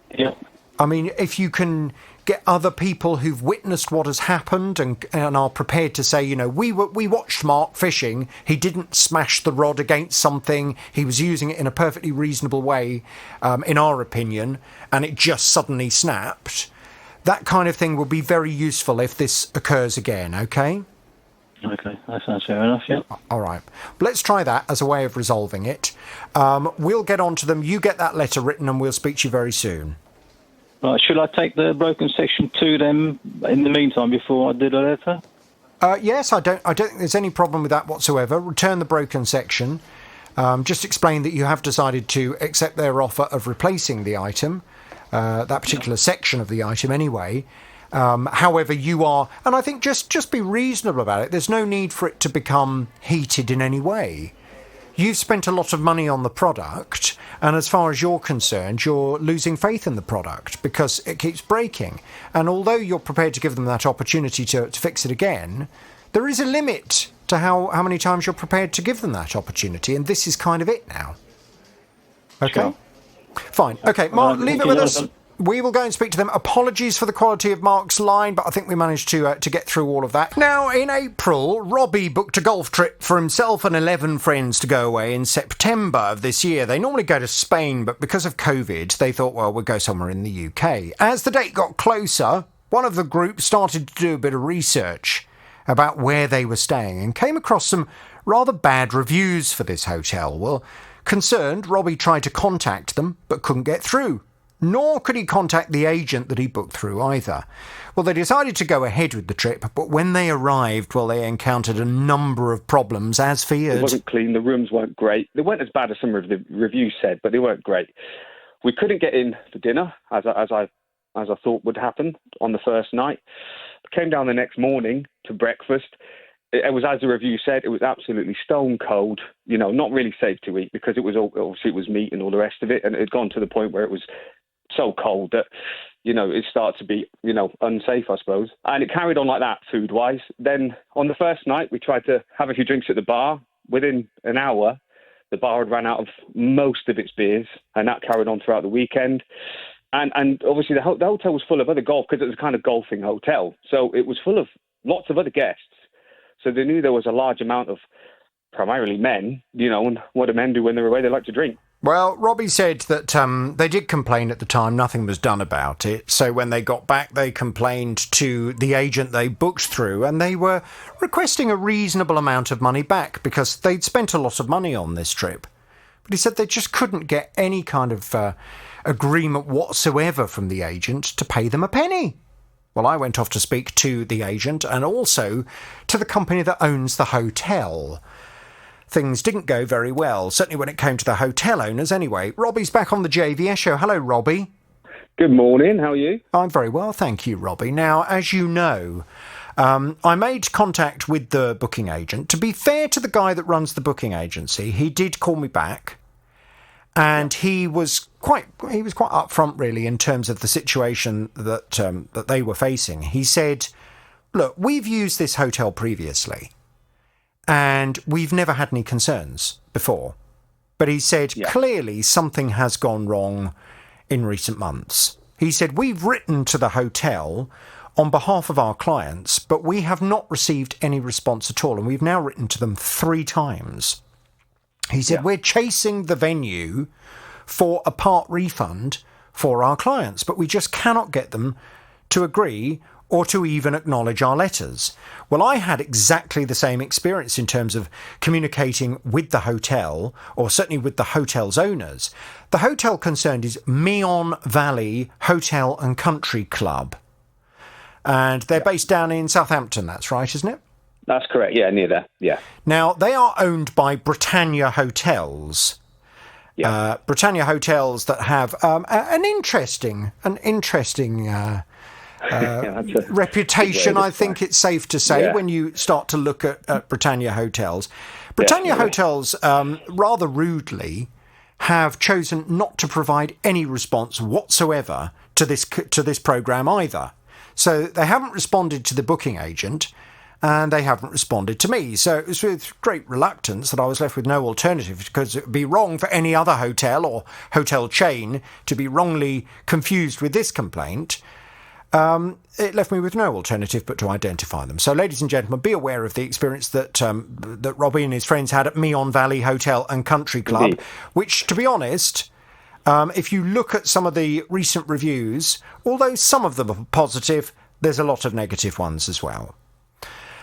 I mean, if you can get other people who've witnessed what has happened and are prepared to say, we watched Mark fishing. He didn't smash the rod against something. He was using it in a perfectly reasonable way, in our opinion, and it just suddenly snapped. That kind of thing will be very useful if this occurs again, okay? Okay, that sounds fair enough, yeah. All right. Let's try that as a way of resolving it. We'll get on to them. You get that letter written and we'll speak to you very soon. Right, should I take the broken section to them in the meantime before I do the letter? Yes, I don't think there's any problem with that whatsoever. Return the broken section. Just explain that you have decided to accept their offer of replacing the item, that particular section of the item anyway. However, you are, and I think just be reasonable about it. There's no need for it to become heated in any way. You've spent a lot of money on the product, and as far as you're concerned, you're losing faith in the product because it keeps breaking. And although you're prepared to give them that opportunity to fix it again, there is a limit to how many times you're prepared to give them that opportunity, and this is kind of it now. Okay? Sure. Fine. Okay, Mark, leave it with us. We will go and speak to them. Apologies for the quality of Mark's line, but I think we managed to get through all of that. Now, in April, Robbie booked a golf trip for himself and 11 friends to go away in September of this year. They normally go to Spain, but because of COVID, they thought, well, we'll go somewhere in the UK. As the date got closer, one of the group started to do a bit of research about where they were staying and came across some rather bad reviews for this hotel. Well, concerned, Robbie tried to contact them, but couldn't get through. Nor could he contact the agent that he booked through either. Well, they decided to go ahead with the trip, but when they arrived, well, they encountered a number of problems, as feared. It wasn't clean, the rooms weren't great. They weren't as bad as some of the reviews said, but they weren't great. We couldn't get in for dinner, as I thought would happen on the first night. Came down the next morning to breakfast. It was, as the review said, it was absolutely stone cold, not really safe to eat because it was obviously it was meat and all the rest of it, and it had gone to the point where it was so cold that, it started to be, unsafe, I suppose. And it carried on like that, food-wise. Then on the first night, we tried to have a few drinks at the bar. Within an hour, the bar had ran out of most of its beers, and that carried on throughout the weekend. And obviously the hotel was full of other golf, because it was a kind of golfing hotel. So it was full of lots of other guests. So they knew there was a large amount of primarily men, and what do men do when they're away? They like to drink. Well, Robbie said that they did complain at the time. Nothing was done about it. So when they got back, they complained to the agent they booked through, and they were requesting a reasonable amount of money back because they'd spent a lot of money on this trip. But he said they just couldn't get any kind of agreement whatsoever from the agent to pay them a penny. Well, I went off to speak to the agent and also to the company that owns the hotel. Things didn't go very well, certainly when it came to the hotel owners anyway. Robbie's back on the JVS show. Hello, Robbie. Good morning, how are you? I'm very well, thank you, Robbie. Now, as you know, I made contact with the booking agent. To be fair to the guy that runs the booking agency, he did call me back, and he was quite upfront, really, in terms of the situation that they were facing. He said, look, we've used this hotel previously, and we've never had any concerns before. But he said, clearly something has gone wrong in recent months. He said, we've written to the hotel on behalf of our clients, but we have not received any response at all. And we've now written to them 3 times. He said, we're chasing the venue for a part refund for our clients, but we just cannot get them to agree or to even acknowledge our letters. Well, I had exactly the same experience in terms of communicating with the hotel, or certainly with the hotel's owners. The hotel concerned is Meon Valley Hotel and Country Club. And they're based down in Southampton, that's right, isn't it? That's correct, yeah, near there, yeah. Now, they are owned by Britannia Hotels. Britannia Hotels that have an interesting reputation, I think it's safe to say, when you start to look at Britannia Hotels. Britannia Hotels, rather rudely, have chosen not to provide any response whatsoever to this programme either. So they haven't responded to the booking agent, and they haven't responded to me. So it was with great reluctance that I was left with no alternative, because it would be wrong for any other hotel or hotel chain to be wrongly confused with this complaint. It left me with no alternative but to identify them. So, ladies and gentlemen, be aware of the experience that Robbie and his friends had at Meon Valley Hotel and Country Club, Indeed. Which, to be honest, if you look at some of the recent reviews, although some of them are positive, there's a lot of negative ones as well.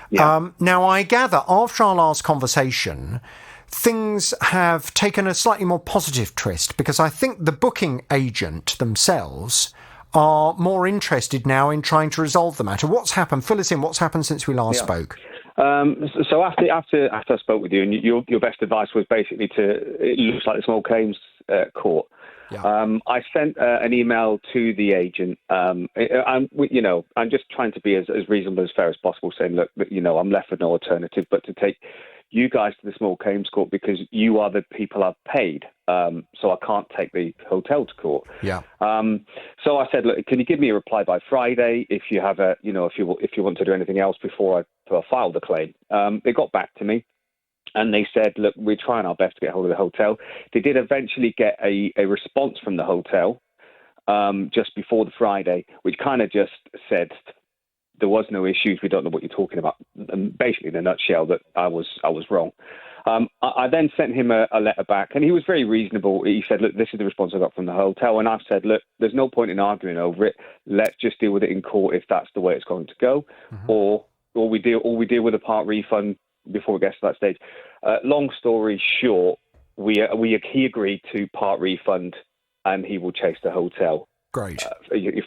Yeah. Now, I gather, after our last conversation, things have taken a slightly more positive twist, because I think the booking agent themselves are more interested now in trying to resolve the matter. What's happened? Fill us in. What's happened since we last spoke? So after I spoke with you, and your best advice was basically it looks like the small claims court. Yeah. I sent an email to the agent. I'm just trying to be as reasonable, as fair as possible, saying, look, I'm left with no alternative but to take you guys to the small claims court, because you are the people I've paid. So I can't take the hotel to court. Yeah. So I said, look, can you give me a reply by Friday if you have if you want to do anything else before I file the claim? They got back to me, and they said, look, we're trying our best to get hold of the hotel. They did eventually get a response from the hotel just before the Friday, which kind of just said there was no issues. We don't know what you're talking about. And basically, in a nutshell, that I was wrong. I then sent him a letter back, and he was very reasonable. He said, look, this is the response I got from the hotel. And I've said, look, there's no point in arguing over it. Let's just deal with it in court if that's the way it's going to go. Mm-hmm. Or we deal with a part refund before it gets to that stage. Long story short, he agreed to part refund, and he will chase the hotel. Great.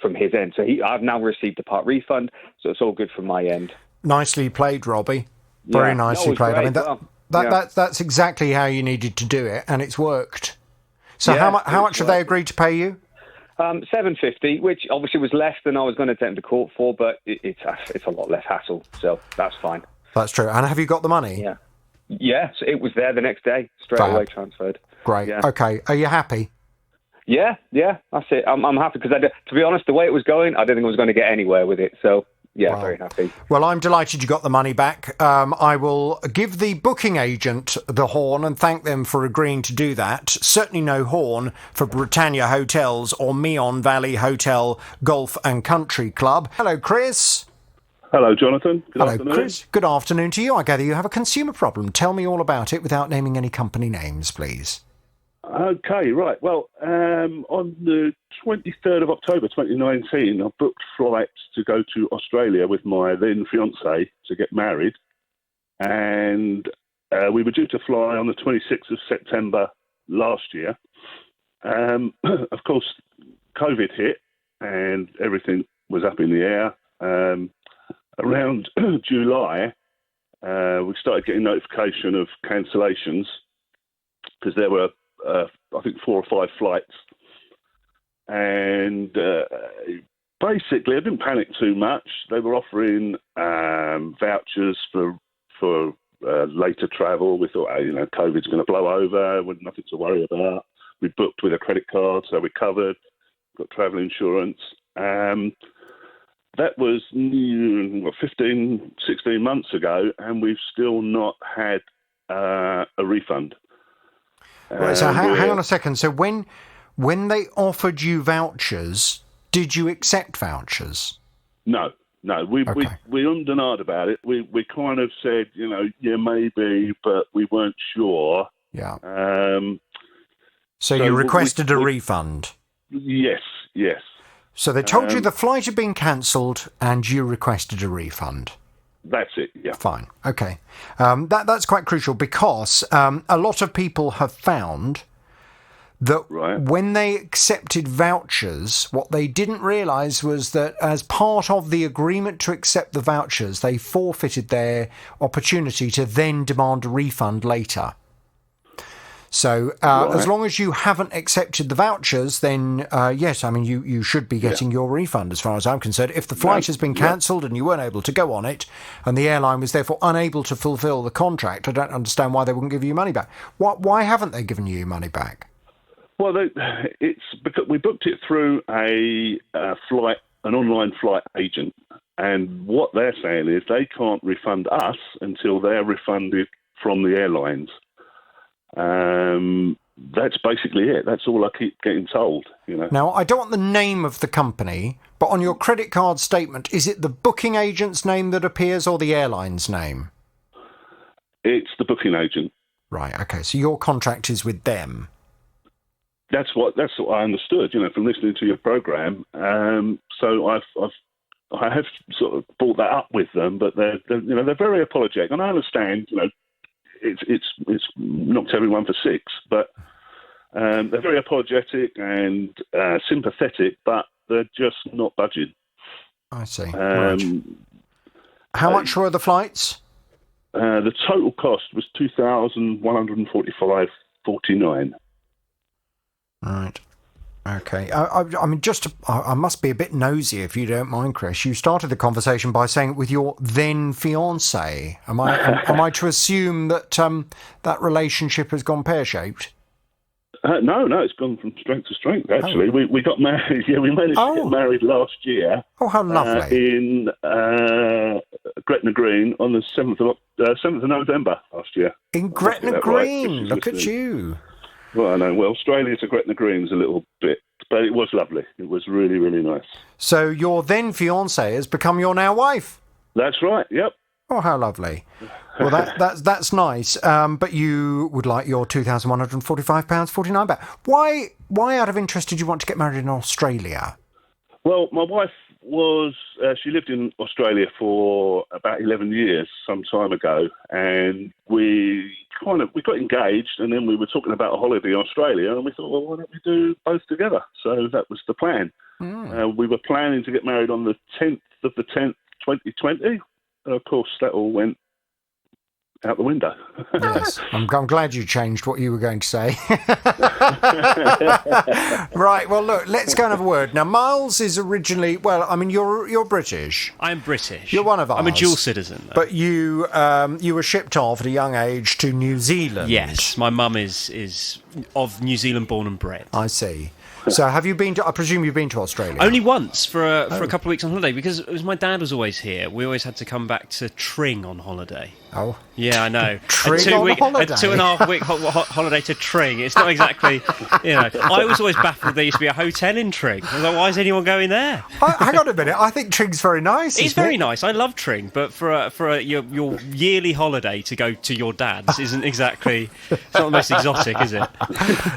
From his end. So I've now received a part refund, so it's all good from my end. Nicely played, Robbie. Very nicely played. Great. I mean, that's exactly how you needed to do it, and it's worked. So how much have they agreed to pay you? $750, which obviously was less than I was going to take them to court for, but it's a lot less hassle, so that's fine. That's true. And have you got the money? Yeah. Yes, it was there the next day, straight away transferred. Great. Yeah. Okay. Are you happy? Yeah, that's it. I'm happy, because to be honest, the way it was going, I didn't think I was going to get anywhere with it. So, yeah, very happy. Well, I'm delighted you got the money back. I will give the booking agent the horn and thank them for agreeing to do that. Certainly no horn for Britannia Hotels or Meon Valley Hotel, Golf and Country Club. Hello, Chris. Hello, Jonathan. Good afternoon. Chris. Good afternoon to you. I gather you have a consumer problem. Tell me all about it without naming any company names, please. Okay, right. Well, on the 23rd of October 2019, I booked flights to go to Australia with my then fiancée to get married. And we were due to fly on the 26th of September last year. Of course, COVID hit and everything was up in the air. Around July, we started getting notification of cancellations, because there were I think 4 or 5 flights, and basically I didn't panic too much. They were offering vouchers for later travel. We thought, COVID's going to blow over, with nothing to worry about. We booked with a credit card, so we covered, got travel insurance. That was 15, 16 months ago, and we've still not had a refund. Right, so hang on a second. So when they offered you vouchers, did you accept vouchers? No. We ummed and ahed about it. We kind of said, yeah, maybe, but we weren't sure. Yeah. So you requested a refund? Yes. So they told you the flight had been cancelled and you requested a refund? That's it, yeah. Fine, okay. That's quite crucial, because a lot of people have found that when they accepted vouchers, what they didn't realise was that as part of the agreement to accept the vouchers, they forfeited their opportunity to then demand a refund later. So as long as you haven't accepted the vouchers, then yes, I mean, you should be getting your refund as far as I'm concerned. If the flight has been cancelled and you weren't able to go on it, and the airline was therefore unable to fulfil the contract, I don't understand why they wouldn't give you money back. Why haven't they given you money back? Well, it's because we booked it through an online flight agent, and what they're saying is they can't refund us until they're refunded from the airlines. That's basically it. That's all I keep getting told. Now, I don't want the name of the company, but on your credit card statement, is it the booking agent's name that appears or the airline's name? It's the booking agent. Right. Okay. So your contract is with them. That's what I understood. From listening to your program. So I have sort of brought that up with them, but they're very apologetic, and I understand. It's knocked everyone for six, but they're very apologetic and sympathetic, but they're just not budging. I see. Right. How much were the flights? The total cost was $2,145.49. Right. Okay. I mean, I must be a bit nosy, if you don't mind, Chris. You started the conversation by saying it with your then fiancée. Am I to assume that that relationship has gone pear-shaped? No, it's gone from strength to strength. Actually, we got married. Yeah, we managed to get married last year. Oh, how lovely! In Gretna Green on the 7th of November last year. In Gretna Green, look at you. Well, I know. Well, Australia to Gretna Green is a little bit, but it was lovely. It was really, really nice. So your then fiancée has become your now wife? That's right, yep. Oh, how lovely. Well, that's nice. But you would like your £2,145.49 back. Why, out of interest, did you want to get married in Australia? Well, my wife she lived in Australia for about 11 years some time ago, and we got engaged, and then we were talking about a holiday in Australia, and we thought, well, why don't we do both together? So that was the plan. We were planning to get married on the 10th of the 10th, 2020. Of course, that all went out the window. Yes, I'm glad you changed what you were going to say. Right, well, look, let's go and have a word. Now, Miles is originally, you're British. I'm British. You're one of us. I'm a dual citizen, though. But you were shipped off at a young age to New Zealand. Yes, my mum is of New Zealand born and bred. I see. So have you been to, I presume you've been to Australia? Only once for a couple of weeks on holiday, because my dad was always here. We always had to come back to Tring on holiday. Oh. Yeah, I know. Tring on holiday? A 2.5 week holiday to Tring. It's not exactly, I was always baffled there used to be a hotel in Tring. I was like, why is anyone going there? Hang on a minute. I think Tring's very nice. It's very nice. I love Tring, but for your yearly holiday to go to your dad's isn't exactly, it's not the most exotic, is it?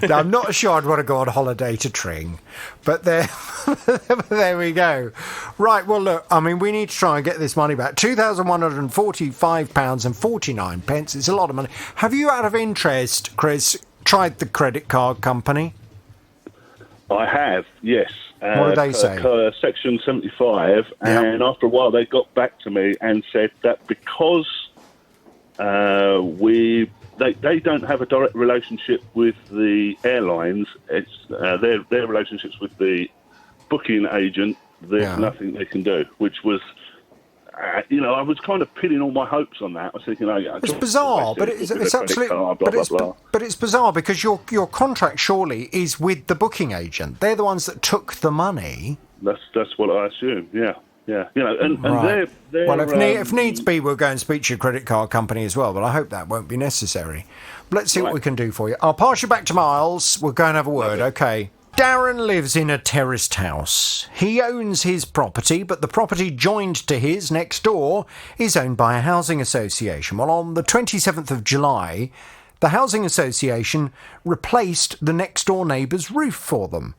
No, I'm not sure I'd want to go on holiday to Tring, but there we go. Right, well, look, I mean, we need to try and get this money back. £2,145.49. It's a lot of money. Have you, out of interest, Chris, tried the credit card company? I have, yes. What did they say? Section 75, and after a while they got back to me and said that because they don't have a direct relationship with the airlines, it's their relationships with the booking agent, there's nothing they can do, which was... I was kind of pinning all my hopes on that. I was thinking, it's bizarre, but it's absolutely, but it's bizarre because your contract surely is with the booking agent. They're the ones that took the money. That's what I assume. Yeah. And right. they're well, if needs be, we'll go and speak to your credit card company as well. But I hope that won't be necessary. Let's see what we can do for you. I'll pass you back to Miles. We'll go and have a word. Okay. Darren lives in a terraced house. He owns his property, but the property joined to his next door is owned by a housing association. Well, on the 27th of July, the housing association replaced the next door neighbour's roof for them.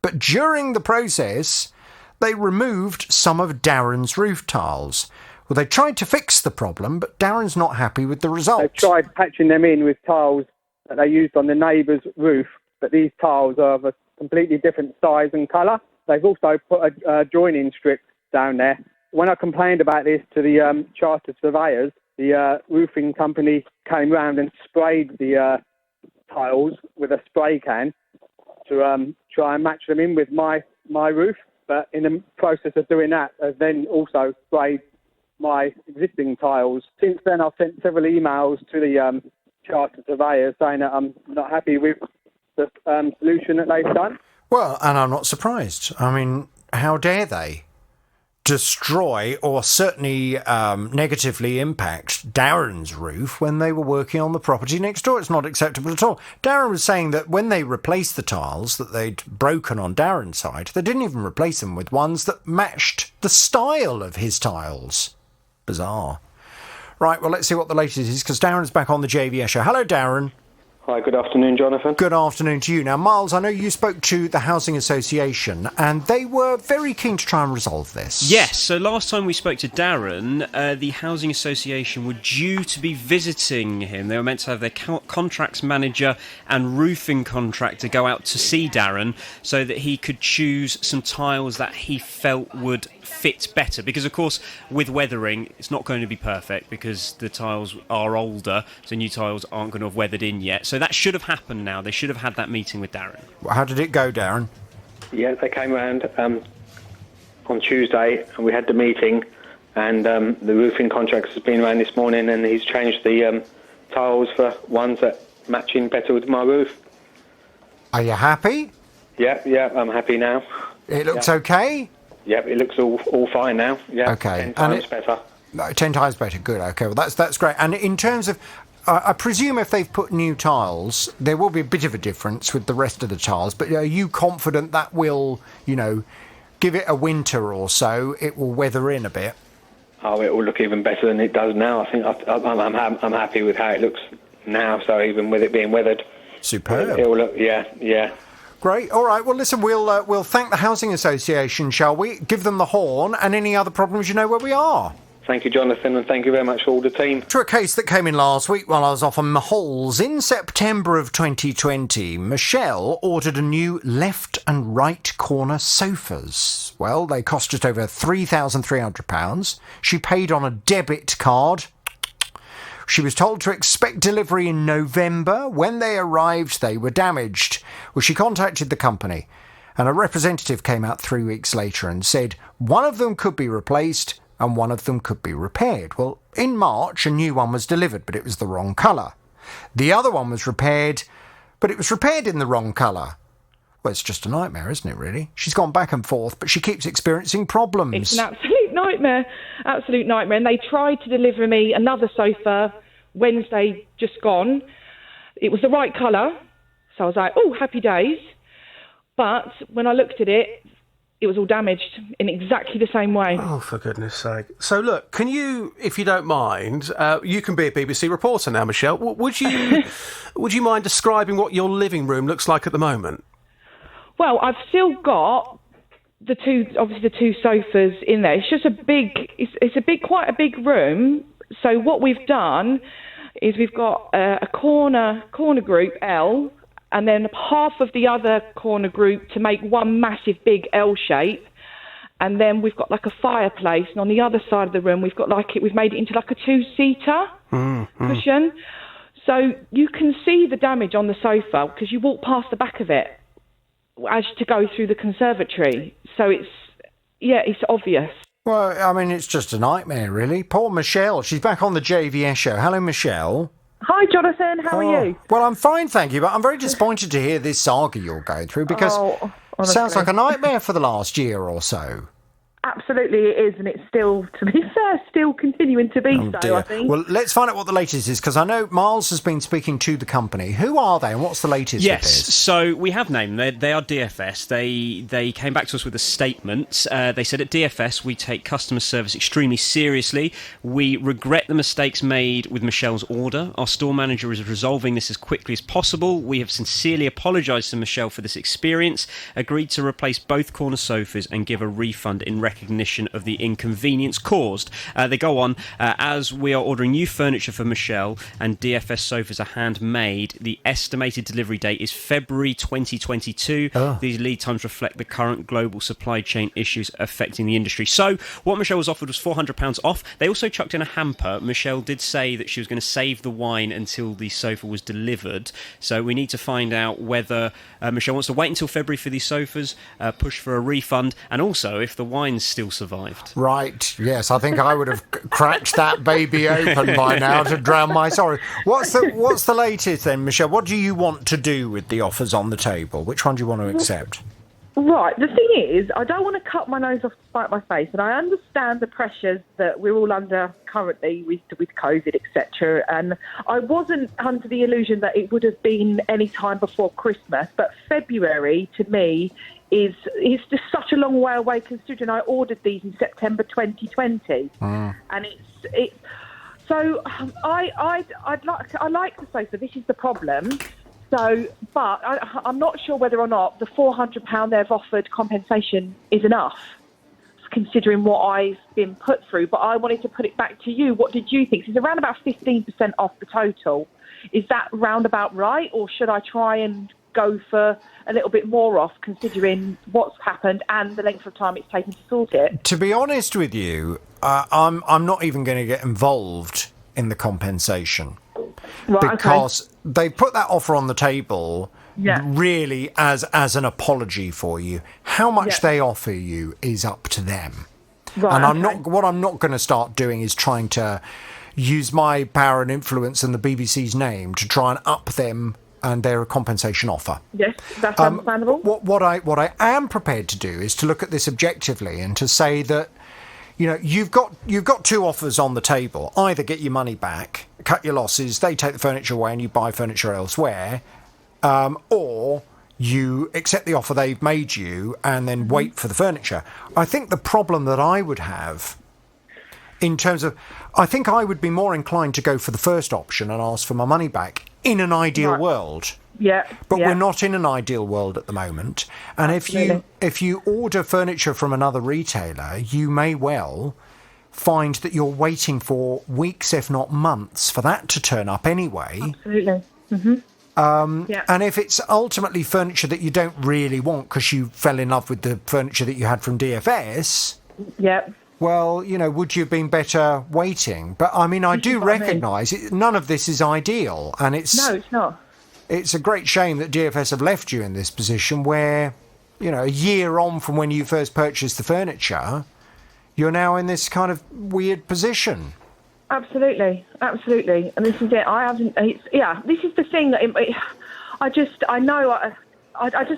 But during the process, they removed some of Darren's roof tiles. Well, they tried to fix the problem, but Darren's not happy with the results. They tried patching them in with tiles that they used on the neighbour's roof, but these tiles are of a completely different size and colour. They've also put a joining strip down there. When I complained about this to the chartered surveyors, the roofing company came round and sprayed the tiles with a spray can to try and match them in with my roof. But in the process of doing that, I've then also sprayed my existing tiles. Since then, I've sent several emails to the chartered surveyors saying that I'm not happy with the solution that they've done. Well, and I'm not surprised. I mean, how dare they destroy or certainly negatively impact Darren's roof when they were working on the property next door? It's not acceptable at all. Darren was saying that when they replaced the tiles that they'd broken on Darren's side, they didn't even replace them with ones that matched the style of his tiles. Bizarre. Right, well, let's see what the latest is, because Darren's back on the JVS show. Hello, Darren. Hi, good afternoon, Jonathan. Good afternoon to you. Now, Miles, I know you spoke to the Housing Association, and they were very keen to try and resolve this. Yes, so last time we spoke to Darren, the Housing Association were due to be visiting him. They were meant to have their contracts manager and roofing contractor go out to see Darren so that he could choose some tiles that he felt would fit better. Because, of course, with weathering, it's not going to be perfect because the tiles are older, so new tiles aren't going to have weathered in yet. So that should have happened now. They should have had that meeting with Darren. How did it go, Darren? Yeah, they came around on Tuesday and we had the meeting, and the roofing contractor has been around this morning and he's changed the tiles for ones that match in better with my roof. Are you happy? Yeah, I'm happy now. It looks okay? Yeah, it looks all fine now. Yeah, Okay. 10 times better. 10 times better. Good. Okay. Well, that's great. And in terms of, I presume if they've put new tiles, there will be a bit of a difference with the rest of the tiles. But are you confident that will, give it a winter or so, it will weather in a bit? Oh, it will look even better than it does now. I think I'm happy with how it looks now. So even with it being weathered, superb. It will look. Yeah. Great. All right. Well, listen, we'll thank the Housing Association, shall we? Give them the horn, and any other problems, you know where we are. Thank you, Jonathan, and thank you very much for all the team. To a case that came in last week while I was off on Mahols. In September of 2020, Michelle ordered a new left and right corner sofas. Well, they cost just over £3,300. She paid on a debit card. She was told to expect delivery in November. When they arrived, they were damaged. Well, she contacted the company, and a representative came out 3 weeks later and said one of them could be replaced and one of them could be repaired. Well, in March, a new one was delivered, but it was the wrong colour. The other one was repaired, but it was repaired in the wrong colour. Well, it's just a nightmare, isn't it, really? She's gone back and forth, but she keeps experiencing problems. It's an absolute nightmare. And they tried to deliver me another sofa Wednesday just gone. It was the right colour, so I was like, oh, happy days. But when I looked at it, it was all damaged in exactly the same way. Oh, for goodness sake. So, look, can you, if you don't mind, you can be a BBC reporter now, Michelle. Would you mind describing what your living room looks like at the moment? Well, I've still got the two sofas in there. It's just quite a big room. So what we've done is we've got a corner group L, and then half of the other corner group to make one massive big L shape. And then we've got like a fireplace, and on the other side of the room we've made it into like a two-seater cushion. So you can see the damage on the sofa because you walk past the back of it as to go through the conservatory. So it's obvious. Well, I mean, it's just a nightmare, really. Poor Michelle. She's back on the JVS show. Hello, Michelle. Hi, Jonathan. How are you? Well, I'm fine, thank you, but I'm very disappointed to hear this saga you're going through because it sounds like a nightmare for the last year or so. Absolutely it is, and it's still, to be fair, still continuing to be Dear. I think. Well, let's find out what the latest is, because I know Miles has been speaking to the company. Who are they, and what's the latest Yes, with this? so we have named them. They are DFS. They came back to us with a statement. They said, at DFS, we take customer service extremely seriously. We regret the mistakes made with Michelle's order. Our store manager is resolving this as quickly as possible. We have sincerely apologised to Michelle for this experience, agreed to replace both corner sofas and give a refund in recognition of the inconvenience caused. They go on, as we are ordering new furniture for Michelle and DFS sofas are handmade, the estimated delivery date is February 2022. These lead times reflect the current global supply chain issues affecting the industry. So what Michelle was offered was £400 off. They also chucked in a hamper. Michelle did say that she was going to save the wine until the sofa was delivered. So we need to find out whether Michelle wants to wait until February for these sofas, push for a refund, and also if the wine's still survived. Right, yes, I think I would have cracked that baby open by now to drown my sorrow. What's the latest then, Michelle? What do you want to do with the offers on the table? Which one do you want to accept? Right, the thing is, I don't want to cut my nose off to spite my face, and I understand the pressures that we're all under currently with COVID, etc. And I wasn't under the illusion that it would have been any time before Christmas, but February to me is just such a long way away, considering I ordered these in September 2020, and it's. So I like the sofa. This is the problem. So, but I'm not sure whether or not the £400 they've offered compensation is enough, considering what I've been put through. But I wanted to put it back to you. What did you think? It's around about 15% off the total. Is that roundabout right, or should I try and go for a little bit more off, considering what's happened and the length of time it's taken to sort it? To be honest with you, I'm not even going to get involved in the compensation. Right, because they put that offer on the table really as an apology for you. How much they offer you is up to them. Right, and what I'm not going to start doing is trying to use my power and influence and the BBC's name to try and up them and their compensation offer. Yes, that's understandable. What I am prepared to do is to look at this objectively and to say that, you know, you've got two offers on the table. Either get your money back, cut your losses, they take the furniture away and you buy furniture elsewhere, or you accept the offer they've made you and then wait for the furniture. I think the problem that I would have in terms of, I think I would be more inclined to go for the first option and ask for my money back in an ideal world. Yeah. But we're not in an ideal world at the moment. And if you order furniture from another retailer, you may well find that you're waiting for weeks, if not months, for that to turn up anyway. Absolutely. Mm-hmm. And if it's ultimately furniture that you don't really want because you fell in love with the furniture that you had from DFS, well, you know, would you have been better waiting? But I mean, I do recognise none of this is ideal, and it's not. It's a great shame that DFS have left you in this position where, you know, a year on from when you first purchased the furniture, you're now in this kind of weird position. Absolutely. And this is it. This is the thing that I just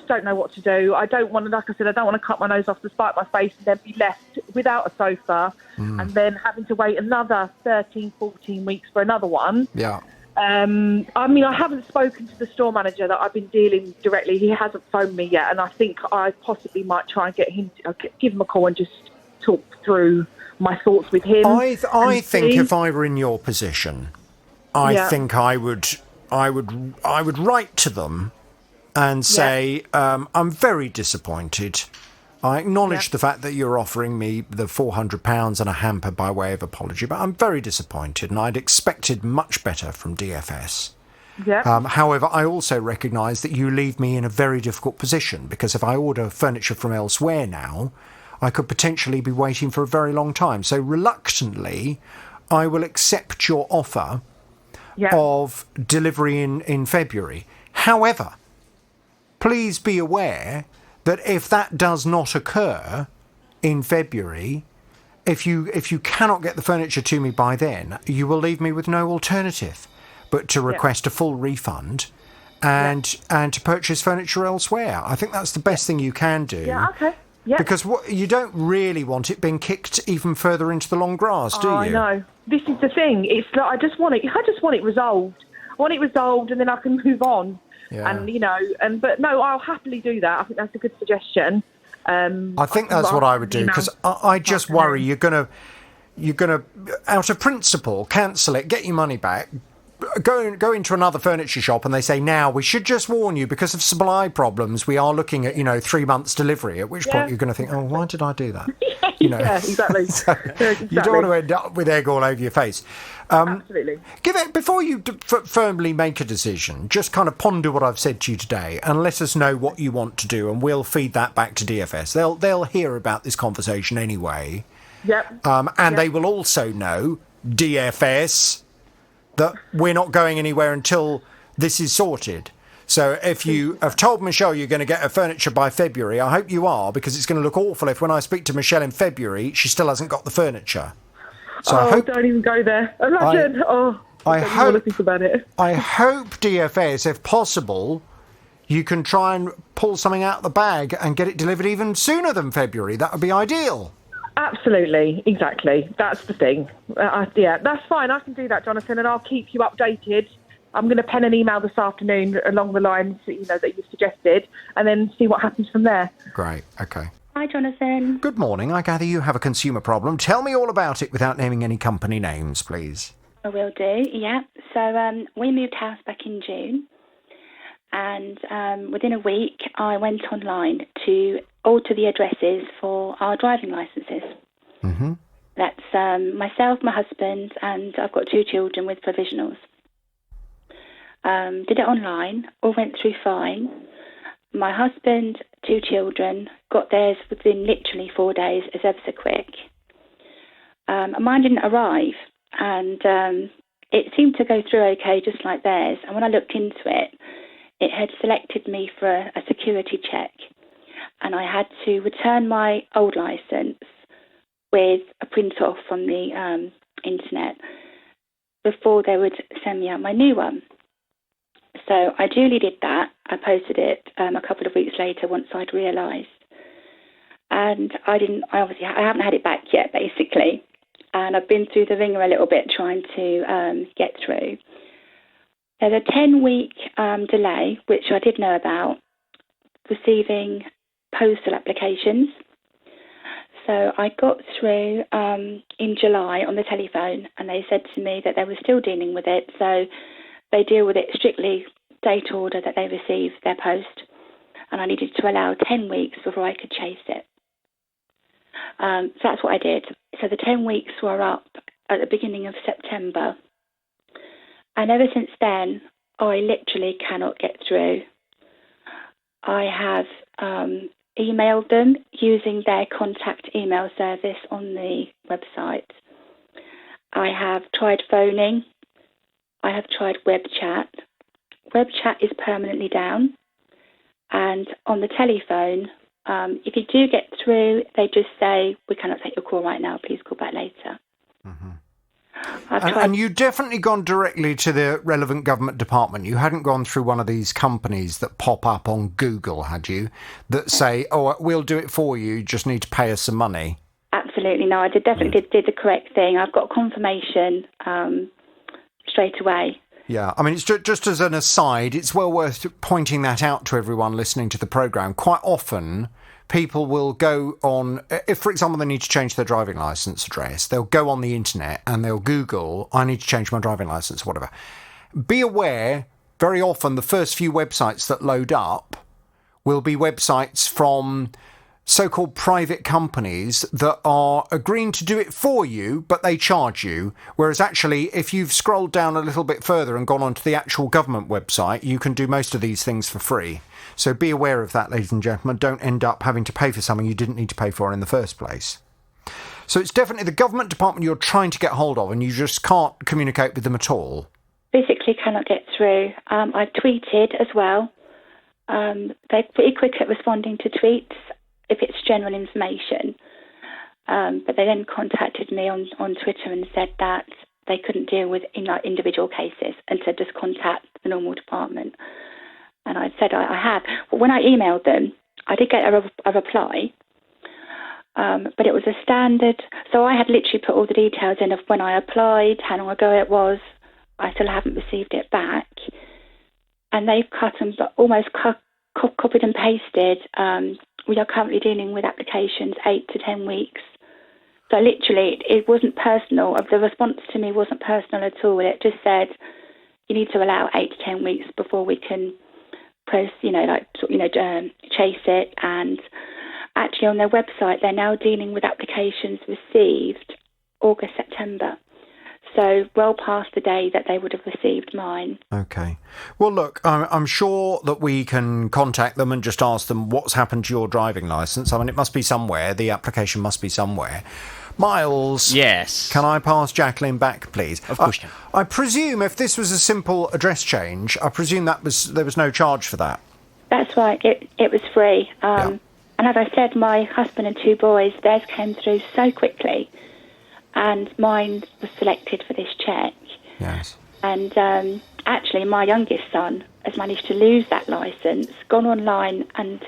don't know what to do. I don't want to, like I said, I don't want to cut my nose off to spite my face and then be left without a sofa and then having to wait another 13, 14 weeks for another one. Yeah. I mean, I haven't spoken to the store manager that I've been dealing directly. He hasn't phoned me yet, and I think I possibly might try and get him, give him a call and just talk through my thoughts with him. I think if I were in your position, I think I would write to them and say, I'm very disappointed. I acknowledge the fact that you're offering me the £400 and a hamper by way of apology, but I'm very disappointed and I'd expected much better from DFS. However, I also recognise that you leave me in a very difficult position because if I order furniture from elsewhere now, I could potentially be waiting for a very long time. So reluctantly, I will accept your offer of delivery in February. However, please be aware that if that does not occur in February, if you cannot get the furniture to me by then, you will leave me with no alternative but to request a full refund and to purchase furniture elsewhere. I think that's the best thing you can do. Because you don't really want it being kicked even further into the long grass, do you? I know. This is the thing. It's like I just want it resolved. I want it resolved, and then I can move on. And but no, I'll happily do that. I think that's a good suggestion. I think that's what I would do because I just worry you're gonna out of principle cancel it, get your money back, go into another furniture shop, and they say now we should just warn you because of supply problems we are looking at 3 months delivery. At which point you're going to think, oh, why did I do that? You know, Yeah, exactly. So you don't want to end up with egg all over your face. Absolutely. Give it before you firmly make a decision. Just kind of ponder what I've said to you today, and let us know what you want to do, and we'll feed that back to DFS. They'll hear about this conversation anyway. Yep. And they will also know, DFS, that we're not going anywhere until this is sorted. So if you have told Michelle you're going to get her furniture by February, I hope you are, because it's going to look awful if when I speak to Michelle in February, she still hasn't got the furniture. So I hope, don't even go there. Imagine. I hope, think about it. I hope DFS, if possible, you can try and pull something out of the bag and get it delivered even sooner than February. That would be ideal. Absolutely, exactly. That's the thing. Yeah, that's fine. I can do that, Jonathan, and I'll keep you updated. I'm going to pen an email this afternoon along the lines that you've suggested, and then see what happens from there. Great. Okay. Hi, Jonathan. Good morning. I gather you have a consumer problem. Tell me all about it without naming any company names, please. I will do, yeah. So we moved house back in June, and within a week I went online to alter the addresses for our driving licences. Mm-hmm. That's myself, my husband, and I've got 2 children with provisionals. Did it online, all went through fine. My husband, 2 children, got theirs within literally 4 days, as ever so quick. Mine didn't arrive, and it seemed to go through okay, just like theirs. And when I looked into it, it had selected me for a security check, and I had to return my old licence with a print off from the internet before they would send me out my new one. So I duly did that. I posted it a couple of weeks later once I'd realised. And I haven't had it back yet, basically. And I've been through the ringer a little bit trying to get through. There's a 10-week delay, which I did know about, receiving postal applications. So I got through in July on the telephone, and they said to me that they were still dealing with it. So they deal with it strictly date order that they receive their post, and I needed to allow 10 weeks before I could chase it. So that's what I did. So the 10 weeks were up at the beginning of September, and ever since then, I literally cannot get through. I have emailed them using their contact email service on the website. I have tried phoning. I have tried web chat. Web chat is permanently down. And on the telephone, if you do get through, they just say, we cannot take your call right now, please call back later. Mm-hmm. And you definitely gone directly to the relevant government department. You hadn't gone through one of these companies that pop up on Google, had you, that say, oh, we'll do it for you, you just need to pay us some money? Absolutely, no, I definitely did the correct thing. I've got confirmation straight away. Yeah, I mean, it's just as an aside, it's well worth pointing that out to everyone listening to the programme. Quite often, people will go on, if, for example, they need to change their driving licence address, they'll go on the internet and they'll Google, I need to change my driving licence, whatever. Be aware, very often, the first few websites that load up will be websites from so-called private companies that are agreeing to do it for you, but they charge you. Whereas actually, if you've scrolled down a little bit further and gone onto the actual government website, you can do most of these things for free. So be aware of that, ladies and gentlemen. Don't end up having to pay for something you didn't need to pay for in the first place. So it's definitely the government department you're trying to get hold of, and you just can't communicate with them at all. Physically cannot get through. I tweeted as well. They're pretty quick at responding to tweets if it's general information. But they then contacted me on Twitter and said that they couldn't deal with individual cases and to just contact the normal department. And I said I have. But when I emailed them, I did get a reply, but it was a standard. So I had literally put all the details in of when I applied, how long ago it was. I still haven't received it back. And they've almost copied and pasted. We are currently dealing with applications 8 to 10 weeks. So literally, it wasn't personal. The response to me wasn't personal at all. It just said, you need to allow 8 to 10 weeks before we can chase it. And actually on their website, they're now dealing with applications received August, September. So well past the day that they would have received mine. Okay. Well, look, I'm sure that we can contact them and just ask them what's happened to your driving licence. I mean, it must be somewhere. The application must be somewhere. Miles. Yes. Can I pass Jacqueline back, please? Of course you can. I presume if this was a simple address change, I presume there was no charge for that. That's right. It was free. And as I said, my husband and 2 boys, theirs came through so quickly. And mine was selected for this check. Yes. And actually, my youngest son has managed to lose that licence, gone online and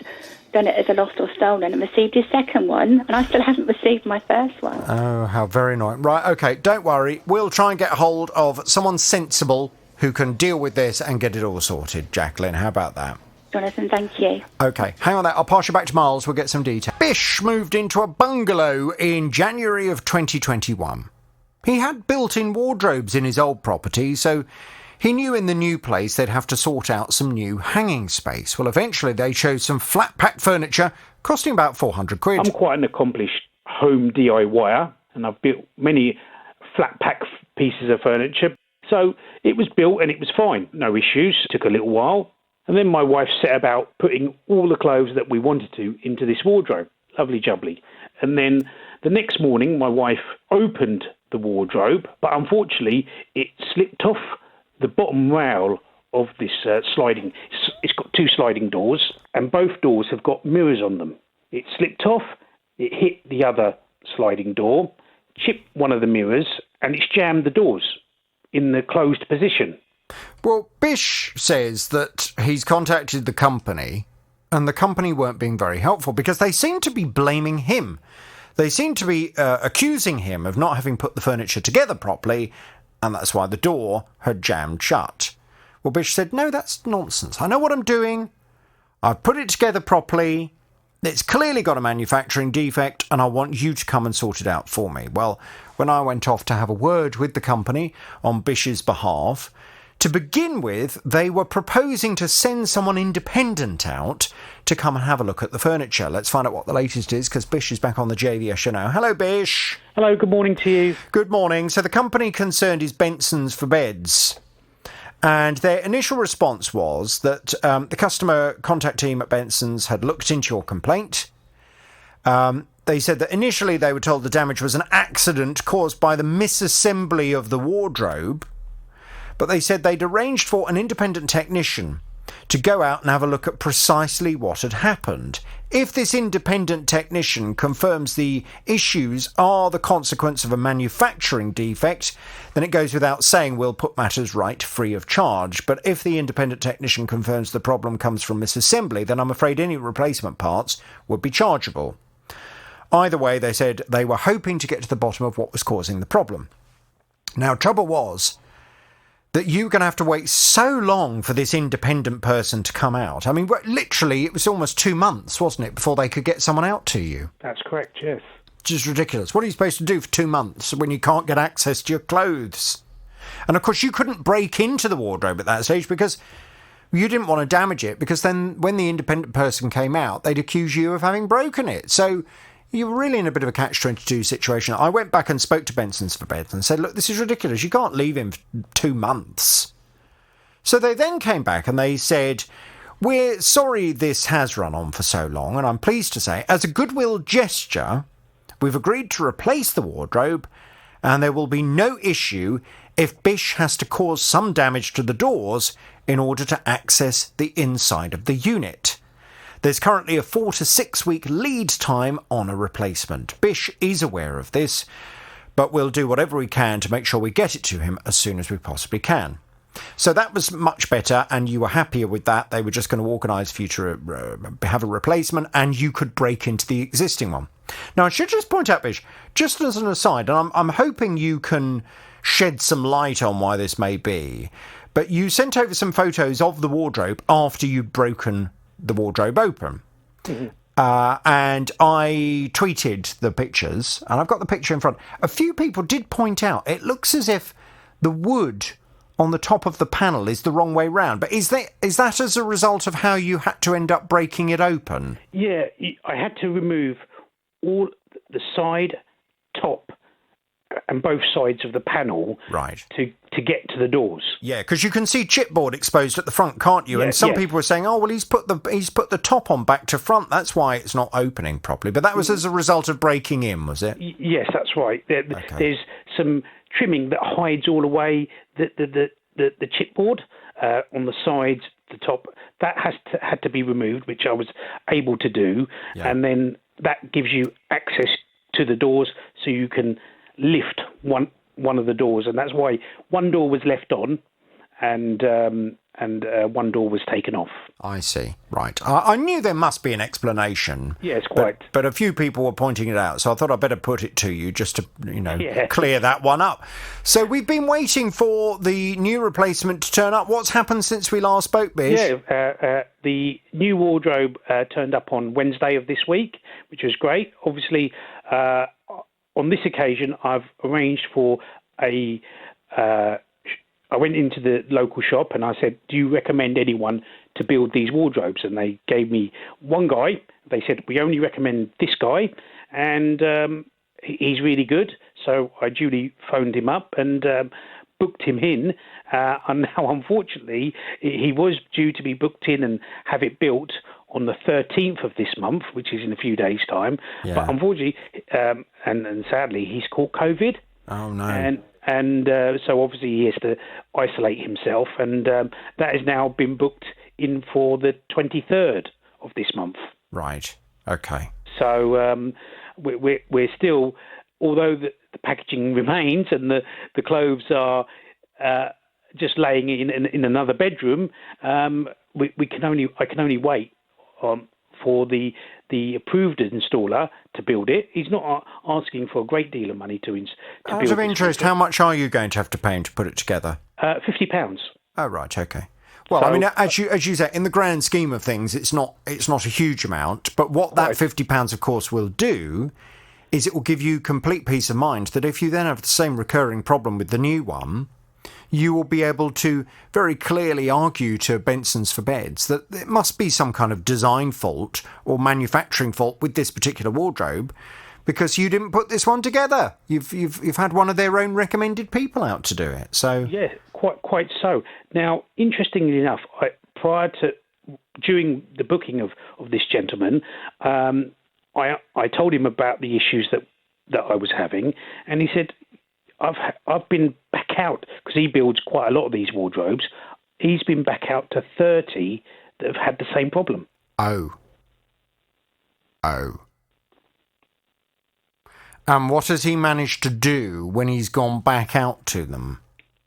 done it as a lost or stolen and received his second one, and I still haven't received my first one. Oh, how very annoying. Right, OK, don't worry. We'll try and get hold of someone sensible who can deal with this and get it all sorted. Jacqueline, how about that? Jonathan, thank you. OK, hang on there. I'll pass you back to Miles. We'll get some detail. Bish moved into a bungalow in January of 2021. He had built-in wardrobes in his old property, so he knew in the new place they'd have to sort out some new hanging space. Well, eventually they chose some flat-pack furniture, costing about £400. I'm quite an accomplished home DIYer, and I've built many flat-pack pieces of furniture. So it was built and it was fine. No issues. Took a little while. And then my wife set about putting all the clothes that we wanted to into this wardrobe. Lovely jubbly. And then the next morning, my wife opened the wardrobe, but unfortunately, it slipped off the bottom rail of this sliding. It's got 2 sliding doors, and both doors have got mirrors on them. It slipped off, it hit the other sliding door, chipped one of the mirrors, and it's jammed the doors in the closed position. Well, Bish says that he's contacted the company and the company weren't being very helpful because they seem to be blaming him. They seem to be accusing him of not having put the furniture together properly, and that's why the door had jammed shut. Well, Bish said, no, that's nonsense. I know what I'm doing. I've put it together properly. It's clearly got a manufacturing defect, and I want you to come and sort it out for me. Well, when I went off to have a word with the company on Bish's behalf, to begin with, they were proposing to send someone independent out to come and have a look at the furniture. Let's find out what the latest is, because Bish is back on the JVS show now. Hello, Bish. Hello, good morning to you. Good morning. So the company concerned is Benson's for Beds. And their initial response was that the customer contact team at Benson's had looked into your complaint. They said that initially they were told the damage was an accident caused by the misassembly of the wardrobe. But they said they'd arranged for an independent technician to go out and have a look at precisely what had happened. If this independent technician confirms the issues are the consequence of a manufacturing defect, then it goes without saying we'll put matters right free of charge. But if the independent technician confirms the problem comes from misassembly, then I'm afraid any replacement parts would be chargeable. Either way, they said they were hoping to get to the bottom of what was causing the problem. Now, trouble was that you were going to have to wait so long for this independent person to come out. I mean, literally, it was almost 2 months, wasn't it, before they could get someone out to you? That's correct, yes. Just ridiculous. What are you supposed to do for 2 months when you can't get access to your clothes? And, of course, you couldn't break into the wardrobe at that stage because you didn't want to damage it, because then when the independent person came out, they'd accuse you of having broken it. So you were really in a bit of a catch-22 situation. I went back and spoke to Benson's for Beds and said, look, this is ridiculous. You can't leave him for 2 months. So they then came back and they said, we're sorry this has run on for so long, and I'm pleased to say, as a goodwill gesture, we've agreed to replace the wardrobe, and there will be no issue if Bish has to cause some damage to the doors in order to access the inside of the unit. There's currently a 4 to 6 week lead time on a replacement. Bish is aware of this, but we'll do whatever we can to make sure we get it to him as soon as we possibly can. So that was much better, and you were happier with that. They were just going to organise for you to have a replacement, and you could break into the existing one. Now, I should just point out, Bish, just as an aside, and I'm hoping you can shed some light on why this may be, but you sent over some photos of the wardrobe after you'd broken the wardrobe open. Mm-hmm. And I tweeted the pictures, and I've got the picture in front. A few people did point out it looks as if the wood on the top of the panel is the wrong way round. But is that as a result of how you had to end up breaking it open? Yeah, I had to remove all the side, top, and both sides of the panel, right, to get to the doors. Yeah, because you can see chipboard exposed at the front, can't you? Yeah, and some yeah. people were saying, "Oh, well, he's put the top on back to front. That's why it's not opening properly." But that was as a result of breaking in, was it? Yes, that's right. There's some trimming that hides all away the chipboard on the sides, the top. That had to be removed, which I was able to do, and then that gives you access to the doors, so you can lift one of the doors, and that's why one door was left on, and one door was taken off. I see. Right. I knew there must be an explanation. Yes, quite. But a few people were pointing it out, so I thought I'd better put it to you just to, clear that one up. So we've been waiting for the new replacement to turn up. What's happened since we last spoke, Bish? Yeah, the new wardrobe turned up on Wednesday of this week, which was great. Obviously, on this occasion, I've arranged for I went into the local shop and I said, "Do you recommend anyone to build these wardrobes?" And they gave me one guy. They said, "We only recommend this guy, and he's really good." So I duly phoned him up and booked him in. And now, unfortunately, he was due to be booked in and have it built on the 13th of this month, which is in a few days' time. Yeah. But unfortunately, and sadly, he's caught COVID. Oh, no. And so obviously he has to isolate himself, and that has now been booked in for the 23rd of this month. Right. Okay. So we're still, although the packaging remains and the clothes are just laying in another bedroom, I can only wait for the approved installer to build it. He's not asking for a great deal of money to build. Out of interest, how much are you going to have to pay him to put it together? £50. Oh, right, okay. Well, I mean, as you say, in the grand scheme of things, it's not a huge amount. But what that £50, of course, will do is it will give you complete peace of mind that if you then have the same recurring problem with the new one, you will be able to very clearly argue to Benson's for Beds that it must be some kind of design fault or manufacturing fault with this particular wardrobe, because you didn't put this one together. You've had one of their own recommended people out to do it. So yeah, quite so. Now, interestingly enough, during the booking of this gentleman, I told him about the issues that I was having, and he said, I've been back out, because he builds quite a lot of these wardrobes. He's been back out to 30 that have had the same problem. Oh. And what has he managed to do when he's gone back out to them?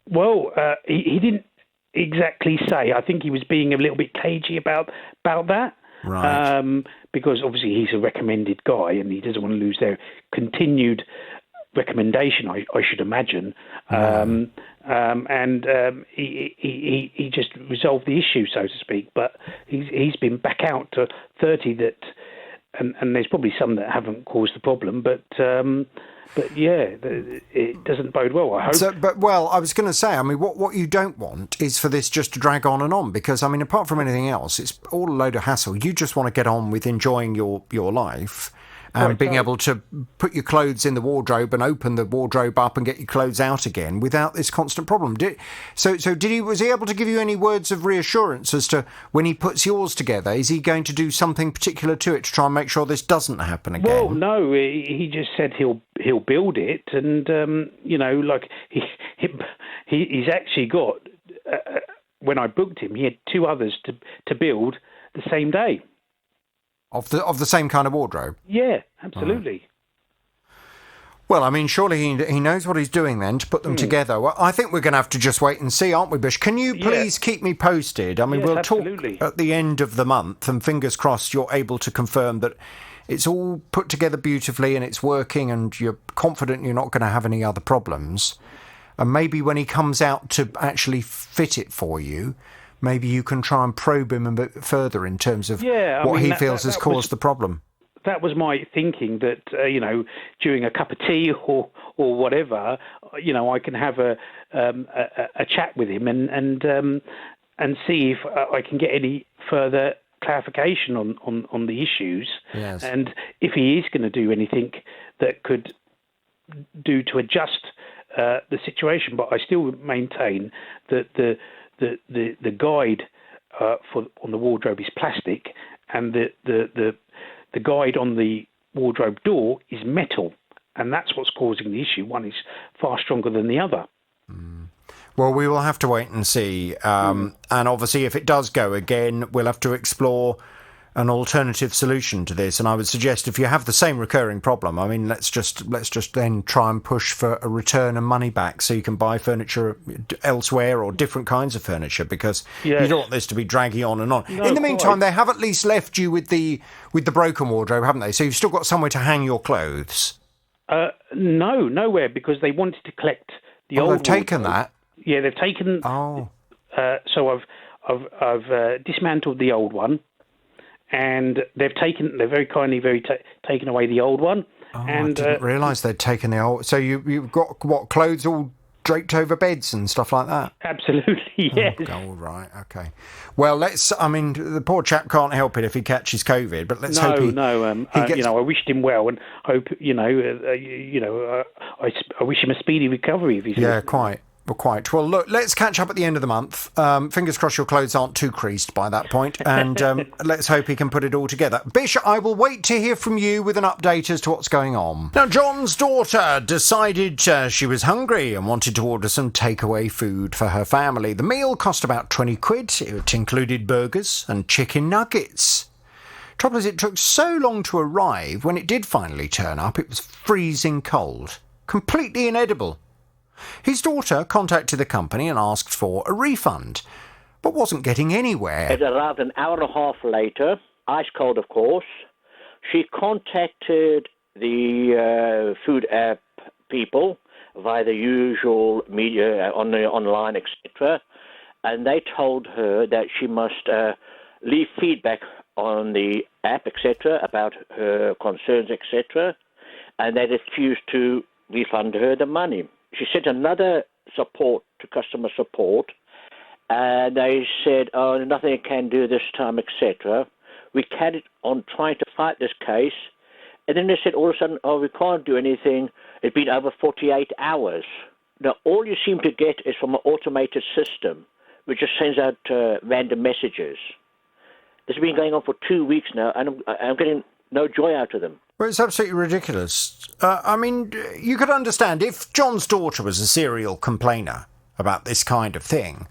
Well, he didn't exactly say. I think he was being a little bit cagey about that. Right. Because obviously he's a recommended guy and he doesn't want to lose their continued recommendation, I should imagine. He just resolved the issue, so to speak. But he's been back out to 30 that, and there's probably some that haven't caused the problem, but yeah, it doesn't bode well, I hope. So, I was going to say, I mean, what you don't want is for this just to drag on and on, because, I mean, apart from anything else, it's all a load of hassle. You just want to get on with enjoying your life and being able to put your clothes in the wardrobe and open the wardrobe up and get your clothes out again without this constant problem. Was he able to give you any words of reassurance as to when he puts yours together? Is he going to do something particular to it to try and make sure this doesn't happen again? Well, no, he just said he'll build it, and like he's actually got. When I booked him, he had two others to build the same day. Of the same kind of wardrobe? Yeah, absolutely. Well, I mean, surely he knows what he's doing then to put them together. Well, I think we're going to have to just wait and see, aren't we, Bish? Can you please keep me posted? I mean, we'll absolutely talk at the end of the month, and fingers crossed you're able to confirm that it's all put together beautifully and it's working and you're confident you're not going to have any other problems. And maybe when he comes out to actually fit it for you, maybe you can try and probe him a bit further in terms of what he feels has caused the problem. That was my thinking, that, during a cup of tea or whatever, I can have a chat with him and see if I can get any further clarification on the issues. Yes. And if he is going to do anything that could do to adjust the situation. But I still maintain that the guide on the wardrobe is plastic, and the guide on the wardrobe door is metal, and that's what's causing the issue. One is far stronger than the other. Well, we will have to wait and see. And obviously, if it does go again, we'll have to explore an alternative solution to this. And I would suggest if you have the same recurring problem, I mean, let's just then try and push for a return and money back so you can buy furniture elsewhere or different kinds of furniture, because you don't want this to be dragging on and on. No, in the meantime, quite. they have at least left you with the broken wardrobe, haven't they? So you've still got somewhere to hang your clothes. No, nowhere, because they wanted to collect the old. They've taken that. Yeah, they've taken. Oh. So I've dismantled the old one, and they've very kindly taken away the old one. Oh, and I didn't realise they'd taken the old. So you've got what, clothes all draped over beds and stuff like that? Absolutely, yes. Oh, right, okay. Well, the poor chap can't help it if he catches COVID, but let's hope he... I wished him well, and hope, I wish him a speedy recovery if he's... Yeah, quite. Well, look, let's catch up at the end of the month. Fingers crossed your clothes aren't too creased by that point, and let's hope he can put it all together. Bish, I will wait to hear from you with an update as to what's going on. Now, John's daughter decided she was hungry and wanted to order some takeaway food for her family. The meal cost about 20 quid. It included burgers and chicken nuggets. Trouble is, it took so long to arrive. When it did finally turn up, it was freezing cold, completely inedible. His daughter contacted the company and asked for a refund, but wasn't getting anywhere. It arrived an hour and a half later, ice cold, of course. She contacted the food app people via the usual media, online, etc., and they told her that she must leave feedback on the app, etc., about her concerns, etc., and they refused to refund her the money. She sent another support to customer support, and they said, "Oh, nothing I can do this time," etc. We carried on trying to fight this case, and then they said all of a sudden, "Oh, we can't do anything. It's been over 48 hours." Now, all you seem to get is from an automated system, which just sends out random messages. This has been going on for 2 weeks now, and I'm getting no joy out of them. Well, it's absolutely ridiculous. I mean, you could understand if John's daughter was a serial complainer about this kind of thing,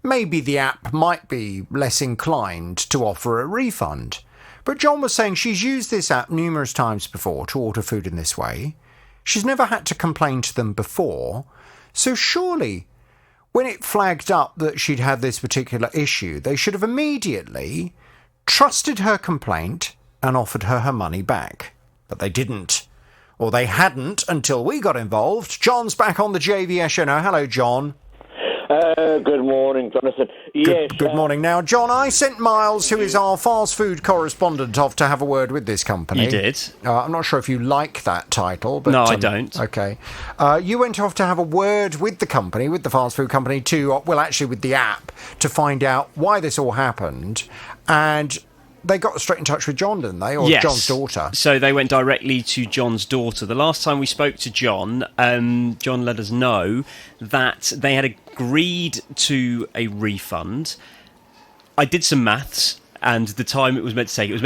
maybe the app might be less inclined to offer a refund. But John was saying she's used this app numerous times before to order food in this way. She's never had to complain to them before. So surely, when it flagged up that she'd had this particular issue, they should have immediately trusted her complaint and offered her money back. But they didn't. Or they hadn't until we got involved. John's back on the JVS show now. Hello, John. Good morning, Jonathan. Yes. Good morning. Now, John, I sent Miles, who is our fast food correspondent, off to have a word with this company. You did? I'm not sure if you like that title. But, no, I don't. Okay. You went off to have a word with the company, with the fast food company, with the app, to find out why this all happened. And they got straight in touch with John, didn't they? Or yes. John's daughter. So they went directly to John's daughter. The last time we spoke to John, John let us know that they had agreed to a refund. I did some maths, and the time it was meant to take, it's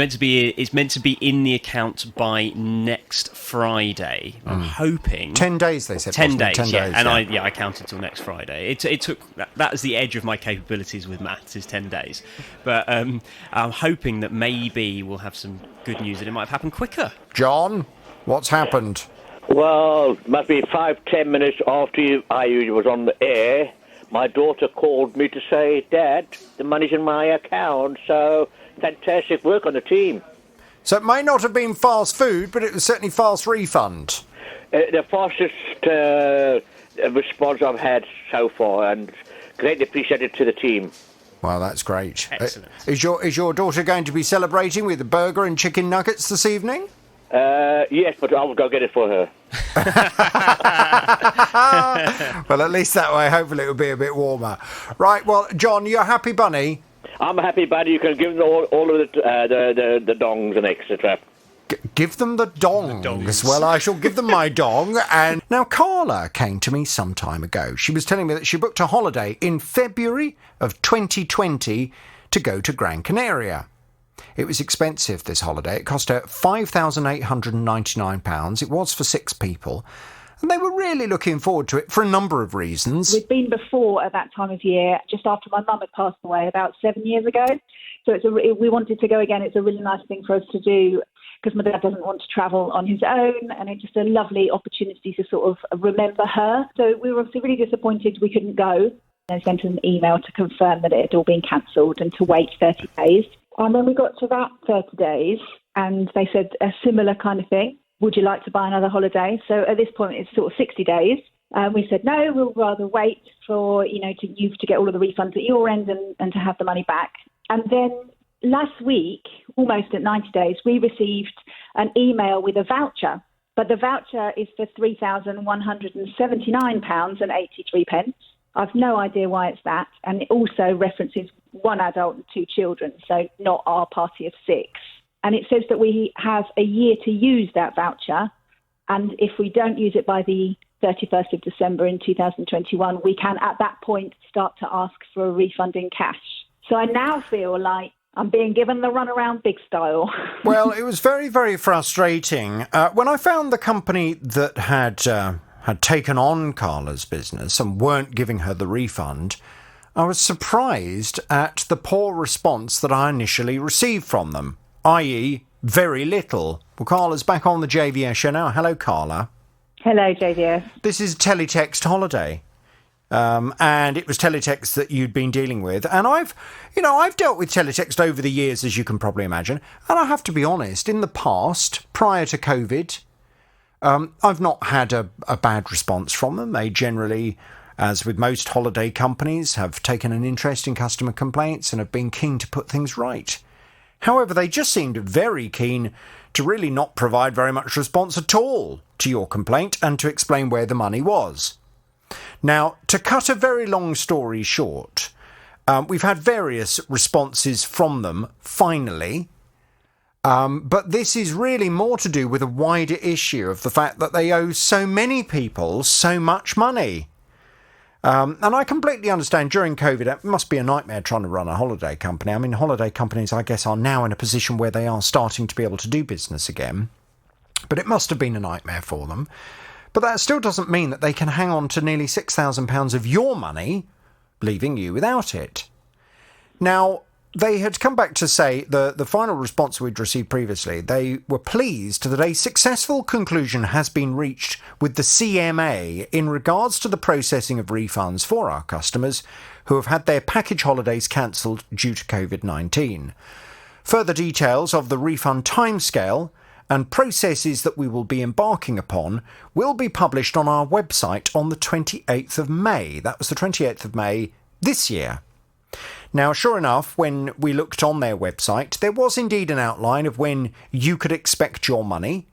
meant to be in the account by next Friday. I'm hoping 10 days. They said 10 days. 10 yeah, days, and yeah. I counted till next Friday. It took that is the edge of my capabilities with maths is 10 days, but I'm hoping that maybe we'll have some good news and it might have happened quicker. John, what's happened? Well, it must be 5-10 minutes after I was on the air. My daughter called me to say, "Dad, the money's in my account." So fantastic work on the team. So it may not have been fast food, but it was certainly fast refund. The fastest response I've had so far, and greatly appreciated to the team. Well, that's great. Excellent. Is your daughter going to be celebrating with a burger and chicken nuggets this evening? Yes, but I will go get it for her. Well, at least that way, hopefully it'll be a bit warmer. Right, well, John, you're a happy bunny? I'm a happy bunny. You can give them all of the dongs and etc. Give them the dongs. Well, I shall give them my dong. And now Carla came to me some time ago. She was telling me that she booked a holiday in February of 2020 to go to Gran Canaria. It was expensive, this holiday. It cost her £5,899. It was for 6 people. And they were really looking forward to it for a number of reasons. We'd been before at that time of year, just after my mum had passed away about 7 years ago. So we wanted to go again. It's a really nice thing for us to do because my dad doesn't want to travel on his own, and it's just a lovely opportunity to sort of remember her. So we were obviously really disappointed we couldn't go. I sent an email to confirm that it had all been cancelled and to wait 30 days. And then we got to that 30 days, and they said a similar kind of thing. Would you like to buy another holiday? So at this point, it's sort of 60 days. We said, no, we'll rather wait for, you to get all of the refunds at your end and to have the money back. And then last week, almost at 90 days, we received an email with a voucher. But the voucher is for £3,179.83. I've no idea why it's that. And it also references 1 adult and 2 children, so not our party of 6. And it says that we have a year to use that voucher. And if we don't use it by the 31st of December in 2021, we can at that point start to ask for a refund in cash. So I now feel like I'm being given the runaround big style. Well, it was very, very frustrating. When I found the company that had taken on Carla's business and weren't giving her the refund, I was surprised at the poor response that I initially received from them, i.e. very little. Well, Carla's back on the JVS show now. Hello, Carla. Hello, JVS. This is Teletext Holiday. And it was Teletext that you'd been dealing with. And I've dealt with Teletext over the years, as you can probably imagine. And I have to be honest, in the past, prior to COVID, I've not had a bad response from them. They generally, as with most holiday companies, have taken an interest in customer complaints and have been keen to put things right. However, they just seemed very keen to really not provide very much response at all to your complaint and to explain where the money was. Now, to cut a very long story short, we've had various responses from them, finally. But this is really more to do with a wider issue of the fact that they owe so many people so much money. And I completely understand during COVID, it must be a nightmare trying to run a holiday company. I mean, holiday companies, I guess, are now in a position where they are starting to be able to do business again. But it must have been a nightmare for them. But that still doesn't mean that they can hang on to nearly £6,000 of your money, leaving you without it. Now, they had come back to say the final response we'd received previously, they were pleased that a successful conclusion has been reached with the CMA in regards to the processing of refunds for our customers who have had their package holidays cancelled due to COVID-19. Further details of the refund timescale and processes that we will be embarking upon will be published on our website on the 28th of May. That was the 28th of May this year. Now, sure enough, when we looked on their website, there was indeed an outline of when you could expect your money.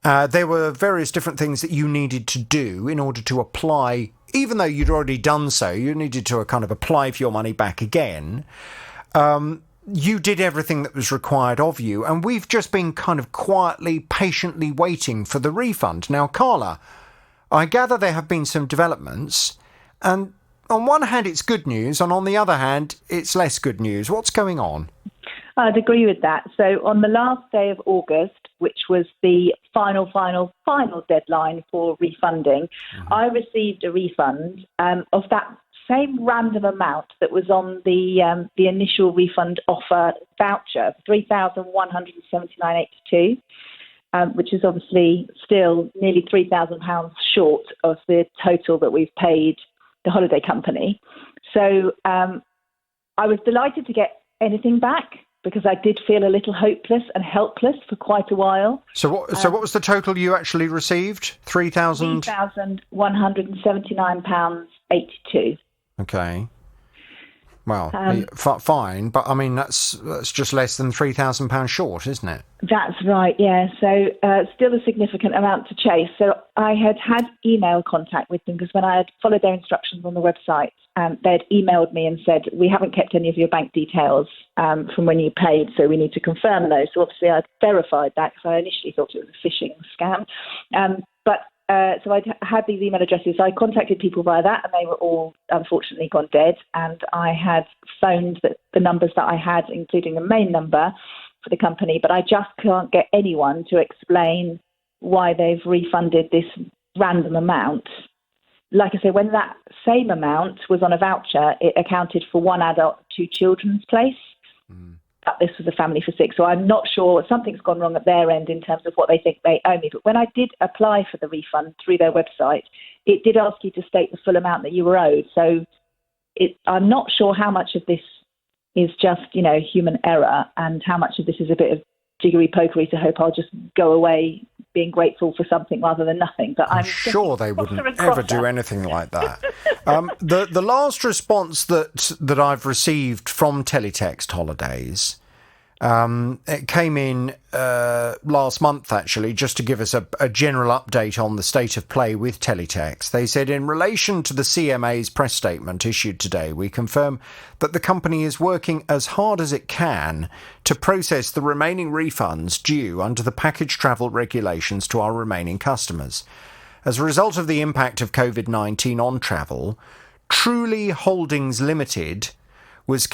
There were various different things that you needed to do in order to apply. Even though you'd already done so, you needed to kind of apply for your money back again. You did everything that was required of you, and we've just been kind of quietly, patiently waiting for the refund. Now, Carla, I gather there have been some developments, and on one hand it's good news, and on the other hand it's less good news. What's going on? I'd agree with that. So on the last day of August, which was the final deadline for refunding, I received a refund of that same random amount that was on the initial refund offer voucher, £3,179.82, which is obviously still nearly £3,000 short of the total that we've paid the holiday company. So I was delighted to get anything back because I did feel a little hopeless and helpless for quite a while. So what was the total you actually received? £3,179.82. Okay. Well, fine, but I mean that's just less than £3,000 short, isn't it? That's right, yeah. So still a significant amount to chase. So I had email contact with them because when I had followed their instructions on the website, they'd emailed me and said, we haven't kept any of your bank details from when you paid, so we need to confirm those. So obviously I'd verified that because I initially thought it was a phishing scam. So I had these email addresses. So I contacted people via that, and they were all unfortunately gone dead. And I had phoned the numbers that I had, including the main number for the company, but I just can't get anyone to explain why they've refunded this random amount. Like I say, when that same amount was on a voucher, it accounted for 1 adult, 2 children's place. But this was a family for 6. So I'm not sure. Something's gone wrong at their end in terms of what they think they owe me. But when I did apply for the refund through their website, it did ask you to state the full amount that you were owed. So I'm not sure how much of this is just, human error and how much of this is a bit of jiggery-pokery to hope I'll just go away being grateful for something rather than nothing. But I'm sure they wouldn't ever do anything like that. The last response that I've received from Teletext Holidays, it came in last month, actually, just to give us a general update on the state of play with Teletext. They said, in relation to the CMA's press statement issued today, we confirm that the company is working as hard as it can to process the remaining refunds due under the package travel regulations to our remaining customers. As a result of the impact of COVID-19 on travel, Truly Holdings Limited was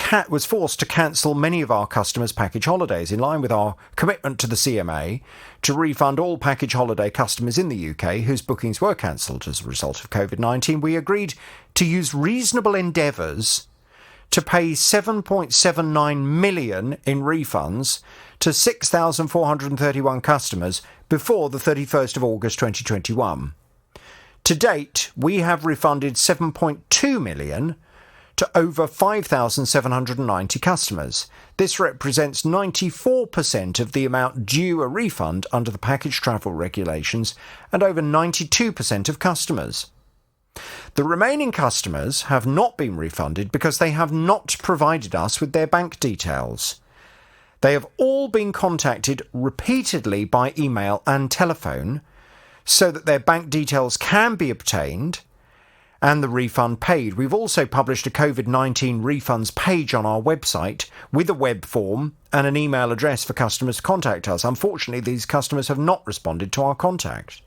forced to cancel many of our customers' package holidays. In line with our commitment to the CMA to refund all package holiday customers in the UK whose bookings were cancelled as a result of COVID-19, we agreed to use reasonable endeavours to pay £7.79 million in refunds to 6,431 customers before the 31st of August 2021. To date, we have refunded £7.2 million to over 5,790 customers. This represents 94% of the amount due a refund under the package travel regulations and over 92% of customers. The remaining customers have not been refunded because they have not provided us with their bank details. They have all been contacted repeatedly by email and telephone so that their bank details can be obtained and the refund paid. We've also published a COVID-19 refunds page on our website with a web form and an email address for customers to contact us. Unfortunately, these customers have not responded to our contact.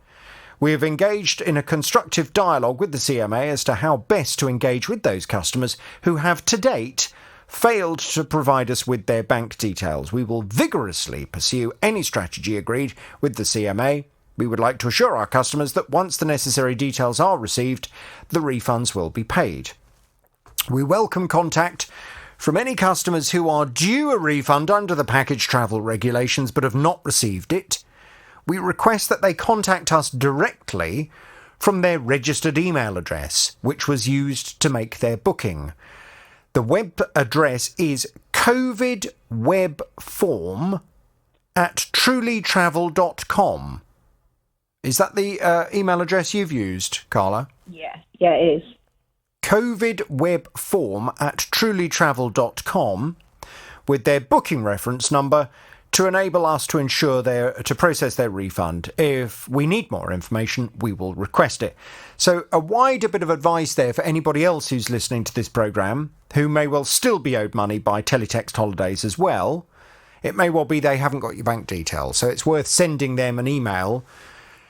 We have engaged in a constructive dialogue with the CMA as to how best to engage with those customers who have to date failed to provide us with their bank details. We will vigorously pursue any strategy agreed with the CMA. We would like to assure our customers that once the necessary details are received, the refunds will be paid. We welcome contact from any customers who are due a refund under the package travel regulations but have not received it. We request that they contact us directly from their registered email address, which was used to make their booking. The web address is covidwebform@trulytravel.com. Is that the email address you've used, Carla? Yeah, it is. covidwebform@trulytravel.com with their booking reference number to enable us to to process their refund. If we need more information, we will request it. So a wider bit of advice there for anybody else who's listening to this programme, who may well still be owed money by Teletext Holidays as well. It may well be they haven't got your bank details, so it's worth sending them an email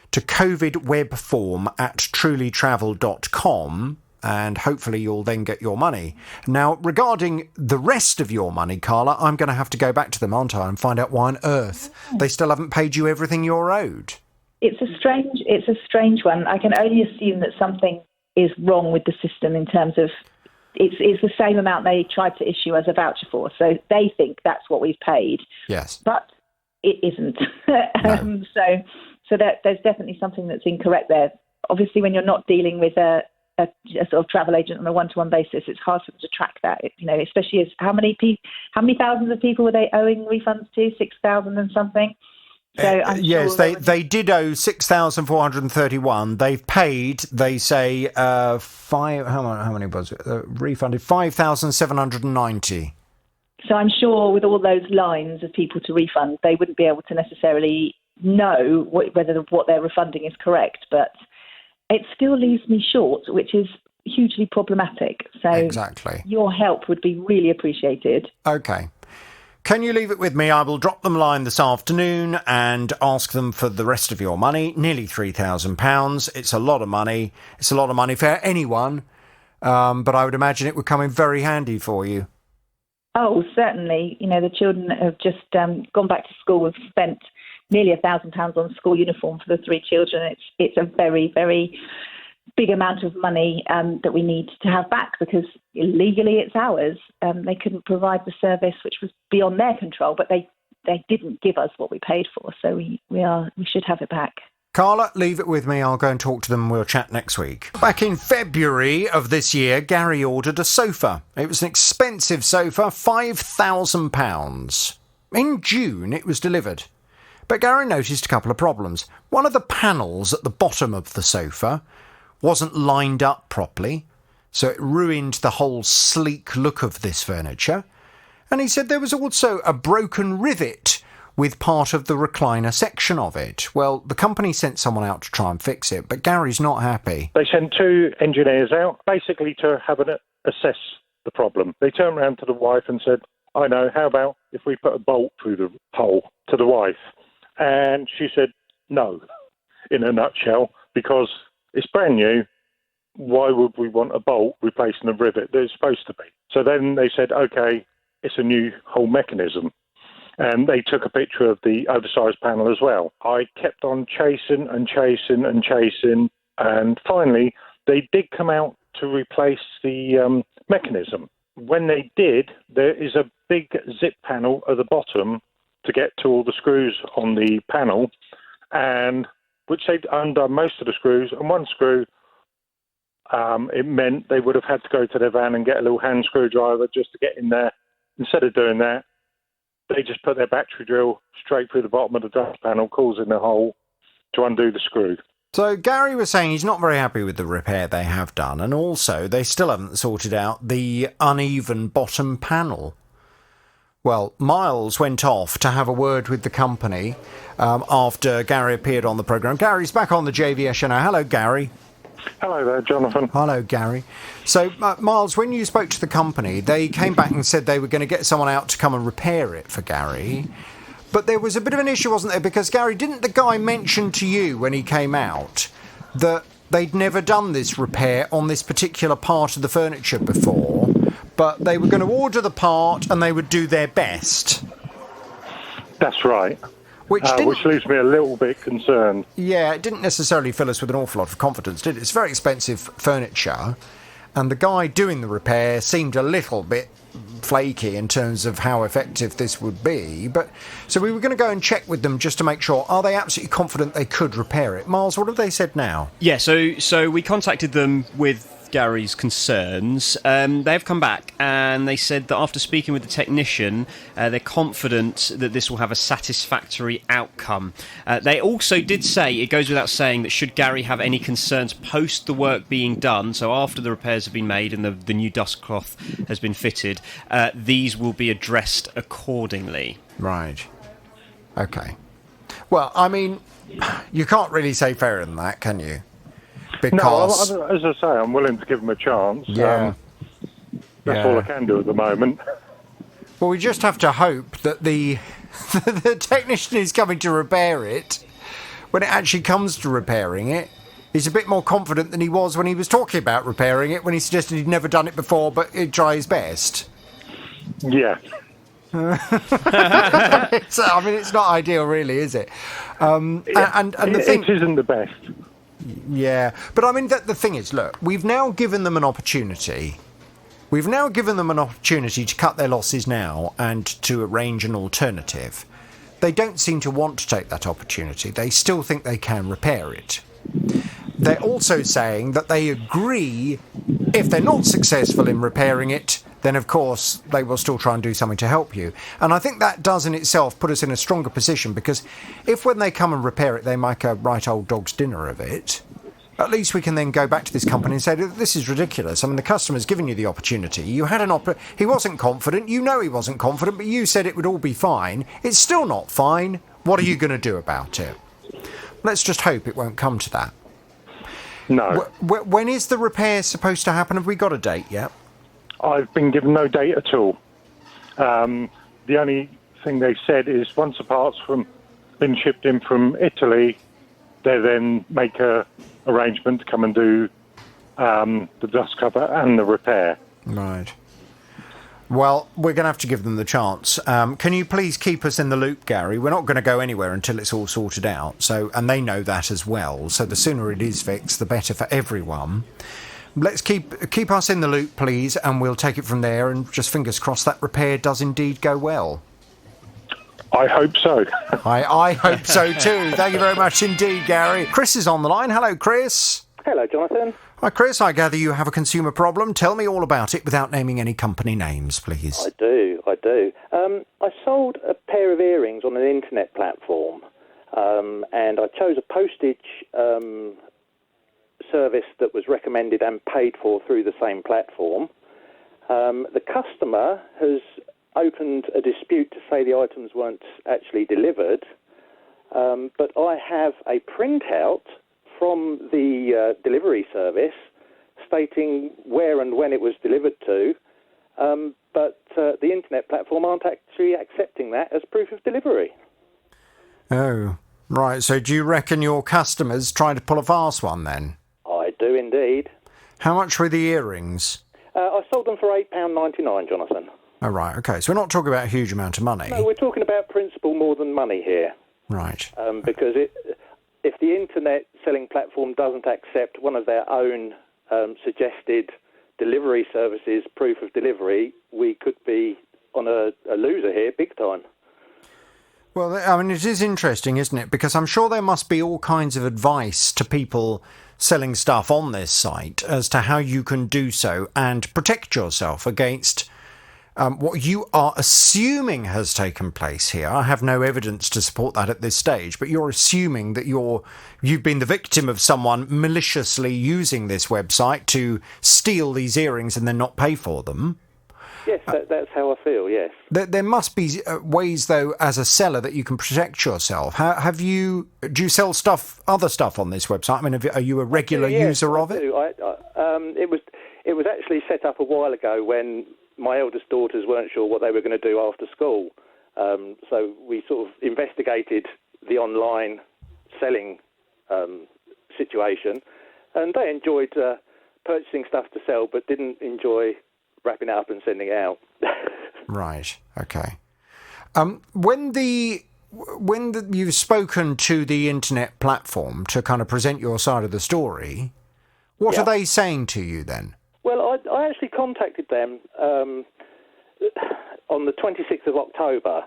to covidwebform@trulytravel.com, and hopefully you'll then get your money. Now, regarding the rest of your money, Carla, I'm going to have to go back to them, aren't I, and find out why on earth they still haven't paid you everything you're owed. It's a strange one. I can only assume that something is wrong with the system in terms of it's the same amount they tried to issue as a voucher for, so they think that's what we've paid. Yes. But it isn't. No. So there's definitely something that's incorrect there. Obviously, when you're not dealing with a sort of travel agent on a one-to-one basis, it's hard for them to track that. Especially as how many thousands of people were they owing refunds to? 6,000 and something. So I'm yes, sure they did owe 6,431. They've paid. They say five. How many was it? Refunded 5,790. So I'm sure with all those lines of people to refund, they wouldn't be able to necessarily know whether what they're refunding is correct, but it still leaves me short, which is hugely problematic. So exactly, your help would be really appreciated. Okay. Can you leave it with me? I will drop them a line this afternoon and ask them for the rest of your money, nearly £3,000. It's a lot of money. It's a lot of money for anyone, but I would imagine it would come in very handy for you. Oh, certainly. You know, the children have just gone back to school. We've spent nearly £1,000 on school uniform for the 3 children. It's a very, very big amount of money that we need to have back because legally it's ours. They couldn't provide the service, which was beyond their control, but they didn't give us what we paid for, so we should have it back. Carla, leave it with me. I'll go and talk to them and we'll chat next week. Back in February of this year, Gary ordered a sofa. It was an expensive sofa, £5,000. In June, it was delivered. But Gary noticed a couple of problems. One of the panels at the bottom of the sofa wasn't lined up properly, so it ruined the whole sleek look of this furniture. And he said there was also a broken rivet with part of the recliner section of it. Well, the company sent someone out to try and fix it, but Gary's not happy. They sent 2 engineers out, basically to have an assess the problem. They turned around to the wife and said, I know, how about if we put a bolt through the hole, to the wife? And she said, no, in a nutshell, because it's brand new. Why would we want a bolt replacing a rivet that it's supposed to be? So then they said, OK, it's a new whole mechanism. And they took a picture of the oversized panel as well. I kept on chasing. And finally, they did come out to replace the mechanism. When they did, there is a big zip panel at the bottom to get to all the screws on the panel, and which they'd undone most of the screws, and one screw, it meant they would have had to go to their van and get a little hand screwdriver just to get in there. Instead of doing that, they just put their battery drill straight through the bottom of the dust panel, causing the hole to undo the screw. So Gary was saying he's not very happy with the repair they have done, and also they still haven't sorted out the uneven bottom panel. Well, Miles went off to have a word with the company after Gary appeared on the programme. Gary's back on the JVS show now. Hello, Gary. Hello there, Jonathan. Hello, Gary. So, Miles, when you spoke to the company, they came back and said they were going to get someone out to come and repair it for Gary. But there was a bit of an issue, wasn't there? Because, Gary, didn't the guy mention to you when he came out that they'd never done this repair on this particular part of the furniture before, but they were going to order the part and they would do their best? That's right. Which leaves me a little bit concerned. Yeah, it didn't necessarily fill us with an awful lot of confidence, did it? It's very expensive furniture, and the guy doing the repair seemed a little bit flaky in terms of how effective this would be. But so we were going to go and check with them just to make sure. Are they absolutely confident they could repair it? Miles, what have they said now? Yeah, so we contacted them with Gary's concerns. They've come back and they said that after speaking with the technician, they're confident that this will have a satisfactory outcome. They also did say, it goes without saying, that should Gary have any concerns post the work being done, so after the repairs have been made and the new dust cloth has been fitted, these will be addressed accordingly. Right. Okay. Well, I mean, you can't really say fairer than that, can you? Because... No, as I say, I'm willing to give them a chance. Yeah. That's all I can do at the moment. Well, we just have to hope that the technician who's coming to repair it, when it actually comes to repairing it, he's a bit more confident than he was when he was talking about repairing it, when he suggested he'd never done it before, but he'd try his best. Yeah. So, I mean, it's not ideal, really, is it? And the thing... It isn't the best. Yeah, but I mean, the thing is, look, we've now given them an opportunity. We've now given them an opportunity to cut their losses now and to arrange an alternative. They don't seem to want to take that opportunity. They still think they can repair it. They're also saying that they agree, if they're not successful in repairing it, then of course they will still try and do something to help you. And I think that does in itself put us in a stronger position, because if when they come and repair it, they make a right old dog's dinner of it, at least we can then go back to this company and say, this is ridiculous. I mean, the customer's given you the opportunity. You had he wasn't confident. You know he wasn't confident, but you said it would all be fine. It's still not fine. What are you going to do about it? Let's just hope it won't come to that. No. When is the repair supposed to happen? Have we got a date yet? I've been given no date at all. The only thing they said is once the parts been shipped in from Italy, they then make a arrangement to come and do the dust cover and the repair. Right. Well, we're going to have to give them the chance. Can you please keep us in the loop, Gary? We're not going to go anywhere until it's all sorted out. So, and they know that as well. So the sooner it is fixed, the better for everyone. Let's keep us in the loop, please, and we'll take it from there. And just fingers crossed that repair does indeed go well. I hope so. I hope so too. Thank you very much indeed, Gary. Chris is on the line. Hello, Chris. Hello, Jonathan. Hi, Chris. I gather you have a consumer problem. Tell me all about it without naming any company names, please. I do. I sold a pair of earrings on an internet platform, and I chose a postage service that was recommended and paid for through the same platform. The customer has opened a dispute to say the items weren't actually delivered, but I have a printout from the delivery service stating where and when it was delivered to, but the internet platform aren't actually accepting that as proof of delivery. Oh, right. So do you reckon your customers trying to pull a fast one then? I do indeed. How much were the earrings? I sold them for £8.99, Jonathan. Oh, right. OK, so we're not talking about a huge amount of money. No, we're talking about principle more than money here. Right. Because if the internet selling platform doesn't accept one of their own suggested delivery services proof of delivery, we could be on a loser here big time. Well, I mean, it is interesting, isn't it? Because I'm sure there must be all kinds of advice to people selling stuff on this site as to how you can do so and protect yourself against what you are assuming has taken place here. I have no evidence to support that at this stage, but you're assuming that you've been the victim of someone maliciously using this website to steal these earrings and then not pay for them. Yes, that's how I feel, yes. There must be ways, though, as a seller that you can protect yourself. Do you sell other stuff on this website? I mean, are you a regular user of it? It was actually set up a while ago when my eldest daughters weren't sure what they were going to do after school. So we sort of investigated the online selling situation, and they enjoyed purchasing stuff to sell, but didn't enjoy wrapping it up and sending it out. Right. Okay. When you've spoken to the internet platform to kind of present your side of the story, what are they saying to you then? Well, I actually contacted them on the 26th of October,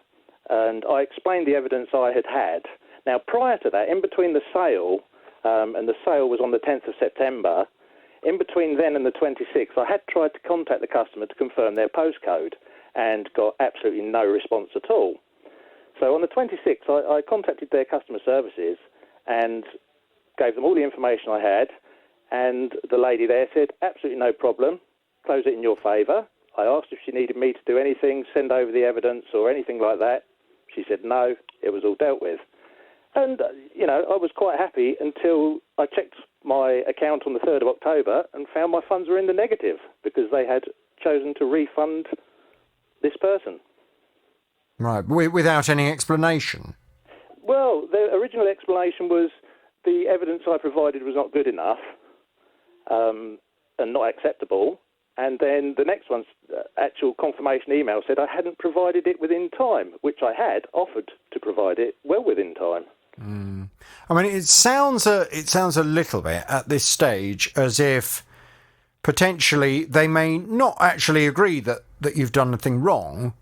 and I explained the evidence I had. Now, prior to that, in between the sale, and the sale was on the 10th of September, in between then and the 26th, I had tried to contact the customer to confirm their postcode and got absolutely no response at all. So on the 26th, I contacted their customer services and gave them all the information I had, and the lady there said, absolutely no problem, close it in your favour. I asked if she needed me to do anything, send over the evidence or anything like that. She said no, it was all dealt with. And, I was quite happy until I checked my account on the 3rd of October and found my funds were in the negative because they had chosen to refund this person. Right, without any explanation? Well, the original explanation was the evidence I provided was not good enough and not acceptable. And then the next one's actual confirmation email said I hadn't provided it within time, which I had offered to provide it well within time. I mean, it sounds a little bit at this stage as if potentially they may not actually agree that you've done nothing wrong,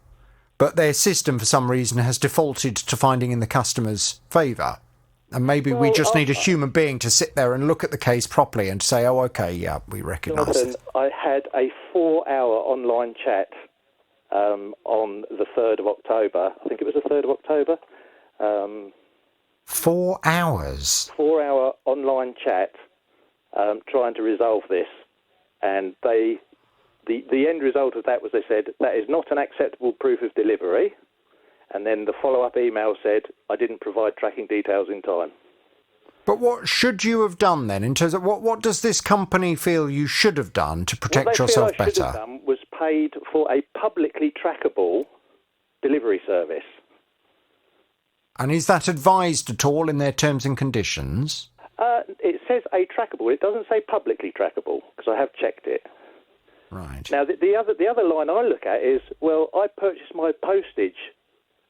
but their system for some reason has defaulted to finding in the customer's favour. And maybe we just need a human being to sit there and look at the case properly and say, oh, OK, yeah, we recognise it. I had a 4-hour online chat on the 3rd of October. I think it was the 3rd of October. 4 hours? 4-hour online chat trying to resolve this. And the end result of that was they said, that is not an acceptable proof of delivery. And then the follow-up email said, I didn't provide tracking details in time. But what should you have done then, in terms of what does this company feel you should have done to protect yourself better? What they feel I should have done was paid for a publicly trackable delivery service. And is that advised at all in their terms and conditions? It says a trackable. It doesn't say publicly trackable, because I have checked it. Right. Now, the other line I look at is, well, I purchased my postage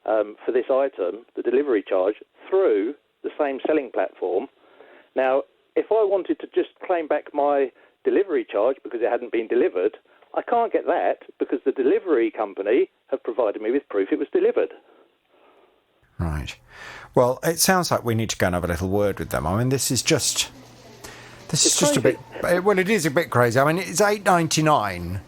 for this item, the delivery charge, through the same selling platform. Now, if I wanted to just claim back my delivery charge because it hadn't been delivered, I can't get that because the delivery company have provided me with proof it was delivered. Right. Well, it sounds like we need to go and have a little word with them. I mean, this is just a bit. Well, it is a bit crazy. I mean, it's $8.99.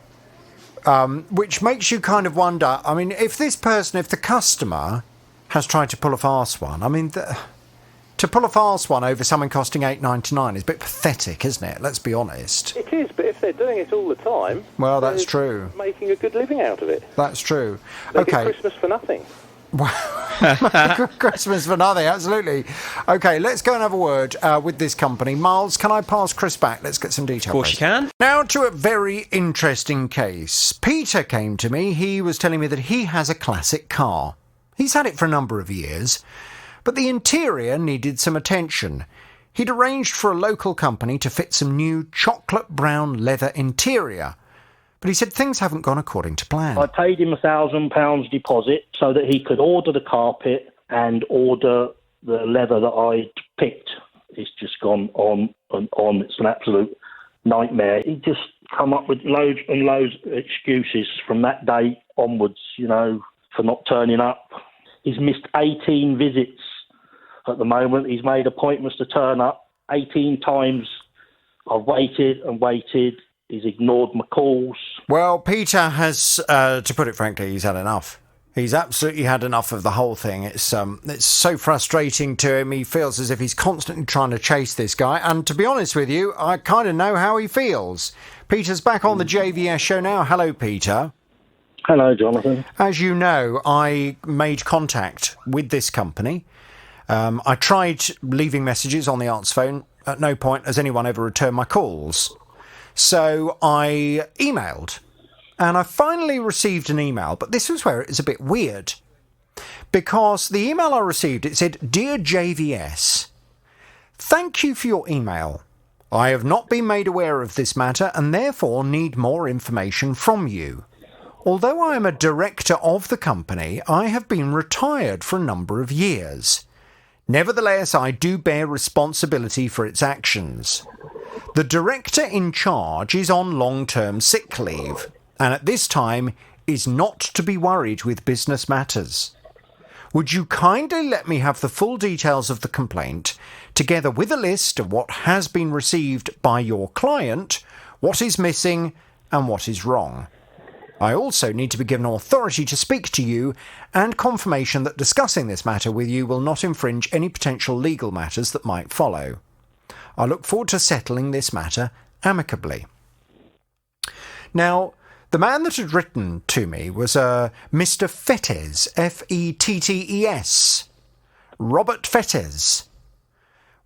Which makes you kind of wonder, I mean, if the customer has tried to pull a fast one, I mean, to pull a fast one over something costing $8.99 is a bit pathetic, isn't it? Let's be honest. It is, but if they're doing it all the time... Well, that's true. ...making a good living out of it. That's true. They get Christmas for nothing. Christmas for nothing, absolutely. OK, let's go and have a word with this company. Miles, can I pass Chris back? Let's get some detail. Of course you can. Now to a very interesting case. Peter came to me. He was telling me that he has a classic car. He's had it for a number of years, but the interior needed some attention. He'd arranged for a local company to fit some new chocolate brown leather interior. But he said things haven't gone according to plan. I paid him £1,000 deposit so that he could order the carpet and order the leather that I picked. It's just gone on and on. It's an absolute nightmare. He just come up with loads and loads of excuses from that day onwards, for not turning up. He's missed 18 visits at the moment. He's made appointments to turn up 18 times. I've waited and waited. He's ignored my calls. Well, Peter has, to put it frankly, he's had enough. He's absolutely had enough of the whole thing. It's so frustrating to him. He feels as if he's constantly trying to chase this guy. And to be honest with you, I kind of know how he feels. Peter's back on the JVS show now. Hello, Peter. Hello, Jonathan. As you know, I made contact with this company. I tried leaving messages on the answer phone. At no point has anyone ever returned my calls. So I emailed, and I finally received an email, but this was where it was a bit weird, because the email I received, it said, Dear JVS, thank you for your email. I have not been made aware of this matter and therefore need more information from you. Although I am a director of the company, I have been retired for a number of years. Nevertheless, I do bear responsibility for its actions. The director in charge is on long-term sick leave, and at this time is not to be worried with business matters. Would you kindly let me have the full details of the complaint, together with a list of what has been received by your client, what is missing, and what is wrong? I also need to be given authority to speak to you and confirmation that discussing this matter with you will not infringe any potential legal matters that might follow. I look forward to settling this matter amicably. Now, the man that had written to me was Mr. Fettes, F-E-T-T-E-S, Robert Fettes.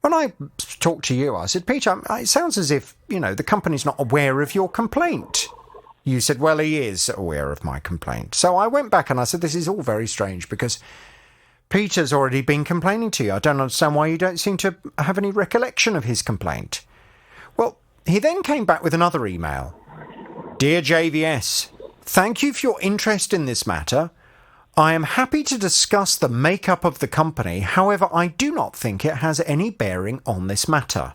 When I talked to you, I said, Peter, it sounds as if, the company's not aware of your complaint. You said, well, he is aware of my complaint. So I went back and I said, this is all very strange because Peter's already been complaining to you. I don't understand why you don't seem to have any recollection of his complaint. Well, he then came back with another email. Dear JVS, thank you for your interest in this matter. I am happy to discuss the makeup of the company. However, I do not think it has any bearing on this matter.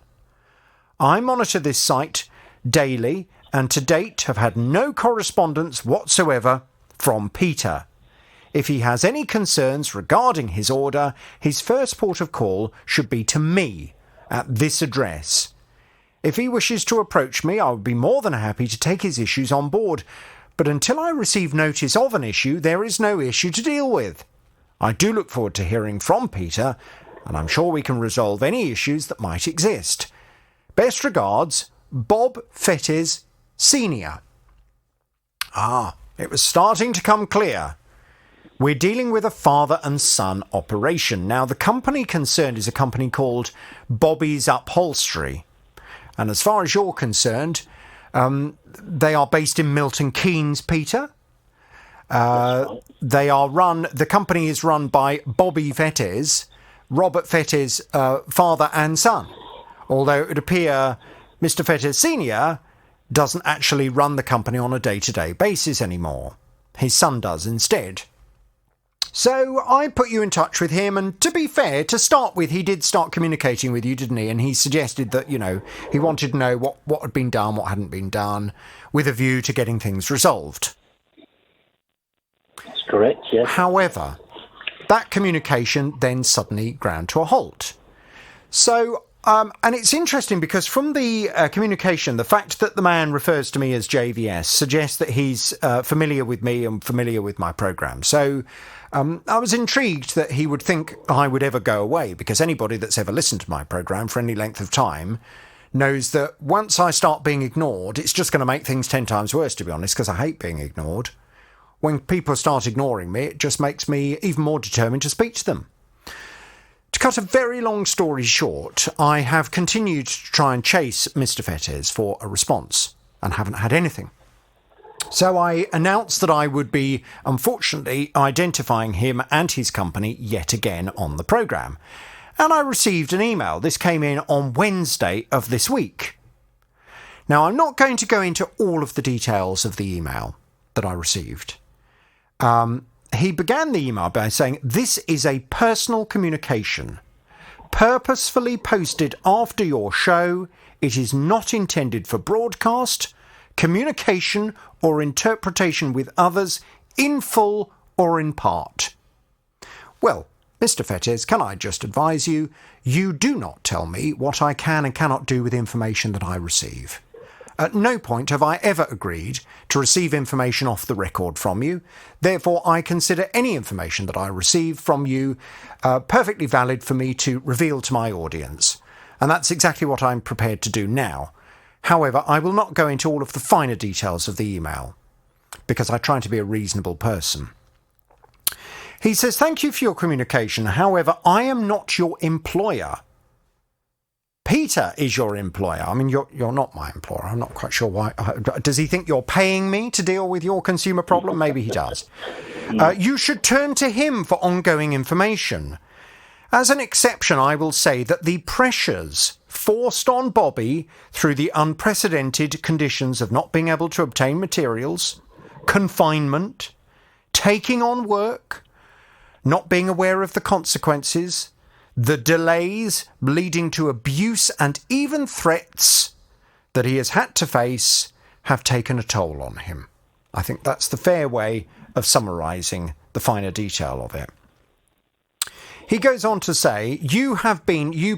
I monitor this site daily and to date have had no correspondence whatsoever from Peter. If he has any concerns regarding his order, his first port of call should be to me at this address. If he wishes to approach me, I would be more than happy to take his issues on board, but until I receive notice of an issue, there is no issue to deal with. I do look forward to hearing from Peter, and I'm sure we can resolve any issues that might exist. Best regards, Bob Fettes, Senior. It was starting to come clear. We're dealing with a father and son operation. Now, the company concerned is a company called Bobby's Upholstery. And as far as you're concerned, they are based in Milton Keynes, Peter. The company is run by Bobby Fettes, Robert Fettes, father and son. Although it would appear Mr. Fettes Senior doesn't actually run the company on a day-to-day basis anymore. His son does instead. So I put you in touch with him, and to be fair, to start with, he did start communicating with you, didn't he? And he suggested that, he wanted to know what had been done, what hadn't been done, with a view to getting things resolved. That's correct, yes. However, that communication then suddenly ground to a halt. So, and it's interesting because from the communication, the fact that the man refers to me as JVS suggests that he's familiar with me and familiar with my programme. So I was intrigued that he would think I would ever go away, because anybody that's ever listened to my programme for any length of time knows that once I start being ignored, it's just going to make things 10 times worse, to be honest, because I hate being ignored. When people start ignoring me, it just makes me even more determined to speak to them. To cut a very long story short, I have continued to try and chase Mr. Fettes for a response and haven't had anything. So I announced that I would be, unfortunately, identifying him and his company yet again on the programme. And I received an email. This came in on Wednesday of this week. Now, I'm not going to go into all of the details of the email that I received. He began the email by saying, "This is a personal communication, purposefully posted after your show. It is not intended for broadcast, communication or interpretation with others, in full or in part." Well, Mr. Fettes, can I just advise you, you do not tell me what I can and cannot do with information that I receive. At no point have I ever agreed to receive information off the record from you. Therefore, I consider any information that I receive from you perfectly valid for me to reveal to my audience. And that's exactly what I'm prepared to do now. However, I will not go into all of the finer details of the email, because I try to be a reasonable person. He says, "Thank you for your communication. However, I am not your employer. Peter is your employer. I mean, you're not my employer. I'm not quite sure why. Does he think you're paying me to deal with your consumer problem? Maybe he does. You should turn to him for ongoing information. As an exception, I will say that the pressures forced on Bobby through the unprecedented conditions of not being able to obtain materials, confinement, taking on work, not being aware of the consequences, the delays leading to abuse and even threats that he has had to face have taken a toll on him." I think that's the fair way of summarising the finer detail of it. He goes on to say, you,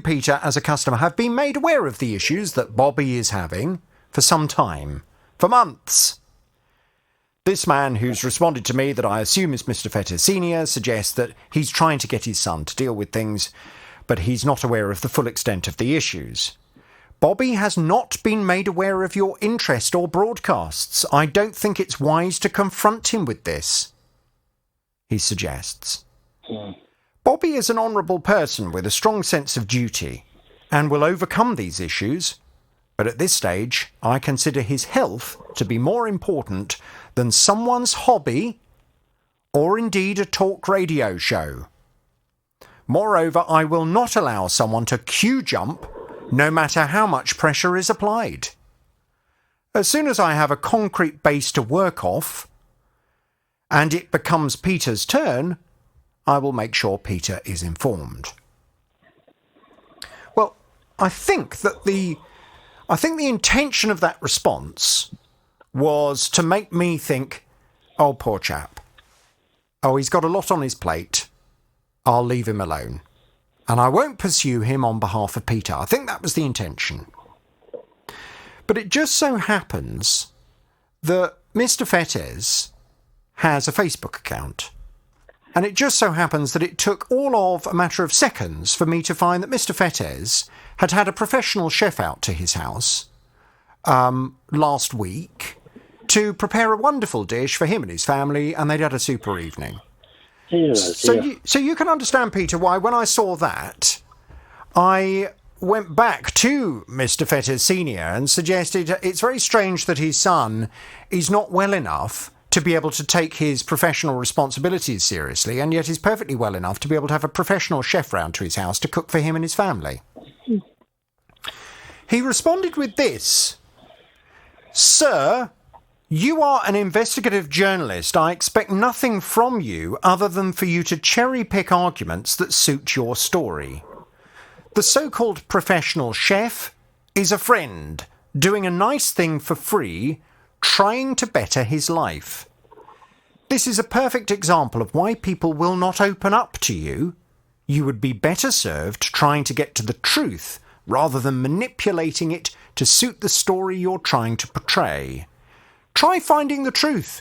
Peter, as a customer, have been made aware of the issues that Bobby is having for some time, for months. This man, who's responded to me that I assume is Mr. Fettes Senior, suggests that he's trying to get his son to deal with things, but he's not aware of the full extent of the issues. Bobby has not been made aware of your interest or broadcasts. I don't think it's wise to confront him with this, he suggests. Bobby is an honourable person with a strong sense of duty and will overcome these issues, but at this stage I consider his health to be more important than someone's hobby or indeed a talk radio show. Moreover, I will not allow someone to queue jump no matter how much pressure is applied. As soon as I have a concrete base to work off and it becomes Peter's turn, I will make sure Peter is informed. Well, I think the intention of that response was to make me think, oh, poor chap. oh, he's got a lot on his plate, I'll leave him alone. And I won't pursue him on behalf of Peter. I think that was the intention. But it just so happens that Mr. Fettes has a Facebook account. And it just so happens that it took all of a matter of seconds for me to find that Mr. Fettes had had a professional chef out to his house last week to prepare a wonderful dish for him and his family, and they'd had a super evening. So you can understand, Peter, why when I saw that, I went back to Mr. Fettes Senior and suggested it's very strange that his son is not well enough to be able to take his professional responsibilities seriously, and yet he's perfectly well enough to be able to have a professional chef round to his house to cook for him and his family. He responded with this: "Sir, you are an investigative journalist. I expect nothing from you other than for you to cherry-pick arguments that suit your story. The so-called professional chef is a friend, doing a nice thing for free, trying to better his life. This is a perfect example of why people will not open up to you. You would be better served trying to get to the truth rather than manipulating it to suit the story you're trying to portray. Try finding the truth.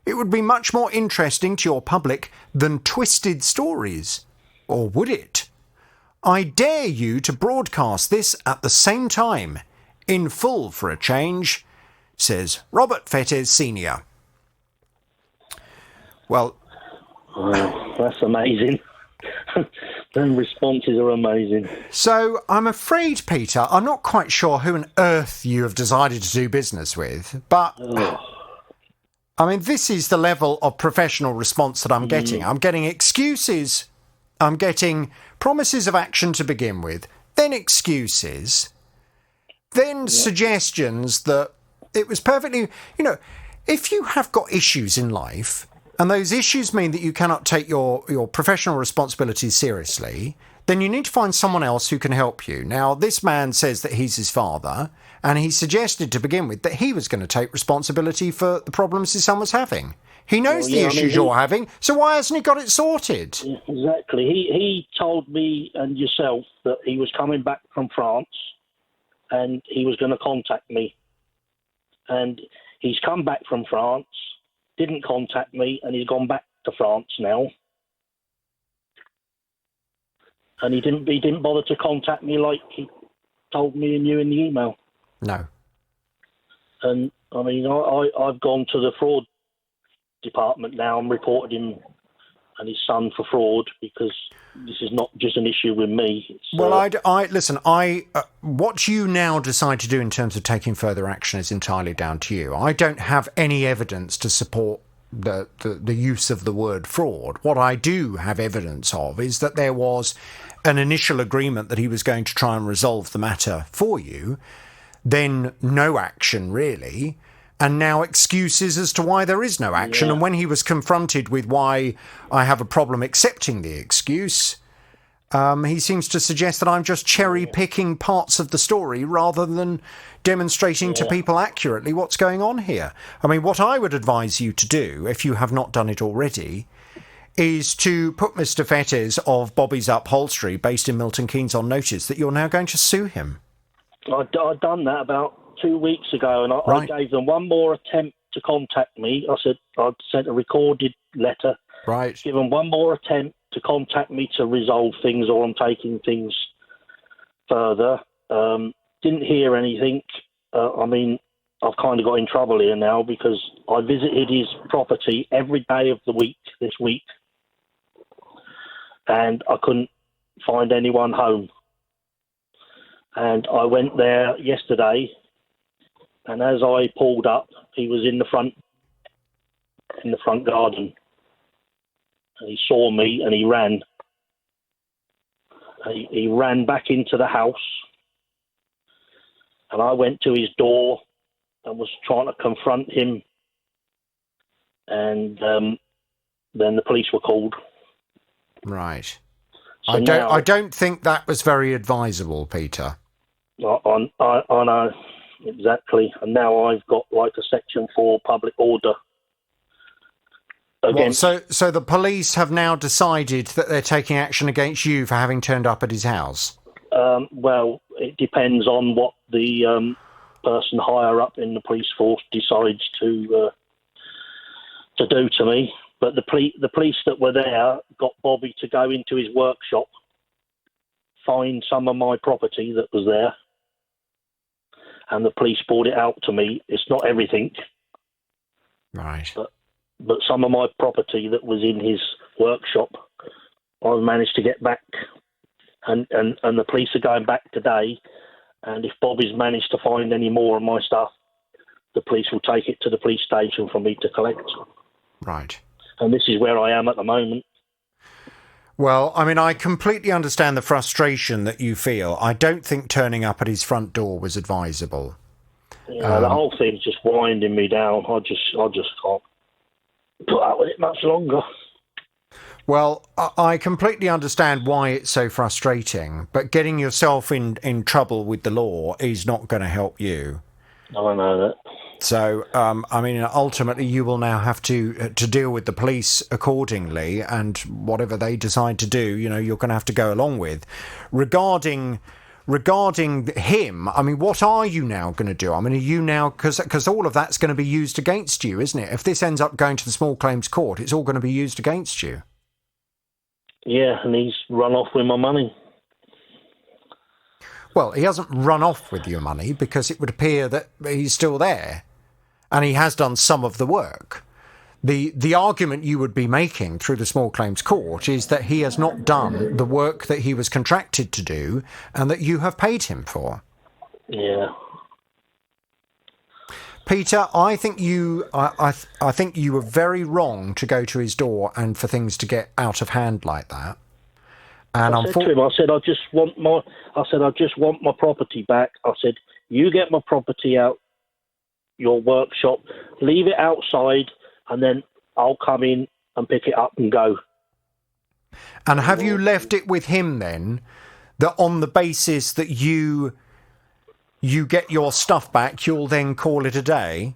It would be much more interesting to your public than twisted stories. Or would it? I dare you to broadcast this at the same time, in full for a change," says Robert Fettes Senior. Well, that's amazing. Them responses are amazing. So I'm afraid, Peter, I'm not quite sure who on earth you have decided to do business with, but I mean, this is the level of professional response that I'm getting. I'm getting excuses. I'm getting promises of action to begin with, then excuses, then suggestions that it was perfectly, if you have got issues in life, and those issues mean that you cannot take your professional responsibilities seriously, then you need to find someone else who can help you. Now, this man says that he's his father, and he suggested to begin with that he was going to take responsibility for the problems his son was having. He knows the issues you're having, so why hasn't he got it sorted? Exactly. He told me and yourself that he was coming back from France and he was going to contact me. And he's come back from France, didn't contact me, and he's gone back to France now. And he didn't bother to contact me like he told me and you in the email. No. And, I mean, I've gone to the fraud department now and reported him and his son for fraud because this is not just an issue with me. It's, listen. What you now decide to do in terms of taking further action is entirely down to you. I don't have any evidence to support the use of the word fraud. What I do have evidence of is that there was an initial agreement that he was going to try and resolve the matter for you, then no action really, and now excuses as to why there is no action. And when he was confronted with why I have a problem accepting the excuse, he seems to suggest that I'm just cherry-picking parts of the story rather than demonstrating to people accurately what's going on here. I mean, what I would advise you to do, if you have not done it already, is to put Mr. Fettes of Bobby's Upholstery, based in Milton Keynes, on notice that you're now going to sue him. I'd done that about 2 weeks ago, and I gave them one more attempt to contact me. I said I'd sent a recorded letter. Right. Give them one more attempt to contact me to resolve things, or I'm taking things further. Didn't hear anything. I mean, I've kind of got in trouble here now because I visited his property every day of the week this week, and I couldn't find anyone home. And I went there yesterday, and as I pulled up, he was in the front garden. And he saw me and he ran. He ran back into the house, and I went to his door and was trying to confront him, and then the police were called. Right. So I don't think that was very advisable, Peter. I know, exactly. And now I've got like a Section 4 public order against. So the police have now decided that they're taking action against you for having turned up at his house? Well, it depends on what the person higher up in the police force decides to do to me. But the police that were there got Bobby to go into his workshop, find some of my property that was there, and the police brought it out to me. It's not everything, right? But some of my property that was in his workshop, I managed to get back, and the police are going back today. And if Bobby's managed to find any more of my stuff, the police will take it to the police station for me to collect. Right. And this is where I am at the moment. Well, I mean, I completely understand the frustration that you feel. I don't think turning up at his front door was advisable. Yeah, the whole thing's just winding me down. I just can't put up with it much longer. Well, I completely understand why it's so frustrating, but getting yourself in trouble with the law is not going to help you. I know that. So, I mean, ultimately, you will now have to deal with the police accordingly, and whatever they decide to do, you're going to have to go along with. Regarding him, I mean, what are you now going to do? I mean, are you now, because all of that's going to be used against you, isn't it? If this ends up going to the small claims court, it's all going to be used against you. Yeah, and he's run off with my money. Well, he hasn't run off with your money because it would appear that he's still there, and he has done some of the work. The argument you would be making through the small claims court is that he has not done the work that he was contracted to do and that you have paid him for. Yeah. Peter, I think I think you were very wrong to go to his door and for things to get out of hand like that. And I said to him, I just want my property back. I said, you get my property out your workshop, leave it outside, and then I'll come in and pick it up and go. And have you left it with him then, that on the basis that you get your stuff back, you'll then call it a day?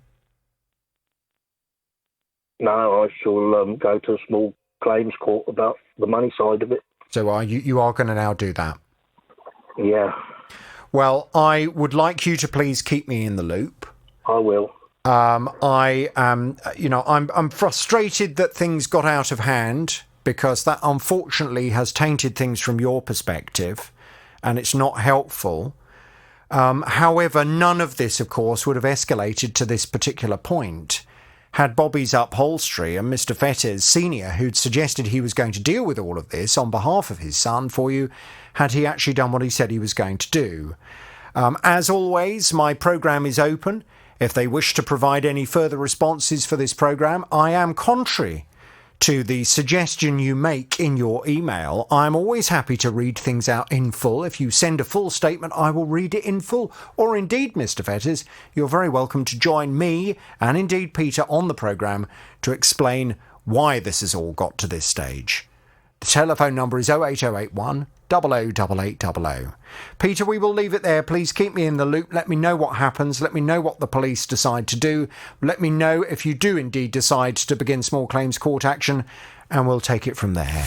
No, I shall go to a small claims court about the money side of it. So you are going to now do that? Yeah. Well, I would like you to please keep me in the loop. I will. I am, I'm frustrated that things got out of hand because that unfortunately has tainted things from your perspective, and it's not helpful. However, none of this, of course, would have escalated to this particular point had Bobby's Upholstery and Mr. Fettes Sr., who'd suggested he was going to deal with all of this on behalf of his son for you, had he actually done what he said he was going to do. As always, my programme is open. If they wish to provide any further responses for this programme, I am contrary to the suggestion you make in your email. I'm always happy to read things out in full. If you send a full statement, I will read it in full. Or indeed, Mr. Fettes, you're very welcome to join me and indeed Peter on the programme to explain why this has all got to this stage. The telephone number is 08081 008800. Peter, we will leave it there. Please keep me in the loop. Let me know what happens. Let me know what the police decide to do. Let me know if you do indeed decide to begin small claims court action, and we'll take it from there.